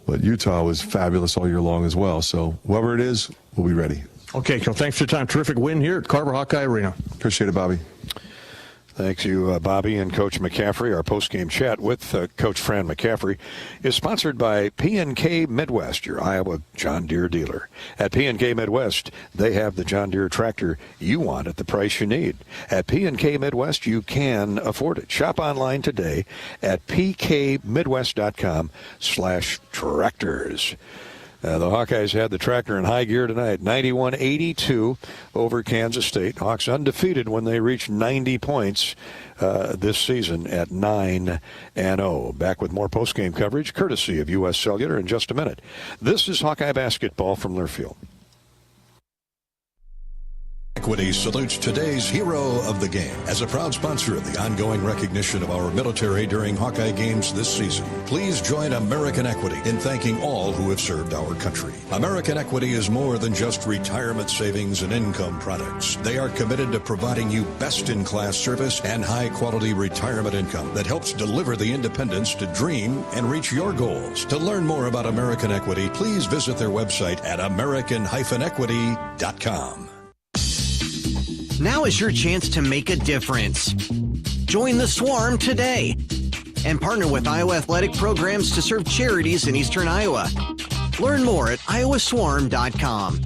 But Utah was fabulous all year long as well. So whoever it is, we'll be ready. Okay, so thanks for your time. Terrific win here at Carver Hawkeye Arena. Appreciate it, Bobby. Thanks you, Bobby and Coach McCaffrey. Our postgame chat with Coach Fran McCaffrey is sponsored by P&K Midwest, your Iowa John Deere dealer. At P&K Midwest, they have the John Deere tractor you want at the price you need. At P&K Midwest, you can afford it. Shop online today at pkmidwest.com/tractors. The Hawkeyes had the tractor in high gear tonight, 91-82 over Kansas State. Hawks undefeated when they reached 90 points this season at 9-0. Back with more postgame coverage, courtesy of U.S. Cellular in just a minute. This is Hawkeye basketball from Learfield. Equity salutes today's hero of the game. As a proud sponsor of the ongoing recognition of our military during Hawkeye games this season, please join American Equity in thanking all who have served our country. American Equity is more than just retirement savings and income products. They are committed to providing you best-in-class service and high-quality retirement income that helps deliver the independence to dream and reach your goals. To learn more about American Equity, please visit their website at american-equity.com. Now is your chance to make a difference. Join the Swarm today and partner with Iowa Athletic Programs to serve charities in Eastern Iowa. Learn more at iowaswarm.com.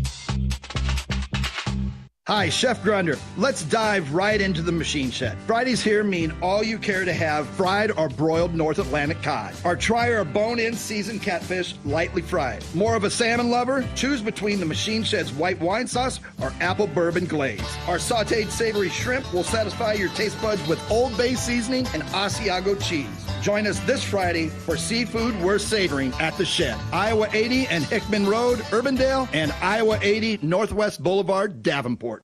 Hi, Chef Grunder. Let's dive right into the machine shed. Fridays here mean all you care to have fried or broiled North Atlantic cod. Or try our bone-in seasoned catfish lightly fried. More of a salmon lover? Choose between the machine shed's white wine sauce or apple bourbon glaze. Our sauteed savory shrimp will satisfy your taste buds with Old Bay seasoning and Asiago cheese. Join us this Friday for seafood worth savoring at the Shed. Iowa 80 and Hickman Road, Urbandale, and Iowa 80 Northwest Boulevard, Davenport.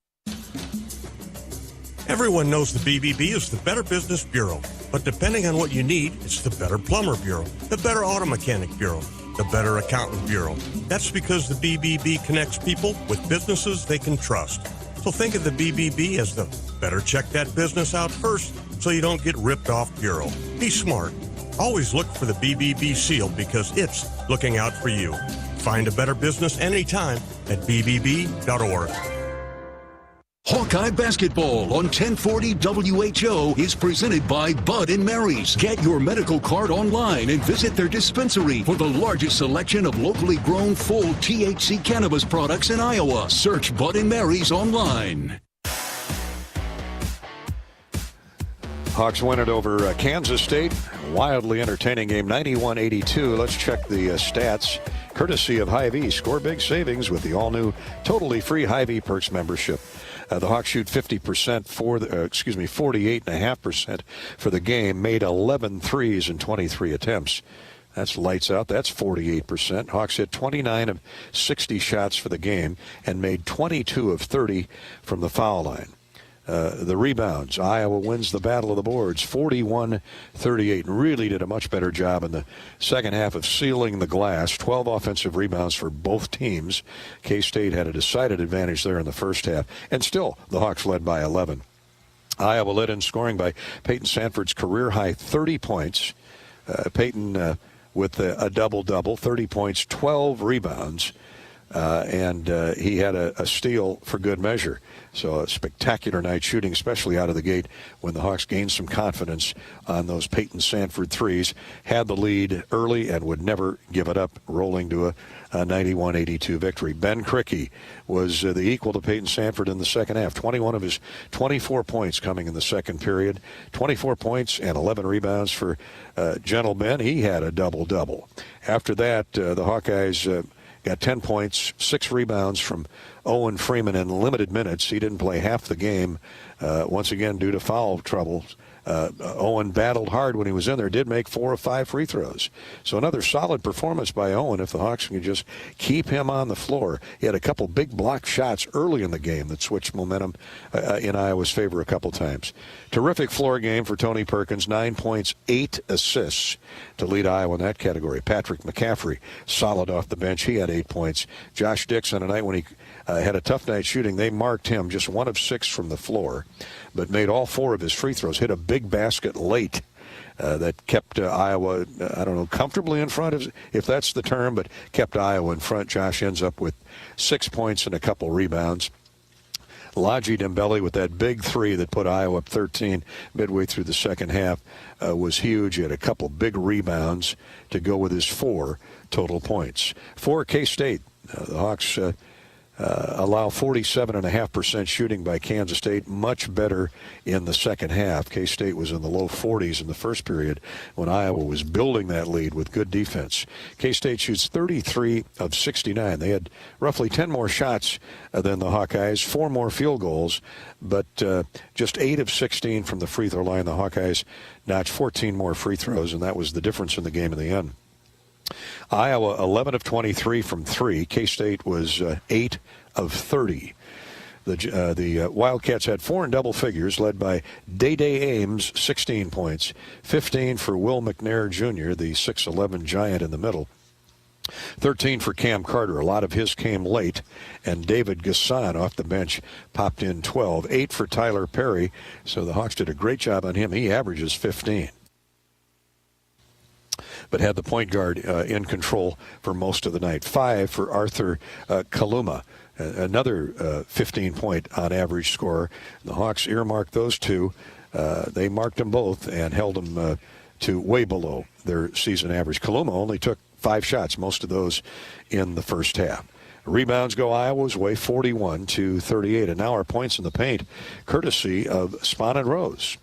Everyone knows the BBB is the Better Business Bureau, but depending on what you need, it's the Better Plumber Bureau, the Better Auto Mechanic Bureau, the Better Accountant Bureau. That's because the BBB connects people with businesses they can trust. So think of the BBB as the better check that business out first so you don't get ripped off bureau. Be smart. Always look for the BBB seal because it's looking out for you. Find a better business anytime at bbb.org. Hawkeye Basketball on 1040 WHO is presented by Bud & Mary's. Get your medical card online and visit their dispensary for the largest selection of locally grown full THC cannabis products in Iowa. Search Bud & Mary's online. Hawks win it over Kansas State. Wildly entertaining game, 91-82. Let's check the stats. Courtesy of Hy-Vee. Score big savings with the all-new, totally free Hy-Vee Perks membership. The Hawks shoot 50% for the, 48.5% for the game. Made 11 threes in 23 attempts. That's lights out. That's 48%. Hawks hit 29 of 60 shots for the game and made 22 of 30 from the foul line. The rebounds, Iowa wins the battle of the boards, 41-38. Really did a much better job in the second half of sealing the glass. 12 offensive rebounds for both teams. K-State had a decided advantage there in the first half, and still the Hawks led by 11. Iowa led in scoring by Peyton Sanford's career-high 30 points. Peyton with a double-double, 30 points, 12 rebounds. And he had a steal for good measure. So a spectacular night shooting, especially out of the gate when the Hawks gained some confidence on those Peyton Sanford threes. Had the lead early and would never give it up, rolling to a 91-82 victory. Ben Krikke was the equal to Peyton Sanford in the second half. 21 of his 24 points coming in the second period. 24 points and 11 rebounds for Gentle Ben. He had a double-double. After that, the Hawkeyes got 10 points, 6 rebounds from Owen Freeman in limited minutes. He didn't play half the game, once again, due to foul trouble. Owen battled hard when he was in there, did make 4 of 5 free throws. So another solid performance by Owen if the Hawks can just keep him on the floor. He had a couple big block shots early in the game that switched momentum in Iowa's favor a couple times. Terrific floor game for Tony Perkins, 9 points, 8 assists to lead Iowa in that category. Patrick McCaffrey, solid off the bench. He had 8 points. Josh Dixon, a night when he had a tough night shooting, they marked him just 1 of 6 from the floor, but made all 4 of his free throws. Hit a big basket late that kept Iowa, I don't know, comfortably in front, if that's the term, but kept Iowa in front. Josh ends up with 6 points and a couple rebounds. Laji Dembele with that big 3 that put Iowa up 13 midway through the second half was huge. He had a couple big rebounds to go with his 4 total points. For K-State, the Hawks allow 47.5% shooting by Kansas State, much better in the second half. K-State was in the low 40s in the first period when Iowa was building that lead with good defense. K-State shoots 33 of 69. They had roughly 10 more shots than the Hawkeyes, 4 more field goals, but just 8 of 16 from the free throw line. The Hawkeyes notched 14 more free throws, and that was the difference in the game in the end. Iowa 11 of 23 from 3. K-State was 8 of 30. The Wildcats had 4 in double figures, led by Day-Day Ames, 16 points, 15 for Will McNair Jr., the 6'11 giant in the middle, 13 for Cam Carter. A lot of his came late, and David Gasson off the bench popped in 12. 8 for Tyler Perry, so the Hawks did a great job on him. He averages 15. But had the point guard in control for most of the night. 5 for Arthur Kaluma, another 15-point on average scorer. The Hawks earmarked those two. They marked them both and held them to way below their season average. Kaluma only took 5 shots, most of those in the first half. Rebounds go Iowa's way, 41-38. And now our points in the paint, courtesy of Spahn and Rose.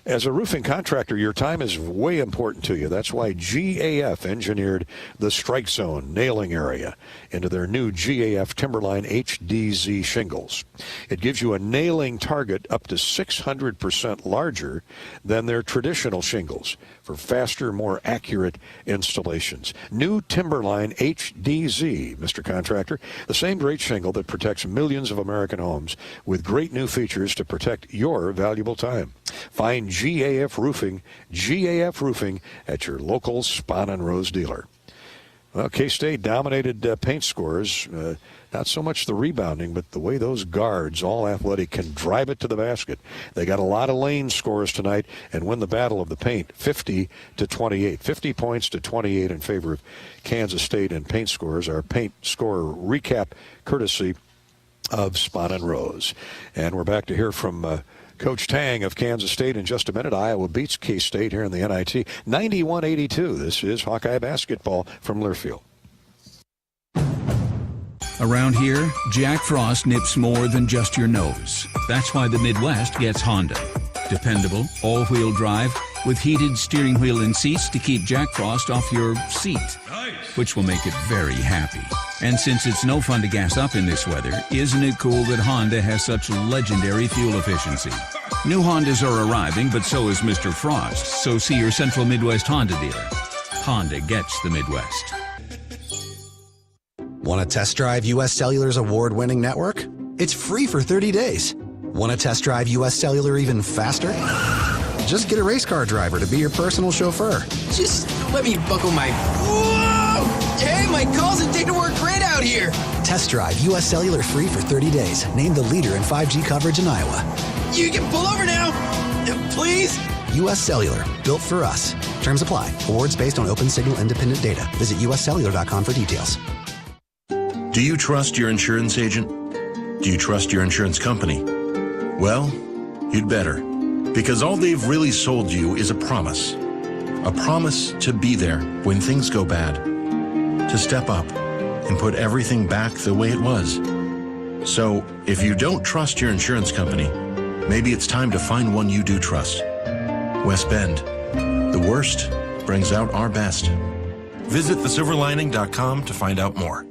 As a roofing contractor, your time is way important to you. That's why GAF engineered the Strike Zone nailing area into their new GAF Timberline HDZ shingles. It gives you a nailing target up to 600% larger than their traditional shingles for faster, more accurate installations. New Timberline HDZ, Mr. Contractor, the same great shingle that protects millions of American homes with great new features to protect your valuable time. Find GAF Roofing at your local Spahn and Rose dealer. Well, K-State dominated paint scores. Not so much the rebounding, but the way those guards, all athletic, can drive it to the basket. They got a lot of lane scores tonight and win the battle of the paint, 50-28. 50 points to 28 in favor of Kansas State and paint scores. Our paint score recap courtesy of Spahn and Rose. And we're back to hear from Coach Tang of Kansas State in just a minute. Iowa beats K-State here in the NIT 91-82. This is Hawkeye basketball from Learfield. Around here, Jack Frost nips more than just your nose. That's why the Midwest gets Honda. Dependable, all-wheel drive with heated steering wheel and seats to keep Jack Frost off your seat, which will make it very happy. And since it's no fun to gas up in this weather, isn't it cool that Honda has such legendary fuel efficiency? New Hondas are arriving, but so is Mr. Frost. So see your Central Midwest Honda dealer. Honda gets the Midwest. Want to test drive U.S. Cellular's award-winning network? It's free for 30 days. Want to test drive U.S. Cellular even faster? Just get a race car driver to be your personal chauffeur. Just let me buckle my... Whoa! Hey, my calls and data work great out here. Test drive U.S. Cellular free for 30 days. Named the leader in 5G coverage in Iowa. You can pull over now. Please? U.S. Cellular. Built for us. Terms apply. Awards based on open signal independent data. Visit uscellular.com for details. Do you trust your insurance agent? Do you trust your insurance company? Well, you'd better. Because all they've really sold you is a promise. A promise to be there when things go bad. To step up and put everything back the way it was. So, if you don't trust your insurance company, maybe it's time to find one you do trust. West Bend. The worst brings out our best. Visit thesilverlining.com to find out more.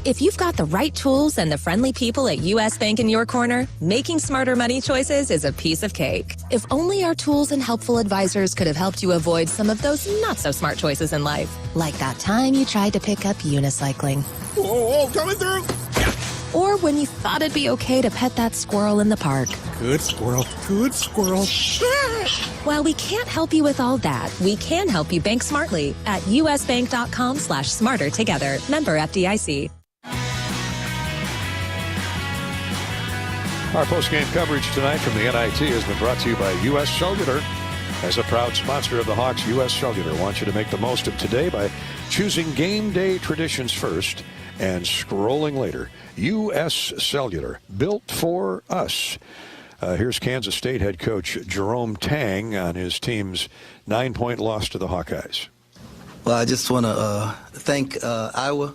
If you've got the right tools and the friendly people at U.S. Bank in your corner, making smarter money choices is a piece of cake. If only our tools and helpful advisors could have helped you avoid some of those not-so-smart choices in life. Like that time you tried to pick up unicycling. Whoa, coming through! Or when you thought it'd be okay to pet that squirrel in the park. Good squirrel, good squirrel. While we can't help you with all that, we can help you bank smartly at usbank.com/smarter together. Member FDIC. Our post-game coverage tonight from the NIT has been brought to you by U.S. Cellular. As a proud sponsor of the Hawks, U.S. Cellular wants you to make the most of today by choosing game day traditions first and scrolling later. U.S. Cellular, built for us. Here's Kansas State head coach Jerome Tang on his team's 9-point loss to the Hawkeyes. Well, I just want to thank Iowa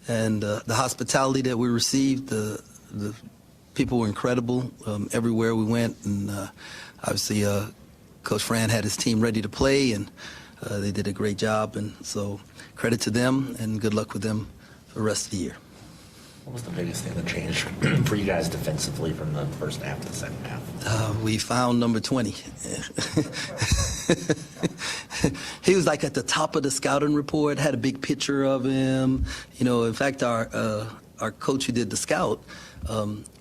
and the hospitality that we received. The people were incredible everywhere we went, and obviously Coach Fran had his team ready to play, and they did a great job, and so credit to them, and good luck with them for the rest of the year. What was the biggest thing that changed for you guys defensively from the first half to the second half? We found number 20. He was like at the top of the scouting report, had a big picture of him. You know, in fact, our coach who did the scout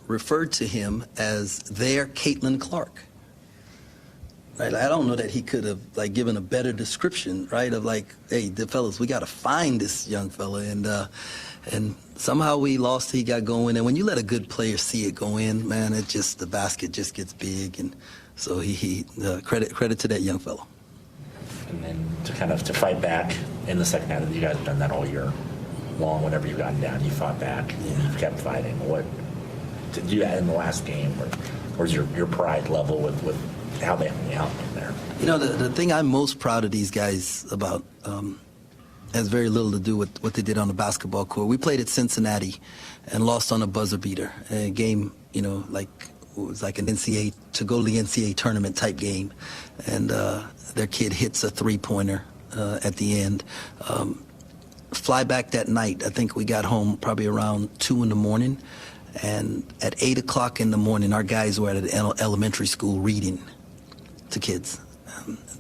referred to him as their Caitlin Clark. Right? I don't know that he could have given a better description, right? Of hey, the fellas, we got to find this young fella, and somehow we lost. He got going, and when you let a good player see it go in, man, the basket just gets big, and so he credit to that young fella. And then to fight back in the second half, you guys have done that all year long. Whenever you've gotten down, you fought back, and you've kept fighting. What did you add in the last game? Where's your pride level with how they hung out in there? The thing I'm most proud of these guys about has very little to do with what they did on the basketball court. We played at Cincinnati and lost on a buzzer beater. A game, it was like an NCAA, to go to the NCAA tournament type game. And their kid hits a three-pointer at the end. Fly back that night, I think we got home probably around 2 in the morning. And at 8 o'clock in the morning, our guys were at an elementary school reading to kids.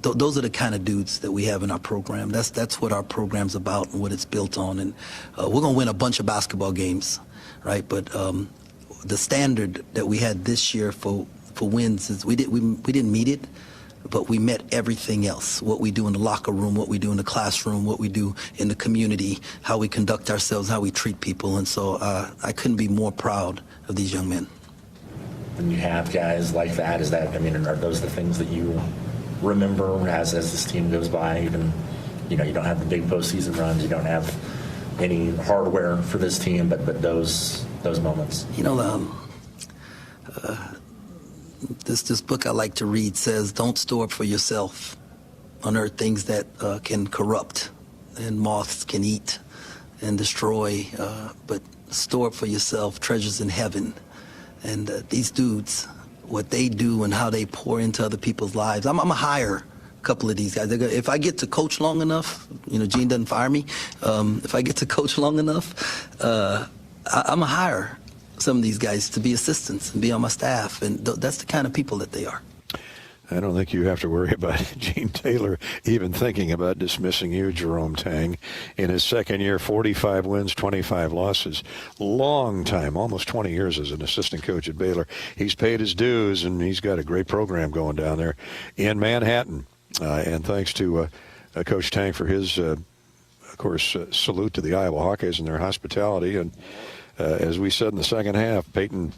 Those are the kind of dudes that we have in our program. That's what our program's about and what it's built on. And we're going to win a bunch of basketball games, right? But the standard that we had this year for wins is we didn't meet it, but we met everything else. What we do in the locker room, what we do in the classroom, what we do in the community, how we conduct ourselves, how we treat people. And so I couldn't be more proud of these young men. When you have guys like that, are those the things that you remember as this team goes by? Even, you don't have the big postseason runs, you don't have any hardware for this team, but those moments. This book I like to read says, don't store up for yourself. Unearth things that can corrupt and moths can eat and destroy, but store up for yourself treasures in heaven. And these dudes, what they do and how they pour into other people's lives. I'm going to hire a couple of these guys. If I get to coach long enough, Gene doesn't fire me. If I get to coach long enough, I'm going to hire some of these guys to be assistants and be on my staff. And that's the kind of people that they are. I don't think you have to worry about Gene Taylor even thinking about dismissing you, Jerome Tang. In his second year, 45 wins, 25 losses. Long time, almost 20 years as an assistant coach at Baylor. He's paid his dues, and he's got a great program going down there in Manhattan. And thanks to Coach Tang for his, of course, salute to the Iowa Hawkeyes and their hospitality. And as we said in the second half, Peyton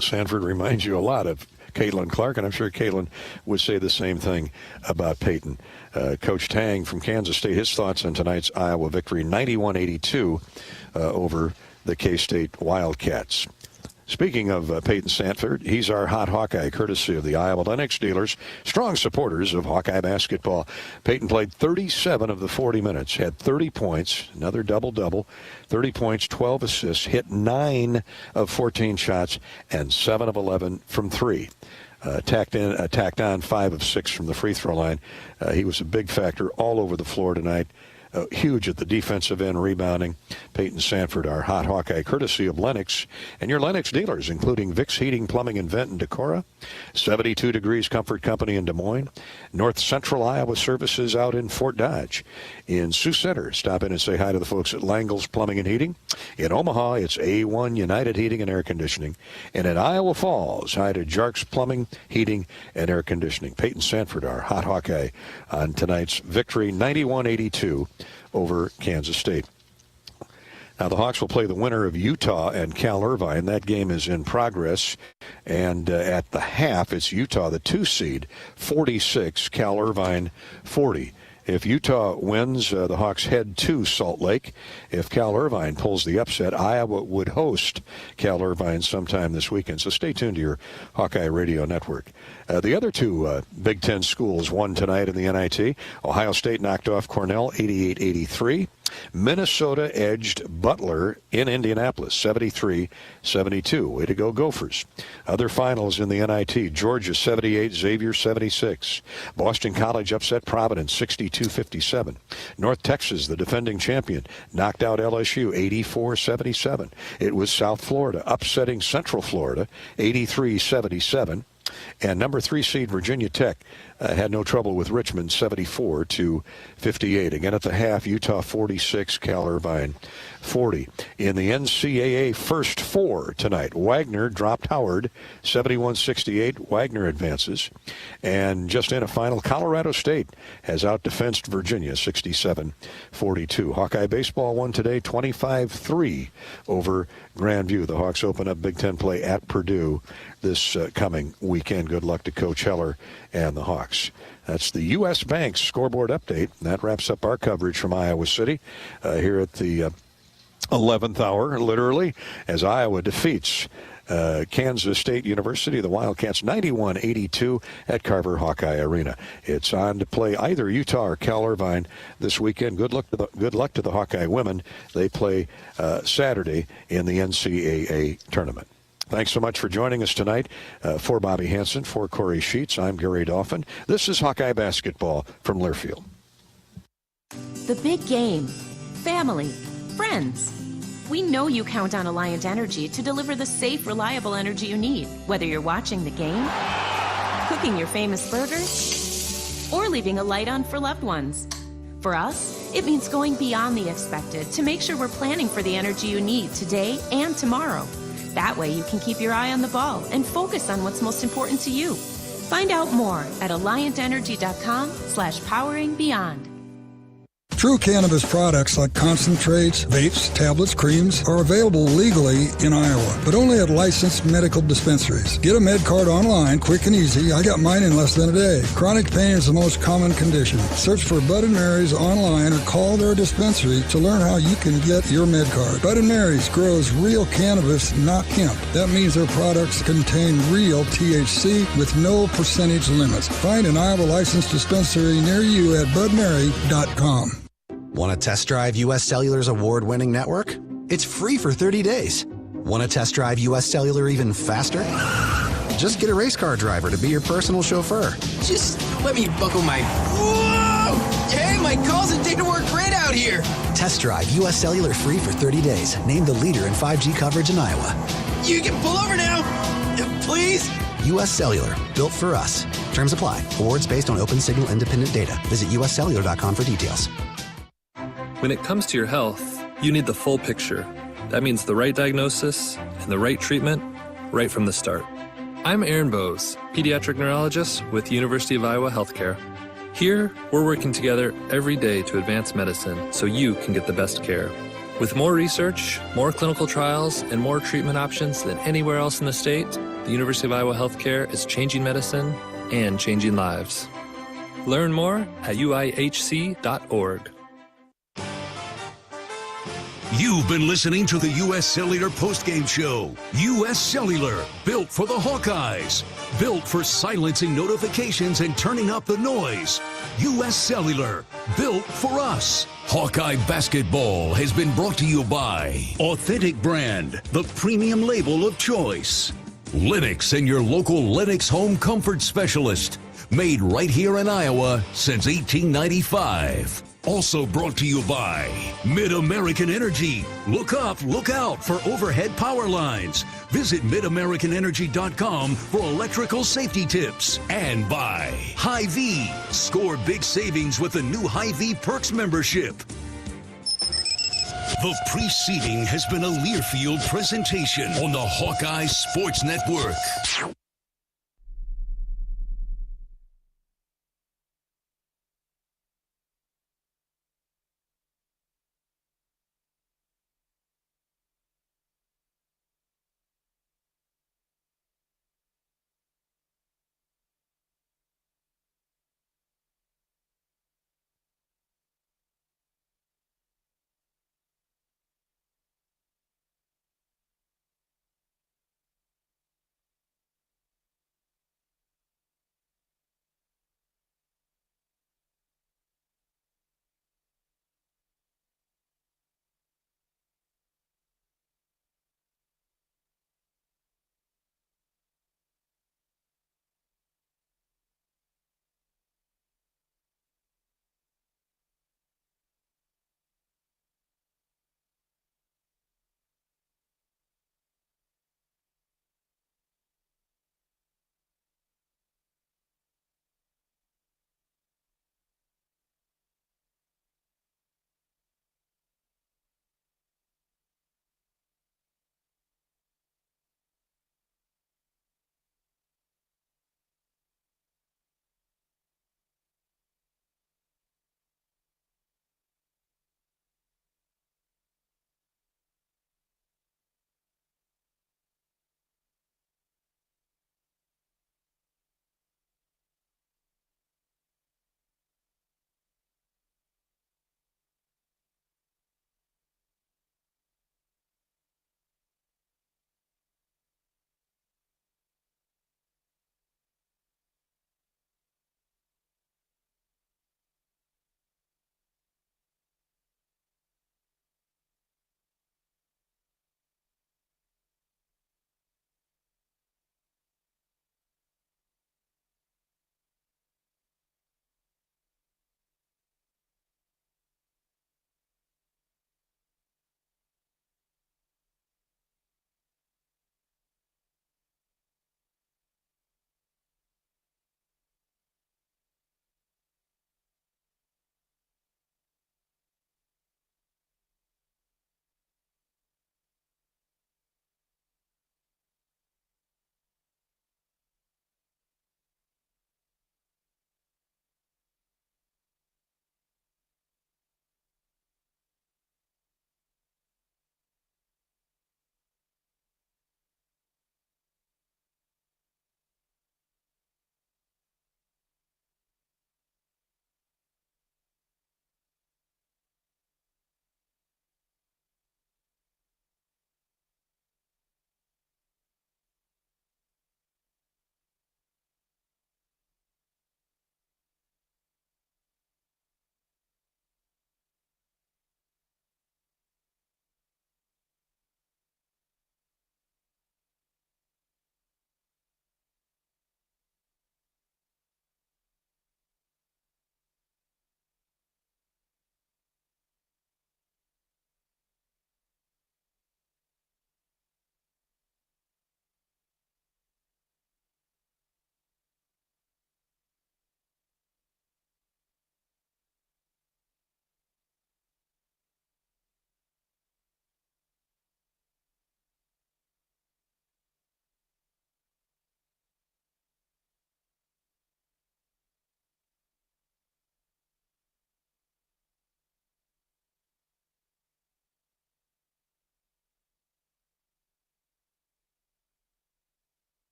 Sanford reminds you a lot of Caitlin Clark, and I'm sure Caitlin would say the same thing about Peyton. Coach Tang from Kansas State, his thoughts on tonight's Iowa victory, 91-82 over the K-State Wildcats. Speaking of Peyton Sanford, he's our hot Hawkeye, courtesy of the Iowa Lennox dealers, strong supporters of Hawkeye basketball. Peyton played 37 of the 40 minutes, had 30 points, another double-double, 30 points, 12 assists, hit 9 of 14 shots, and 7 of 11 from 3. Tacked on 5 of 6 from the free throw line. He was a big factor all over the floor tonight. Huge at the defensive end, rebounding. Peyton Sanford, our hot Hawkeye, courtesy of Lennox and your Lennox dealers, including Vicks Heating, Plumbing, and Vent in Decorah, 72 Degrees Comfort Company in Des Moines, North Central Iowa Services out in Fort Dodge. In Sioux Center, stop in and say hi to the folks at Langle's Plumbing and Heating. In Omaha, it's A1 United Heating and Air Conditioning. And in Iowa Falls, hi to Jark's Plumbing, Heating, and Air Conditioning. Peyton Sanford, our hot Hawkeye, on tonight's victory, 91-82 over Kansas State. Now the Hawks will play the winner of Utah and Cal Irvine. That game is in progress. And at the half, it's Utah, the 2 seed, 46, Cal Irvine 40. If Utah wins, the Hawks head to Salt Lake. If Cal Irvine pulls the upset, Iowa would host Cal Irvine sometime this weekend. So stay tuned to your Hawkeye Radio Network. The other 2 Big Ten schools won tonight in the NIT. Ohio State knocked off Cornell 88-83. Minnesota edged Butler in Indianapolis 73-72. Way to go, Gophers. Other finals in the NIT. Georgia 78, Xavier 76. Boston College upset Providence 62-57. North Texas, the defending champion, knocked out LSU 84-77. It was South Florida upsetting Central Florida 83-77. And number 3 seed Virginia Tech had no trouble with Richmond, 74-58. Again at the half, Utah 46, Cal Irvine 40. In the NCAA First Four tonight, Wagner dropped Howard, 71-68. Wagner advances. And just in a final, Colorado State has out-defensed Virginia, 67-42. Hawkeye baseball won today, 25-3 over Grandview. The Hawks open up Big Ten play at Purdue this coming weekend. Good luck to Coach Heller and the Hawks. That's the U.S. Bank's scoreboard update. That wraps up our coverage from Iowa City here at the 11th hour, literally, as Iowa defeats Kansas State University, the Wildcats, 91-82 at Carver Hawkeye Arena. It's on to play either Utah or Cal Irvine this weekend. Good luck to the Hawkeye women. They play Saturday in the NCAA tournament. Thanks so much for joining us tonight. For Bobby Hansen, for Corey Sheets, I'm Gary Dolphin. This is Hawkeye basketball from Learfield. The big game. Family. Friends. We know you count on Alliant Energy to deliver the safe, reliable energy you need, whether you're watching the game, cooking your famous burgers, or leaving a light on for loved ones. For us, it means going beyond the expected to make sure we're planning for the energy you need today and tomorrow. That way you can keep your eye on the ball and focus on what's most important to you. Find out more at alliantenergy.com/poweringbeyond. True cannabis products like concentrates, vapes, tablets, creams are available legally in Iowa, but only at licensed medical dispensaries. Get a med card online, quick and easy. I got mine in less than a day. Chronic pain is the most common condition. Search for Bud & Mary's online or call their dispensary to learn how you can get your med card. Bud & Mary's grows real cannabis, not hemp. That means their products contain real THC with no percentage limits. Find an Iowa licensed dispensary near you at budmary.com. Want to test drive U.S. Cellular's award-winning network? It's free for 30 days. Want to test drive U.S. Cellular even faster? Just get a race car driver to be your personal chauffeur. Just let me buckle my... Whoa! Hey, my calls and data work great out here! Test drive U.S. Cellular free for 30 days. Named the leader in 5G coverage in Iowa. You can pull over now! Please? U.S. Cellular. Built for us. Terms apply. Awards based on open signal independent data. Visit uscellular.com for details. When it comes to your health, you need the full picture. That means the right diagnosis and the right treatment right from the start. I'm Aaron Bose, pediatric neurologist with University of Iowa Healthcare. Here, we're working together every day to advance medicine so you can get the best care. With more research, more clinical trials, and more treatment options than anywhere else in the state, the University of Iowa Healthcare is changing medicine and changing lives. Learn more at uihc.org. You've been listening to the U.S. Cellular Postgame Show. U.S. Cellular, built for the Hawkeyes. Built for silencing notifications and turning up the noise. U.S. Cellular, built for us. Hawkeye basketball has been brought to you by Authentic Brand, the premium label of choice. Lennox and your local Lennox home comfort specialist. Made right here in Iowa since 1895. Also brought to you by Mid-American Energy. Look up, look out for overhead power lines. Visit midamericanenergy.com for electrical safety tips. And by Hy-Vee. Score big savings with the new Hy-Vee Perks membership. The preceding has been a Learfield presentation on the Hawkeye Sports Network.